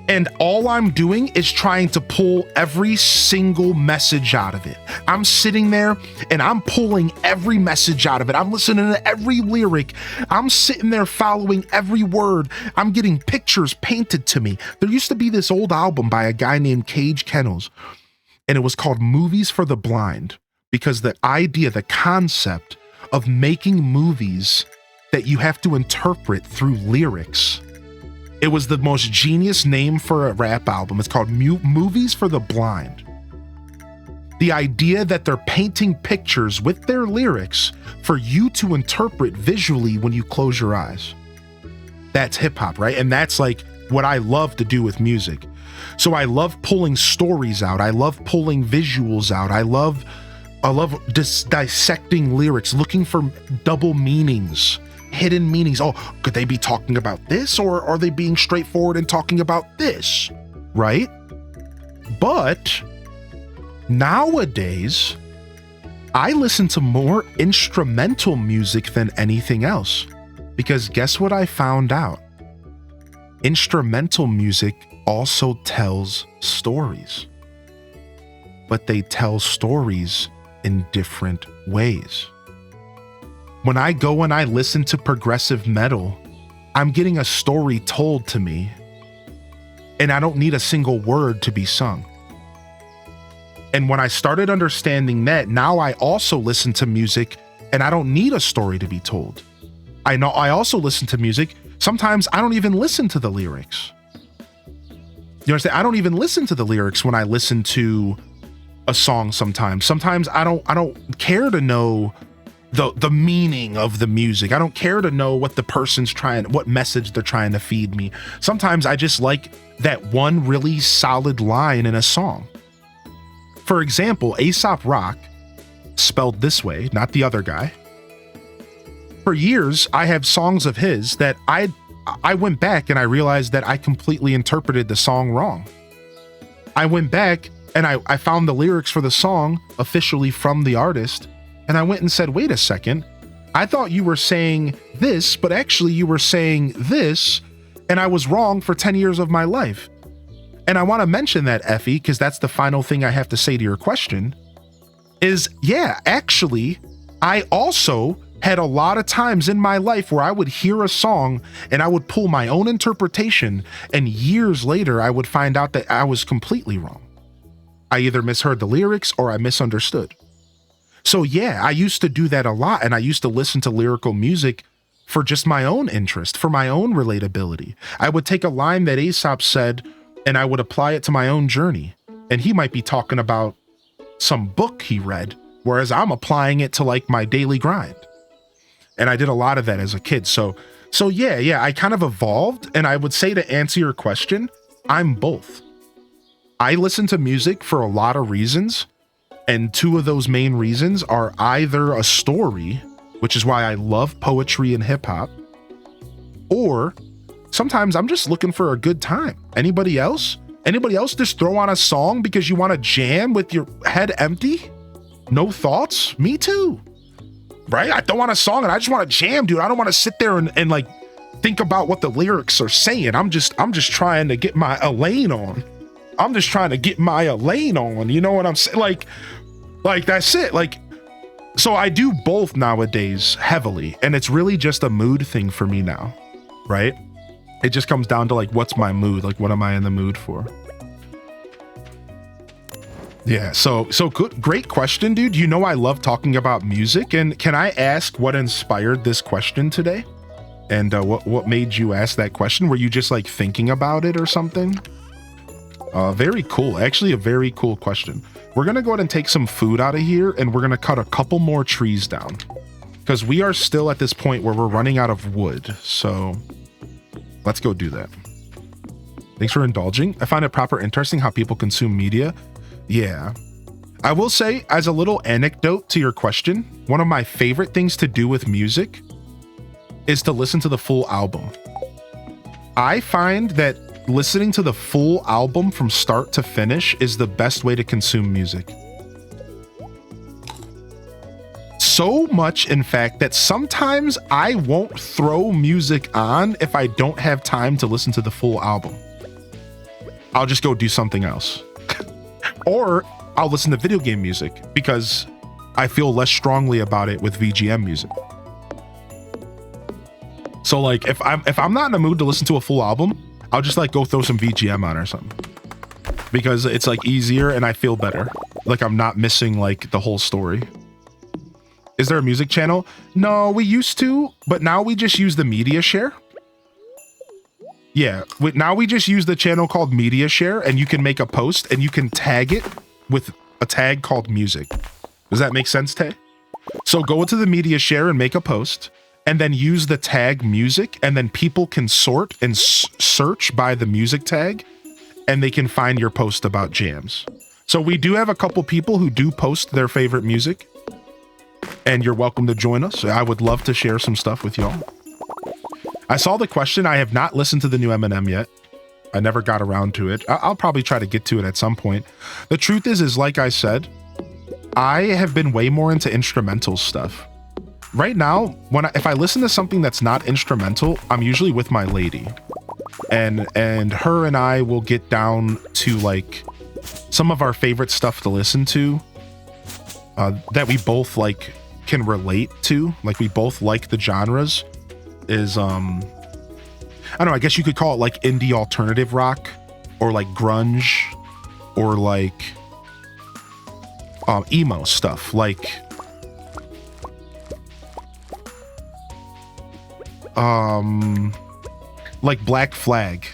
and all I'm doing is trying to pull every single message out of it. I'm sitting there and I'm pulling every message out of it. I'm listening to every lyric. I'm sitting there following every word. I'm getting pictures painted to me. There used to be this old album by a guy named Cage Kennels, and it was called Movies for the Blind, because the idea, the concept of making movies that you have to interpret through lyrics. It was the most genius name for a rap album. It's called Movies for the Blind. The idea that they're painting pictures with their lyrics for you to interpret visually when you close your eyes. That's hip hop, right? And that's like what I love to do with music. So I love pulling stories out. I love pulling visuals out. I love dissecting lyrics, looking for double meanings, hidden meanings. Oh, could they be talking about this, or are they being straightforward and talking about this, right? But nowadays, I listen to more instrumental music than anything else, because guess what I found out? Instrumental music also tells stories, but they tell stories in different ways. When I go and I listen to progressive metal, I'm getting a story told to me, and I don't need a single word to be sung. And when I started understanding that, now I also listen to music and I don't need a story to be told. I also listen to music. Sometimes I don't even listen to the lyrics. You understand? I don't even listen to the lyrics when I listen to a song sometimes. Sometimes I don't care to know the meaning of the music. I don't care to know what the person's what message they're trying to feed me. Sometimes I just like that one really solid line in a song. For example, Aesop Rock, spelled this way, not the other guy. For years, I have songs of his that I went back and I realized that I completely interpreted the song wrong. I went back and I found the lyrics for the song officially from the artist, and I went and said, wait a second, I thought you were saying this, but actually you were saying this, and I was wrong for 10 years of my life. And I want to mention that, Effie, because that's the final thing I have to say to your question, is yeah, actually, I also had a lot of times in my life where I would hear a song and I would pull my own interpretation, and years later I would find out that I was completely wrong. I either misheard the lyrics or I misunderstood. So yeah, I used to do that a lot, and I used to listen to lyrical music for just my own interest, for my own relatability. I would take a line that Aesop said and I would apply it to my own journey. And he might be talking about some book he read, whereas I'm applying it to like my daily grind. And I did a lot of that as a kid. So yeah, I kind of evolved, and I would say, to answer your question, I'm both. I listen to music for a lot of reasons, and two of those main reasons are either a story, which is why I love poetry and hip hop, or sometimes I'm just looking for a good time. Anybody else? Anybody else just throw on a song because you want to jam with your head empty? No thoughts? Me too. Right? I throw on a song and I just want to jam, dude. I don't want to sit there and like think about what the lyrics are saying. I'm just trying to get my Elaine on. I'm just trying to get my Elaine on. You know what I'm saying? Like that's it. Like, so I do both nowadays heavily, and it's really just a mood thing for me now, right? It just comes down to like, what's my mood? Like, what am I in the mood for? Yeah, so good, great question, dude. You know I love talking about music, and can I ask what inspired this question today? And what made you ask that question? Were you just like thinking about it or something? Very cool. Actually, a very cool question. We're gonna go ahead and take some food out of here, and we're gonna cut a couple more trees down, because we are still at this point where we're running out of wood. So let's go do that. Thanks for indulging. I find it proper interesting how people consume media. Yeah. I will say, as a little anecdote to your question, one of my favorite things to do with music is to listen to the full album. I find that listening to the full album from start to finish is the best way to consume music. So much, in fact, that sometimes I won't throw music on if I don't have time to listen to the full album. I'll just go do something else. Or I'll listen to video game music because I feel less strongly about it with VGM music. So like if I'm not in a mood to listen to a full album, I'll just like go throw some VGM on or something. Because it's like easier and I feel better. Like I'm not missing like the whole story. Is there a music channel? No, we used to, but now we just use the media share. Yeah, now we just use the channel called media share, and you can make a post and you can tag it with a tag called music. Does that make sense, Tay? So go into the media share and make a post, and then use the tag music, and then people can sort and search by the music tag, and they can find your post about jams. So we do have a couple people who do post their favorite music, and you're welcome to join us. I would love to share some stuff with y'all. I saw the question. I have not listened to the new Eminem yet. I never got around to it. I'll probably try to get to it at some point. The truth is like I said, I have been way more into instrumental stuff. Right now, if I listen to something that's not instrumental, I'm usually with my lady. And her and I will get down to like some of our favorite stuff to listen to that we both like can relate to. Like we both like the genres. Is I don't know, I guess you could call it like indie alternative rock or like grunge or like emo stuff like Black Flag.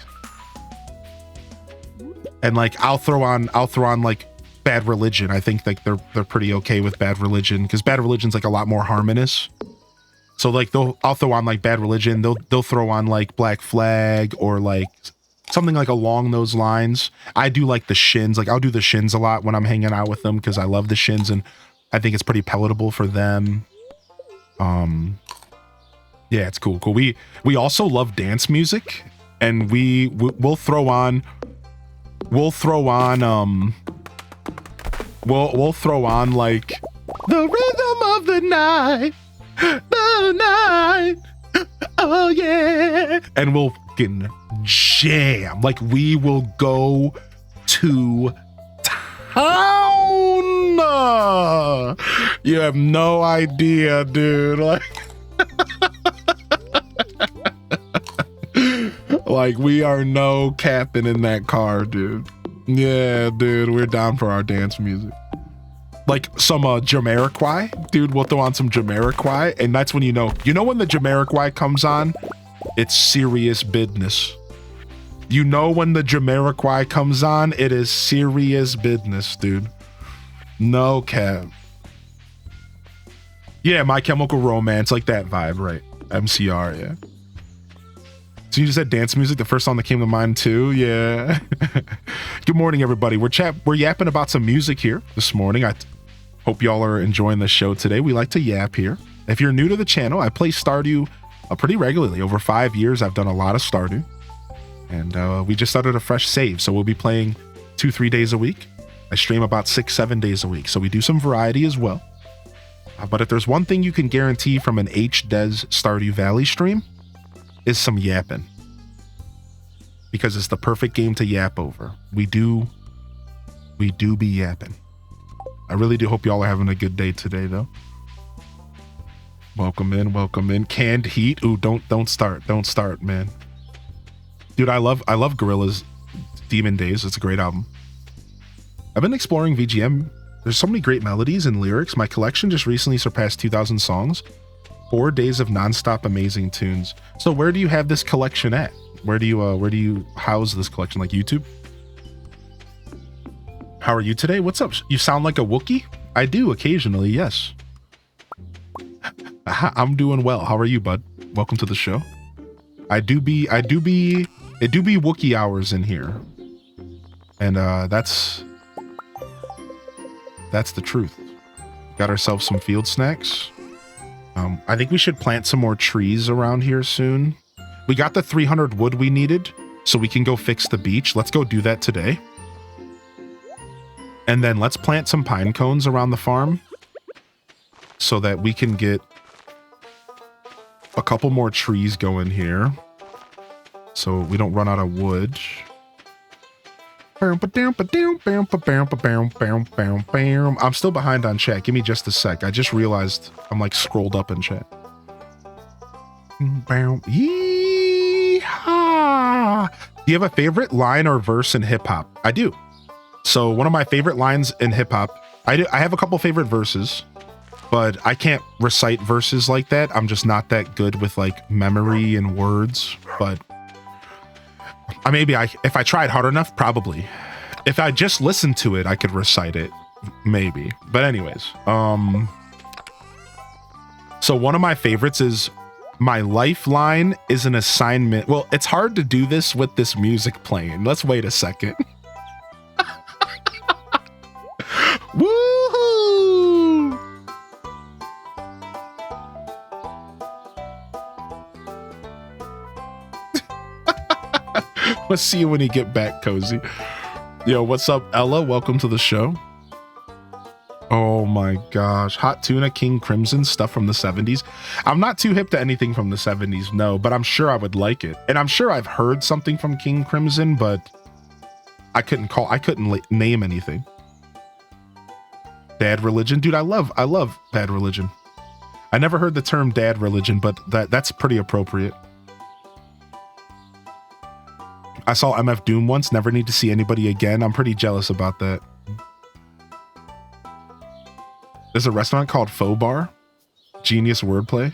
And like I'll throw on like Bad Religion. I think like they're pretty okay with Bad Religion because Bad Religion's like a lot more harmonious. So like I'll throw on like Bad Religion, they'll throw on like Black Flag or like something like along those lines. I do like the Shins, like I'll do the Shins a lot when I'm hanging out with them because I love the Shins and I think it's pretty palatable for them. Yeah, it's cool. We also love dance music, and we'll throw on like the rhythm of the night. The night, oh yeah, and we'll fucking jam. Like we will go to town. You have no idea, dude. Like we are no capping in that car, dude. Yeah, dude, we're down for our dance music. Like some Jamiroquai, dude. We'll throw on some Jamiroquai, and that's when you know when the Jamiroquai comes on, it's serious business. You know when the Jamiroquai comes on, it is serious business, dude. No cap. Yeah, My Chemical Romance, like that vibe, right? MCR, yeah. So you just said dance music, the first song that came to mind too, yeah. Good morning, everybody. We're yapping about some music here this morning. I hope y'all are enjoying the show today. We like to yap here. If you're new to the channel, I play Stardew pretty regularly. Over 5 years, I've done a lot of Stardew. And we just started a fresh save, so we'll be playing 2-3 days a week. I stream about 6-7 days a week, so we do some variety as well. But if there's one thing you can guarantee from an HDes Stardew Valley stream, is some yapping. Because it's the perfect game to yap over. We do be yapping. I really do hope y'all are having a good day today, though. Welcome in. Canned Heat. Ooh, don't start, man. Dude, I love Gorilla's Demon Days. It's a great album. I've been exploring VGM. There's so many great melodies and lyrics. My collection just recently surpassed 2,000 songs. 4 days of nonstop amazing tunes. So where do you have this collection at? Where do you house this collection? Like YouTube? How are you today? What's up? You sound like a Wookiee? I do occasionally, yes. I'm doing well. How are you, bud? Welcome to the show. It do be Wookiee hours in here. And that's That's the truth. Got ourselves some field snacks. I think we should plant some more trees around here soon. We got the 300 wood we needed, so we can go fix the beach. Let's go do that today. And then let's plant some pine cones around the farm so that we can get a couple more trees going here so we don't run out of wood. I'm still behind on chat. Give me just a sec. I just realized I'm like scrolled up in chat. Yeehaw! Do you have a favorite line or verse in hip hop? I do. So one of my favorite lines in hip hop, I have a couple favorite verses, but I can't recite verses like that. I'm just not that good with like memory and words, but if I tried hard enough, probably. If I just listened to it, I could recite it, maybe. But anyways, so one of my favorites is my lifeline is an assignment. Well, it's hard to do this with this music playing. Let's wait a second. Woohoo! Let's see you when you get back, Cozy. Yo, what's up, Ella? Welcome to the show. Oh my gosh. Hot Tuna, King Crimson, stuff from the 70s. I'm not too hip to anything from the 70s, no, but I'm sure I would like it. And I'm sure I've heard something from King Crimson, but I couldn't name anything. Dad religion. Dude, I love Bad Religion. I never heard the term dad religion, but that's pretty appropriate. I saw MF Doom once, never need to see anybody again. I'm pretty jealous about that. There's a restaurant called Faux Bar. Genius wordplay.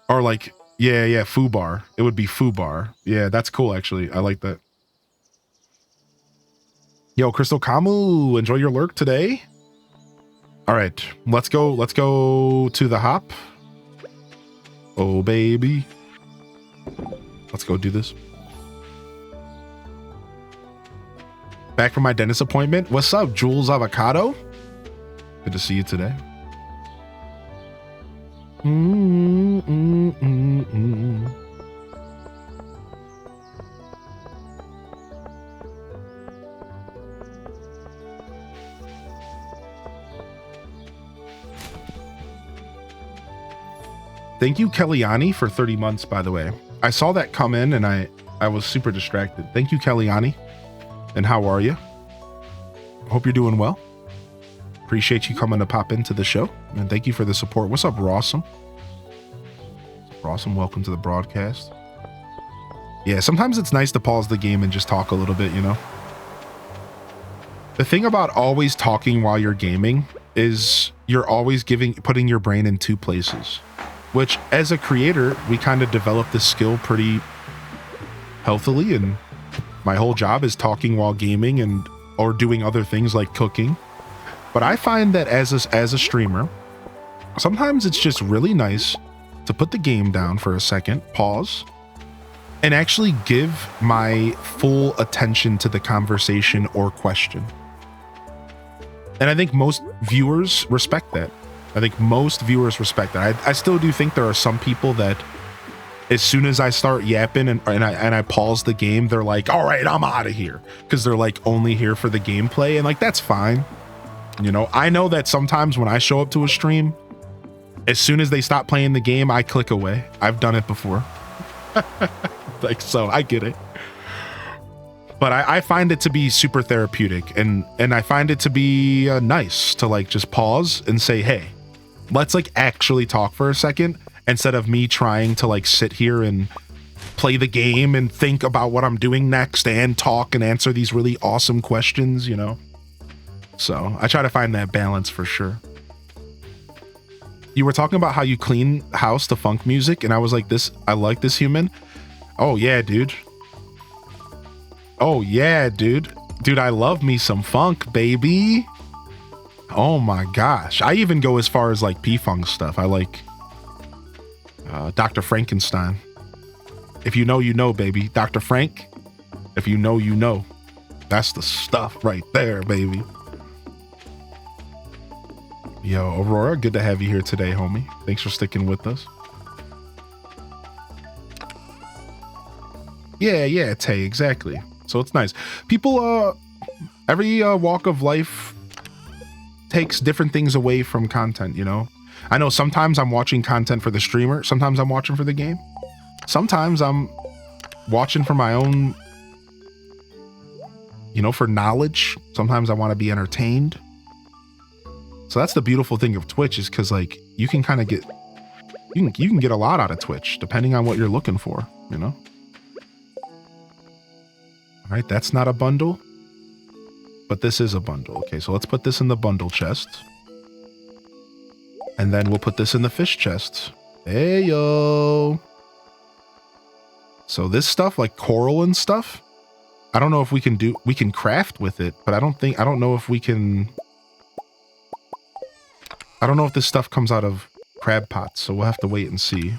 Or like, yeah, Foo Bar. It would be Foo Bar. Yeah, that's cool actually. I like that. Yo, Crystal Kamu, enjoy your lurk today. All right, let's go to the hop. Oh, baby. Let's go do this. Back from my dentist appointment. What's up, Jules Avocado? Good to see you today. Thank you, Kellyanne, for 30 months, by the way. I saw that come in and I was super distracted. Thank you, Kellyanne. And how are you? Hope you're doing well. Appreciate you coming to pop into the show. And thank you for the support. What's up, Rawsome? Rawsome, welcome to the broadcast. Yeah, sometimes it's nice to pause the game and just talk a little bit, you know? The thing about always talking while you're gaming is you're always putting your brain in two places. Which, as a creator, we kind of develop this skill pretty healthily, and my whole job is talking while gaming or doing other things like cooking. But I find that as a streamer, sometimes it's just really nice to put the game down for a second, pause, and actually give my full attention to the conversation or question. And I think most viewers respect that. I still do think there are some people that as soon as I start yapping and I pause the game, they're like, all right, I'm out of here. Because they're like only here for the gameplay. And like, that's fine. You know, I know that sometimes when I show up to a stream, as soon as they stop playing the game, I click away. I've done it before. Like, so I get it. But I find it to be super therapeutic. And I find it to be nice to like just pause and say, hey, let's like actually talk for a second instead of me trying to like sit here and play the game and think about what I'm doing next and talk and answer these really awesome questions, you know? So I try to find that balance for sure. You were talking about how you clean house to funk music, and I was like, I like this human. Oh yeah, dude. Oh yeah, dude. Dude, I love me some funk, baby. Oh my gosh. I even go as far as like P-Funk stuff. I like Dr. Frankenstein. If you know, you know, baby. Dr. Frank, if you know, you know. That's the stuff right there, baby. Yo, Aurora, good to have you here today, homie. Thanks for sticking with us. Yeah, Tay, exactly. So it's nice. People, every walk of life takes different things away from content, you know? I know sometimes I'm watching content for the streamer. Sometimes I'm watching for the game. Sometimes I'm watching for my own, you know, for knowledge. Sometimes I want to be entertained. So that's the beautiful thing of Twitch is because, like, you can kind of get, you can get a lot out of Twitch depending on what you're looking for, you know? All right, that's not a bundle, but this is a bundle. Okay, so let's put this in the bundle chest. And then we'll put this in the fish chest. Hey, yo. So this stuff, like coral and stuff, I don't know if we can craft with it, but I don't know if we can, I don't know if this stuff comes out of crab pots, so we'll have to wait and see.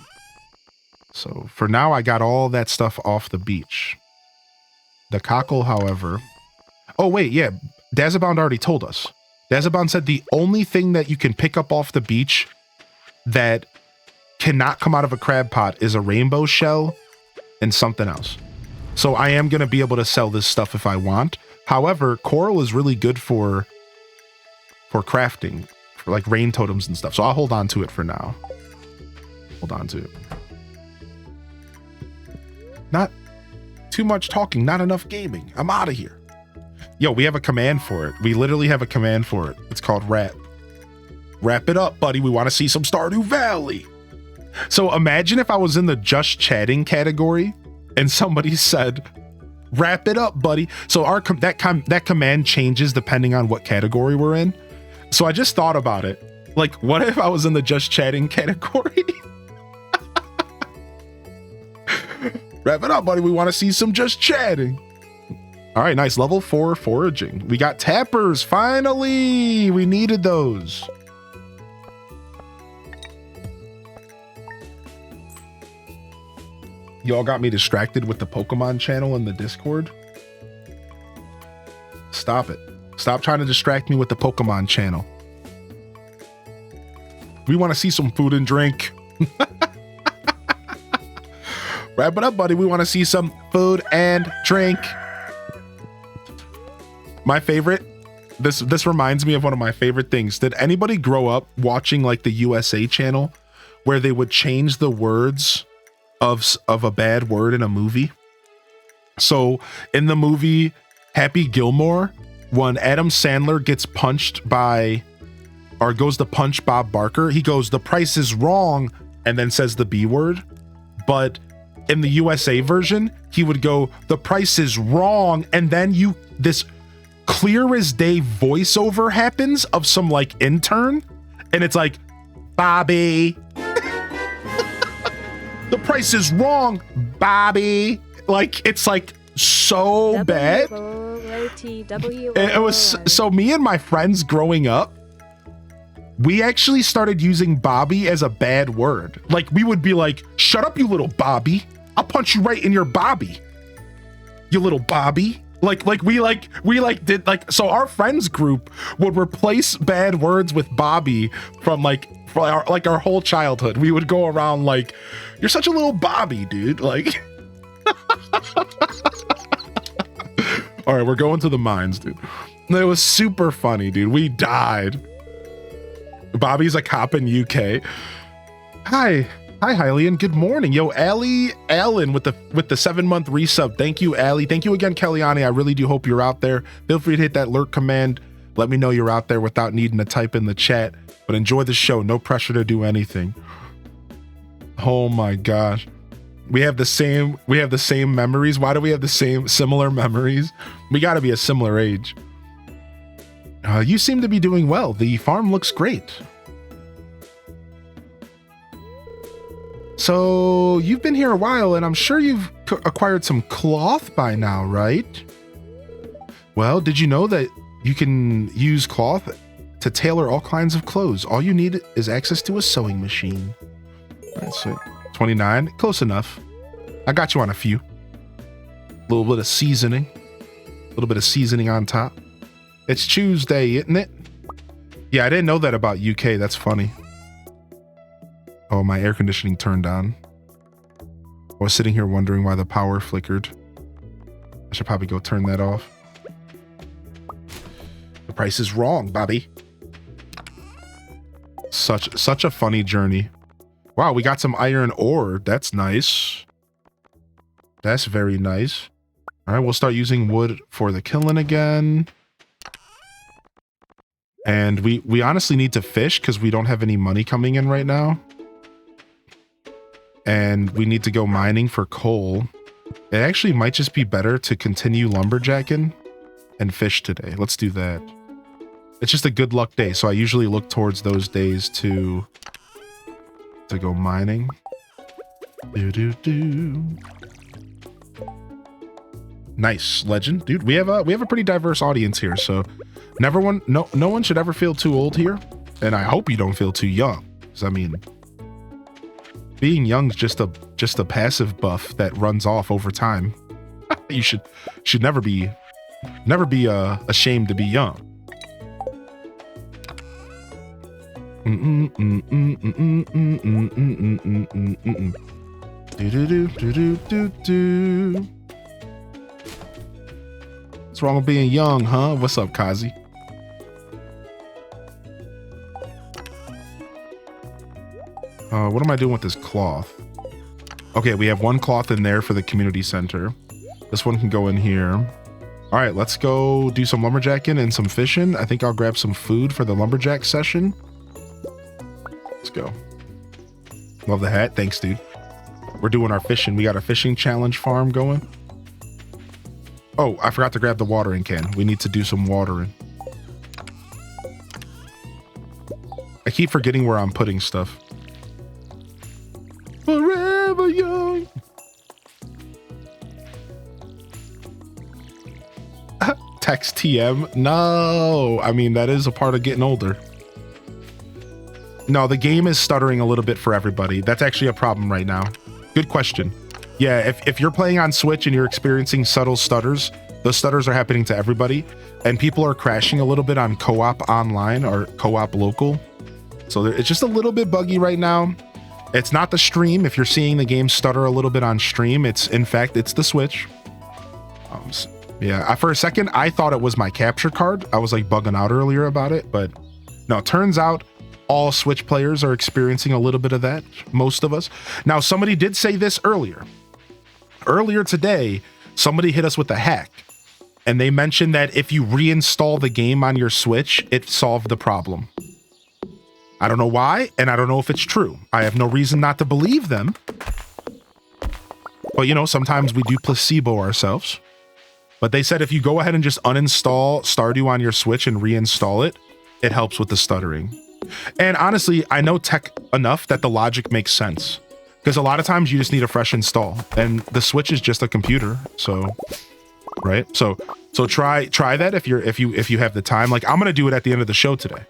So for now, I got all that stuff off the beach. The cockle, however... Oh, wait, yeah. Dazabound already told us. Dazabound said the only thing that you can pick up off the beach that cannot come out of a crab pot is a rainbow shell and something else. So I am going to be able to sell this stuff if I want. However, coral is really good for crafting, for like rain totems and stuff. So I'll hold on to it for now. Hold on to it. Not too much talking, not enough gaming. I'm out of here. Yo, we have a command for it. We literally have a command for it. It's called wrap. Wrap it up, buddy. We want to see some Stardew Valley. So imagine if I was in the just chatting category and somebody said, wrap it up, buddy. So that command changes depending on what category we're in. So I just thought about it. Like, what if I was in the just chatting category? Wrap it up, buddy. We want to see some just chatting. All right, nice. Level 4 foraging. We got tappers, finally. We needed those. Y'all got me distracted with the Pokemon channel in the Discord. Stop it. Stop trying to distract me with the Pokemon channel. We want to see some food and drink. Wrap it up, buddy. We want to see some food and drink. My favorite, this reminds me of one of my favorite things. Did anybody grow up watching like the USA channel where they would change the words of a bad word in a movie? So in the movie Happy Gilmore, when Adam Sandler gets punched by, or goes to punch Bob Barker, he goes, "The price is wrong," and then says the B word. But in the USA version, he would go, "The price is wrong," and then this clear as day voiceover happens of some like intern, and it's like, "Bobby, the price is wrong, Bobby." Like, it's like so bad. It was so, me and my friends growing up, we actually started using Bobby as a bad word. Like, we would be like, "Shut up, you little Bobby. I'll punch you right in your Bobby. You little Bobby." So our friends group would replace bad words with Bobby from our whole childhood. We would go around like, "You're such a little Bobby, dude." Like, all right, we're going to the mines, dude. It was super funny, dude. We died. Bobby's a cop in UK. Hi, Hylian. Good morning. Yo, Allen with the 7-month resub. Thank you, Allie. Thank you again, Kellyanne. I really do hope you're out there. Feel free to hit that lurk command. Let me know you're out there without needing to type in the chat. But enjoy the show. No pressure to do anything. Oh my gosh. We have the same memories. Why do we have the similar memories? We got to be a similar age. You seem to be doing well. The farm looks great. So you've been here a while, and I'm sure you've acquired some cloth by now, right? Well, did you know that you can use cloth to tailor all kinds of clothes? All you need is access to a sewing machine. All right, so 29, close enough. I got you on a few. A little bit of seasoning on top. It's Tuesday, isn't it? Yeah, I didn't know that about UK. That's funny. Oh, my air conditioning turned on. I was sitting here wondering why the power flickered. I should probably go turn that off. The price is wrong, Bobby. Such a funny journey. Wow, we got some iron ore. That's nice. That's very nice. All right, we'll start using wood for the killing again. And we honestly need to fish because we don't have any money coming in right now. And we need to go mining for coal. It actually might just be better to continue lumberjacking and fish today. Let's do that. It's just a good luck day, so I usually look towards those days to go mining. Nice, legend, dude. We have a pretty diverse audience here, so no one should ever feel too old here, and I hope you don't feel too young. Because I mean, being young's just a passive buff that runs off over time. You should never be ashamed to be young. What's wrong with being young, huh? What's up, Kazi? What am I doing with this cloth? Okay, we have one cloth in there for the community center. This one can go in here. All right, let's go do some lumberjacking and some fishing. I think I'll grab some food for the lumberjack session. Let's go. Love the hat. Thanks, dude. We're doing our fishing. We got a fishing challenge farm going. Oh, I forgot to grab the watering can. We need to do some watering. I keep forgetting where I'm putting stuff. Forever young. Text TM. No, I mean, that is a part of getting older. No, the game is stuttering a little bit for everybody. That's actually a problem right now. Good question. Yeah, if you're playing on Switch and you're experiencing subtle stutters, those stutters are happening to everybody. And people are crashing a little bit on co-op online or co-op local. So it's just a little bit buggy right now. It's not the stream. If you're seeing the game stutter a little bit on stream, in fact, it's the Switch. Yeah, for a second, I thought it was my capture card. I was like bugging out earlier about it, but no, it turns out all Switch players are experiencing a little bit of that. Most of us. Now, somebody did say this earlier. Earlier today, somebody hit us with a hack, and they mentioned that if you reinstall the game on your Switch, it solved the problem. I don't know why, and I don't know if it's true. I have no reason not to believe them. But, you know, sometimes we do placebo ourselves. But they said if you go ahead and just uninstall Stardew on your Switch and reinstall it, it helps with the stuttering. And honestly, I know tech enough that the logic makes sense. Because a lot of times you just need a fresh install. And the Switch is just a computer, so... Right? So try that if you have the time. Like, I'm gonna do it at the end of the show today.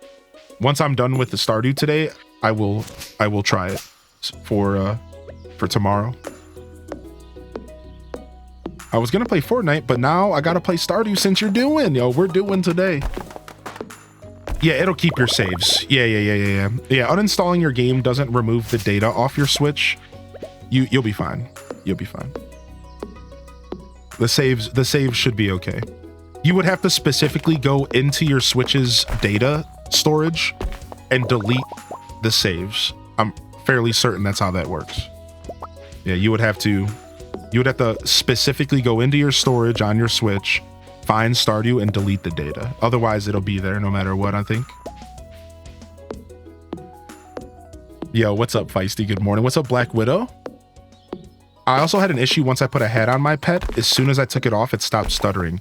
Once I'm done with the Stardew today, I will try it for tomorrow. I was gonna play Fortnite, but now I gotta play Stardew since you're doing. Yo, we're doing today. Yeah, it'll keep your saves. Yeah. Uninstalling your game doesn't remove the data off your Switch. You'll be fine. You'll be fine. The saves should be okay. You would have to specifically go into your Switch's data storage and delete the saves. I'm fairly certain that's how that works. Yeah, you would have to specifically go into your storage on your Switch, find Stardew, and delete the data. Otherwise, it'll be there no matter what, I think. Yo, what's up, Feisty? Good morning. What's up, Black Widow? I also had an issue once I put a hat on my pet. As soon as I took it off, it stopped stuttering.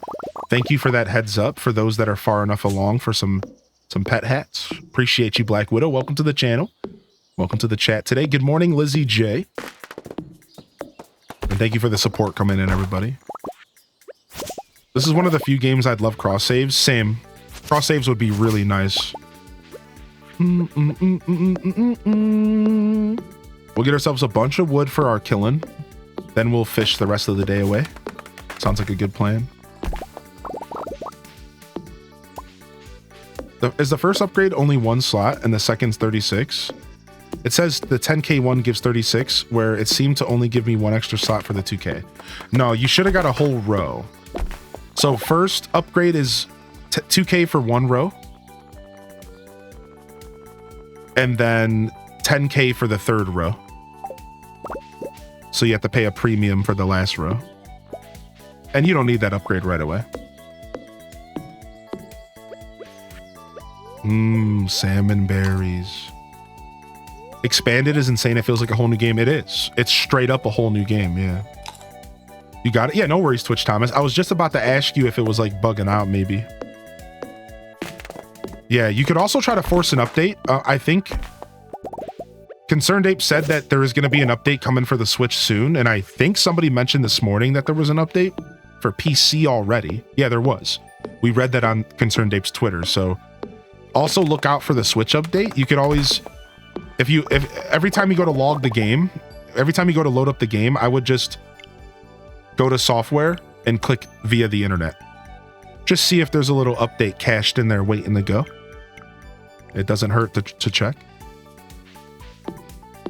Thank you for that heads up for those that are far enough along for some pet hats. Appreciate you, Black Widow. Welcome to the channel. Welcome to the chat today. Good morning, Lizzie J. And thank you for the support coming in, everybody. This is one of the few games I'd love cross saves. Same. Cross saves would be really nice. We'll get ourselves a bunch of wood for our killing. Then we'll fish the rest of the day away. Sounds like a good plan. Is the first upgrade only one slot and the second's 36? It says the 10K one gives 36, where it seemed to only give me one extra slot for the 2K. No, you should have got a whole row. So first upgrade is 2K for one row. And then 10K for the third row. So you have to pay a premium for the last row. And you don't need that upgrade right away. Salmon berries. Expanded is insane. It feels like a whole new game. It is. It's straight up a whole new game. Yeah. You got it? Yeah, no worries, Twitch Thomas. I was just about to ask you if it was like bugging out, maybe. Yeah, you could also try to force an update. I think Concerned Ape said that there is going to be an update coming for the Switch soon. And I think somebody mentioned this morning that there was an update for PC already. Yeah, there was. We read that on Concerned Ape's Twitter. So also look out for the Switch update. You could always, if every time you go to log the game, every time you go to load up the game, I would just go to software and click via the internet. Just see if there's a little update cached in there waiting to go. It doesn't hurt to check.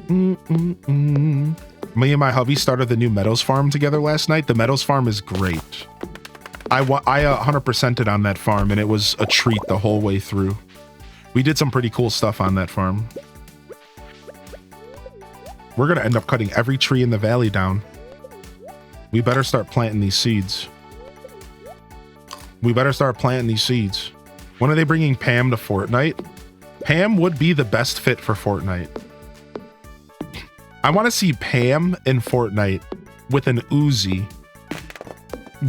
Me and my hubby started the new Meadows farm together last night. The Meadows farm is great. I 100%ed on that farm and it was a treat the whole way through. We did some pretty cool stuff on that farm. We're gonna end up cutting every tree in the valley down. We better start planting these seeds. When are they bringing Pam to Fortnite? Pam would be the best fit for Fortnite. I want to see Pam in Fortnite with an Uzi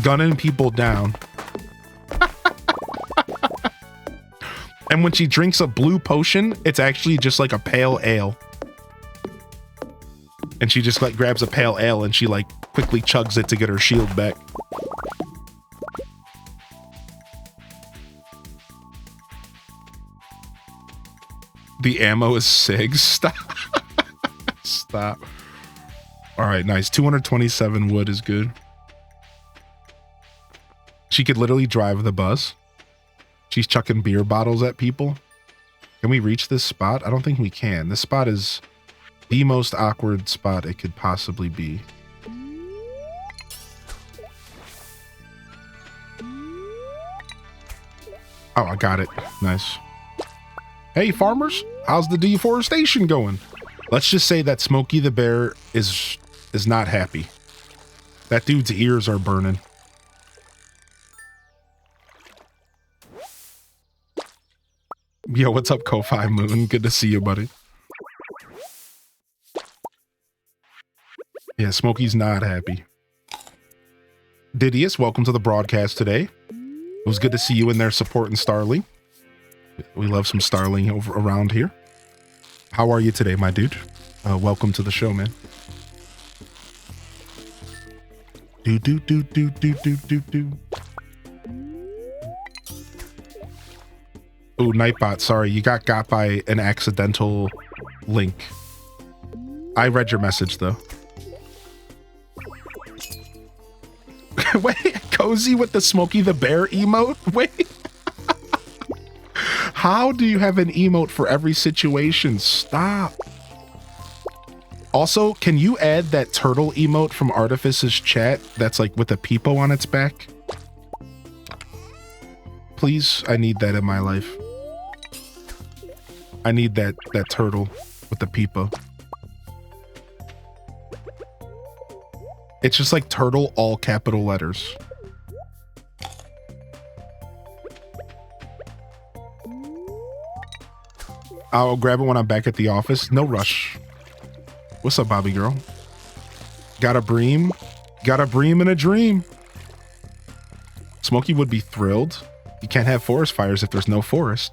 gunning people down. And when she drinks a blue potion, it's actually just like a pale ale. And she just like grabs a pale ale and she like quickly chugs it to get her shield back. The ammo is SIG. Stop. Stop. All right, nice. 227 wood is good. She could literally drive the bus. She's chucking beer bottles at people. Can we reach this spot? I don't think we can. This spot is the most awkward spot it could possibly be. Oh, I got it. Nice. Hey, farmers, how's the deforestation going? Let's just say that Smokey the Bear is not happy. That dude's ears are burning. Yo, what's up, Ko-Fi Moon? Good to see you, buddy. Yeah, Smokey's not happy. Didius, welcome to the broadcast today. It was good to see you in there supporting Starling. We love some Starling over around here. How are you today, my dude? Welcome to the show, man. Do. Oh, Nightbot, sorry, you got by an accidental link. I read your message, though. Wait, Cozy with the Smokey the Bear emote? Wait. How do you have an emote for every situation? Stop. Also, can you add that turtle emote from Artifice's chat that's like with a peepo on its back? Please, I need that in my life. I need that turtle with the peepo. It's just like turtle, all capital letters. I'll grab it when I'm back at the office. No rush. What's up, Bobby girl? Got a bream? Got a bream and a dream. Smokey would be thrilled. You can't have forest fires if there's no forest.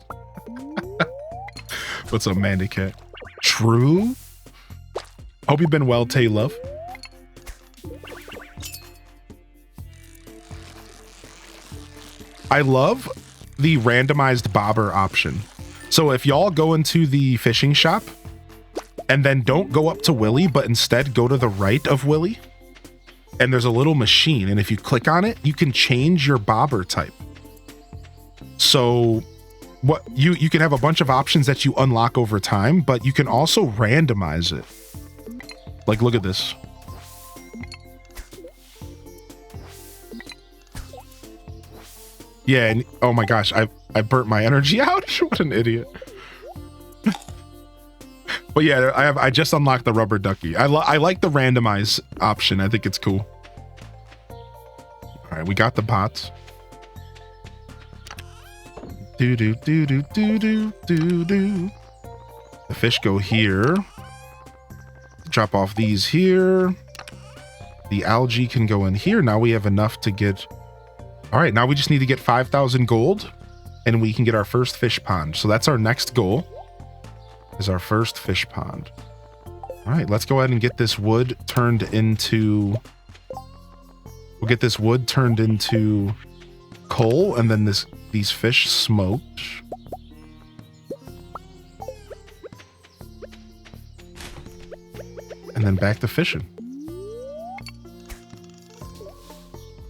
What's up, Mandy Cat? True? Hope you've been well, Tay Love. I love the randomized bobber option. So if y'all go into the fishing shop and then don't go up to Willy, but instead go to the right of Willy, and there's a little machine, and if you click on it, you can change your bobber type. So what you can have a bunch of options that you unlock over time, but you can also randomize it. Like, look at this. Yeah, and oh my gosh, I burnt my energy out. What an idiot. But yeah, I just unlocked the rubber ducky. I like the randomize option. I think it's cool. All right, we got the pots. Do do do do do do do do. The fish go here. Drop off these here. The algae can go in here. Now we have enough to get. All right, now we just need to get 5,000 gold, and we can get our first fish pond. So that's our next goal. Is our first fish pond. All right, let's go ahead and get this wood turned into. We'll get this wood turned into coal, and then these fish smoked. And then back to fishing.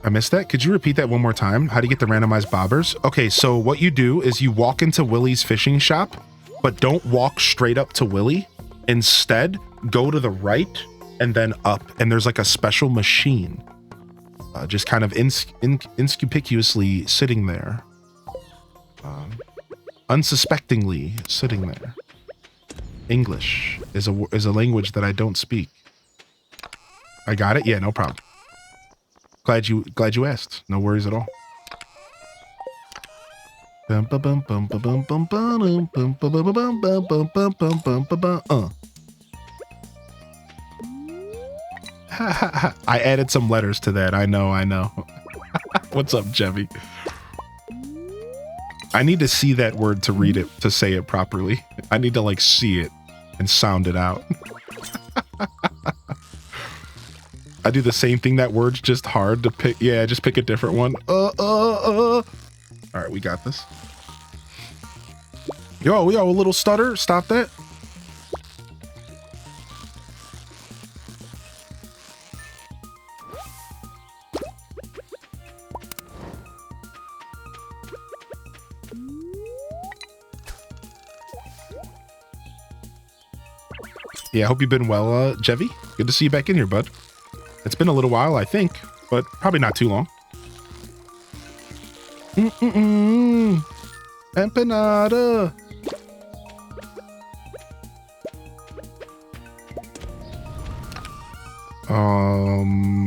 I missed that. Could you repeat that one more time? How to get the randomized bobbers? Okay, so what you do is you walk into Willy's fishing shop, but don't walk straight up to Willy. Instead, go to the right and then up. And there's like a special machine. Just kind of inconspicuously sitting there. Unsuspectingly sitting there. English is a language that I don't speak. I got it? Yeah, no problem. Glad you asked. No worries at all. I added some letters to that. I know. What's up, Jevy? I need to see that word to read it, to say it properly. I need to like see it and sound it out. I do the same thing. That word's just hard to pick. Yeah, just pick a different one. All right, we got this. Yo, a little stutter. Stop that. Yeah, I hope you've been well, Jevy. Good to see you back in here, bud. It's been a little while, I think, but probably not too long. Empanada.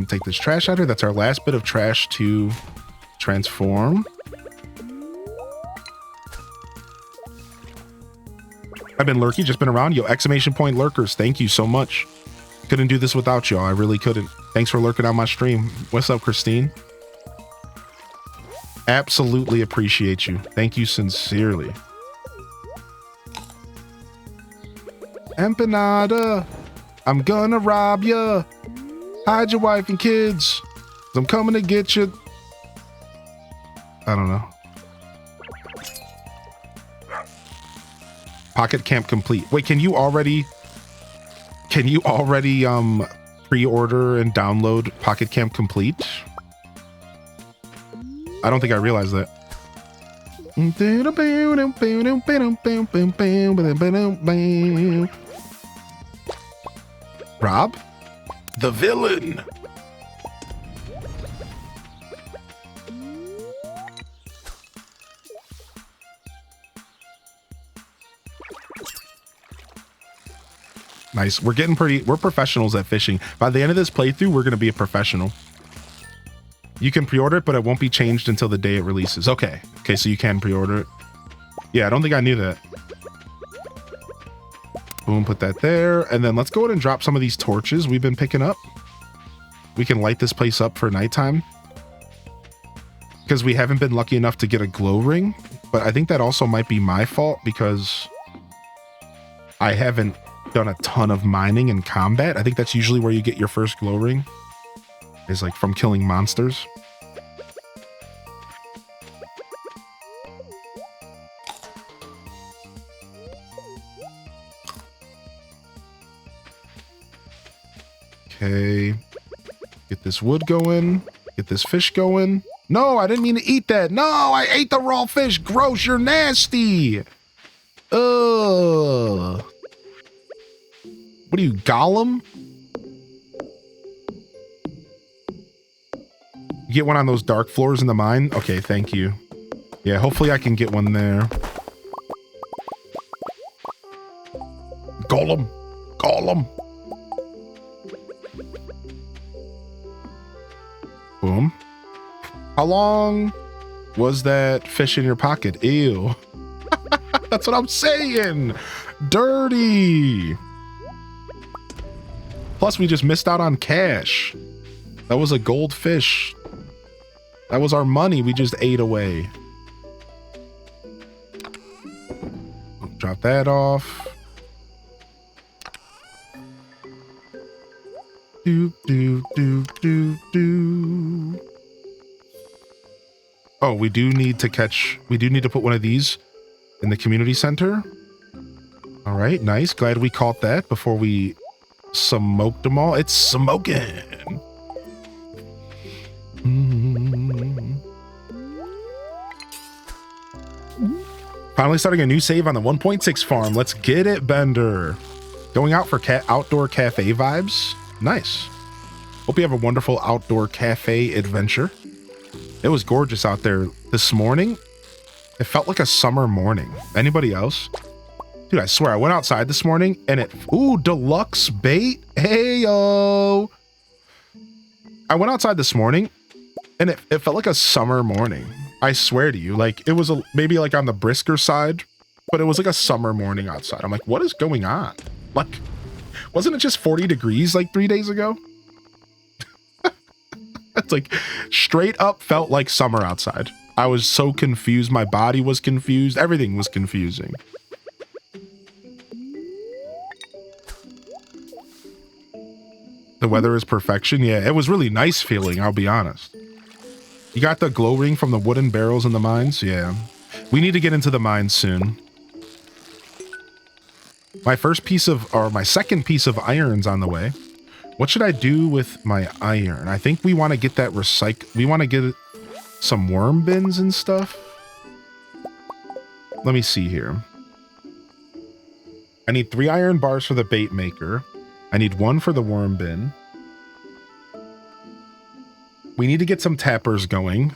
Take this trash out here. That's our last bit of trash to transform. I've been lurky, just been around. Yo, exclamation point lurkers. Thank you so much. Couldn't do this without y'all. I really couldn't. Thanks for lurking on my stream. What's up, Christine? Absolutely appreciate you. Thank you sincerely. Empanada. I'm gonna rob ya. Hide your wife and kids. I'm coming to get you. I don't know. Pocket camp complete. Wait, can you already pre-order and download Pocket Camp Complete? I don't think I realized that. Rob? The villain. Nice. We're professionals at fishing. By the end of this playthrough, we're going to be a professional. You can pre-order it, but it won't be changed until the day it releases. Okay, so you can pre-order it. Yeah, I don't think I knew that. Boom, put that there. And then let's go ahead and drop some of these torches we've been picking up. We can light this place up for nighttime. Because we haven't been lucky enough to get a glow ring. But I think that also might be my fault because I haven't done a ton of mining and combat. I think that's usually where you get your first glow ring, is like from killing monsters. Okay, get this wood going, get this fish going. No, I didn't mean to eat that. No, I ate the raw fish. Gross, you're nasty. Ugh. What are you, Gollum? You get one on those dark floors in the mine? Okay, thank you. Yeah, hopefully I can get one there. Gollum. Gollum. Boom. How long was that fish in your pocket? Ew. That's what I'm saying. Dirty. Plus, we just missed out on cash. That was a goldfish. That was our money we just ate away. Drop that off. Do, do, do, do, do. Oh, we do need to put one of these in the community center. All right, nice. Glad we caught that before we smoked them all. It's smoking. Finally starting a new save on the 1.6 farm. Let's get it, Bender. Going out for outdoor cafe vibes. Nice. Hope you have a wonderful outdoor cafe adventure. It was gorgeous out there this morning. It felt like a summer morning. Anybody else? Dude, I swear, I went outside this morning and ooh, deluxe bait. Hey, yo. I went outside this morning and it felt like a summer morning. I swear to you, like it was maybe like on the brisker side, but it was like a summer morning outside. I'm like, what is going on? Like, wasn't it just 40 degrees like 3 days ago? It's like straight up felt like summer outside. I was so confused. My body was confused. Everything was confusing. The weather is perfection. Yeah, it was really nice feeling, I'll be honest. You got the glow ring from the wooden barrels in the mines? Yeah. We need to get into the mines soon. My second piece of iron's on the way. What should I do with my iron? I think we want to get that we want to get some worm bins and stuff. Let me see here. I need 3 iron bars for the bait maker. I need 1 for the worm bin. We need to get some tappers going.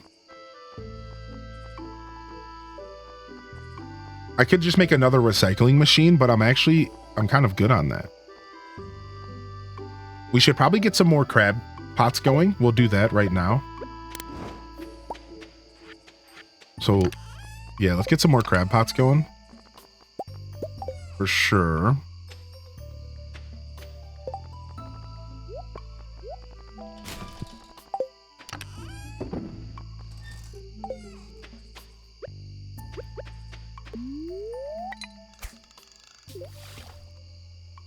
I could just make another recycling machine, but I'm kind of good on that. We should probably get some more crab pots going. We'll do that right now. So, yeah, let's get some more crab pots going. For sure.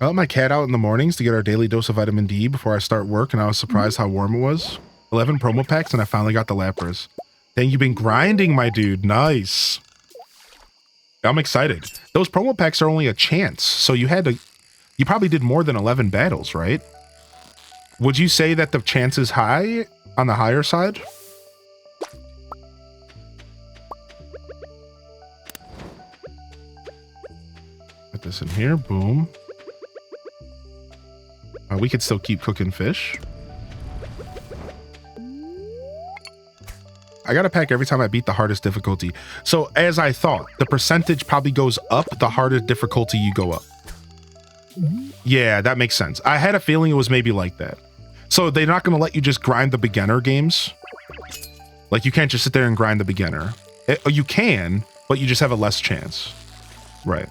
I let my cat out in the mornings to get our daily dose of vitamin D before I start work, and I was surprised how warm it was. 11 promo packs, and I finally got the Lapras. Dang, you've been grinding, my dude. Nice. I'm excited. Those promo packs are only a chance, so you probably did more than 11 battles, right? Would you say that the chance is high, on the higher side? Put this in here, boom. We could still keep cooking fish. I got a pack every time I beat the hardest difficulty. So as I thought, the percentage probably goes up the harder difficulty you go up. Yeah, that makes sense. I had a feeling it was maybe like that. So they're not going to let you just grind the beginner games. Like you can't just sit there and grind the beginner. You can, but you just have a less chance. Right.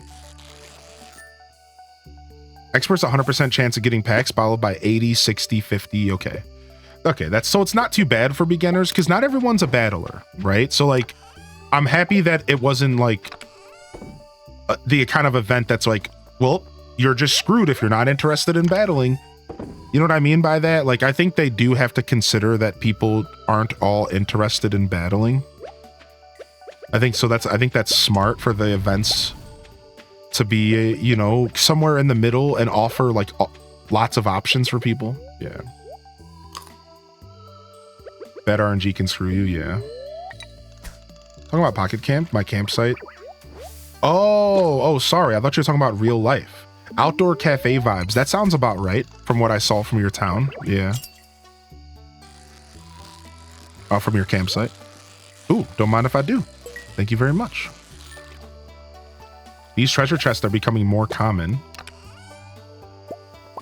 Experts 100% chance of getting packs, followed by 80, 60, 50. Okay. So it's not too bad for beginners because not everyone's a battler, right? So like, I'm happy that it wasn't like the kind of event that's like, well, you're just screwed if you're not interested in battling. You know what I mean by that? Like, I think they do have to consider that people aren't all interested in battling. I think that's smart for the events to be, you know, somewhere in the middle and offer like lots of options for people. Yeah. Bad RNG can screw you, yeah. Talking about Pocket Camp, my campsite. Oh, sorry. I thought you were talking about real life. Outdoor cafe vibes. That sounds about right from what I saw from your town. Yeah. From your campsite. Ooh, don't mind if I do. Thank you very much. These treasure chests are becoming more common.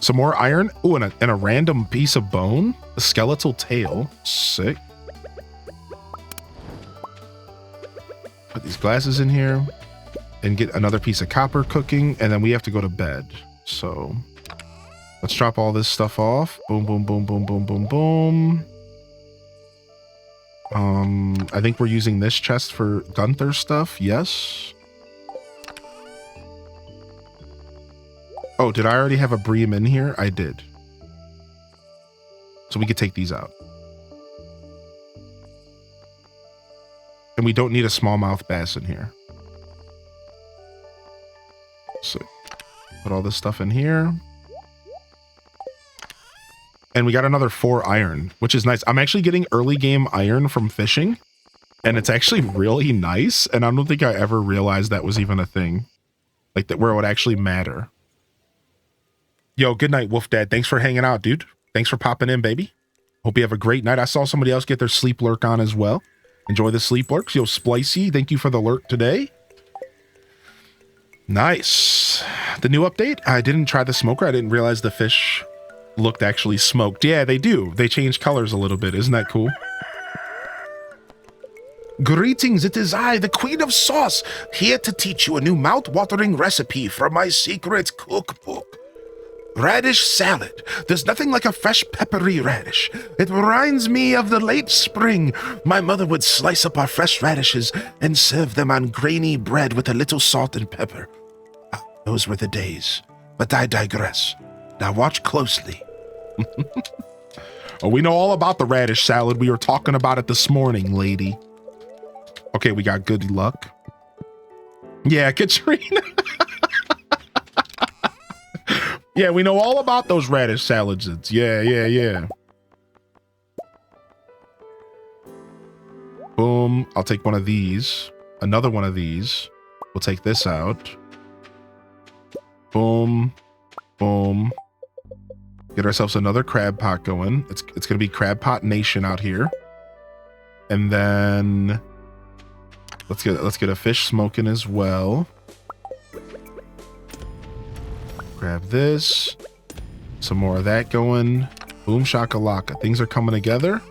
Some more iron. Ooh, and a random piece of bone. A skeletal tail. Sick. Put these glasses in here. And get another piece of copper cooking. And then we have to go to bed. So let's drop all this stuff off. Boom, boom, boom, boom, boom, boom, boom. I think we're using this chest for Gunther stuff. Yes. Oh, did I already have a bream in here? I did. So we could take these out. And we don't need a smallmouth bass in here. So put all this stuff in here. And we got another 4 iron, which is nice. I'm actually getting early game iron from fishing. And it's actually really nice. And I don't think I ever realized that was even a thing. Like that where it would actually matter. Yo, good night, Wolf Dad. Thanks for hanging out, dude. Thanks for popping in, baby. Hope you have a great night. I saw somebody else get their sleep lurk on as well. Enjoy the sleep lurks. Yo, Splicey, thank you for the lurk today. Nice. The new update, I didn't try the smoker. I didn't realize the fish looked actually smoked. Yeah, they do. They change colors a little bit. Isn't that cool? Greetings, it is I, the Queen of Sauce, here to teach you a new mouth-watering recipe from my secret cookbook. Radish salad. There's nothing like a fresh peppery radish. It reminds me of the late spring. My mother would slice up our fresh radishes and serve them on grainy bread with a little salt and pepper. Ah, those were the days. But I digress. Now watch closely. Oh, we know all about the radish salad. We were talking about it this morning, lady. Okay, we got good luck. Yeah, Katrina. Yeah, we know all about those radish salads. Yeah. Boom. I'll take one of these. Another one of these. We'll take this out. Boom. Boom. Get ourselves another crab pot going. It's going to be Crab Pot Nation out here. And then let's get a fish smoking as well. Grab this. Some more of that going. Boom shakalaka. Things are coming together.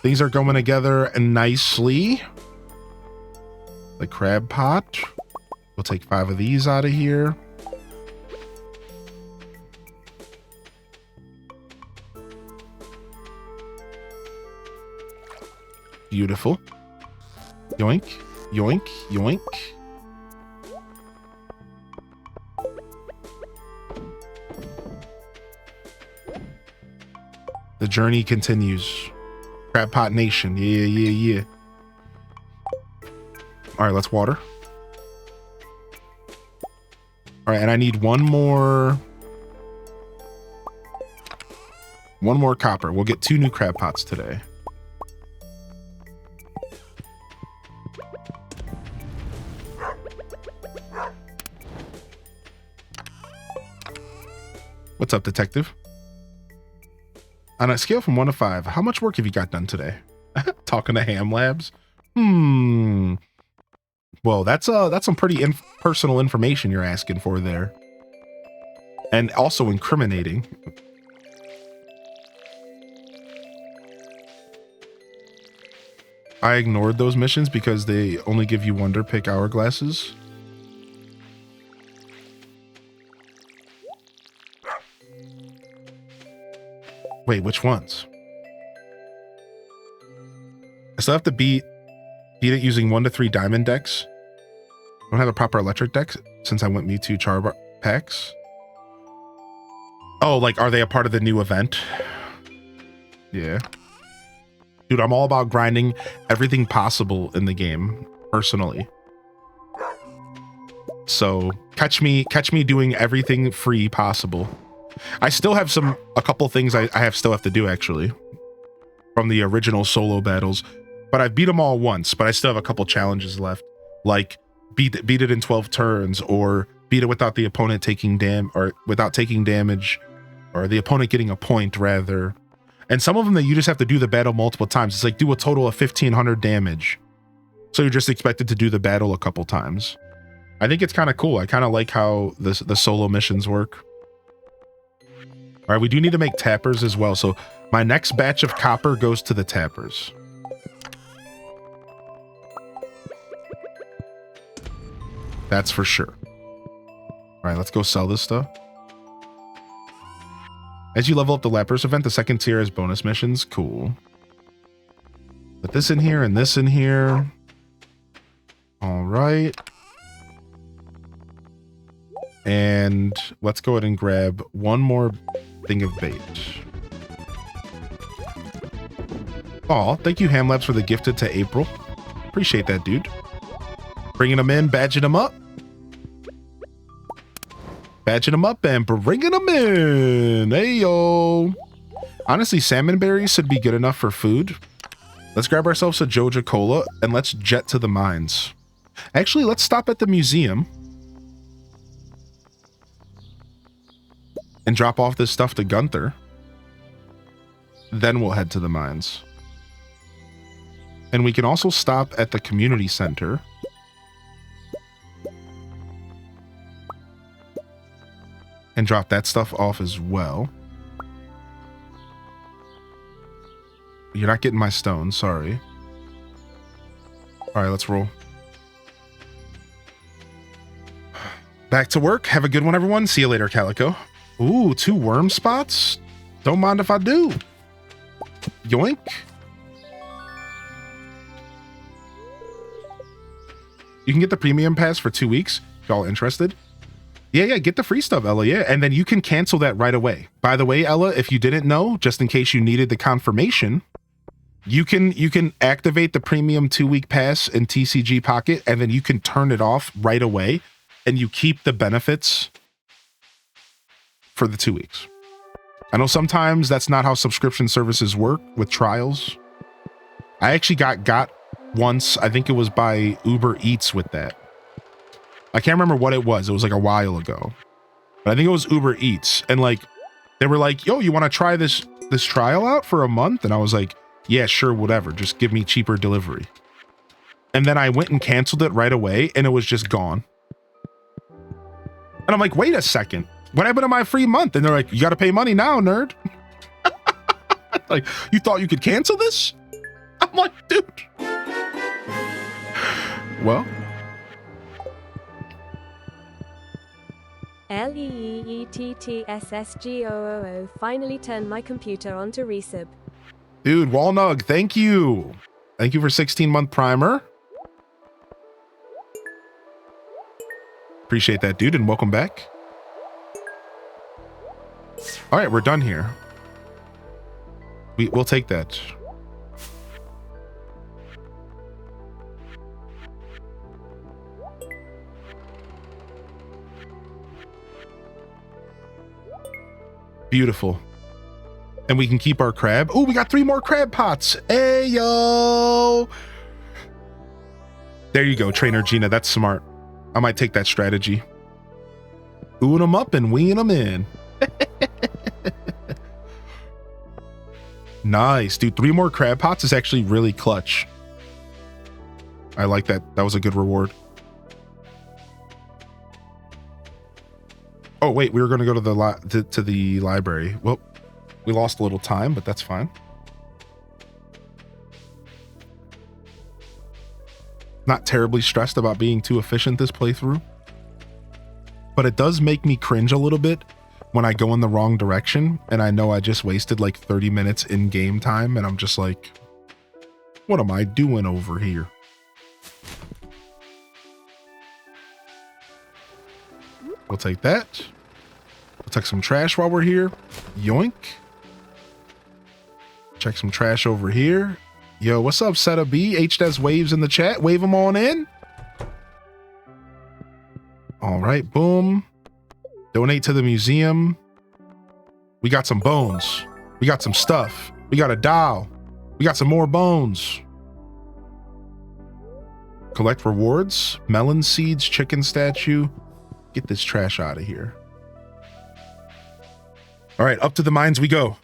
Things are going together nicely. The crab pot. We'll take 5 of these out of here. Beautiful. Yoink, yoink, yoink. The journey continues. Crab Pot Nation. Yeah. All right, let's water. All right, and I need one more copper. We'll get 2 new crab pots today. What's up, detective? On a scale from 1 to 5, how much work have you got done today? Talking to Ham Labs? Well, that's some pretty personal information you're asking for there. And also incriminating. I ignored those missions because they only give you Wonder Pick hourglasses. Wait, which ones? I still have to beat it using 1 to 3 diamond decks. I don't have a proper electric deck since I went Mewtwo Char packs. Oh, like, are they a part of the new event? Yeah. Dude, I'm all about grinding everything possible in the game, personally. So catch me doing everything free possible. I still have a couple things I still have to do, actually. from the original solo battles, but I've beat them all once, but I still have a couple challenges left, like beat it in 12 turns, or beat it without the opponent taking without taking damage, or the opponent getting a point rather. And some of them that you just have to do the battle multiple times. It's like do a total of 1500 damage. So you're just expected to do the battle a couple times. I think it's kind of cool. I kind of like how the solo missions work. All right, we do need to make tappers as well. So my next batch of copper goes to the tappers. That's for sure. All right, let's go sell this stuff. As you level up the Lapras event, the second tier has bonus missions. Cool. Put this in here and this in here. All right. And let's go ahead and grab one more thing of bait. Aw, thank you, Hamlabs, for the gifted to April. Appreciate that, dude. Bringing them in, badging them up. Badging them up and bringing them in. Hey, yo. Honestly, salmon berries should be good enough for food. Let's grab ourselves a Joja Cola and let's jet to the mines. Actually, let's stop at the museum and drop off this stuff to Gunther. Then we'll head to the mines. And we can also stop at the community center. And drop that stuff off as well. You're not getting my stone, sorry. All right, let's roll. Back to work. Have a good one, everyone. See you later, Calico. Ooh, 2 worm spots? Don't mind if I do. Yoink. You can get the premium pass for 2 weeks. If y'all interested. Yeah, get the free stuff, Ella, yeah. And then you can cancel that right away. By the way, Ella, if you didn't know, just in case you needed the confirmation, you can activate the premium 2-week pass in TCG Pocket, and then you can turn it off right away, and you keep the benefits for the 2 weeks. I know sometimes that's not how subscription services work with trials. I actually got once, I think it was by Uber Eats with that. I can't remember what it was. It was like a while ago. But I think it was Uber Eats. And like, they were like, yo, you want to try this trial out for a month? And I was like, yeah, sure, whatever. Just give me cheaper delivery. And then I went and canceled it right away and it was just gone. And I'm like, wait a second. What happened to my free month? And they're like, you got to pay money now, nerd. Like, you thought you could cancel this? I'm like, dude. Well. LEEETTSSGOOO finally turned my computer onto resub. Dude, Walnug, thank you. Thank you for 16-month primer. Appreciate that, dude, and welcome back. All right, we're done here. We'll take that. Beautiful. And we can keep our crab. Oh, we got 3 more crab pots. Hey, yo. There you go, Trainer Gina. That's smart. I might take that strategy. Oohing them up and winging them in. Nice, dude. 3 more crab pots is actually really clutch. I like that. That was a good reward. Oh, wait, we were going to go to the library. Well, we lost a little time, but that's fine. Not terribly stressed about being too efficient this playthrough. But it does make me cringe a little bit when I go in the wrong direction and I know I just wasted like 30 minutes in game time and I'm just like, what am I doing over here? We'll take that. We'll take some trash while we're here. Yoink. Check some trash over here. Yo, what's up, Seta B? HDS waves in the chat. Wave them on in. All right, boom. Donate to the museum. We got some bones. We got some stuff. We got a doll. We got some more bones. Collect rewards, melon seeds, chicken statue. Get this trash out of here. All right, up to the mines we go.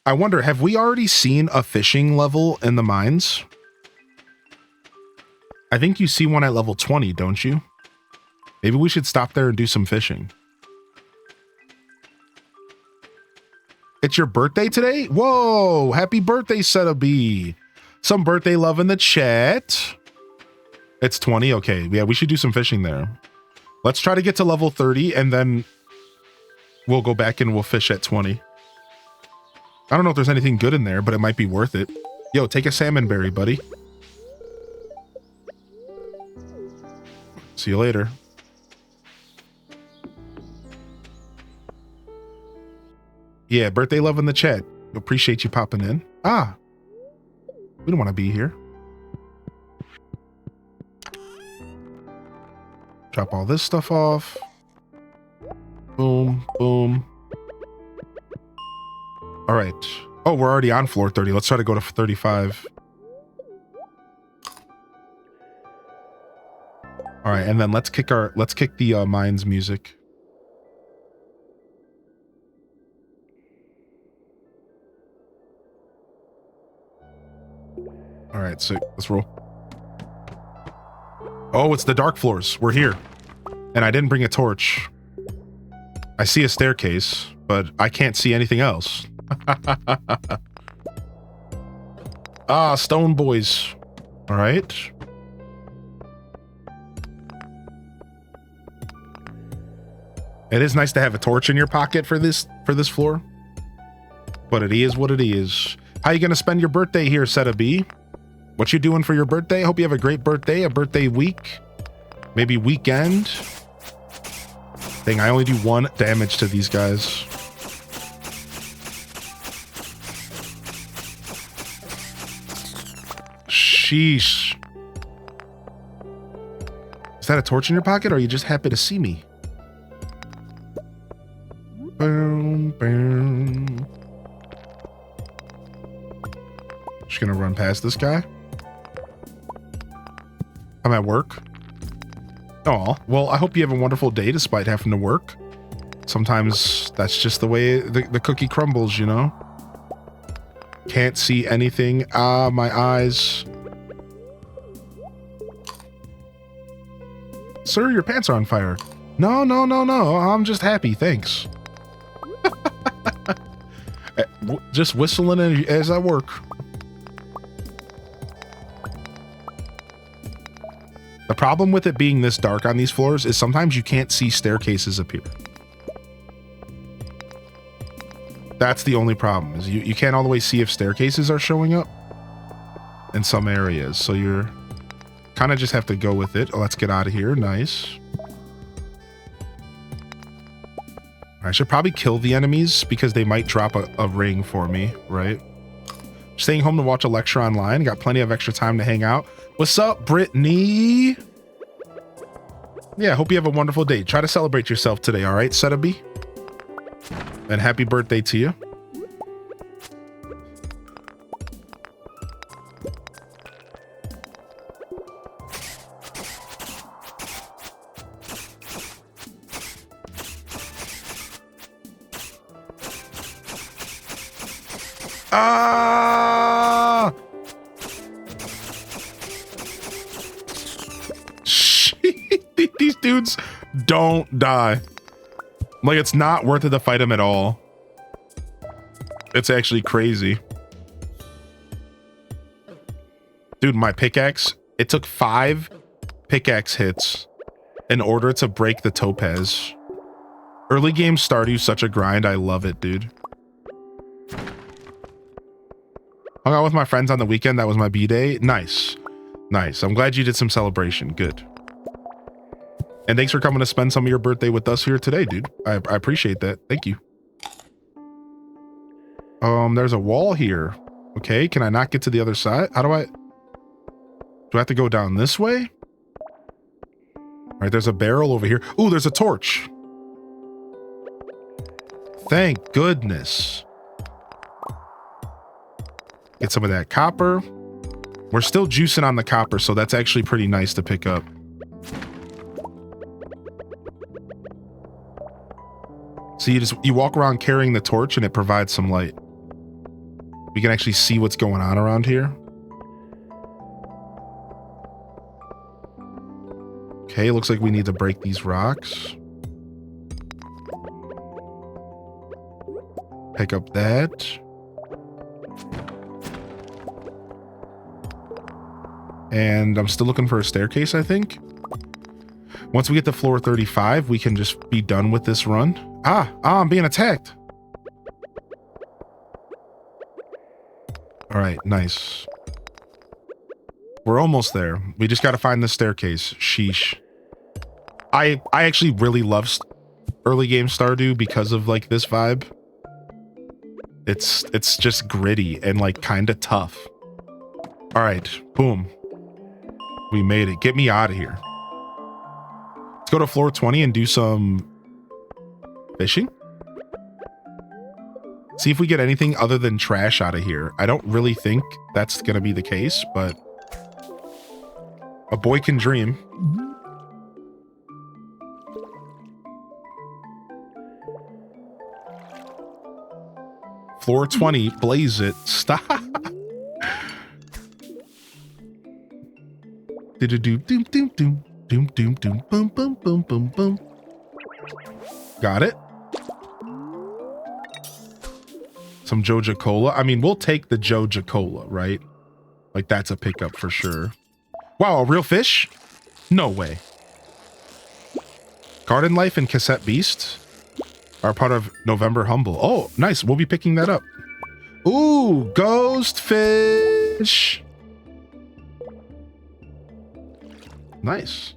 I wonder, have we already seen a fishing level in the mines? I think you see one at level 20, don't you? Maybe we should stop there and do some fishing. It's your birthday today? Whoa, happy birthday, Seta. Some birthday love in the chat. It's 20, okay. Yeah, we should do some fishing there. Let's try to get to level 30 and then we'll go back and we'll fish at 20. I don't know if there's anything good in there, but it might be worth it. Yo, take a salmon berry, buddy. See you later. Yeah, birthday love in the chat. Appreciate you popping in. Ah, we don't want to be here. Drop all this stuff off. Boom, boom. All right. Oh, we're already on floor 30. Let's try to go to 35. All right, and then let's kick the mines music. All right, so let's roll. Oh, it's the dark floors. We're here. And I didn't bring a torch. I see a staircase, but I can't see anything else. Ah, stone boys. All right. It is nice to have a torch in your pocket for this floor. But it is what it is. How you gonna spend your birthday here, Seta? What you doing for your birthday? Hope you have a great birthday, a birthday week, maybe weekend. Dang, I only do 1 damage to these guys. Sheesh. Is that a torch in your pocket, or are you just happy to see me? Boom, boom. Just gonna run past this guy. I'm at work. Oh, well, I hope you have a wonderful day despite having to work. Sometimes that's just the way the cookie crumbles, you know? Can't see anything. Ah, my eyes. Sir, your pants are on fire. No, no, no, no. I'm just happy, thanks. Just whistling as I work. The problem with it being this dark on these floors is sometimes you can't see staircases appear. That's the only problem, is you can't all the way see if staircases are showing up in some areas. So you're kind of just have to go with it. Oh, let's get out of here. Nice. I should probably kill the enemies because they might drop a ring for me, right? Staying home to watch a lecture online. Got plenty of extra time to hang out. What's up, Brittany? Yeah, hope you have a wonderful day. Try to celebrate yourself today, all right, Seta? And happy birthday to you. Ah! These dudes don't die. Like, it's not worth it to fight them at all. It's actually crazy. Dude, my pickaxe, it took 5 pickaxe hits in order to break the topaz. Early game Stardew, such a grind. I love it, dude. Hung out with my friends on the weekend. That was my B-day. Nice. Nice. I'm glad you did some celebration. Good. And thanks for coming to spend some of your birthday with us here today, dude. I appreciate that. Thank you. There's a wall here. Okay, can I not get to the other side? How do I have to go down this way? All right, there's a barrel over here. Ooh, there's a torch. Thank goodness. Get some of that copper. We're still juicing on the copper, so that's actually pretty nice to pick up. So you walk around carrying the torch and it provides some light. We can actually see what's going on around here. Okay, looks like we need to break these rocks. Pick up that. And I'm still looking for a staircase, I think. Once we get to floor 35, we can just be done with this run. I'm being attacked. All right, nice. We're almost there. We just got to find the staircase. Sheesh. I actually really love early game Stardew because of like this vibe. It's just gritty and like kind of tough. All right, boom. We made it. Get me out of here. Let's go to floor 20 and do some fishing. See if we get anything other than trash out of here. I don't really think that's gonna be the case, but a boy can dream. Floor 20, blaze it. Stop. Boom, boom, boom, boom, boom. Got it. Some Joja Cola. I mean, we'll take the Joja Cola, right? Like, that's a pickup for sure. Wow, a real fish? No way. Garden Life and Cassette Beast are part of November Humble. Oh, nice. We'll be picking that up. Ooh, ghost fish. Nice.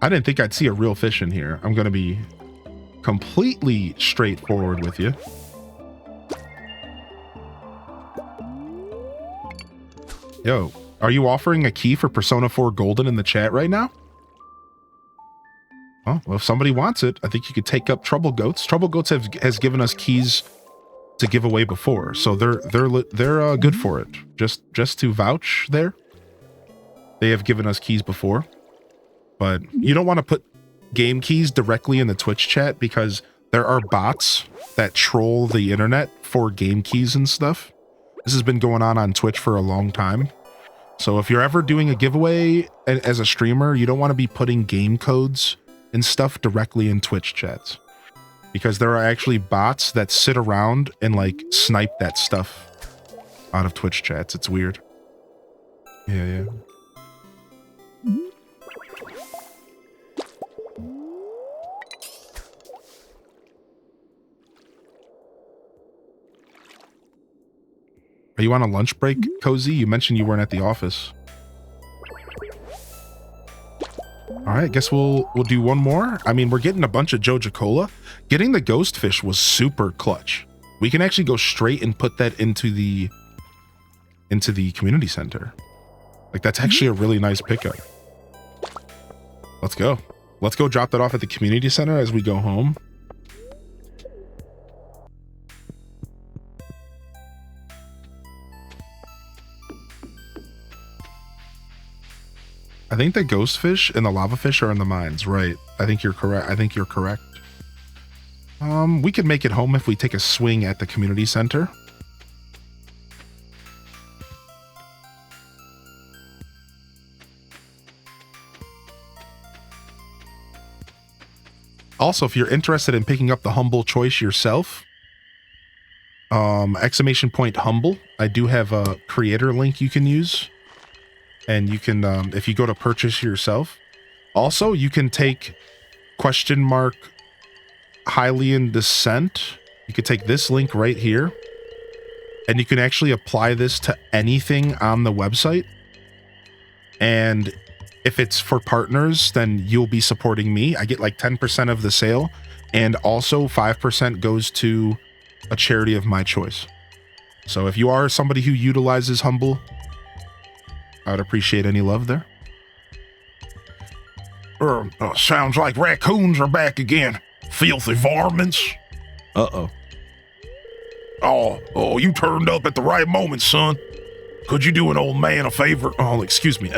I didn't think I'd see a real fish in here. I'm going to be completely straightforward with you. Yo, are you offering a key for Persona 4 Golden in the chat right now? Oh, well, if somebody wants it, I think you could take up Trouble Goats. Trouble Goats has given us keys to give away before, so they're good for it. Just to vouch there. They have given us keys before, but you don't want to put game keys directly in the Twitch chat because there are bots that troll the internet for game keys and stuff. This has been going on Twitch for a long time. So if you're ever doing a giveaway as a streamer, you don't want to be putting game codes and stuff directly in Twitch chats because there are actually bots that sit around and like snipe that stuff out of Twitch chats. It's weird. Yeah. Are you on a lunch break, Cozy? You mentioned you weren't at the office. All right, guess we'll do one more. I mean, we're getting a bunch of Joja Cola. Getting the ghost fish was super clutch. We can actually go straight and put that into the community center. Like, that's actually a really nice pickup. Let's go. Let's go drop that off at the community center as we go home. I think the ghost fish and the lava fish are in the mines, right? I think you're correct. We could make it home if we take a swing at the community center. Also, if you're interested in picking up the Humble choice yourself, exclamation point Humble, I do have a creator link you can use. And you can, if you go to purchase yourself, also you can take Hylian Descent. You could take this link right here and you can actually apply this to anything on the website. And if it's for partners, then you'll be supporting me. I get like 10% of the sale and also 5% goes to a charity of my choice. So if you are somebody who utilizes Humble, I would appreciate any love there. Sounds like raccoons are back again. Filthy varmints. Uh-oh. Oh, you turned up at the right moment, son. Could you do an old man a favor? Oh, excuse me.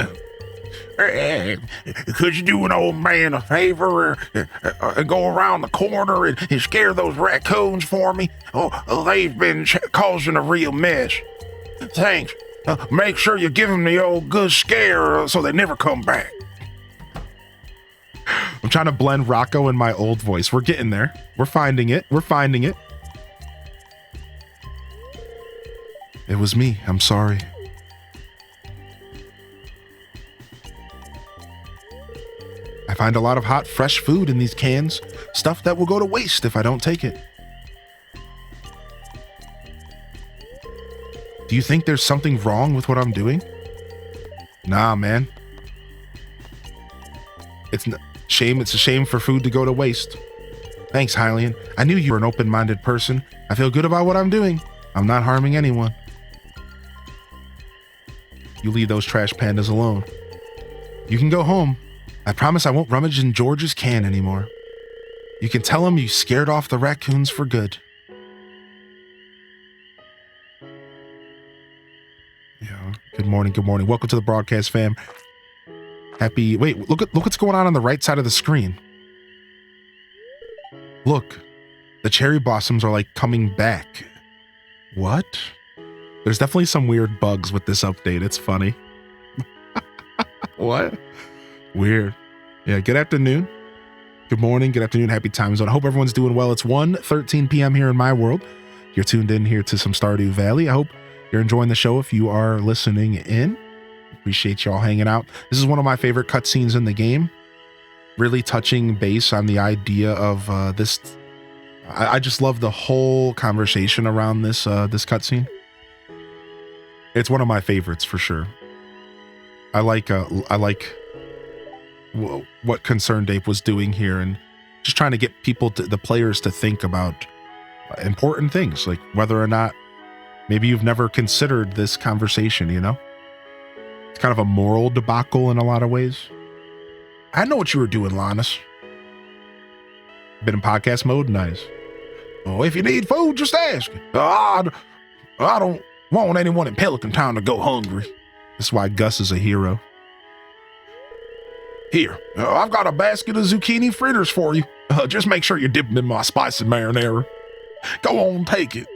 Could you do an old man a favor and go around the corner and scare those raccoons for me? Oh, they've been causing a real mess. Thanks. Make sure you give them the old good scare so they never come back. I'm trying to blend Rocco and my old voice. We're getting there. We're finding it. It was me. I'm sorry. I find a lot of hot, fresh food in these cans. Stuff that will go to waste if I don't take it. Do you think there's something wrong with what I'm doing? Nah, man. It's a shame for food to go to waste. Thanks, Hylian. I knew you were an open-minded person. I feel good about what I'm doing. I'm not harming anyone. You leave those trash pandas alone. You can go home. I promise I won't rummage in George's can anymore. You can tell him you scared off the raccoons for good. Yeah. Good morning. Welcome to the broadcast, fam. Wait, look what's going on the right side of the screen. Look, the cherry blossoms are like coming back. What? There's definitely some weird bugs with this update. It's funny. What? Weird. Yeah, good afternoon. Good morning, good afternoon, happy time zone. I hope everyone's doing well. It's 1:13 p.m. here in my world. You're tuned in here to some Stardew Valley. I hope you're enjoying the show if you are listening in. Appreciate y'all hanging out. This is one of my favorite cutscenes in the game. Really touching base on the idea of this. I just love the whole conversation around this cutscene. It's one of my favorites for sure. I like what Concerned Ape was doing here and just trying to get the players to think about important things, like whether or not maybe you've never considered this conversation, you know? It's kind of a moral debacle in a lot of ways. I know what you were doing, Linus. Been in podcast mode? Nice. Oh, if you need food, just ask. I don't want anyone in Pelican Town to go hungry. That's why Gus is a hero. Here, I've got a basket of zucchini fritters for you. Just make sure you dip them in my spicy marinara. Go on, take it.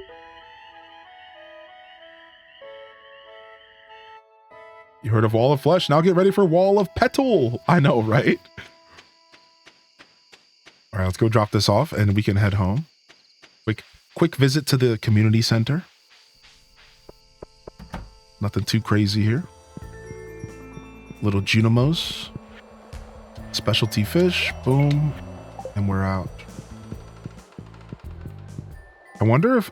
You heard of Wall of Flesh? Now get ready for Wall of Petal. I know, right? All right, let's go drop this off and we can head home. Quick visit to the community center. Nothing too crazy here. Little Junimos. Specialty fish. Boom. And we're out. I wonder if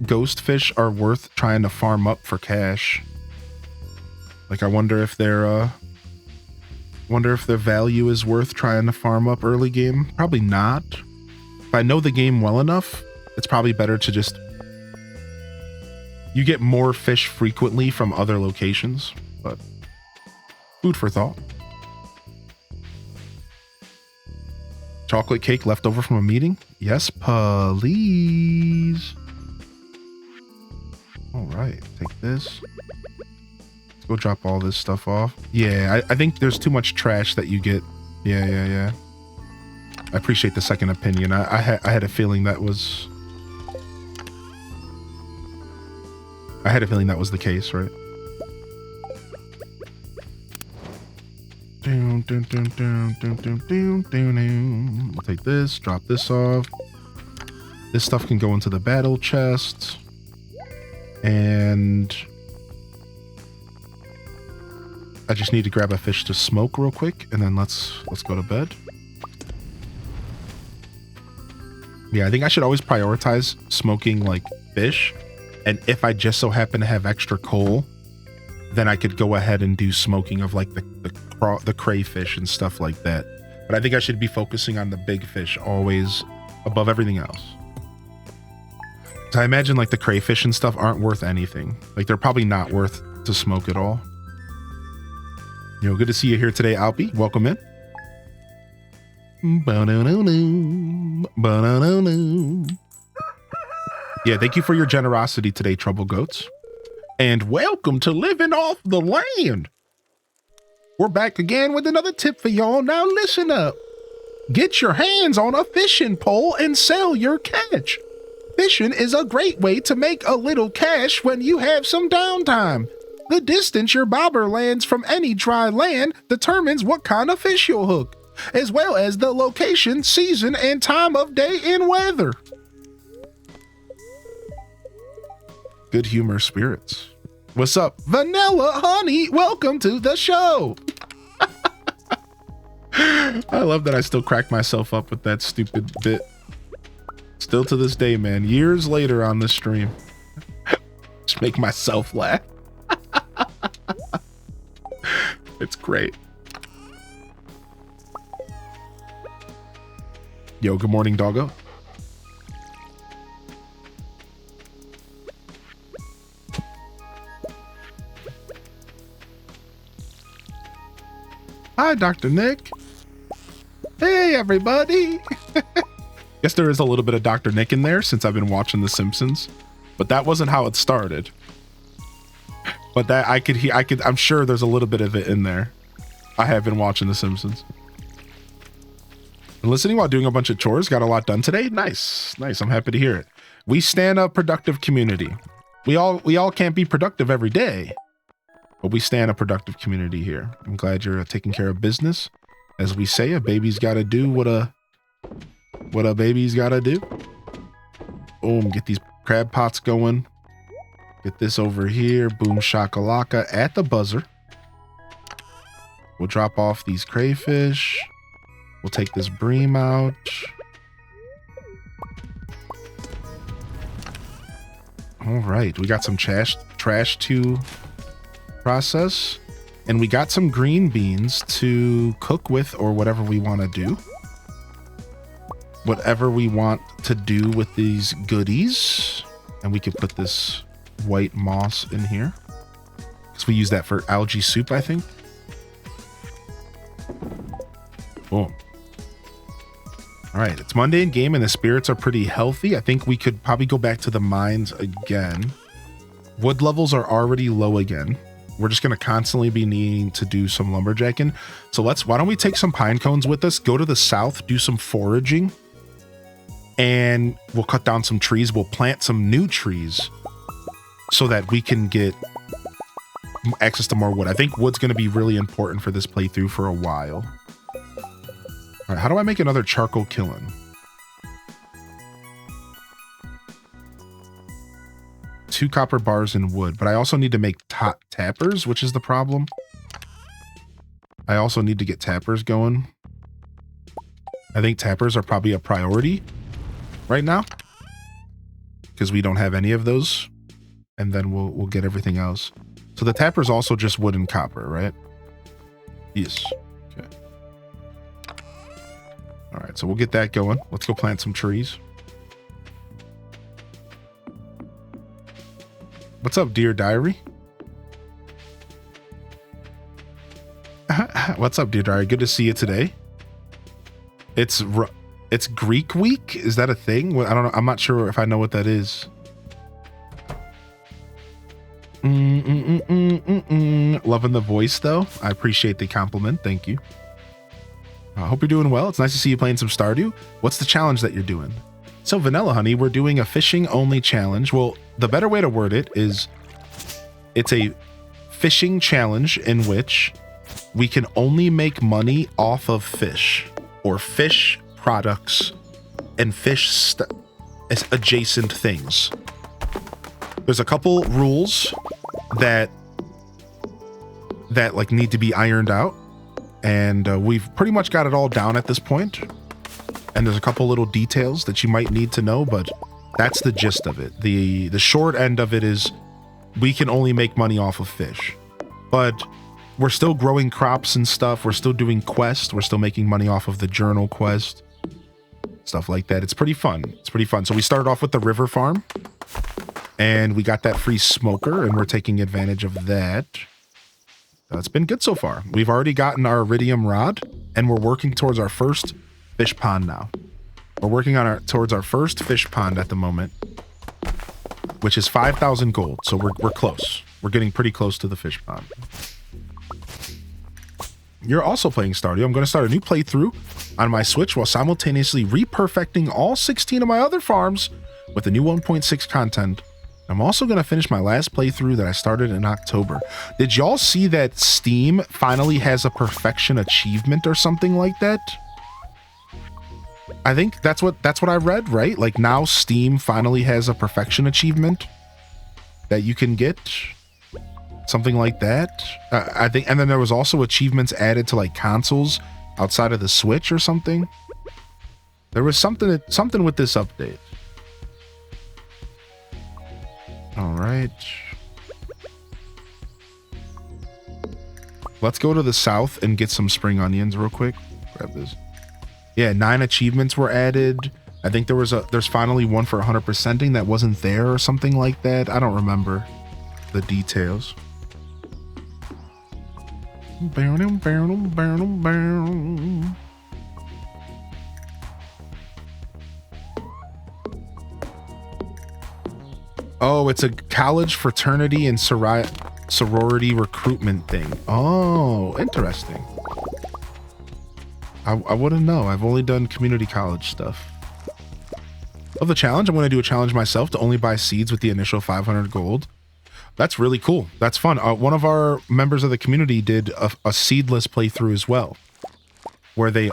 ghost fish are worth trying to farm up for cash. Like, I wonder if their value is worth trying to farm up early game. Probably not. If I know the game well enough, it's probably better to just... You get more fish frequently from other locations, but food for thought. Chocolate cake left over from a meeting? Yes, please. All right, take this. Let's go drop all this stuff off. Yeah, I think there's too much trash that you get. Yeah. I appreciate the second opinion. I had a feeling that was... I had a feeling that was the case, right? We'll take this, drop this off. This stuff can go into the battle chest. And I just need to grab a fish to smoke real quick, and then let's go to bed. Yeah, I think I should always prioritize smoking like fish. And if I just so happen to have extra coal, then I could go ahead and do smoking of like the crayfish and stuff like that. But I think I should be focusing on the big fish always above everything else. So I imagine like the crayfish and stuff aren't worth anything. Like they're probably not worth to smoke at all. You know, good to see you here today, Alpi. Welcome in. Yeah, thank you for your generosity today, Trouble Goats. And welcome to Living Off the Land. We're back again with another tip for y'all. Now listen up. Get your hands on a fishing pole and sell your catch. Fishing is a great way to make a little cash when you have some downtime. The distance your bobber lands from any dry land determines what kind of fish you'll hook, as well as the location, season, and time of day and weather. Good humor spirits. What's up, Vanilla Honey? Welcome to the show. I love that I still crack myself up with that stupid bit. Still to this day, man. Years later on the stream. Just make myself laugh. It's great. Yo, good morning, doggo. Hi, Dr. Nick. Hey, everybody. Guess there is a little bit of Dr. Nick in there since I've been watching The Simpsons, but that wasn't how it started. But that I'm sure there's a little bit of it in there. I have been watching The Simpsons. And listening while doing a bunch of chores. Got a lot done today. Nice. I'm happy to hear it. We stand a productive community. We all can't be productive every day, but we stand a productive community here. I'm glad you're taking care of business. As we say, a baby's got to do what a baby's got to do. Boom, get these crab pots going. Get this over here. Boom shakalaka at the buzzer. We'll drop off these crayfish. We'll take this bream out. All right, we got some trash to process. And we got some green beans to cook with or whatever we want to do. Whatever we want to do with these goodies. And we could put this white moss in here. Because we use that for algae soup, I think. Boom. All right, it's Monday in game and the spirits are pretty healthy. I think we could probably go back to the mines again. Wood levels are already low again. We're just going to constantly be needing to do some lumberjacking. So why don't we take some pine cones with us, go to the south, do some foraging, and we'll cut down some trees. We'll plant some new trees so that we can get access to more wood. I think wood's going to be really important for this playthrough for a while. All right, how do I make another charcoal kiln? 2 copper bars and wood, but I also need to make tappers, which is the problem. I also need to get tappers going. I think tappers are probably a priority right now because we don't have any of those, and then we'll get everything else. So the tapper's also just wood and copper, right? Yes. Okay. All right, so we'll get that going. Let's go plant some trees. What's up, Dear Diary? What's up, Dear Diary? Good to see you today. It's Greek week? Is that a thing? I don't know. I'm not sure if I know what that is. Loving the voice, though. I appreciate the compliment. Thank you. I hope you're doing well. It's nice to see you playing some Stardew. What's the challenge that you're doing? So, Vanilla Honey, we're doing a fishing-only challenge. Well, the better way to word it is it's a fishing challenge in which we can only make money off of fish or fish products and fish adjacent things. There's a couple rules that like need to be ironed out, and we've pretty much got it all down at this point. And there's a couple little details that you might need to know, but that's the gist of it. The short end of it is we can only make money off of fish, but we're still growing crops and stuff. We're still doing quests. We're still making money off of the journal quest, stuff like that. It's pretty fun. So we started off with the river farm and we got that free smoker and we're taking advantage of that. It's been good so far. We've already gotten our iridium rod and we're working towards our first fish pond now. We're working on towards our first fish pond at the moment. which is 5,000 gold. So we're close. We're getting pretty close to the fish pond. You're also playing Stardew. I'm going to start a new playthrough on my Switch while simultaneously reperfecting all 16 of my other farms with the new 1.6 content. I'm also going to finish my last playthrough that I started in October. Did y'all see that Steam finally has a perfection achievement or something like that? I think that's what I read, right? Like now Steam finally has a perfection achievement that you can get. Something like that. I think, and then there was also achievements added to like consoles outside of the Switch or something. There was something with this update. All right. Let's go to the south and get some spring onions real quick. Grab this. Yeah, 9 achievements were added. I think there's finally one for 100%ing that wasn't there or something like that. I don't remember the details. Oh, it's a college fraternity and sorority recruitment thing. Oh, interesting. I wouldn't know. I've only done community college stuff. Of the challenge, I'm going to do a challenge myself to only buy seeds with the initial 500 gold. That's really cool. That's fun. One of our members of the community did a seedless playthrough as well, where they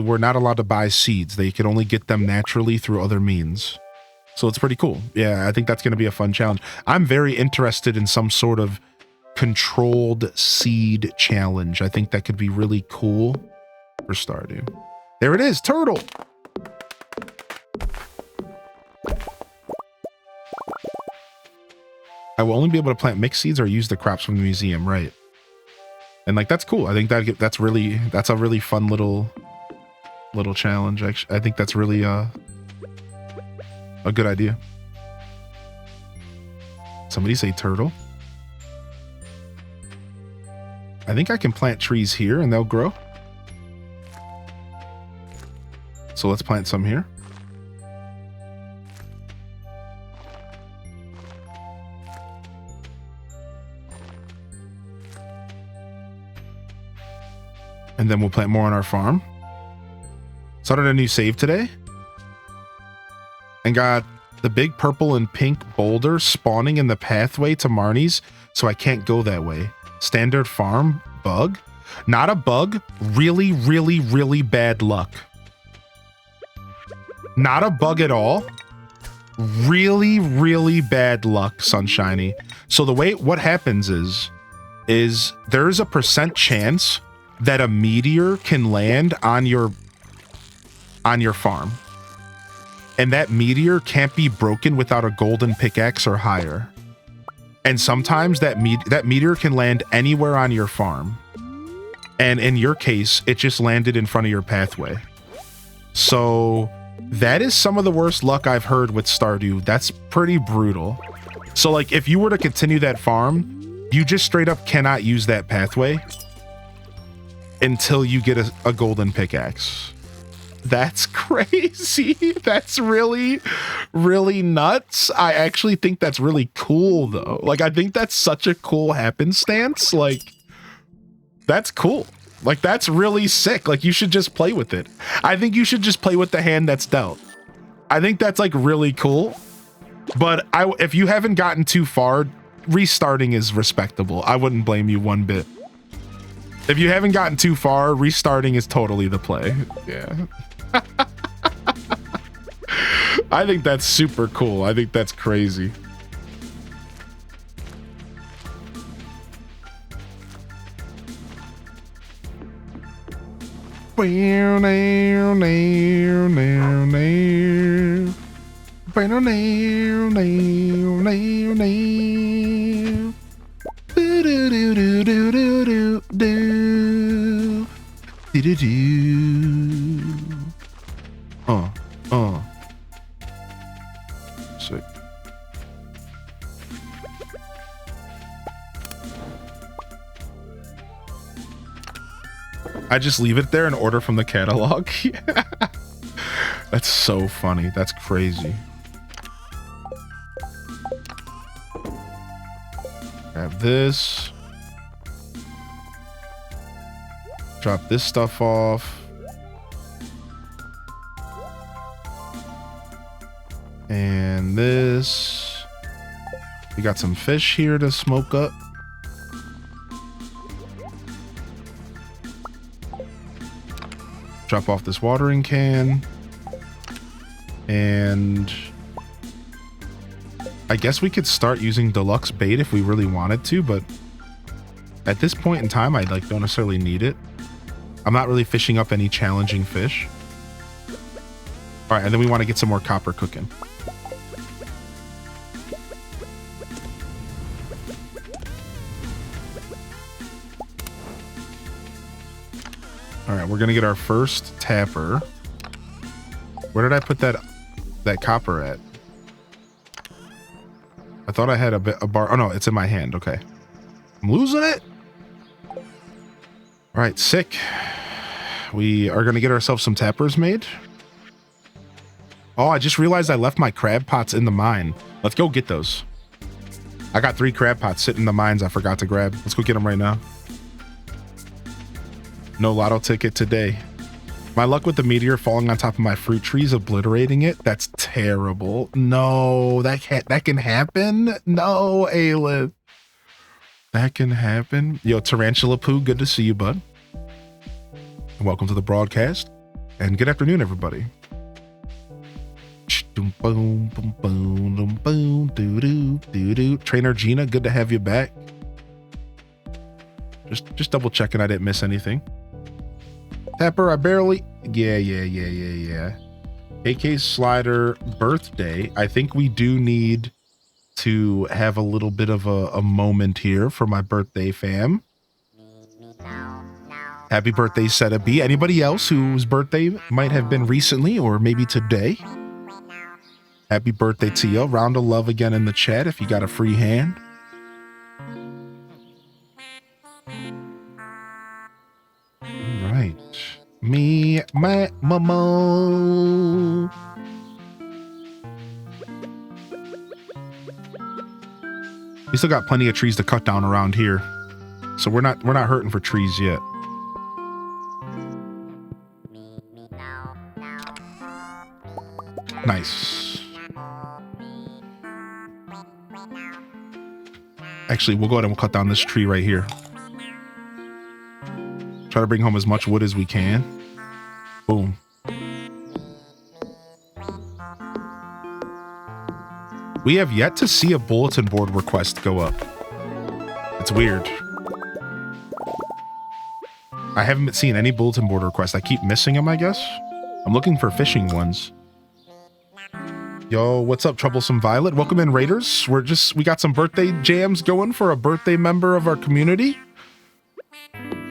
were not allowed to buy seeds. They could only get them naturally through other means. So it's pretty cool. Yeah, I think that's going to be a fun challenge. I'm very interested in some sort of controlled seed challenge. I think that could be really cool for Stardew. There it is, turtle. I will only be able to plant mixed seeds or use the crops from the museum, right? And like that's cool. I think that's a really fun little challenge. Actually, I think that's really a good idea. Somebody say turtle. I think I can plant trees here and they'll grow. So let's plant some here. And then we'll plant more on our farm. Started a new save today. And got the big purple and pink boulder spawning in the pathway to Marnie's, so I can't go that way. Standard farm bug. Not a bug. Really, really, really bad luck. Not a bug at all. Really, really bad luck, Sunshiny. So what happens is there's a % chance that a meteor can land on your farm. And that meteor can't be broken without a golden pickaxe or higher. And sometimes that meteor can land anywhere on your farm. And in your case, it just landed in front of your pathway. So that is some of the worst luck I've heard with Stardew. That's pretty brutal. So like if you were to continue that farm, you just straight up cannot use that pathway until you get a golden pickaxe. That's crazy. That's really, really nuts. I actually think that's really cool though. Like I think that's such a cool happenstance. Like that's cool. Like that's really sick. Like you should just play with it. I think you should just play with the hand that's dealt. I think that's like really cool. But if you haven't gotten too far, restarting is respectable. I wouldn't blame you one bit. If you haven't gotten too far, restarting is totally the play. Yeah. I think that's super cool. I think that's crazy. Sick. I just leave it there and order from the catalog. That's so funny. That's crazy. Grab this. Drop this stuff off. And this. We got some fish here to smoke up. Drop off this watering can. And I guess we could start using deluxe bait if we really wanted to, but at this point in time, I don't necessarily need it. I'm not really fishing up any challenging fish. All right, and then we want to get some more copper cooking. All right, we're gonna get our first tapper. Where did I put that copper at? I thought I had a bar. Oh no, it's in my hand. Okay, I'm losing it. All right, sick. We are gonna get ourselves some tappers made. Oh, I just realized I left my crab pots in the mine. Let's go get those. I got 3 crab pots sitting in the mines I forgot to grab. Let's go get them right now. No lotto ticket today. My luck with the meteor falling on top of my fruit trees, obliterating it. That's terrible. No, that can happen. No, Aelith. That can happen. Yo, Tarantula Poo, good to see you, bud. Welcome to the broadcast. And good afternoon, everybody. Trainer Gina, good to have you back. Just double checking I didn't miss anything. Tapper, I barely... Yeah. AK Slider birthday. I think we do need to have a little bit of a moment here for my birthday fam. Happy birthday, Seta B. Anybody else whose birthday might have been recently or maybe today? Happy birthday to you. Round of love again in the chat if you got a free hand. Right. Me, my mama. We still got plenty of trees to cut down around here. So we're not hurting for trees yet. Nice. Actually, we'll go ahead and we'll cut down this tree right here. Try to bring home as much wood as we can. Boom. We have yet to see a bulletin board request go up. It's weird. I haven't seen any bulletin board requests. I keep missing them, I guess. I'm looking for fishing ones. Yo, what's up, Troublesome Violet? Welcome in, Raiders. We got some birthday jams going for a birthday member of our community.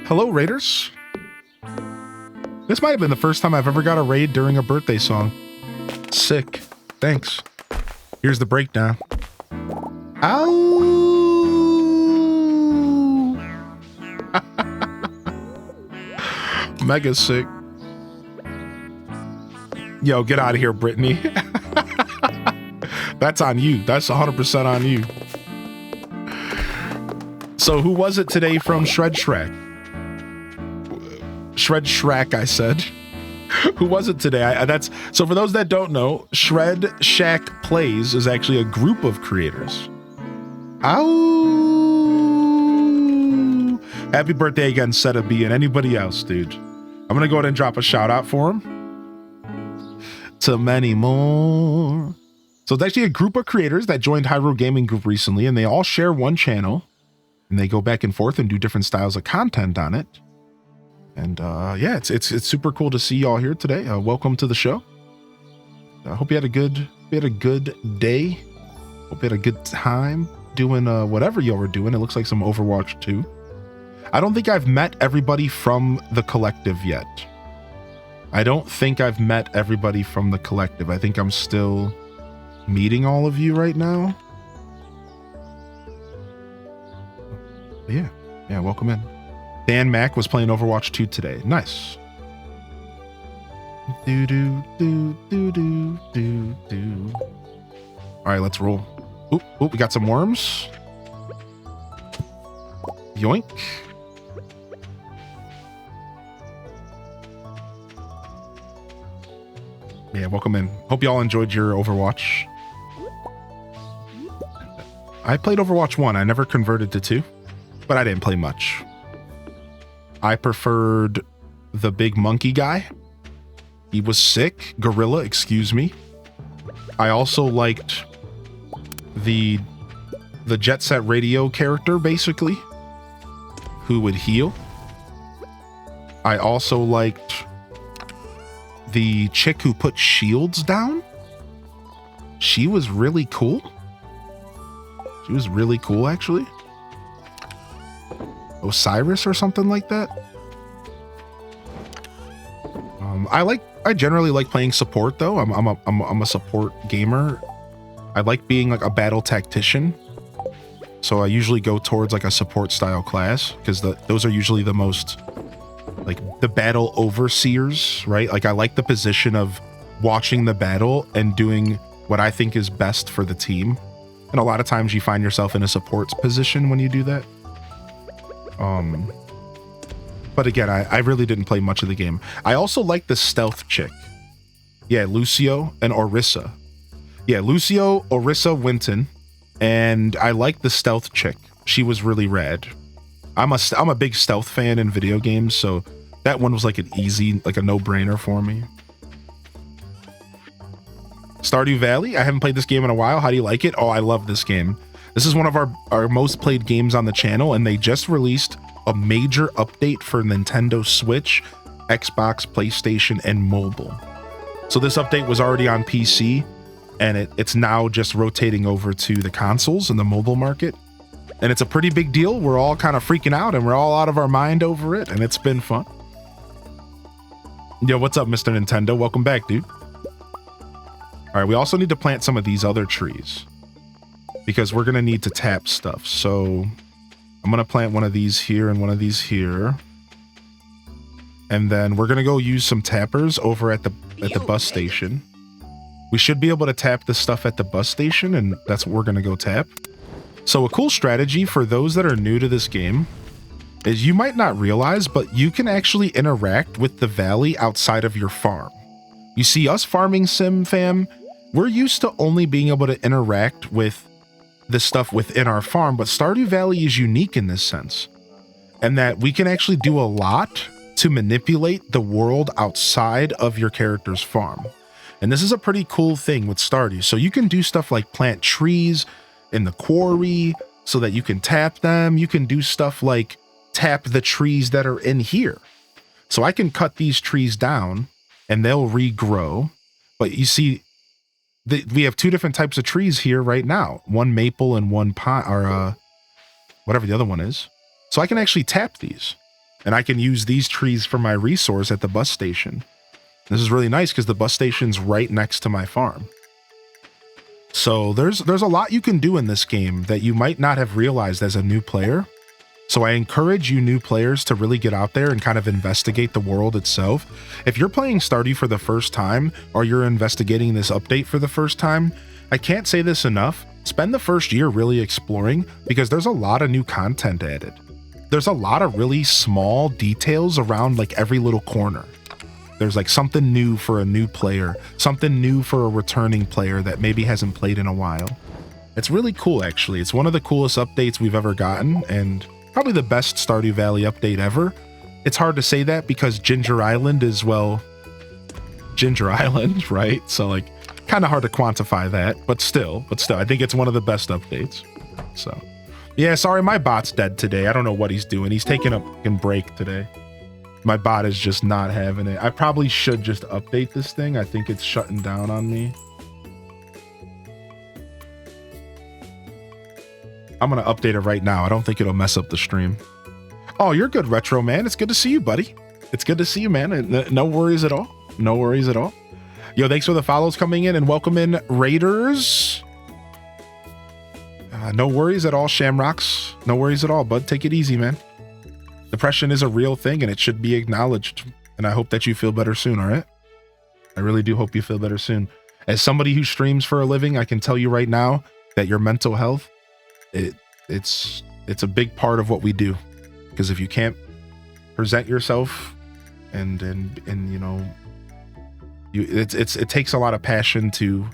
Hello, Raiders. This might have been the first time I've ever got a raid during a birthday song. Sick. Thanks. Here's the breakdown. Ow! Mega sick. Yo, get out of here, Brittany. That's on you. That's 100% on you. So who was it today from Shred Shrek? Shred Shrek, I said. Who was it today? So for those that don't know, Shred Shack Plays is actually a group of creators. Ow! Happy birthday again, Seta B, and anybody else, dude. I'm gonna go ahead and drop a shout out for him. To many more. So it's actually a group of creators that joined Hyrule Gaming Group recently, and they all share one channel, and they go back and forth and do different styles of content on it. And yeah, it's super cool to see y'all here today. Welcome to the show. I hope you had a good day. Hope you had a good time doing whatever y'all were doing. It looks like some Overwatch 2. I don't think I've met everybody from the collective yet. I don't think I've met everybody from the collective. I think I'm still meeting all of you right now. But yeah, welcome in. Dan Mack was playing Overwatch 2 today. Nice. Do do do do do do do. All right, let's roll. Oop, oop, we got some worms. Yoink. Yeah, welcome in. Hope y'all enjoyed your Overwatch. I played Overwatch 1. I never converted to 2, but I didn't play much. I preferred the big monkey guy. He was sick. Gorilla, excuse me. I also liked the Jet Set Radio character, basically, who would heal. I also liked the chick who put shields down. She was really cool. She was really cool, actually. Osiris or something like that. I generally like playing support though. I'm a support gamer. I like being like a battle tactician. So I usually go towards like a support style class because those are usually the most like the battle overseers, right? Like I like the position of watching the battle and doing what I think is best for the team. And a lot of times you find yourself in a support position when you do that. But again, I really didn't play much of the game. I also like the stealth chick. Yeah, Lucio and Orisa. Yeah, Lucio, Orisa, Winton. And I like the stealth chick. She was really rad. I'm a big stealth fan in video games, so that one was like an easy, like a no-brainer for me. Stardew Valley. I haven't played this game in a while. How do you like it? Oh, I love this game. This is one of our most played games on the channel, and they just released a major update for Nintendo Switch, Xbox, PlayStation, and mobile. So this update was already on PC, and it's now just rotating over to the consoles and the mobile market. And it's a pretty big deal. We're all kind of freaking out, and we're all out of our mind over it, and it's been fun. Yo, what's up, Mr. Nintendo? Welcome back, dude. All right, we also need to plant some of these other trees because we're going to need to tap stuff. So I'm going to plant one of these here and one of these here. And then we're going to go use some tappers over at the bus station. We should be able to tap the stuff at the bus station, and that's what we're going to go tap. So a cool strategy for those that are new to this game is you might not realize, but you can actually interact with the valley outside of your farm. You see, us farming sim fam, we're used to only being able to interact with the stuff within our farm, but Stardew Valley is unique in this sense, and that we can actually do a lot to manipulate the world outside of your character's farm. And this is a pretty cool thing with Stardew. So you can do stuff like plant trees in the quarry so that you can tap them. You can do stuff like tap the trees that are in here. So I can cut these trees down and they'll regrow. But you see, we have two different types of trees here right now. One maple and one pine, or whatever the other one is. So I can actually tap these. And I can use these trees for my resource at the bus station. This is really nice because the bus station's right next to my farm. So there's a lot you can do in this game that you might not have realized as a new player. So I encourage you new players to really get out there and kind of investigate the world itself. If you're playing Stardew for the first time, or you're investigating this update for the first time, I can't say this enough. Spend the first year really exploring because there's a lot of new content added. There's a lot of really small details around like every little corner. There's like something new for a new player, something new for a returning player that maybe hasn't played in a while. It's really cool, actually. It's one of the coolest updates we've ever gotten, and probably the best Stardew Valley update ever. It's hard to say that because Ginger Island is, well, Ginger Island, right? So like kind of hard to quantify that, but still, I think it's one of the best updates. So yeah, sorry, my bot's dead today. I don't know what he's doing. He's taking a fucking break today. My bot is just not having it. I probably should just update this thing. I think it's shutting down on me. I'm going to update it right now. I don't think it'll mess up the stream. Oh, you're good, Retro Man. It's good to see you, buddy. It's good to see you, man. No worries at all. No worries at all. Yo, thanks for the follows coming in, and welcome in Raiders. No worries at all, Shamrocks. No worries at all, bud. Take it easy, man. Depression is a real thing and it should be acknowledged. And I hope that you feel better soon, all right? I really do hope you feel better soon. As somebody who streams for a living, I can tell you right now that your mental health, it's a big part of what we do. Because if you can't present yourself and you know, it takes a lot of passion to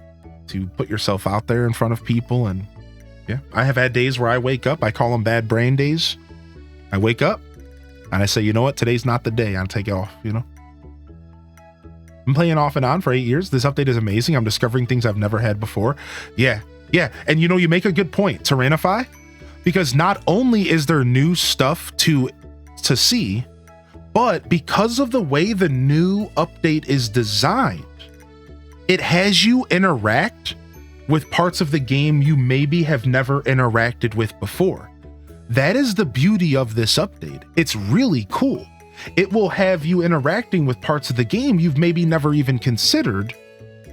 put yourself out there in front of people. And yeah, I have had days where I wake up, I call them bad brain days. I wake up and I say, you know what, today's not the day. I'll take it off, you know. I'm playing off and on for 8 years. This update is amazing. I'm discovering things I've never had before. Yeah. And you know, you make a good point, Tyranify, because not only is there new stuff to see, but because of the way the new update is designed, it has you interact with parts of the game you maybe have never interacted with before. That is the beauty of this update. It's really cool. It will have you interacting with parts of the game you've maybe never even considered,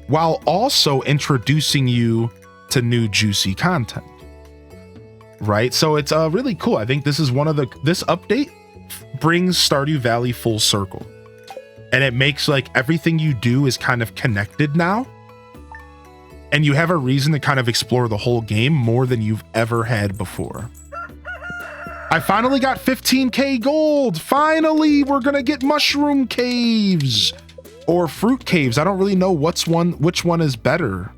while also introducing you to new juicy content. Right? So it's really cool. I think this is this update brings Stardew Valley full circle. And it makes like everything you do is kind of connected now. And you have a reason to kind of explore the whole game more than you've ever had before. I finally got 15k gold. Finally, we're gonna get mushroom caves or fruit caves. I don't really know which one is better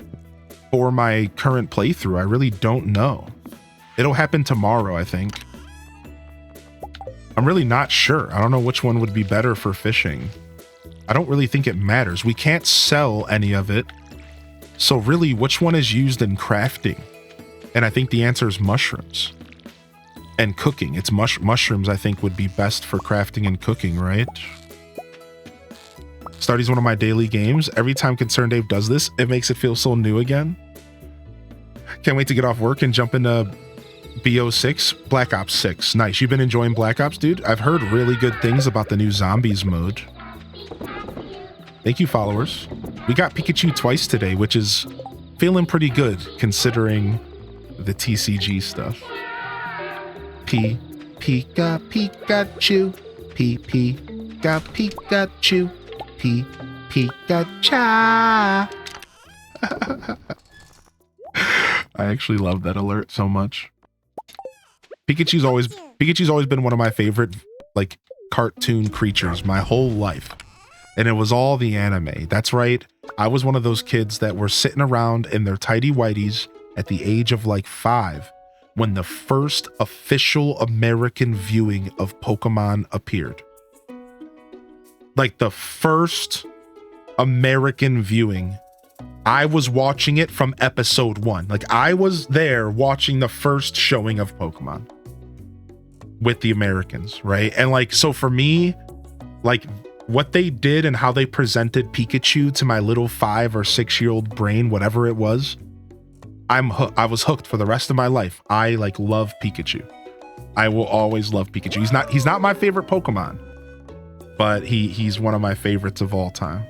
for my current playthrough. I really don't know. It'll happen tomorrow, I think. I'm really not sure. I don't know which one would be better for fishing. I don't really think it matters. We can't sell any of it. So really, which one is used in crafting? And I think the answer is mushrooms. And cooking. It's mushrooms, I think, would be best for crafting and cooking, right? Stardew's one of my daily games. Every time Concerned Dave does this, it makes it feel so new again. Can't wait to get off work and jump into BO6, Black Ops 6. Nice. You've been enjoying Black Ops, dude? I've heard really good things about the new zombies mode. Thank you, followers. We got Pikachu twice today, which is feeling pretty good considering the TCG stuff. Pika Pikachu, Pika Pikachu, Pikacha. I actually love that alert so much. Pikachu's always been one of my favorite like cartoon creatures my whole life. And it was all the anime. That's right. I was one of those kids that were sitting around in their tidy whities at the age of like 5 when the first official American viewing of Pokemon appeared. Like the first American viewing, I was watching it from episode 1. Like I was there watching the first showing of Pokemon with the Americans, right? And like, so for me, like what they did and how they presented Pikachu to my little 5 or 6-year-old brain, whatever it was, I was hooked for the rest of my life. I like love Pikachu. I will always love Pikachu. He's not my favorite Pokemon, but he's one of my favorites of all time.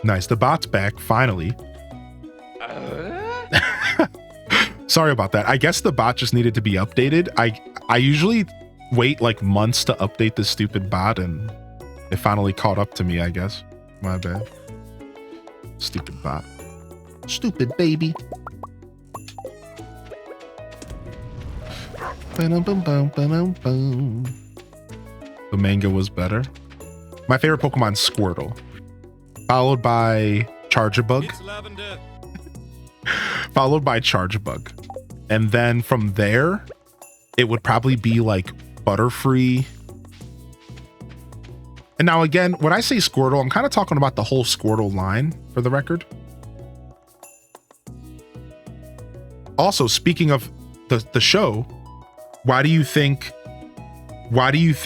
Nice. The bot's back finally. Sorry about that. I guess the bot just needed to be updated. I usually wait like months to update this stupid bot, and it finally caught up to me, I guess. My bad. Stupid bot. Stupid baby. The manga was better. My favorite Pokemon, Squirtle. Followed by Charjabug. Followed by Charjabug. And then from there, it would probably be like Butterfree. And now again, when I say Squirtle, I'm kind of talking about the whole Squirtle line, for the record. Also, speaking of the show, why do you think Butterfree's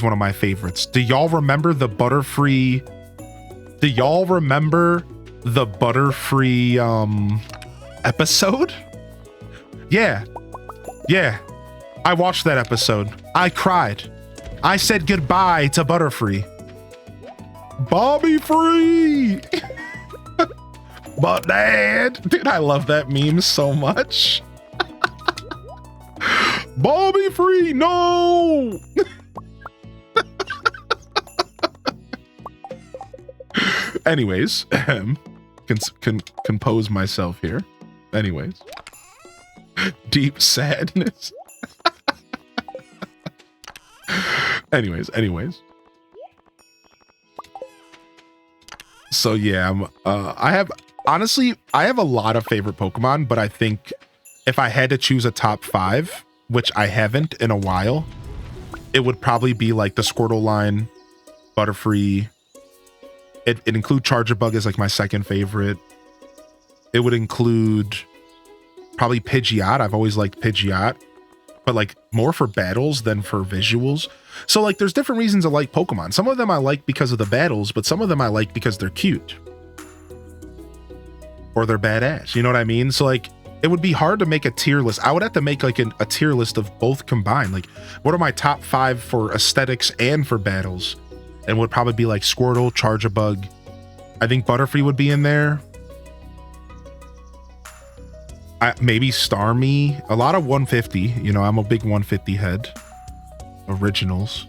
one of my favorites? Do y'all remember the Butterfree? Do y'all remember the Butterfree episode? Yeah. I watched that episode. I cried. I said goodbye to Butterfree. Bobby Free. But Dad, dude, I love that meme so much. Bobby Free, no. Anyways, compose myself here. Anyways, deep sadness. anyways. So yeah, I have a lot of favorite Pokemon, but I think if I had to choose a top 5, which I haven't in a while, it would probably be like the Squirtle line, Butterfree. It include Charjabug as like my second favorite. It would include probably Pidgeot. I've always liked Pidgeot, but like more for battles than for visuals. So like there's different reasons I like Pokemon. Some of them I like because of the battles, but some of them I like because they're cute. Or they're badass. You know what I mean? So like it would be hard to make a tier list. I would have to make like a tier list of both combined. Like what are my top 5 for aesthetics and for battles? And would probably be like Squirtle, Charjabug. I think Butterfree would be in there. Maybe Starmie. A lot of 150. You know, I'm a big 150 head. Originals.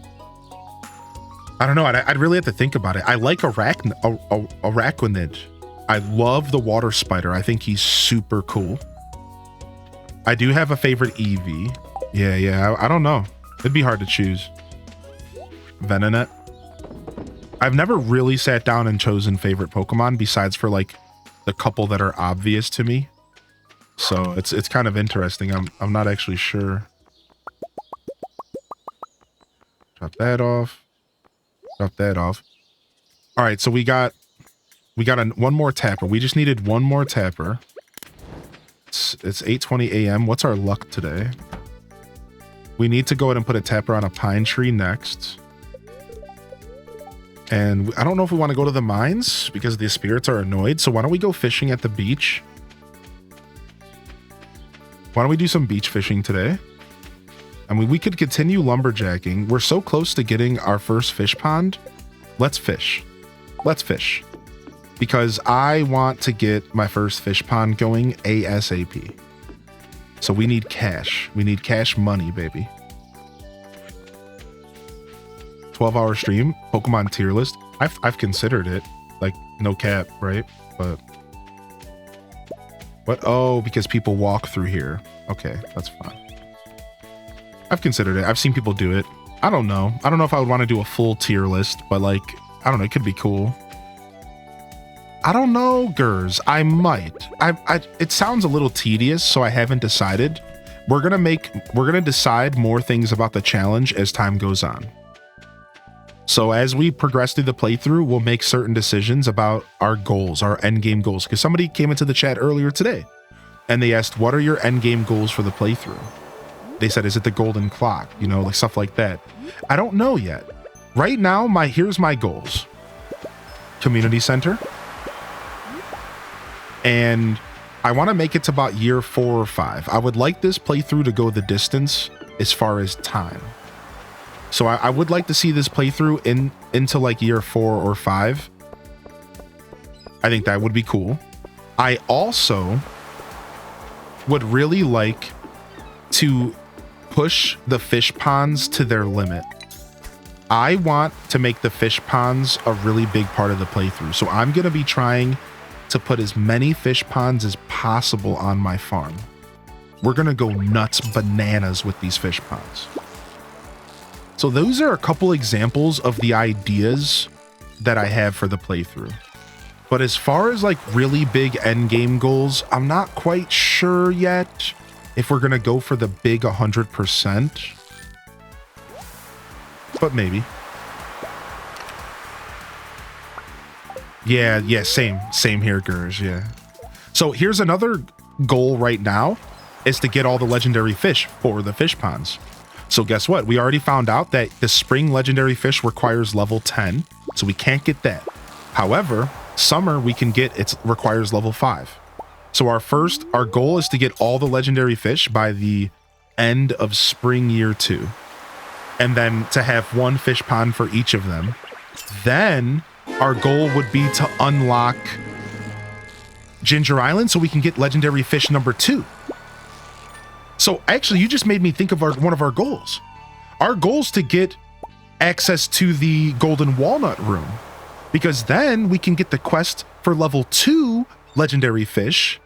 I don't know. I'd really have to think about it. I like Araquanid. I love the water spider. I think he's super cool. I do have a favorite Eevee. Yeah. I don't know. It'd be hard to choose. Venonat. I've never really sat down and chosen favorite Pokemon besides for like the couple that are obvious to me. So it's kind of interesting. I'm not actually sure. Drop that off. Drop that off. All right, so we got one more tapper. We just needed one more tapper. It's 8:20 a.m. What's our luck today? We need to go ahead and put a tapper on a pine tree next. And I don't know if we want to go to the mines because the spirits are annoyed. So why don't we go fishing at the beach? Why don't we do some beach fishing today? I mean, we could continue lumberjacking. We're so close to getting our first fish pond. Let's fish. Let's fish. Because I want to get my first fish pond going ASAP. So we need cash. We need cash money, baby. 12-hour stream, Pokemon tier list. I've considered it. Like, no cap, right? But what? Oh, because people walk through here. Okay, that's fine. I've considered it. I've seen people do it. I don't know. I don't know if I would want to do a full tier list, but like, I don't know. It could be cool. I don't know, Gers. I might. It sounds a little tedious, so I haven't decided. We're gonna decide more things about the challenge as time goes on. So as we progress through the playthrough, we'll make certain decisions about our goals, our end game goals. Because somebody came into the chat earlier today and they asked, what are your end game goals for the playthrough? They said, is it the golden clock? You know, like stuff like that. I don't know yet. Right now, here's my goals. Community center. And I want to make it to about year 4 or 5. I would like this playthrough to go the distance as far as time. So I would like to see this playthrough into like year 4 or 5. I think that would be cool. I also would really like to push the fish ponds to their limit. I want to make the fish ponds a really big part of the playthrough. So I'm going to be trying to put as many fish ponds as possible on my farm. We're going to go nuts bananas with these fish ponds. So those are a couple examples of the ideas that I have for the playthrough. But as far as like really big end game goals, I'm not quite sure yet if we're going to go for the big 100%. But maybe. Yeah, same here, Gers, yeah. So here's another goal right now, is to get all the legendary fish for the fish ponds. So guess what? We already found out that the spring legendary fish requires level 10, so we can't get that. However, summer we can get, it requires level 5. So our goal is to get all the legendary fish by the end of spring year 2. And then to have one fish pond for each of them. Then our goal would be to unlock Ginger Island so we can get legendary fish number 2. So actually, you just made me think of one of our goals. Our goal is to get access to the Golden Walnut Room. because then we can get the quest for level 2 legendary fish,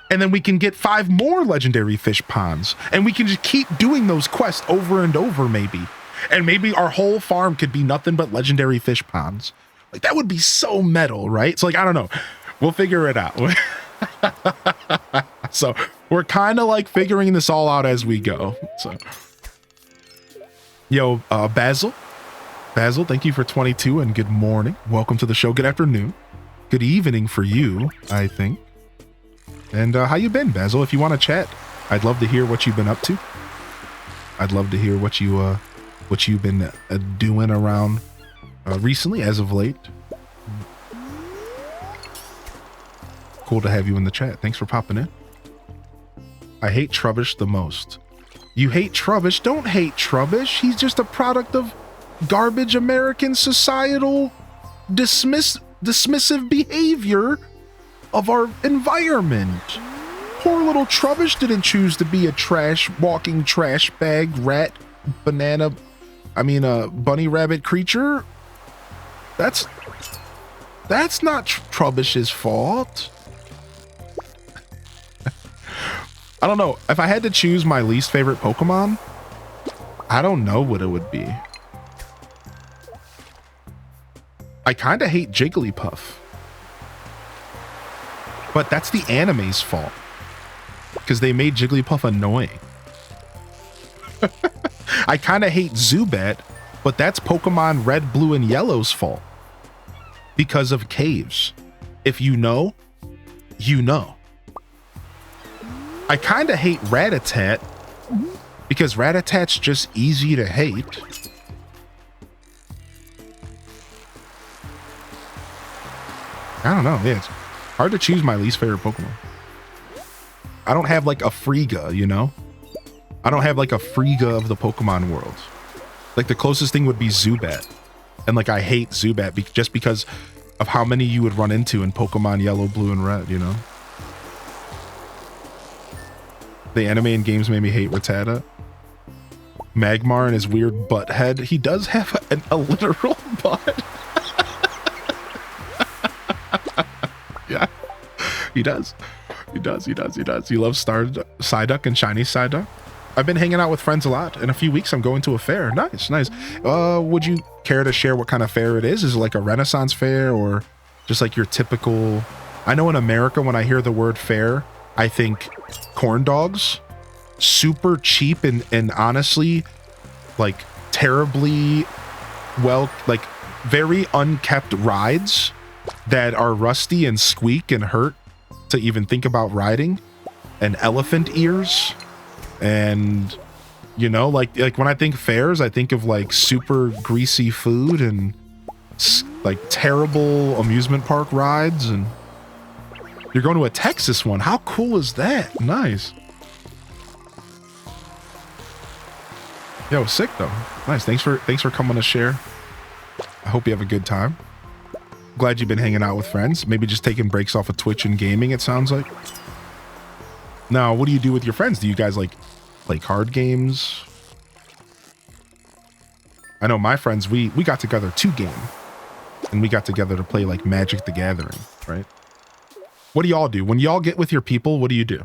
and then we can get 5 more legendary fish ponds, and we can just keep doing those quests over and over maybe. And maybe our whole farm could be nothing but legendary fish ponds. Like that would be so metal, right? So like, I don't know. We'll figure it out. So we're kind of like figuring this all out as we go. So, yo, Basil, thank you for 22 and good morning. Welcome to the show. Good afternoon. Good evening for you, I think. And how you been, Basil? If you want to chat, I'd love to hear what you've been up to. I'd love to hear what you've been doing around recently, as of late. Cool to have you in the chat. Thanks for popping in. I hate Trubbish the most. You hate Trubbish? Don't hate Trubbish. He's just a product of garbage American societal dismissive behavior of our environment. Poor little Trubbish didn't choose to be a walking trash bag, rat, bunny rabbit creature. That's not Trubbish's fault. I don't know. If I had to choose my least favorite Pokemon, I don't know what it would be. I kind of hate Jigglypuff. But that's the anime's fault. Because they made Jigglypuff annoying. I kind of hate Zubat, but that's Pokemon Red, Blue, and Yellow's fault. Because of caves. If you know, you know. I kind of hate Rattata because Rattatat's just easy to hate. I don't know. Yeah, it's hard to choose my least favorite Pokemon. I don't have like a Friga, you know? I don't have like a Friga of the Pokemon world. Like the closest thing would be Zubat. And like I hate Zubat just because of how many you would run into in Pokemon Yellow, Blue, and Red, you know? The anime and games made me hate Rattata. Magmar and his weird butt head. He does have a literal butt. Yeah, he does. He does. He loves Psyduck and Shiny Psyduck. I've been hanging out with friends a lot. In a few weeks, I'm going to a fair. Nice. Would you care to share what kind of fair it is? Is it like a Renaissance fair or just like your typical... I know in America, when I hear the word fair, I think corn dogs, super cheap and honestly, like terribly well, like very unkept rides that are rusty and squeak and hurt to even think about riding, and elephant ears. And, you know, like when I think fairs, I think of like super greasy food and like terrible amusement park rides. And you're going to a Texas one. How cool is that? Nice. Yo, sick though. Nice. Thanks for coming to share. I hope you have a good time. Glad you've been hanging out with friends. Maybe just taking breaks off of Twitch and gaming, it sounds like. Now, what do you do with your friends? Do you guys like play card games? I know my friends, we got together to game. And we got together to play like Magic the Gathering, right? What do y'all do? When y'all get with your people, what do you do?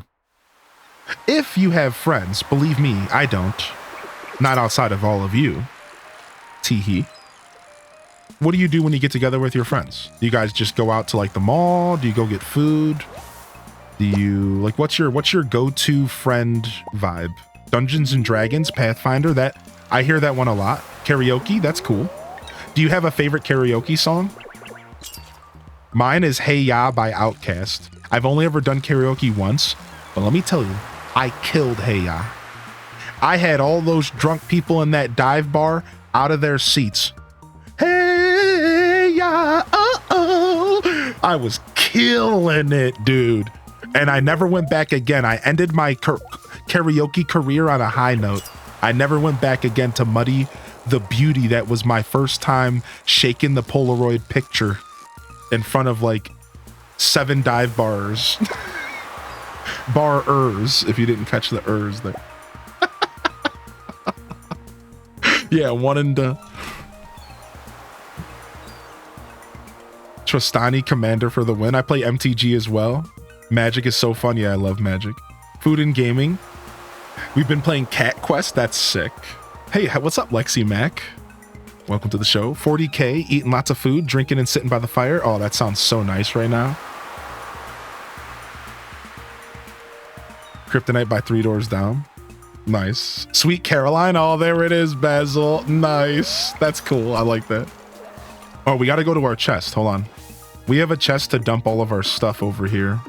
If you have friends, believe me, I don't. Not outside of all of you. Teehee. What do you do when you get together with your friends? Do you guys just go out to like the mall? Do you go get food? Do you like what's your go-to friend vibe? Dungeons and Dragons, Pathfinder, that I hear that one a lot. Karaoke, that's cool. Do you have a favorite karaoke song? Mine is Hey Ya by Outkast. I've only ever done karaoke once, but let me tell you, I killed Hey Ya. I had all those drunk people in that dive bar out of their seats. Hey Ya, oh. I was killing it, dude. And I never went back again. I ended my karaoke career on a high note. I never went back again to muddy the beauty that was my first time shaking the Polaroid picture in front of like 7 dive bars. Bar-ers, if you didn't catch the ers there. Yeah, one and Trostani Commander for the win. I play MTG as well. Magic is so fun. Yeah, I love Magic. Food and gaming. We've been playing Cat Quest. That's sick. Hey, what's up, Lexi Mac? Welcome to the show. 40K, eating lots of food, drinking and sitting by the fire. Oh, that sounds so nice right now. Kryptonite by 3 Doors Down. Nice. Sweet Caroline. Oh, there it is, Basil. Nice. That's cool. I like that. Oh, we got to go to our chest. Hold on. We have a chest to dump all of our stuff over here.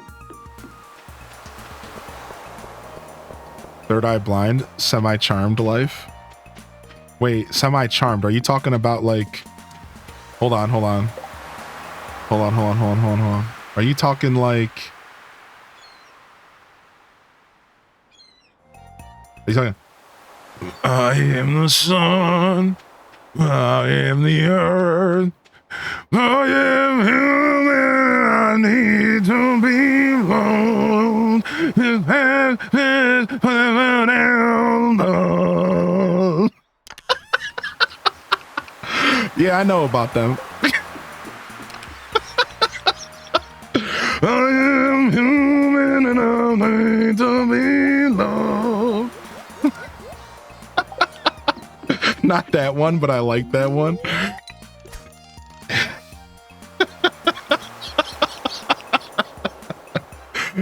Third Eye Blind. Semi-charmed life. Wait, semi-charmed. Are you talking about like... Hold on. Hold on. Are you talking like... Are you talking... I am the sun. I am the earth. I am human. I need to be alone. Yeah, I know about them. I am human and I need to be loved. Not that one, but I like that one.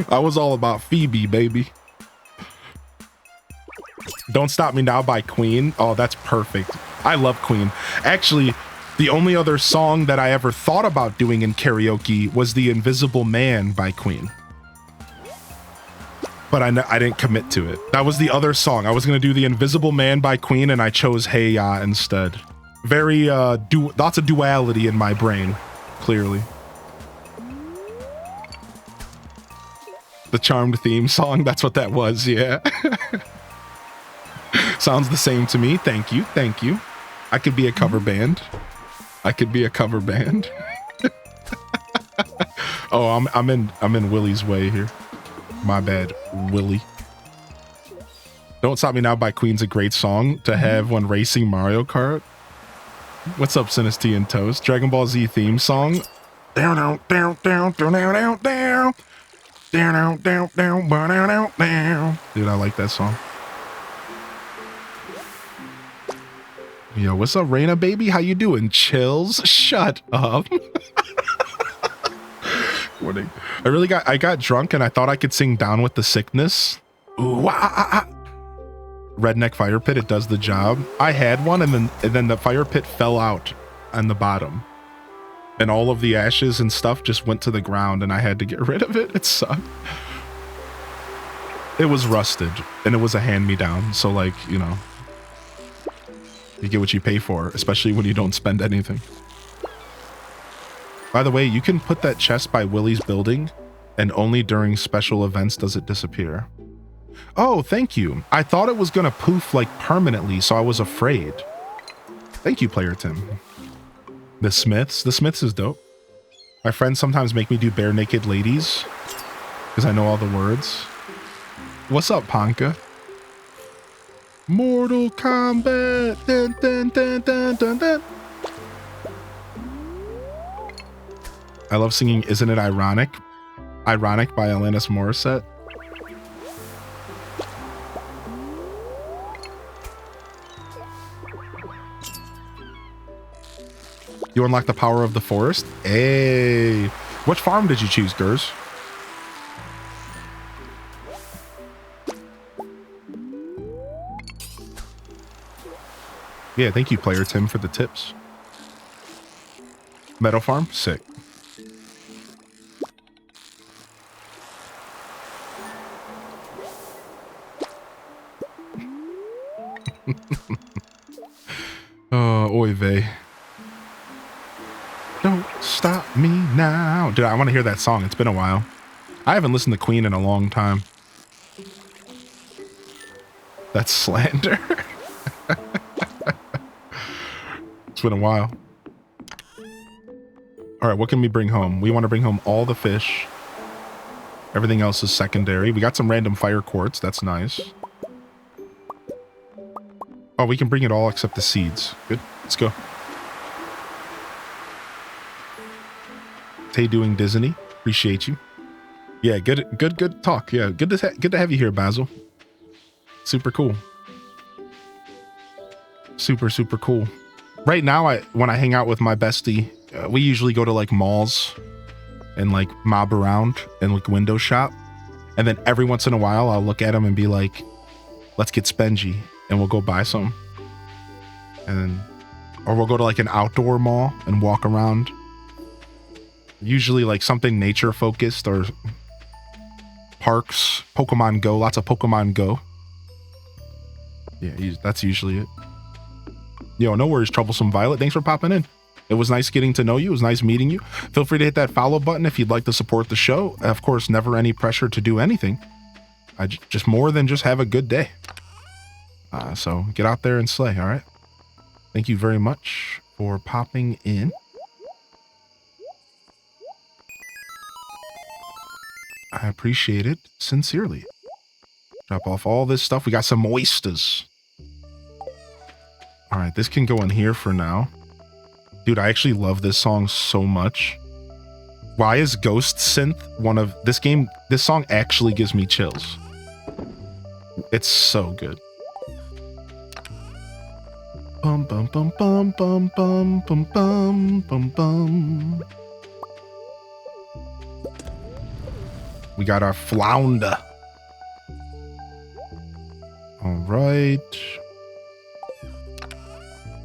I was all about Phoebe, baby. Don't Stop Me Now by Queen. Oh, that's perfect. I love Queen. Actually, the only other song that I ever thought about doing in karaoke was The Invisible Man by Queen. But I didn't commit to it. That was the other song. I was going to do The Invisible Man by Queen, and I chose Hey Ya instead. Very, lots of duality in my brain, clearly. The Charmed theme song, that's what that was, yeah. Sounds the same to me. Thank you. I could be a cover band. Oh, I'm in Willie's way here. My bad, Willie. Don't Stop Me Now by Queen's a great song to have when racing Mario Kart. What's up, Sinisty and Toast? Dragon Ball Z theme song. Down, down, down, down, down, down, down. Down, down, down, down, down. Dude, I like that song. Yo, what's up, Raina baby? How you doing? Chills? Shut up. Morning. I got drunk and I thought I could sing Down with the Sickness. Ooh, Redneck Fire Pit, it does the job. I had one and then the fire pit fell out on the bottom. And all of the ashes and stuff just went to the ground and I had to get rid of it. It sucked. It was rusted and it was a hand-me-down. So like, you know, you get what you pay for, especially when you don't spend anything. By the way, you can put that chest by Willie's building and only during special events does it disappear. Oh, thank you. I thought it was gonna poof like permanently, so I was afraid. Thank you, Player Tim. The Smiths is dope. My friends sometimes make me do Bare Naked Ladies because I know all the words. What's up, Ponka? Mortal Kombat. Dun, dun, dun, dun, dun, dun. I love singing Isn't It Ironic? Ironic by Alanis Morissette. You unlock the power of the forest? Hey. Which farm did you choose, Gers? Yeah, thank you, Player Tim, for the tips. Meadow Farm? Sick. Oh, oy vey. Don't stop me now. Dude, I want to hear that song. It's been a while. I haven't listened to Queen in a long time. That's slander. It's been a while. All right, what can we bring home? We want to bring home all the fish. Everything else is secondary. We got some random fire quartz. That's nice. Oh, we can bring it all except the seeds. Good. Let's go. Tay doing Disney. Appreciate you. Yeah, good talk. Yeah, good to have you here, Basil. Super cool. Super cool. Right now, when I hang out with my bestie, we usually go to like malls and like mob around and like window shop. And then every once in a while, I'll look at him and be like, let's get spengy and we'll go buy some. Or we'll go to like an outdoor mall and walk around. Usually like something nature focused or parks, Pokemon Go, lots of Pokemon Go. Yeah, that's usually it. Yo, no worries, Troublesome Violet. Thanks for popping in. It was nice getting to know you. It was nice meeting you. Feel free to hit that follow button if you'd like to support the show. Of course, never any pressure to do anything. Just more than just have a good day. So get out there and slay, all right? Thank you very much for popping in. I appreciate it sincerely. Drop off all this stuff. We got some oysters. All right, this can go in here for now. Dude, I actually love this song so much. Why is Ghost Synth one of this game? This song actually gives me chills. It's so good. Bum bum bum bum bum bum bum bum bum bum. We got our flounder. All right.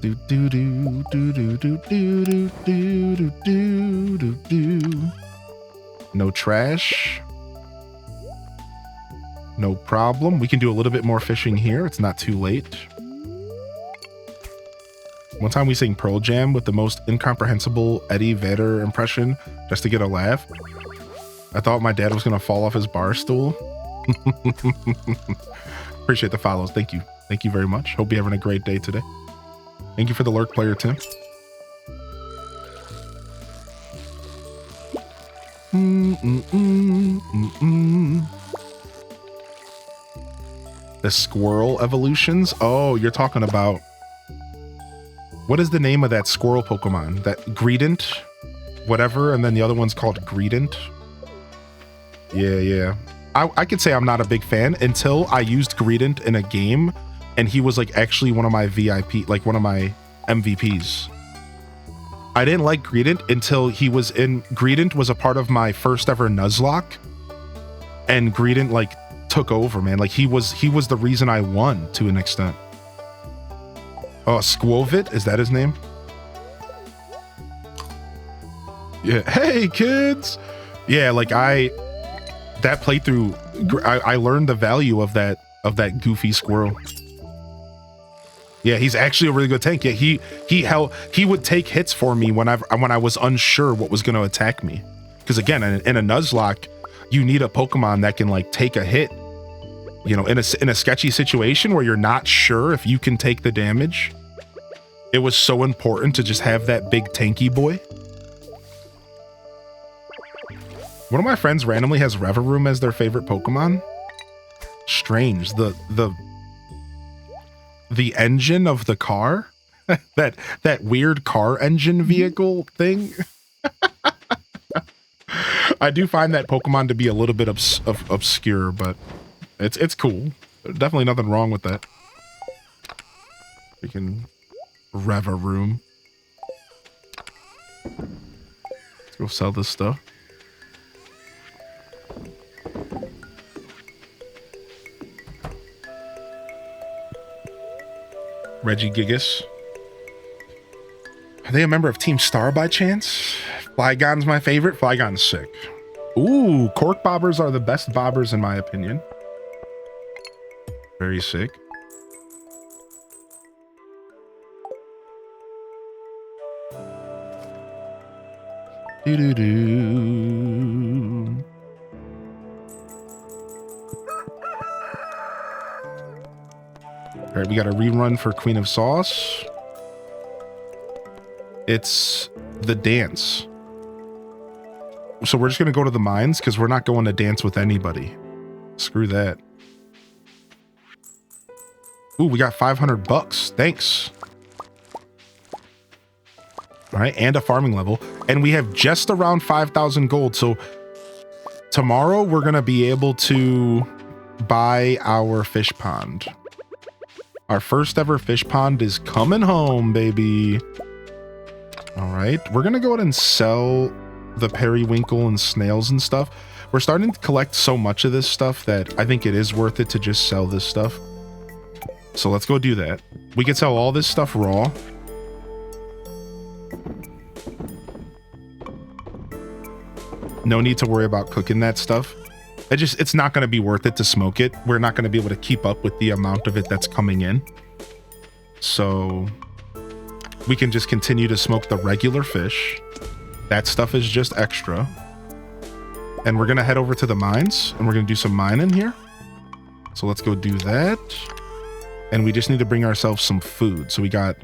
Do do do do do do do do do do do do. No trash. No problem. We can do a little bit more fishing here. It's not too late. One time we sang Pearl Jam with the most incomprehensible Eddie Vedder impression just to get a laugh. I thought my dad was going to fall off his bar stool. Appreciate the follows. Thank you. Thank you very much. Hope you're having a great day today. Thank you for the lurk, player Tim. The squirrel evolutions? Oh, you're talking about... What is the name of that squirrel Pokemon? That Greedent? Whatever, and then the other one's called Greedent? Yeah. I could say I'm not a big fan until I used Greedent in a game, and he was like actually one of my VIP, like one of my MVPs. I didn't like Greedent until he was in... Greedent was a part of my first ever Nuzlocke, and Greedent like took over, man. Like he was the reason I won to an extent. Oh, Squovit, is that his name? Yeah. Hey kids. Yeah, like that playthrough, I learned the value of that goofy squirrel. Yeah, he's actually a really good tank. Yeah, he would take hits for me when I was unsure what was going to attack me. Because again, in a Nuzlocke, you need a Pokemon that can like take a hit. You know, in a sketchy situation where you're not sure if you can take the damage, it was so important to just have that big tanky boy. One of my friends randomly has Reveroom as their favorite Pokemon. Strange. The engine of the car, that weird car engine vehicle thing. I do find that Pokemon to be a little bit obscure, but it's cool. Definitely nothing wrong with that. We can Reveroom. Let's go sell this stuff. Reggie Gigas. Are they a member of Team Star by chance? Flygon's my favorite. Flygon's sick. Ooh, cork bobbers are the best bobbers in my opinion. Very sick. Doo-doo-doo. All right, we got a rerun for Queen of Sauce. It's the dance. So we're just going to go to the mines because we're not going to dance with anybody. Screw that. Ooh, we got $500. Thanks. All right, and a farming level. And we have just around 5,000 gold. So tomorrow we're going to be able to buy our fish pond. Our first ever fish pond is coming home, baby. All right. We're going to go ahead and sell the periwinkle and snails and stuff. We're starting to collect so much of this stuff that I think it is worth it to just sell this stuff. So let's go do that. We can sell all this stuff raw. No need to worry about cooking that stuff. It's not going to be worth it to smoke it. We're not going to be able to keep up with the amount of it that's coming in. So we can just continue to smoke the regular fish. That stuff is just extra. And we're going to head over to the mines and we're going to do some mining here. So let's go do that. And we just need to bring ourselves some food. So we got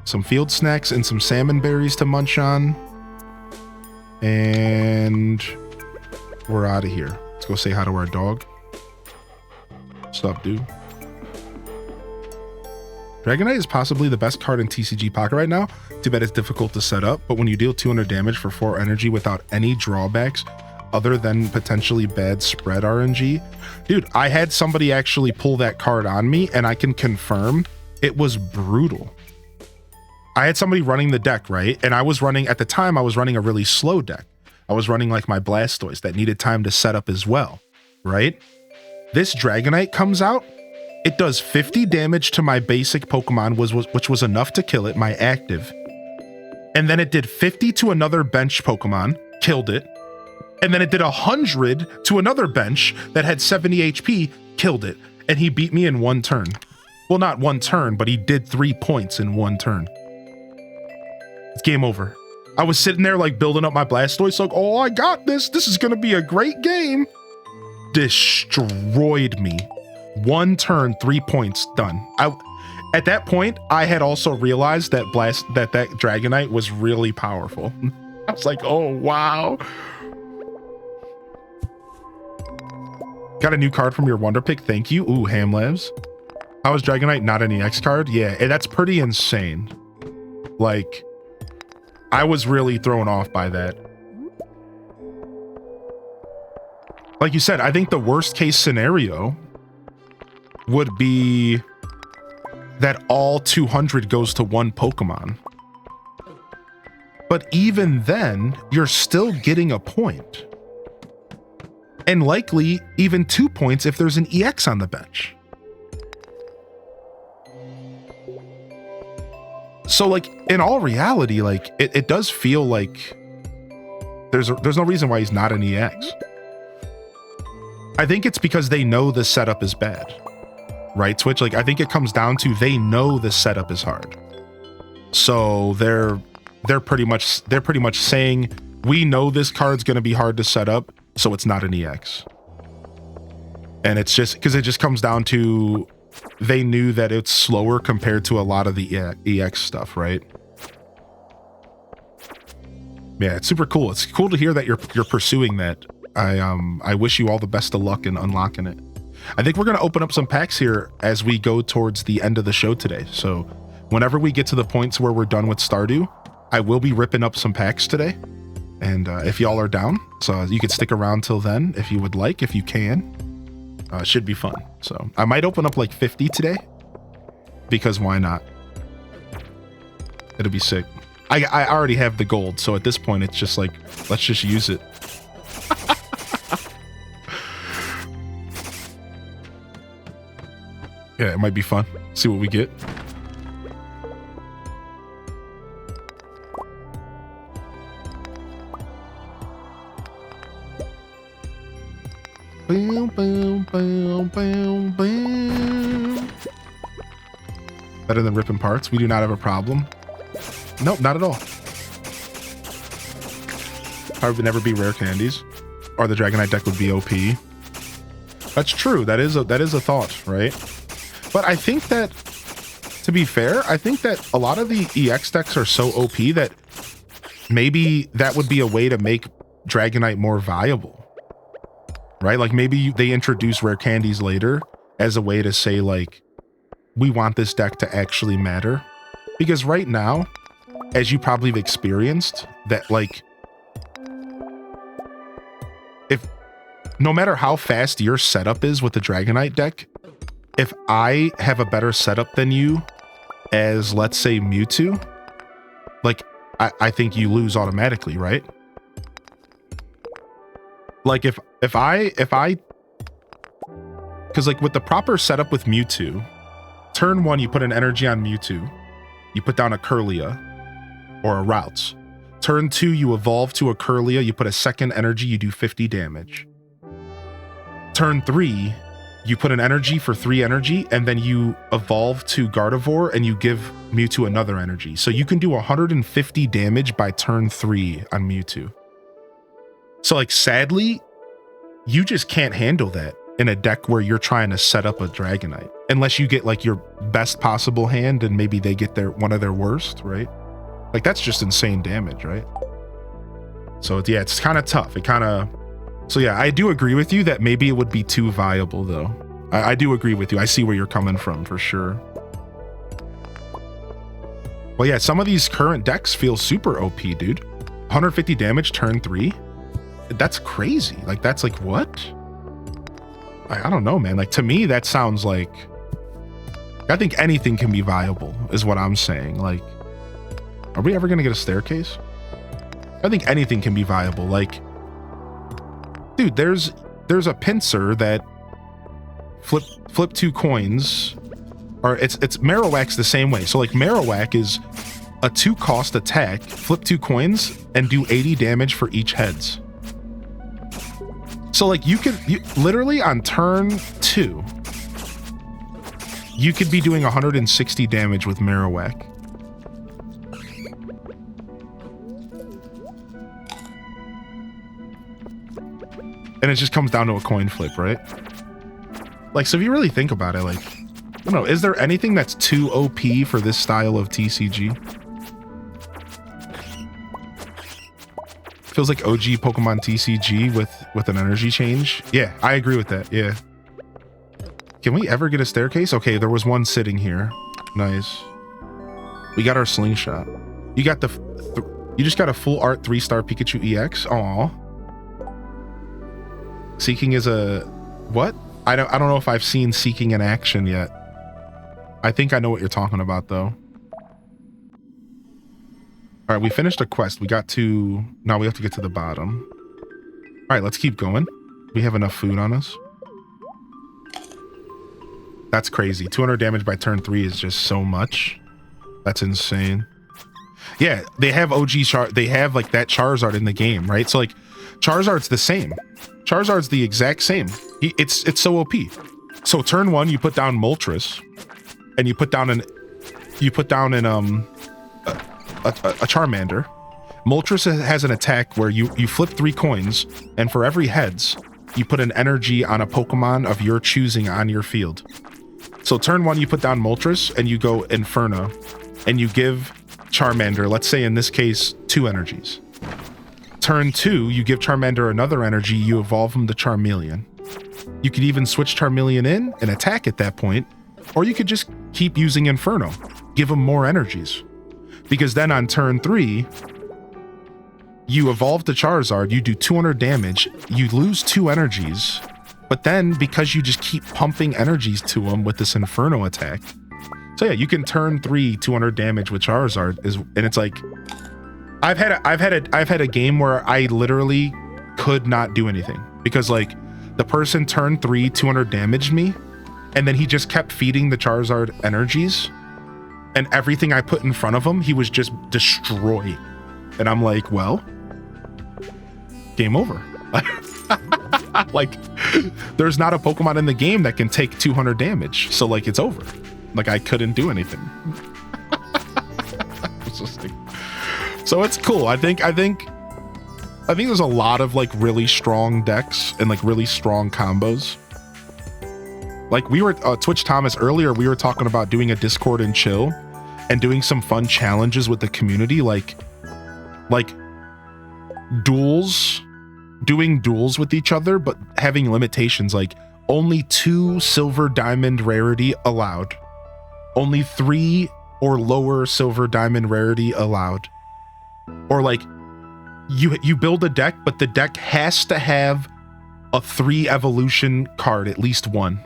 some field snacks and some salmon berries to munch on. And we're out of here. Let's go say hi to our dog. What's up, dude? Dragonite is possibly the best card in TCG Pocket right now. Too bad it's difficult to set up, but when you deal 200 damage for 4 energy without any drawbacks other than potentially bad spread RNG. Dude, I had somebody actually pull that card on me, and I can confirm it was brutal. I had somebody running the deck, right? And I was running, at the time, I was running a really slow deck. I was running like my Blastoise that needed time to set up as well, right? This Dragonite comes out. It does 50 damage to my basic Pokemon, which was enough to kill it, my active. And then it did 50 to another bench Pokemon, killed it. And then it did 100 to another bench that had 70 HP, killed it. And he beat me in 1 turn. Well, not 1 turn, but he did 3 points in 1 turn. It's game over. I was sitting there like building up my Blastoise, like, oh, I got this. This is going to be a great game. Destroyed me. 1 turn, 3 points, done. At that point, I had also realized that that Dragonite was really powerful. I was like, oh, wow. Got a new card from your Wonder Pick. Thank you. Ooh, Ham Labs. How is Dragonite not an EX card? Yeah, that's pretty insane. Like, I was really thrown off by that. Like you said, I think the worst case scenario would be that all 200 goes to 1 Pokemon. But even then, you're still getting a point. And likely even 2 points if there's an EX on the bench. So like in all reality, like it does feel like there's no reason why he's not an EX. I think it's because they know the setup is bad, right? Twitch, like I think it comes down to they know the setup is hard. So they're pretty much saying we know this card's going to be hard to set up, so it's not an EX. And it's just because it just comes down to they knew that it's slower compared to a lot of the EX stuff, right? Yeah, it's super cool. It's cool to hear that you're pursuing that. I wish you all the best of luck in unlocking it. I think we're going to open up some packs here as we go towards the end of the show today. So whenever we get to the points where we're done with Stardew, I will be ripping up some packs today. And if y'all are down, so you could stick around till then if you would like, if you can. Should be fun. So I might open up like 50 today because why not? It'll be sick. I already have the gold, so at this point it's just like, let's just use it. Yeah, it might be fun. See what we get. Boom, boom, boom, boom, boom. Better than ripping parts. We do not have a problem. Nope, not at all. Probably would never be rare candies, or the Dragonite deck would be OP. That's true. That is a thought, right? But I think that, to be fair, I think that a lot of the EX decks are so OP that maybe that would be a way to make Dragonite more viable, right? Like maybe they introduce rare candies later as a way to say like, we want this deck to actually matter. Because right now, as you probably have experienced, that like, if no matter how fast your setup is with the Dragonite deck, if I have a better setup than you as, let's say, Mewtwo, like, I think you lose automatically, right? Like if I, because like with the proper setup with Mewtwo, turn 1, you put an energy on Mewtwo, you put down a Curlia or a Routes. Turn 2, you evolve to a Curlia, you put a second energy, you do 50 damage. Turn 3, you put an energy for 3 energy, and then you evolve to Gardevoir and you give Mewtwo another energy. So you can do 150 damage by turn 3 on Mewtwo. So like, sadly, you just can't handle that in a deck where you're trying to set up a Dragonite. Unless you get like your best possible hand and maybe they get one of their worst, right? Like, that's just insane damage, right? So yeah, it's kind of tough. So yeah, I do agree with you that maybe it would be too viable though. I do agree with you. I see where you're coming from for sure. Well, yeah, some of these current decks feel super OP, dude. 150 damage turn 3. That's crazy. Like, that's like, what? I don't know, man. Like, to me, that sounds like, I think anything can be viable is what I'm saying. Like, are we ever going to get a staircase? I think anything can be viable. Like, dude, there's a pincer that flip 2 coins, or it's Marowak's the same way. So like, Marowak is a 2-cost attack, flip 2 coins and do 80 damage for each heads. So like, you literally on turn 2, you could be doing 160 damage with Marowak. And it just comes down to a coin flip, right? Like, so if you really think about it, like, I don't know, is there anything that's too OP for this style of TCG? Feels like OG Pokemon TCG with an energy change. Yeah, I agree with that. Yeah. Can we ever get a staircase? Okay, there was one sitting here. Nice. We got our slingshot. You got you just got a full art 3-star Pikachu EX. Aw. Seeking is a what? I don't know if I've seen Seeking in action yet. I think I know what you're talking about though. All right, we finished a quest. We got to, now we have to get to the bottom. All right, let's keep going. We have enough food on us. That's crazy. 200 damage by turn 3 is just so much. That's insane. Yeah, they have they have like that Charizard in the game, right? So like, Charizard's the same. Charizard's the exact same. It's so OP. So turn 1, you put down Moltres, and you put down a Charmander. Moltres has an attack where you flip 3 coins, and for every heads, you put an energy on a Pokemon of your choosing on your field. So turn 1, you put down Moltres, and you go Inferno, and you give Charmander, let's say in this case, 2 energies. Turn 2, you give Charmander another energy, you evolve him to Charmeleon. You could even switch Charmeleon in and attack at that point, or you could just keep using Inferno, give him more energies. Because then on turn 3, you evolve to Charizard, you do 200 damage, you lose 2 energies, but then because you just keep pumping energies to him with this Inferno attack, so yeah, you can turn 3 200 damage with Charizard, and it's like, I've had a game where I literally could not do anything because like the person turned 3 200 damaged me, and then he just kept feeding the Charizard energies, and everything I put in front of him, he was just destroyed. And I'm like, well, game over. Like, there's not a Pokemon in the game that can take 200 damage, so like, it's over. Like, I couldn't do anything. So it's cool. I think there's a lot of like really strong decks and like really strong combos. Like we were Twitch Thomas earlier, we were talking about doing a Discord and chill and doing some fun challenges with the community, like duels, doing duels with each other, but having limitations, like only 2 silver diamond rarity allowed, only 3 or lower silver diamond rarity allowed. Or like you build a deck, but the deck has to have a 3 evolution card, at least one.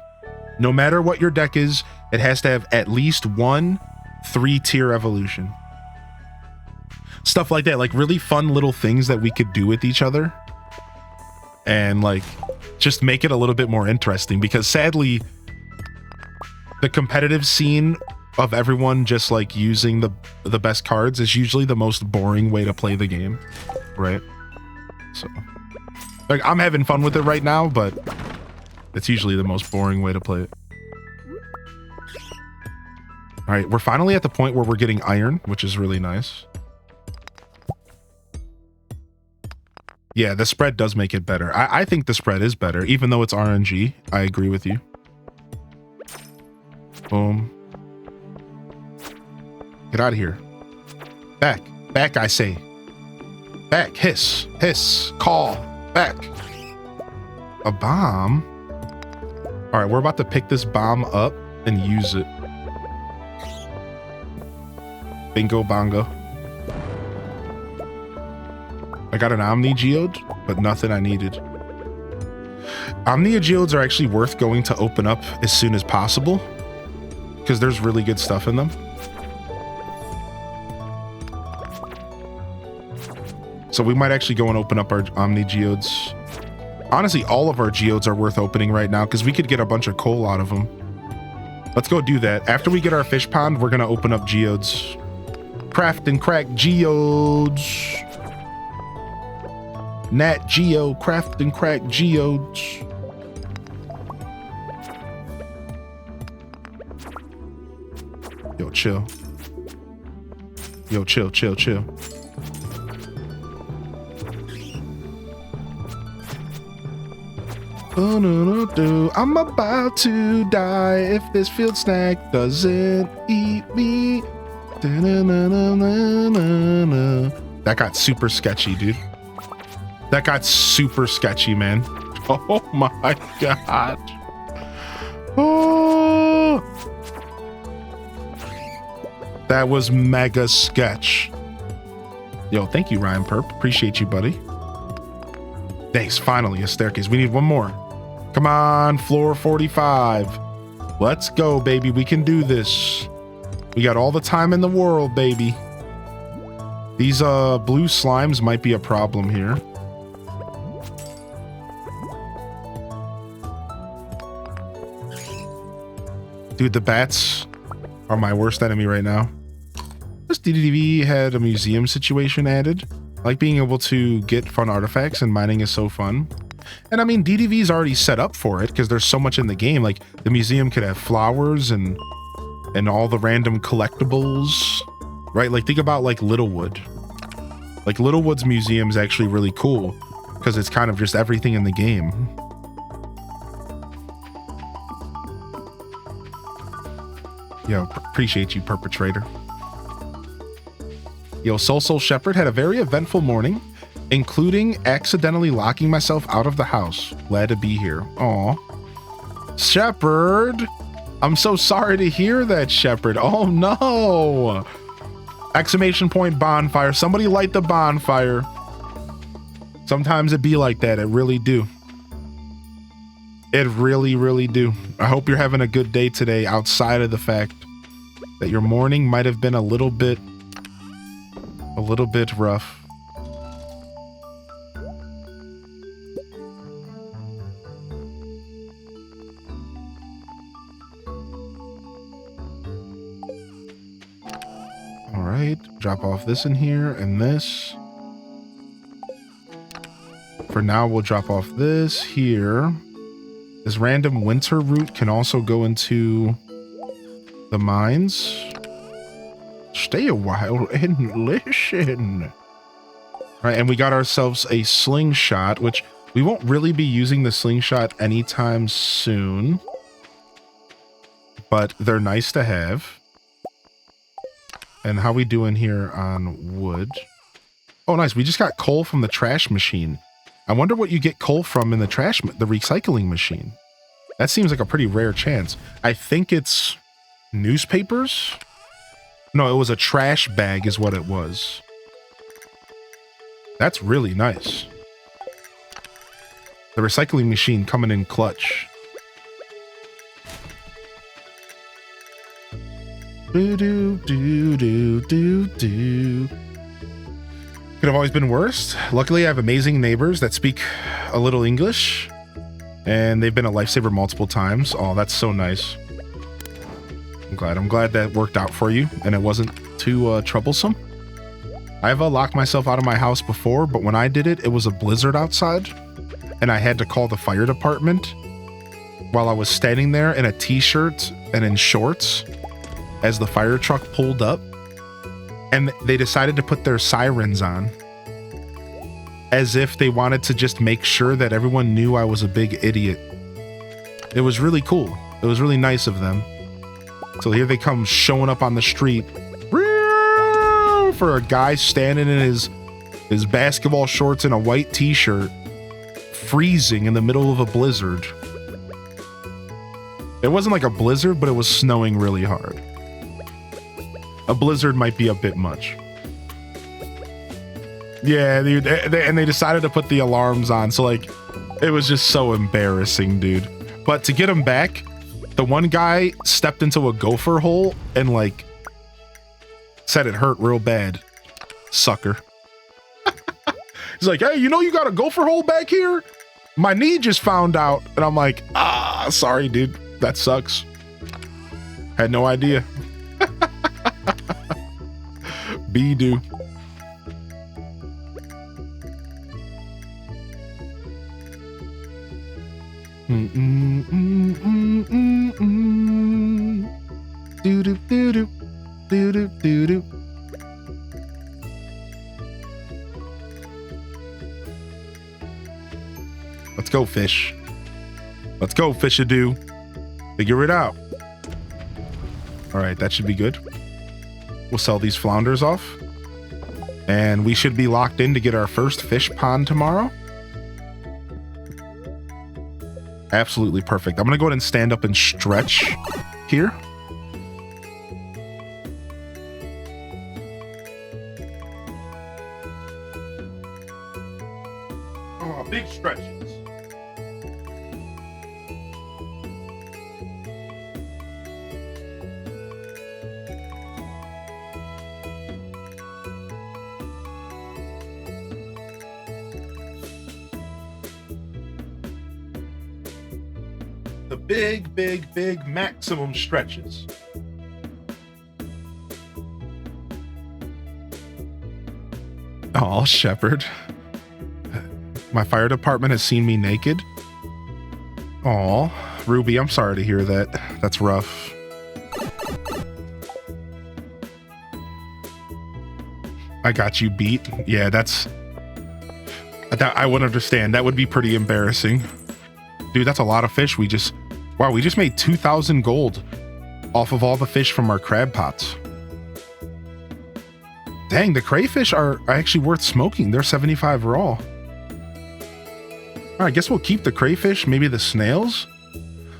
No matter what your deck is, it has to have at least one 3-tier evolution. Stuff like that, like really fun little things that we could do with each other. And like just make it a little bit more interesting, because sadly the competitive scene of everyone just like using the best cards is usually the most boring way to play the game, right? So like I'm having fun with it right now, but it's usually the most boring way to play it. All right, we're finally at the point where we're getting iron, which is really nice. Yeah, the spread does make it better. I think the spread is better, even though it's RNG. I agree with you. Boom. Get out of here. Back. Back, I say. Back. Hiss. Hiss. Call. Back. A bomb? All right, we're about to pick this bomb up and use it. Bingo bongo. I got an Omni Geode, but nothing I needed. Omni Geodes are actually worth going to open up as soon as possible, because there's really good stuff in them. So we might actually go and open up our Omni Geodes. Honestly, all of our Geodes are worth opening right now, because we could get a bunch of coal out of them. Let's go do that. After we get our fish pond, we're going to open up Geodes. Craft and crack Geodes. Nat Geo, craft and crack Geodes. Yo, chill. Yo, chill, chill, chill. Oh, no, I'm about to die if this field snack doesn't eat me. That got super sketchy, dude. That got super sketchy, man. Oh my god. Oh. That was mega sketch. Yo, thank you, Ryan Perp. Appreciate you, buddy. Thanks. Finally, a staircase. We need one more. Come on, floor 45. Let's go, baby. We can do this. We got all the time in the world, baby. These blue slimes might be a problem here. Dude, the bats are my worst enemy right now. This DDV had a museum situation added. I like being able to get fun artifacts, and mining is so fun. And I mean, DDV is already set up for it because there's so much in the game. Like the museum could have flowers and all the random collectibles, right? Like think about like Littlewood. Like Littlewood's museum is actually really cool because it's kind of just everything in the game. Yo, appreciate you, perpetrator. Yo, Soul Shepherd had a very eventful morning, including accidentally locking myself out of the house. Glad to be here. Aw. Shepherd! I'm so sorry to hear that, Shepherd. Oh no! Exclamation point bonfire. Somebody light the bonfire. Sometimes it be like that. It really do. It really, really do. I hope you're having a good day today, outside of the fact that your morning might have been a little bit rough. All right, drop off this in here and this. For now, we'll drop off this here. This random winter root can also go into the mines. Stay a while and listen. All right, and we got ourselves a slingshot, which we won't really be using the slingshot anytime soon, but they're nice to have. And how we doing here on wood? Oh, nice. We just got coal from the trash machine. I wonder what you get coal from in the recycling machine. That seems like a pretty rare chance. I think it's newspapers. No, it was a trash bag is what it was. That's really nice. The recycling machine coming in clutch. Do do do do do do. Could have always been worse. Luckily, I have amazing neighbors that speak a little English, and they've been a lifesaver multiple times. Oh, that's so nice. I'm glad that worked out for you, and it wasn't too troublesome. I've locked myself out of my house before, but when I did it, it was a blizzard outside, and I had to call the fire department while I was standing there in a t-shirt and in shorts as the fire truck pulled up, and they decided to put their sirens on as if they wanted to just make sure that everyone knew I was a big idiot. It was really cool. It was really nice of them. So here they come showing up on the street for a guy standing in his basketball shorts and a white t-shirt, freezing in the middle of a blizzard. It wasn't like a blizzard, but it was snowing really hard. A blizzard might be a bit much. Yeah, dude, and they decided to put the alarms on, so like, it was just so embarrassing, dude. But to get them back, the one guy stepped into a gopher hole and like said it hurt real bad. Sucker. He's like, hey, you know you got a gopher hole back here? My knee just found out. And I'm like, sorry, dude. That sucks. Had no idea. Be-do. Do-do, do-do, do-do, do-do. Let's go, fish. Let's go, fish-a-do. Figure it out. All right, that should be good. We'll sell these flounders off. And we should be locked in to get our first fish pond tomorrow. Absolutely perfect. I'm going to go ahead and stand up and stretch here. Oh, big stretches. The big, big, big maximum stretches. Oh, Shepherd. My fire department has seen me naked. Oh, Ruby, I'm sorry to hear that. That's rough. I got you beat. Yeah, I wouldn't understand. That would be pretty embarrassing. Dude, that's a lot of fish. We just made 2,000 gold off of all the fish from our crab pots. Dang, the crayfish are actually worth smoking. They're 75 raw. All right, I guess we'll keep the crayfish, maybe the snails.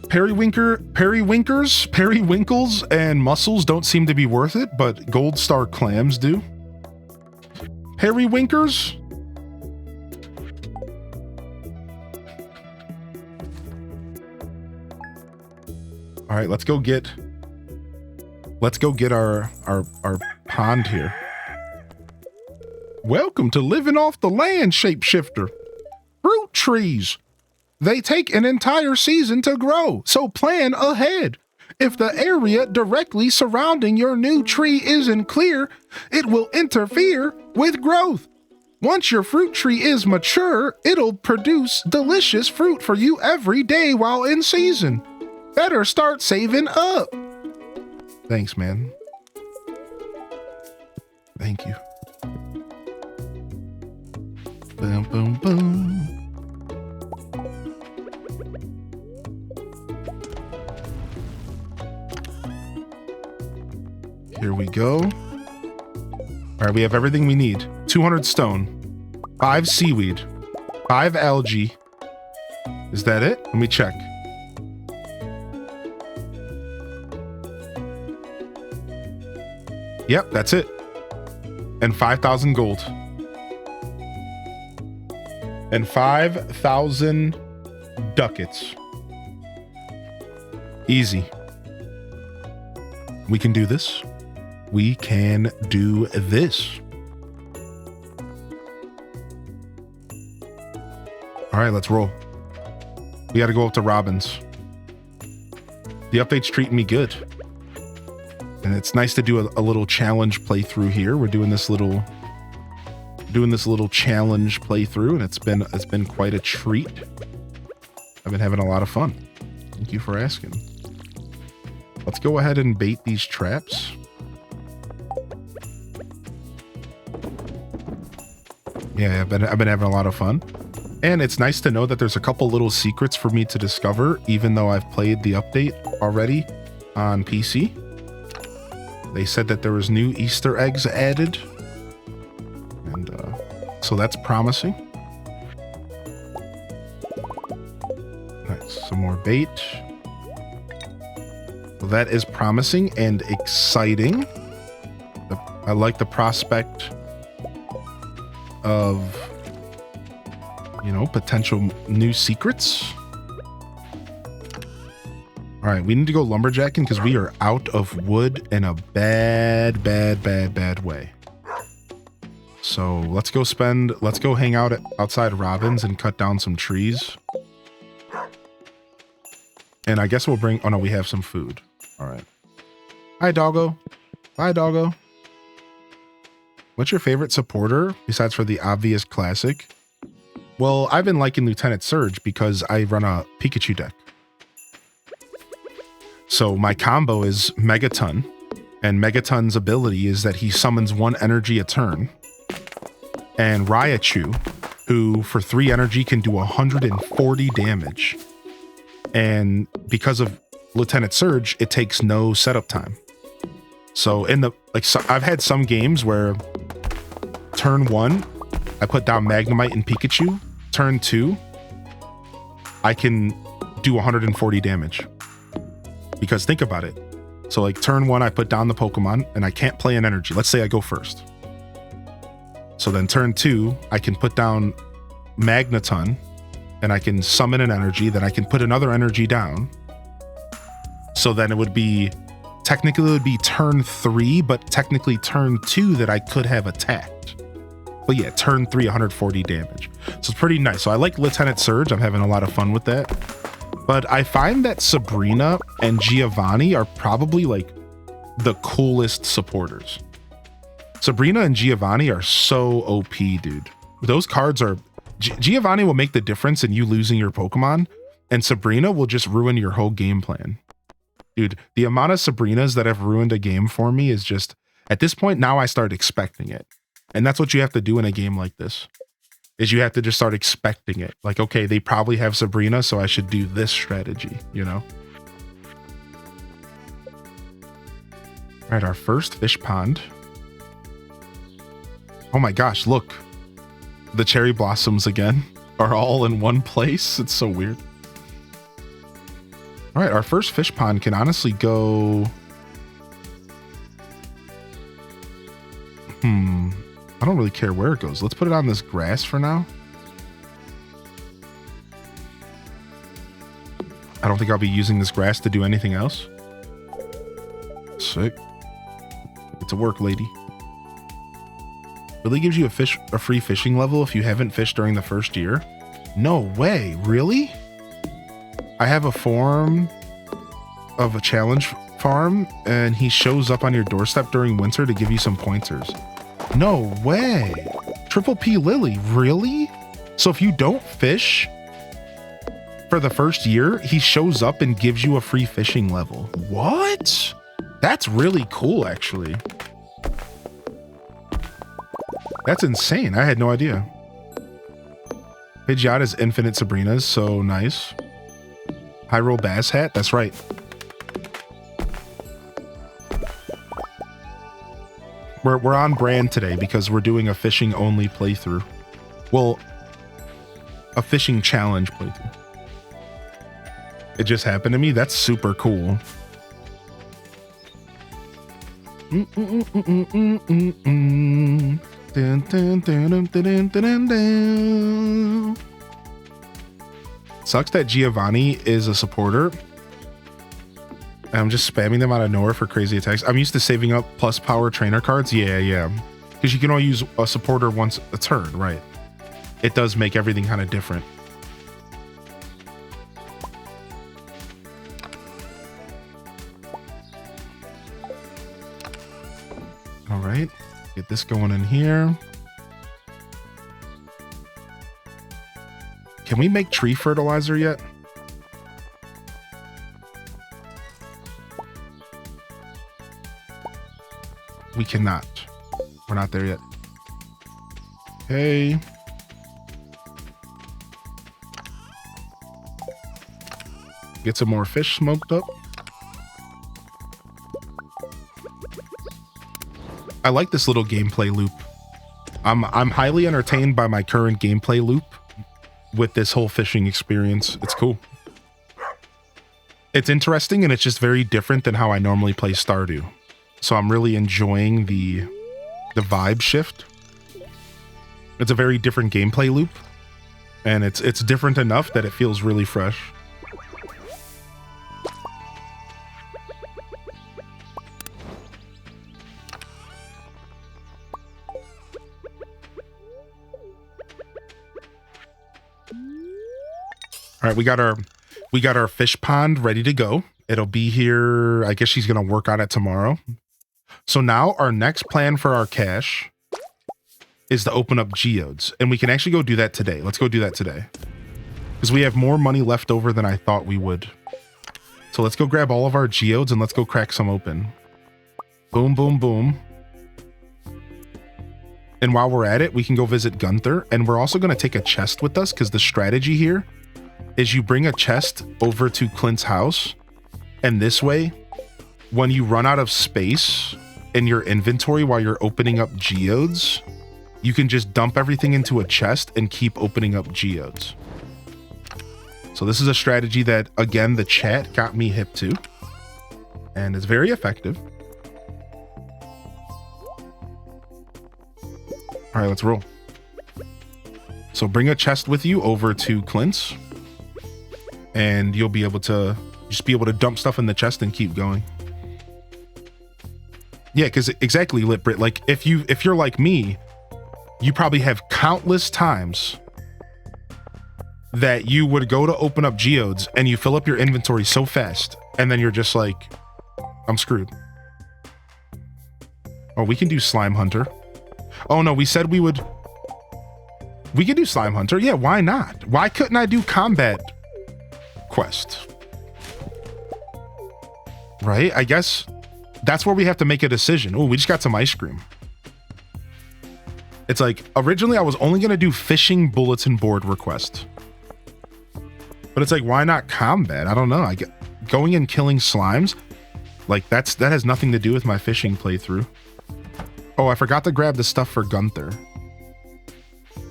Periwinkles, and mussels don't seem to be worth it, but gold star clams do. Periwinkers? All right, let's go get our pond here. Welcome to living off the land, shapeshifter. Fruit trees. They take an entire season to grow, so plan ahead. If the area directly surrounding your new tree isn't clear, it will interfere with growth. Once your fruit tree is mature, it'll produce delicious fruit for you every day while in season. Better start saving up. Thanks, man. Thank you. Boom, boom, boom. Here we go. All right, we have everything we need. 200 stone, 5 seaweed, 5 algae. Is that it? Let me check. Yep, that's it. And 5,000 gold. And 5,000 ducats. Easy. We can do this. We can do this. All right, let's roll. We got to go up to Robin's. The update's treating me good. And it's nice to do a little challenge playthrough here. We're doing this little challenge playthrough, and it's been quite a treat. I've been having a lot of fun. Thank you for asking. Let's go ahead and bait these traps. Yeah, I've been having a lot of fun. And it's nice to know that there's a couple little secrets for me to discover, even though I've played the update already on PC. They said that there was new Easter eggs added. And so that's promising. Nice, some more bait. Well, that is promising and exciting. I like the prospect of, you know, potential new secrets. All right, we need to go lumberjacking because we are out of wood in a bad way. So let's go hang out outside Robin's and cut down some trees. And I guess we'll bring, oh no, we have some food. All right. Hi, doggo. Bye, doggo. What's your favorite supporter besides for the obvious classic? Well, I've been liking Lieutenant Surge because I run a Pikachu deck. So my combo is Megaton, and Megaton's ability is that he summons 1 energy a turn. And Raichu, who for 3 energy can do 140 damage. And because of Lieutenant Surge, it takes no setup time. So I've had some games where turn 1, I put down Magnemite and Pikachu. Turn 2, I can do 140 damage. Because think about it. So like turn 1, I put down the Pokemon and I can't play an energy. Let's say I go first. So then turn 2, I can put down Magneton and I can summon an energy. Then I can put another energy down. So then it would be, technically it would be turn 3, but technically turn 2 that I could have attacked. But yeah, turn 3, 140 damage. So it's pretty nice. So I like Lieutenant Surge. I'm having a lot of fun with that. But I find that Sabrina and Giovanni are probably like the coolest supporters. Sabrina and Giovanni are so OP, dude. Those cards are... Giovanni will make the difference in you losing your Pokemon, and Sabrina will just ruin your whole game plan. Dude, the amount of Sabrinas that have ruined a game for me is just... At this point, now I start expecting it. And that's what you have to do in a game like this. Is you have to just start expecting it. Like, okay, they probably have Sabrina, so I should do this strategy, you know? All right, our first fish pond. Oh my gosh, look. The cherry blossoms again are all in one place. It's so weird. All right, our first fish pond can honestly go... I don't really care where it goes. Let's put it on this grass for now. I don't think I'll be using this grass to do anything else. Sick. Get to work, lady. Really gives you a free fishing level if you haven't fished during the first year? No way, really? I have a form of a challenge farm and he shows up on your doorstep during winter to give you some pointers. No way. Triple P Lily, really? So if you don't fish for the first year, he shows up and gives you a free fishing level. What? That's really cool, actually. That's insane. I had no idea. Pidgeotta's infinite Sabrinas, so nice. Hyrule Bass Hat, that's right. We're on brand today because we're doing a fishing only playthrough. Well, a fishing challenge playthrough. It just happened to me. That's super cool. Dun, dun, dun, dun, dun, dun, dun. Sucks that Giovanni is a supporter. And I'm just spamming them out of nowhere for crazy attacks. I'm used to saving up plus power trainer cards. Yeah. Because you can only use a supporter once a turn, right? It does make everything kind of different. All right, get this going in here. Can we make tree fertilizer yet? We cannot. We're not there yet. Okay. Get some more fish smoked up. I like this little gameplay loop. I'm highly entertained by my current gameplay loop with this whole fishing experience. It's cool. It's interesting and it's just very different than how I normally play Stardew. So I'm really enjoying the vibe shift. It's a very different gameplay loop and it's different enough that it feels really fresh. All right, we got our fish pond ready to go. It'll be here. I guess she's going to work on it tomorrow. So now our next plan for our cash is to open up geodes, and we can actually go do that today. Let's go do that today because we have more money left over than I thought we would. So let's go grab all of our geodes and let's go crack some open. Boom, boom, boom. And while we're at it, we can go visit Gunther, and we're also going to take a chest with us because the strategy here is you bring a chest over to Clint's house, and this way, when you run out of space in your inventory while you're opening up geodes, you can just dump everything into a chest and keep opening up geodes. So this is a strategy that, again, the chat got me hip to, and it's very effective. All right, let's roll. So bring a chest with you over to Clint's, and you'll be able to dump stuff in the chest and keep going. Yeah, because exactly, Litbrit. Like if you're like me, you probably have countless times that you would go to open up geodes and you fill up your inventory so fast, and then you're just like, I'm screwed. Oh, we can do Slime Hunter. Oh no, we said we could do Slime Hunter. Yeah, why not? Why couldn't I do Combat Quest? Right? I guess that's where we have to make a decision. Oh, we just got some ice cream. It's like, originally I was only going to do fishing bulletin board request. But it's like, why not combat? I don't know. I get going and killing slimes. Like that has nothing to do with my fishing playthrough. Oh, I forgot to grab the stuff for Gunther.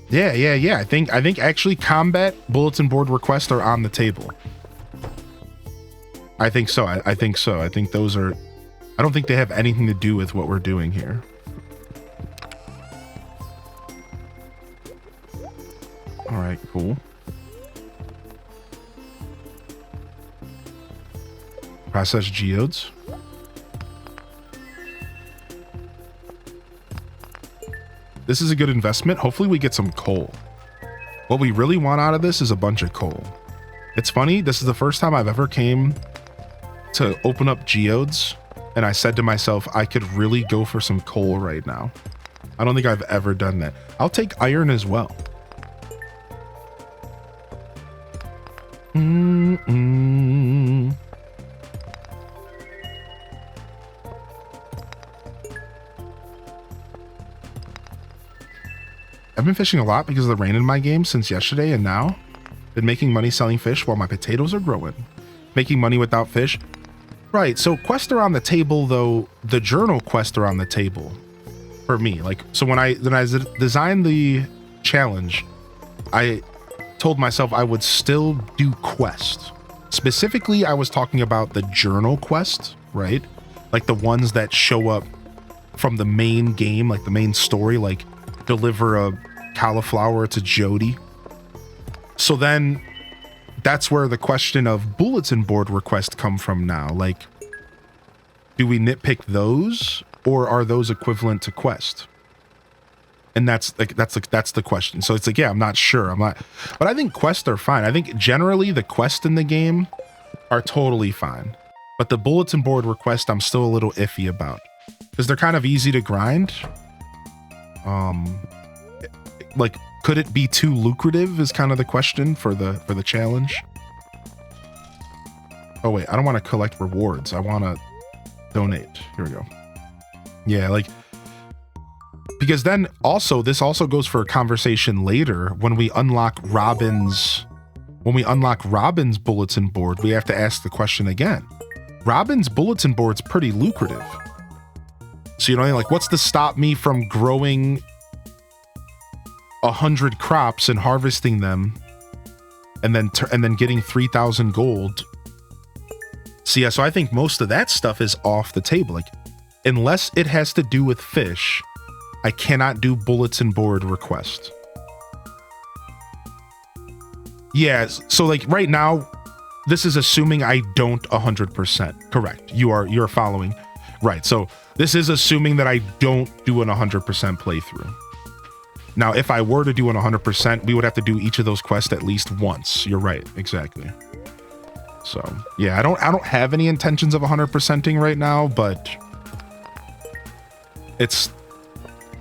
Yeah. I think actually combat bulletin board requests are on the table. I think so. I think so. I think those are, I don't think they have anything to do with what we're doing here. All right, cool. Process geodes. This is a good investment. Hopefully we get some coal. What we really want out of this is a bunch of coal. It's funny, this is the first time I've ever came to open up geodes, and I said to myself, I could really go for some coal right now. I don't think I've ever done that. I'll take iron as well. I've been fishing a lot because of the rain in my game since yesterday, and now been making money selling fish while my potatoes are growing. Making money without fish. Right, so quests are on the table, though. The journal quests are on the table for me. Like, so when I designed the challenge, I told myself I would still do quests. Specifically, I was talking about the journal quest, right? Like the ones that show up from the main game, like the main story, like deliver a cauliflower to Jody. So then that's where the question of bulletin board requests come from now. Like, do we nitpick those, or are those equivalent to quest? And that's the question. So it's like, yeah, I'm not sure. But I think quests are fine. I think generally the quests in the game are totally fine. But the bulletin board request, I'm still a little iffy about, because they're kind of easy to grind. Like, could it be too lucrative is kind of the question for the challenge. Oh wait, I don't want to collect rewards. I want to donate. Here we go. Yeah, like, because then also this also goes for a conversation later when we unlock Robin's bulletin board. We have to ask the question again. Robin's bulletin board's pretty lucrative. So, you know, like, what's to stop me from growing 100 crops and harvesting them and then getting 3,000 gold? So yeah, so I think most of that stuff is off the table. Like, unless it has to do with fish, I cannot do bulletin board request. Yeah, so like right now, this is assuming I don't 100%. Correct. You're following. Right. So this is assuming that I don't do an 100% playthrough. Now, if I were to do an 100%, we would have to do each of those quests at least once. You're right. Exactly. So yeah, I don't have any intentions of 100%ing right now, but it's,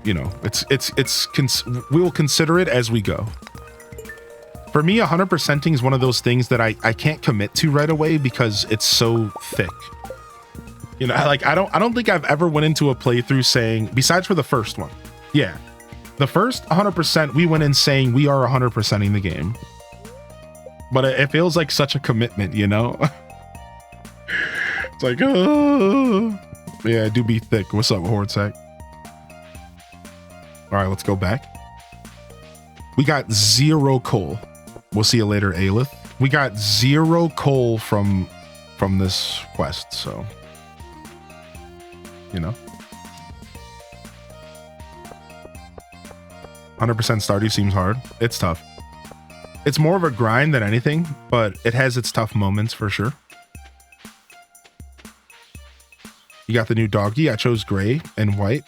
you know, we will consider it as we go. For me, 100%ing is one of those things that I can't commit to right away because it's so thick. You know, like I don't think I've ever went into a playthrough saying, besides for the first one. Yeah. The first 100%, we went in saying we are 100%ing the game. But it feels like such a commitment, you know? It's like, oh. Yeah, do be thick. What's up, Hordsack? All right, let's go back. We got 0 coal. We'll see you later, Aelith. We got 0 coal from this quest, so, you know. 100% Stardew seems hard. It's tough. It's more of a grind than anything, but it has its tough moments for sure. You got the new doggy. I chose gray and white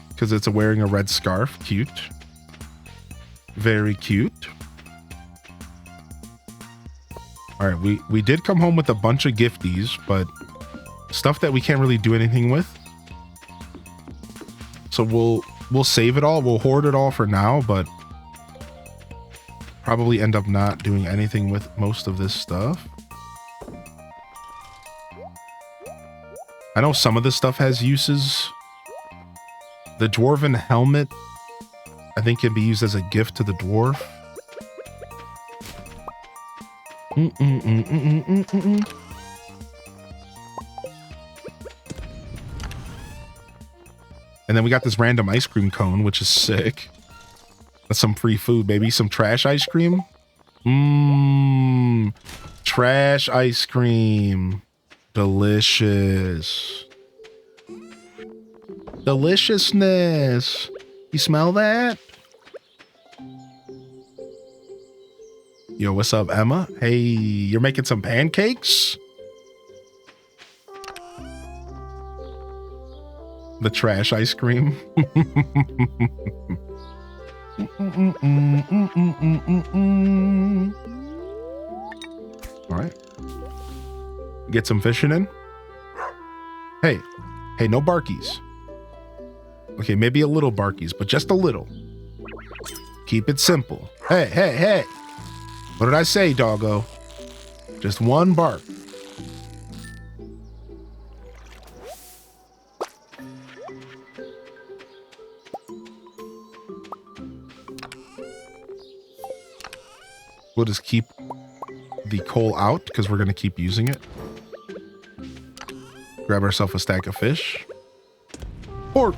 because it's wearing a red scarf. Cute. Very cute. All right, we did come home with a bunch of gifties, but stuff that we can't really do anything with. So we'll save it all. We'll hoard it all for now, but probably end up not doing anything with most of this stuff. I know some of this stuff has uses. The dwarven helmet, I think, can be used as a gift to the dwarf. And then we got this random ice cream cone, which is sick. That's some free food, baby. Some trash ice cream. Trash ice cream. Delicious. Deliciousness. You smell that? Yo, what's up, Emma? Hey, you're making some pancakes? The trash ice cream. All right. Get some fishing in. Hey, no barkies. Okay, maybe a little barkies, but just a little. Keep it simple. Hey. What did I say, doggo? Just one bark. We'll just keep the coal out because we're going to keep using it. Grab ourselves a stack of fish. Pork.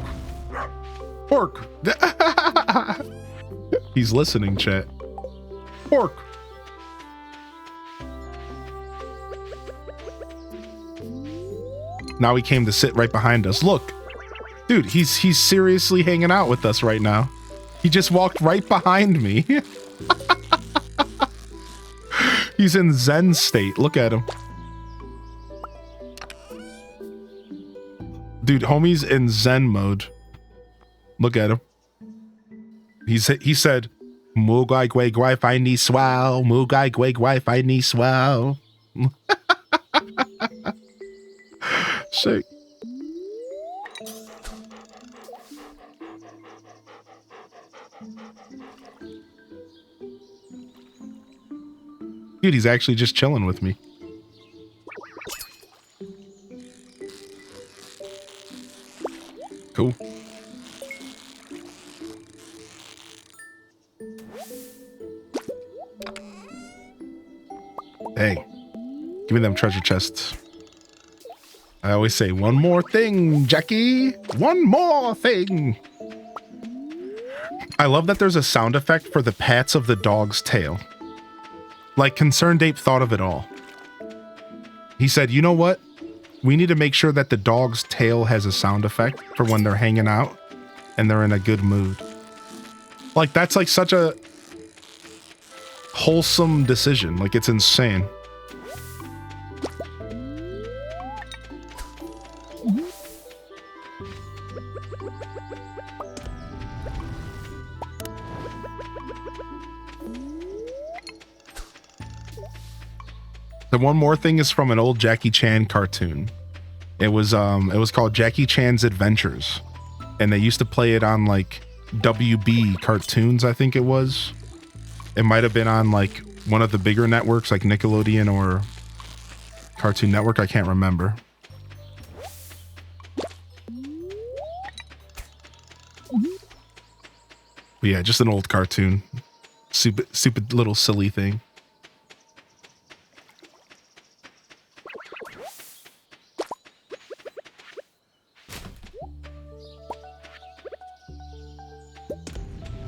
He's listening, chat. Pork. Now he came to sit right behind us. Look, dude, he's seriously hanging out with us right now. He just walked right behind me. He's in Zen state. Look at him. Dude, homie's in Zen mode. Look at him. He said, Mugai Gui Gui Fi Ni Swao. Mugai Gui Gui Fi Ni Swao. Sick. Dude, he's actually just chilling with me. Cool. Hey, give me them treasure chests. I always say, one more thing, Jackie. One more thing. I love that there's a sound effect for the pats of the dog's tail. Like, Concerned Ape thought of it all. He said, you know what? We need to make sure that the dog's tail has a sound effect for when they're hanging out and they're in a good mood. Like, that's like such a wholesome decision. Like, it's insane. The one more thing is from an old Jackie Chan cartoon. It was called Jackie Chan's Adventures. And they used to play it on like WB cartoons, I think it was. It might have been on like one of the bigger networks like Nickelodeon or Cartoon Network, I can't remember. But yeah, just an old cartoon. Stupid little silly thing.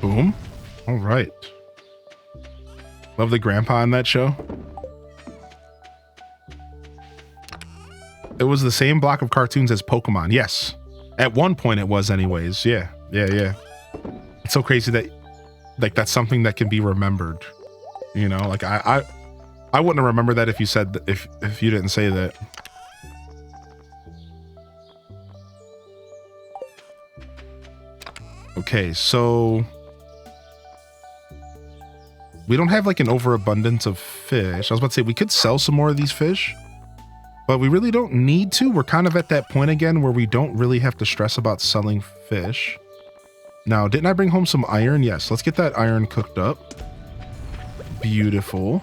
Boom. All right. Love the grandpa on that show. It was the same block of cartoons as Pokemon. Yes. At one point it was anyways. Yeah. Yeah. It's so crazy that like that's something that can be remembered. You know, like I wouldn't have remembered that if you said that, if you didn't say that. Okay, so we don't have like an overabundance of fish. I was about to say we could sell some more of these fish, but we really don't need to. We're kind of at that point again where we don't really have to stress about selling fish. Now, didn't I bring home some iron? Yes, let's get that iron cooked up. Beautiful.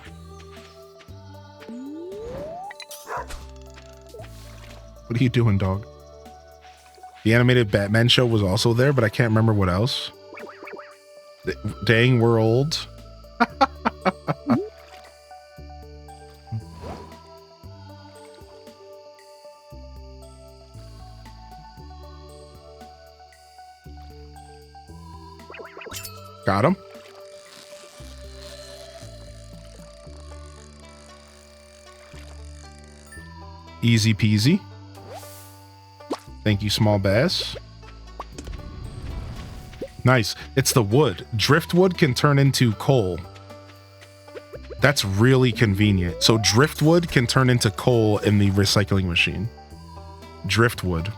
What are you doing, dog? The animated Batman show was also there, but I can't remember what else. Dang, we're old. Got him. Easy peasy. Thank you, small bass. Nice. It's the wood. Driftwood can turn into coal. That's really convenient. So driftwood can turn into coal in the recycling machine. Driftwood.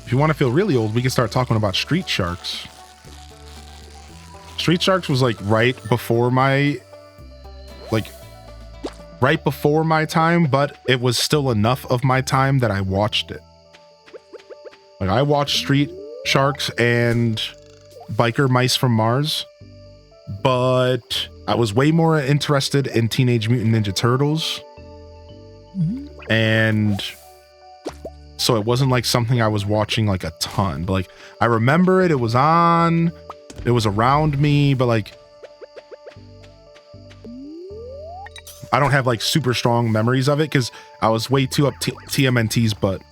If you want to feel really old, we can start talking about Street Sharks. Street Sharks was like right before my time, but it was still enough of my time that I watched it. Like I watched Street Sharks and Biker Mice from Mars, but I was way more interested in Teenage Mutant Ninja Turtles. And so it wasn't like something I was watching like a ton, but like I remember it was on, it was around me, but like I don't have like super strong memories of it because I was way too up TMNT's butt.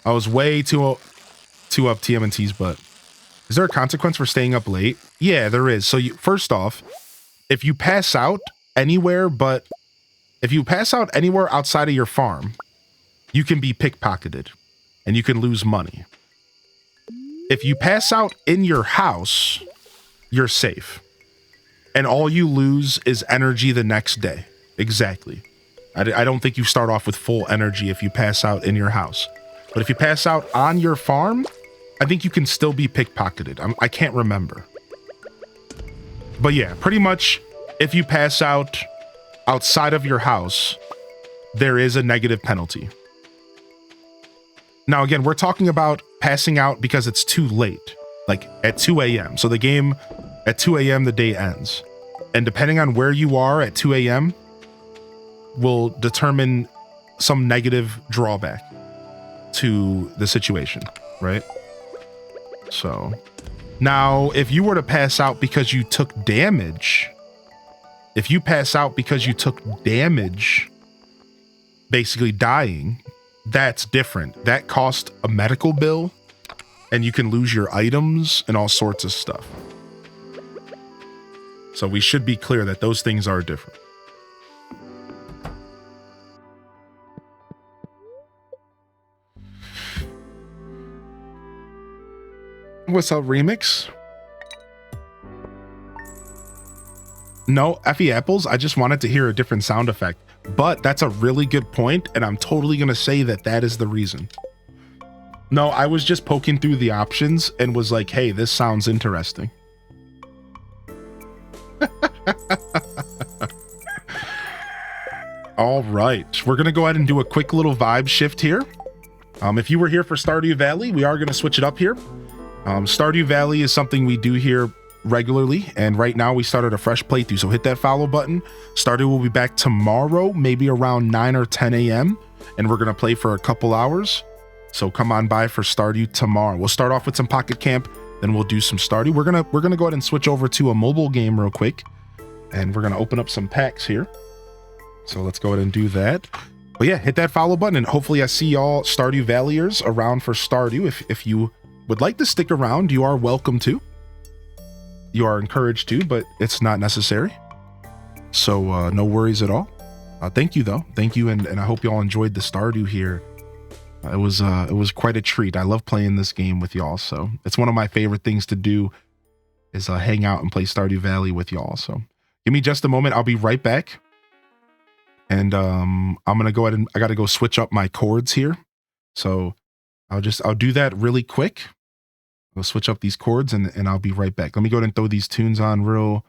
I was way too up TMNT's butt. Is there a consequence for staying up late? Yeah, there is. So first off, if you pass out anywhere but If you pass out anywhere outside of your farm, you can be pickpocketed and you can lose money. If you pass out in your house, you're safe. And all you lose is energy the next day. Exactly. I don't think you start off with full energy if you pass out in your house. But if you pass out on your farm, I think you can still be pickpocketed. I can't remember. But yeah, pretty much if you pass out outside of your house, there is a negative penalty. Now, again, we're talking about passing out because it's too late, like at 2 a.m. So the game at 2 a.m., the day ends. And depending on where you are at 2 a.m. will determine some negative drawback to the situation, right? So now if you were to pass out because you took damage, basically dying, that's different. That cost a medical bill and you can lose your items and all sorts of stuff. So we should be clear that those things are different. What's up, Remix? No, Effie Apples, I just wanted to hear a different sound effect. But that's a really good point, and I'm totally going to say that that is the reason. No, I was just poking through the options and was like, hey, this sounds interesting. All right, we're going to go ahead and do a quick little vibe shift here. If you were here for Stardew Valley, we are going to switch it up here. Stardew Valley is something we do here regularly, and right now we started a fresh playthrough, so hit that follow button. Stardew will be back tomorrow, maybe around 9 or 10 a.m., and we're going to play for a couple hours. So come on by for Stardew tomorrow. We'll start off with some Pocket Camp, then we'll do some Stardew. We're gonna go ahead and switch over to a mobile game real quick, and we're gonna open up some packs here. So let's go ahead and do that. But yeah, hit that follow button, and hopefully I see y'all Stardew Valleyers around for Stardew. If you would like to stick around, you are welcome to. You are encouraged to, but it's not necessary. So no worries at all. Thank you though. Thank you, and I hope y'all enjoyed the Stardew here. It was quite a treat. I love playing this game with y'all. So it's one of my favorite things to do is hang out and play Stardew Valley with y'all. So give me just a moment. I'll be right back. And I'm gonna go ahead and I gotta go switch up my chords here. So I'll do that really quick. I'll switch up these chords and I'll be right back. Let me go ahead and throw these tunes on real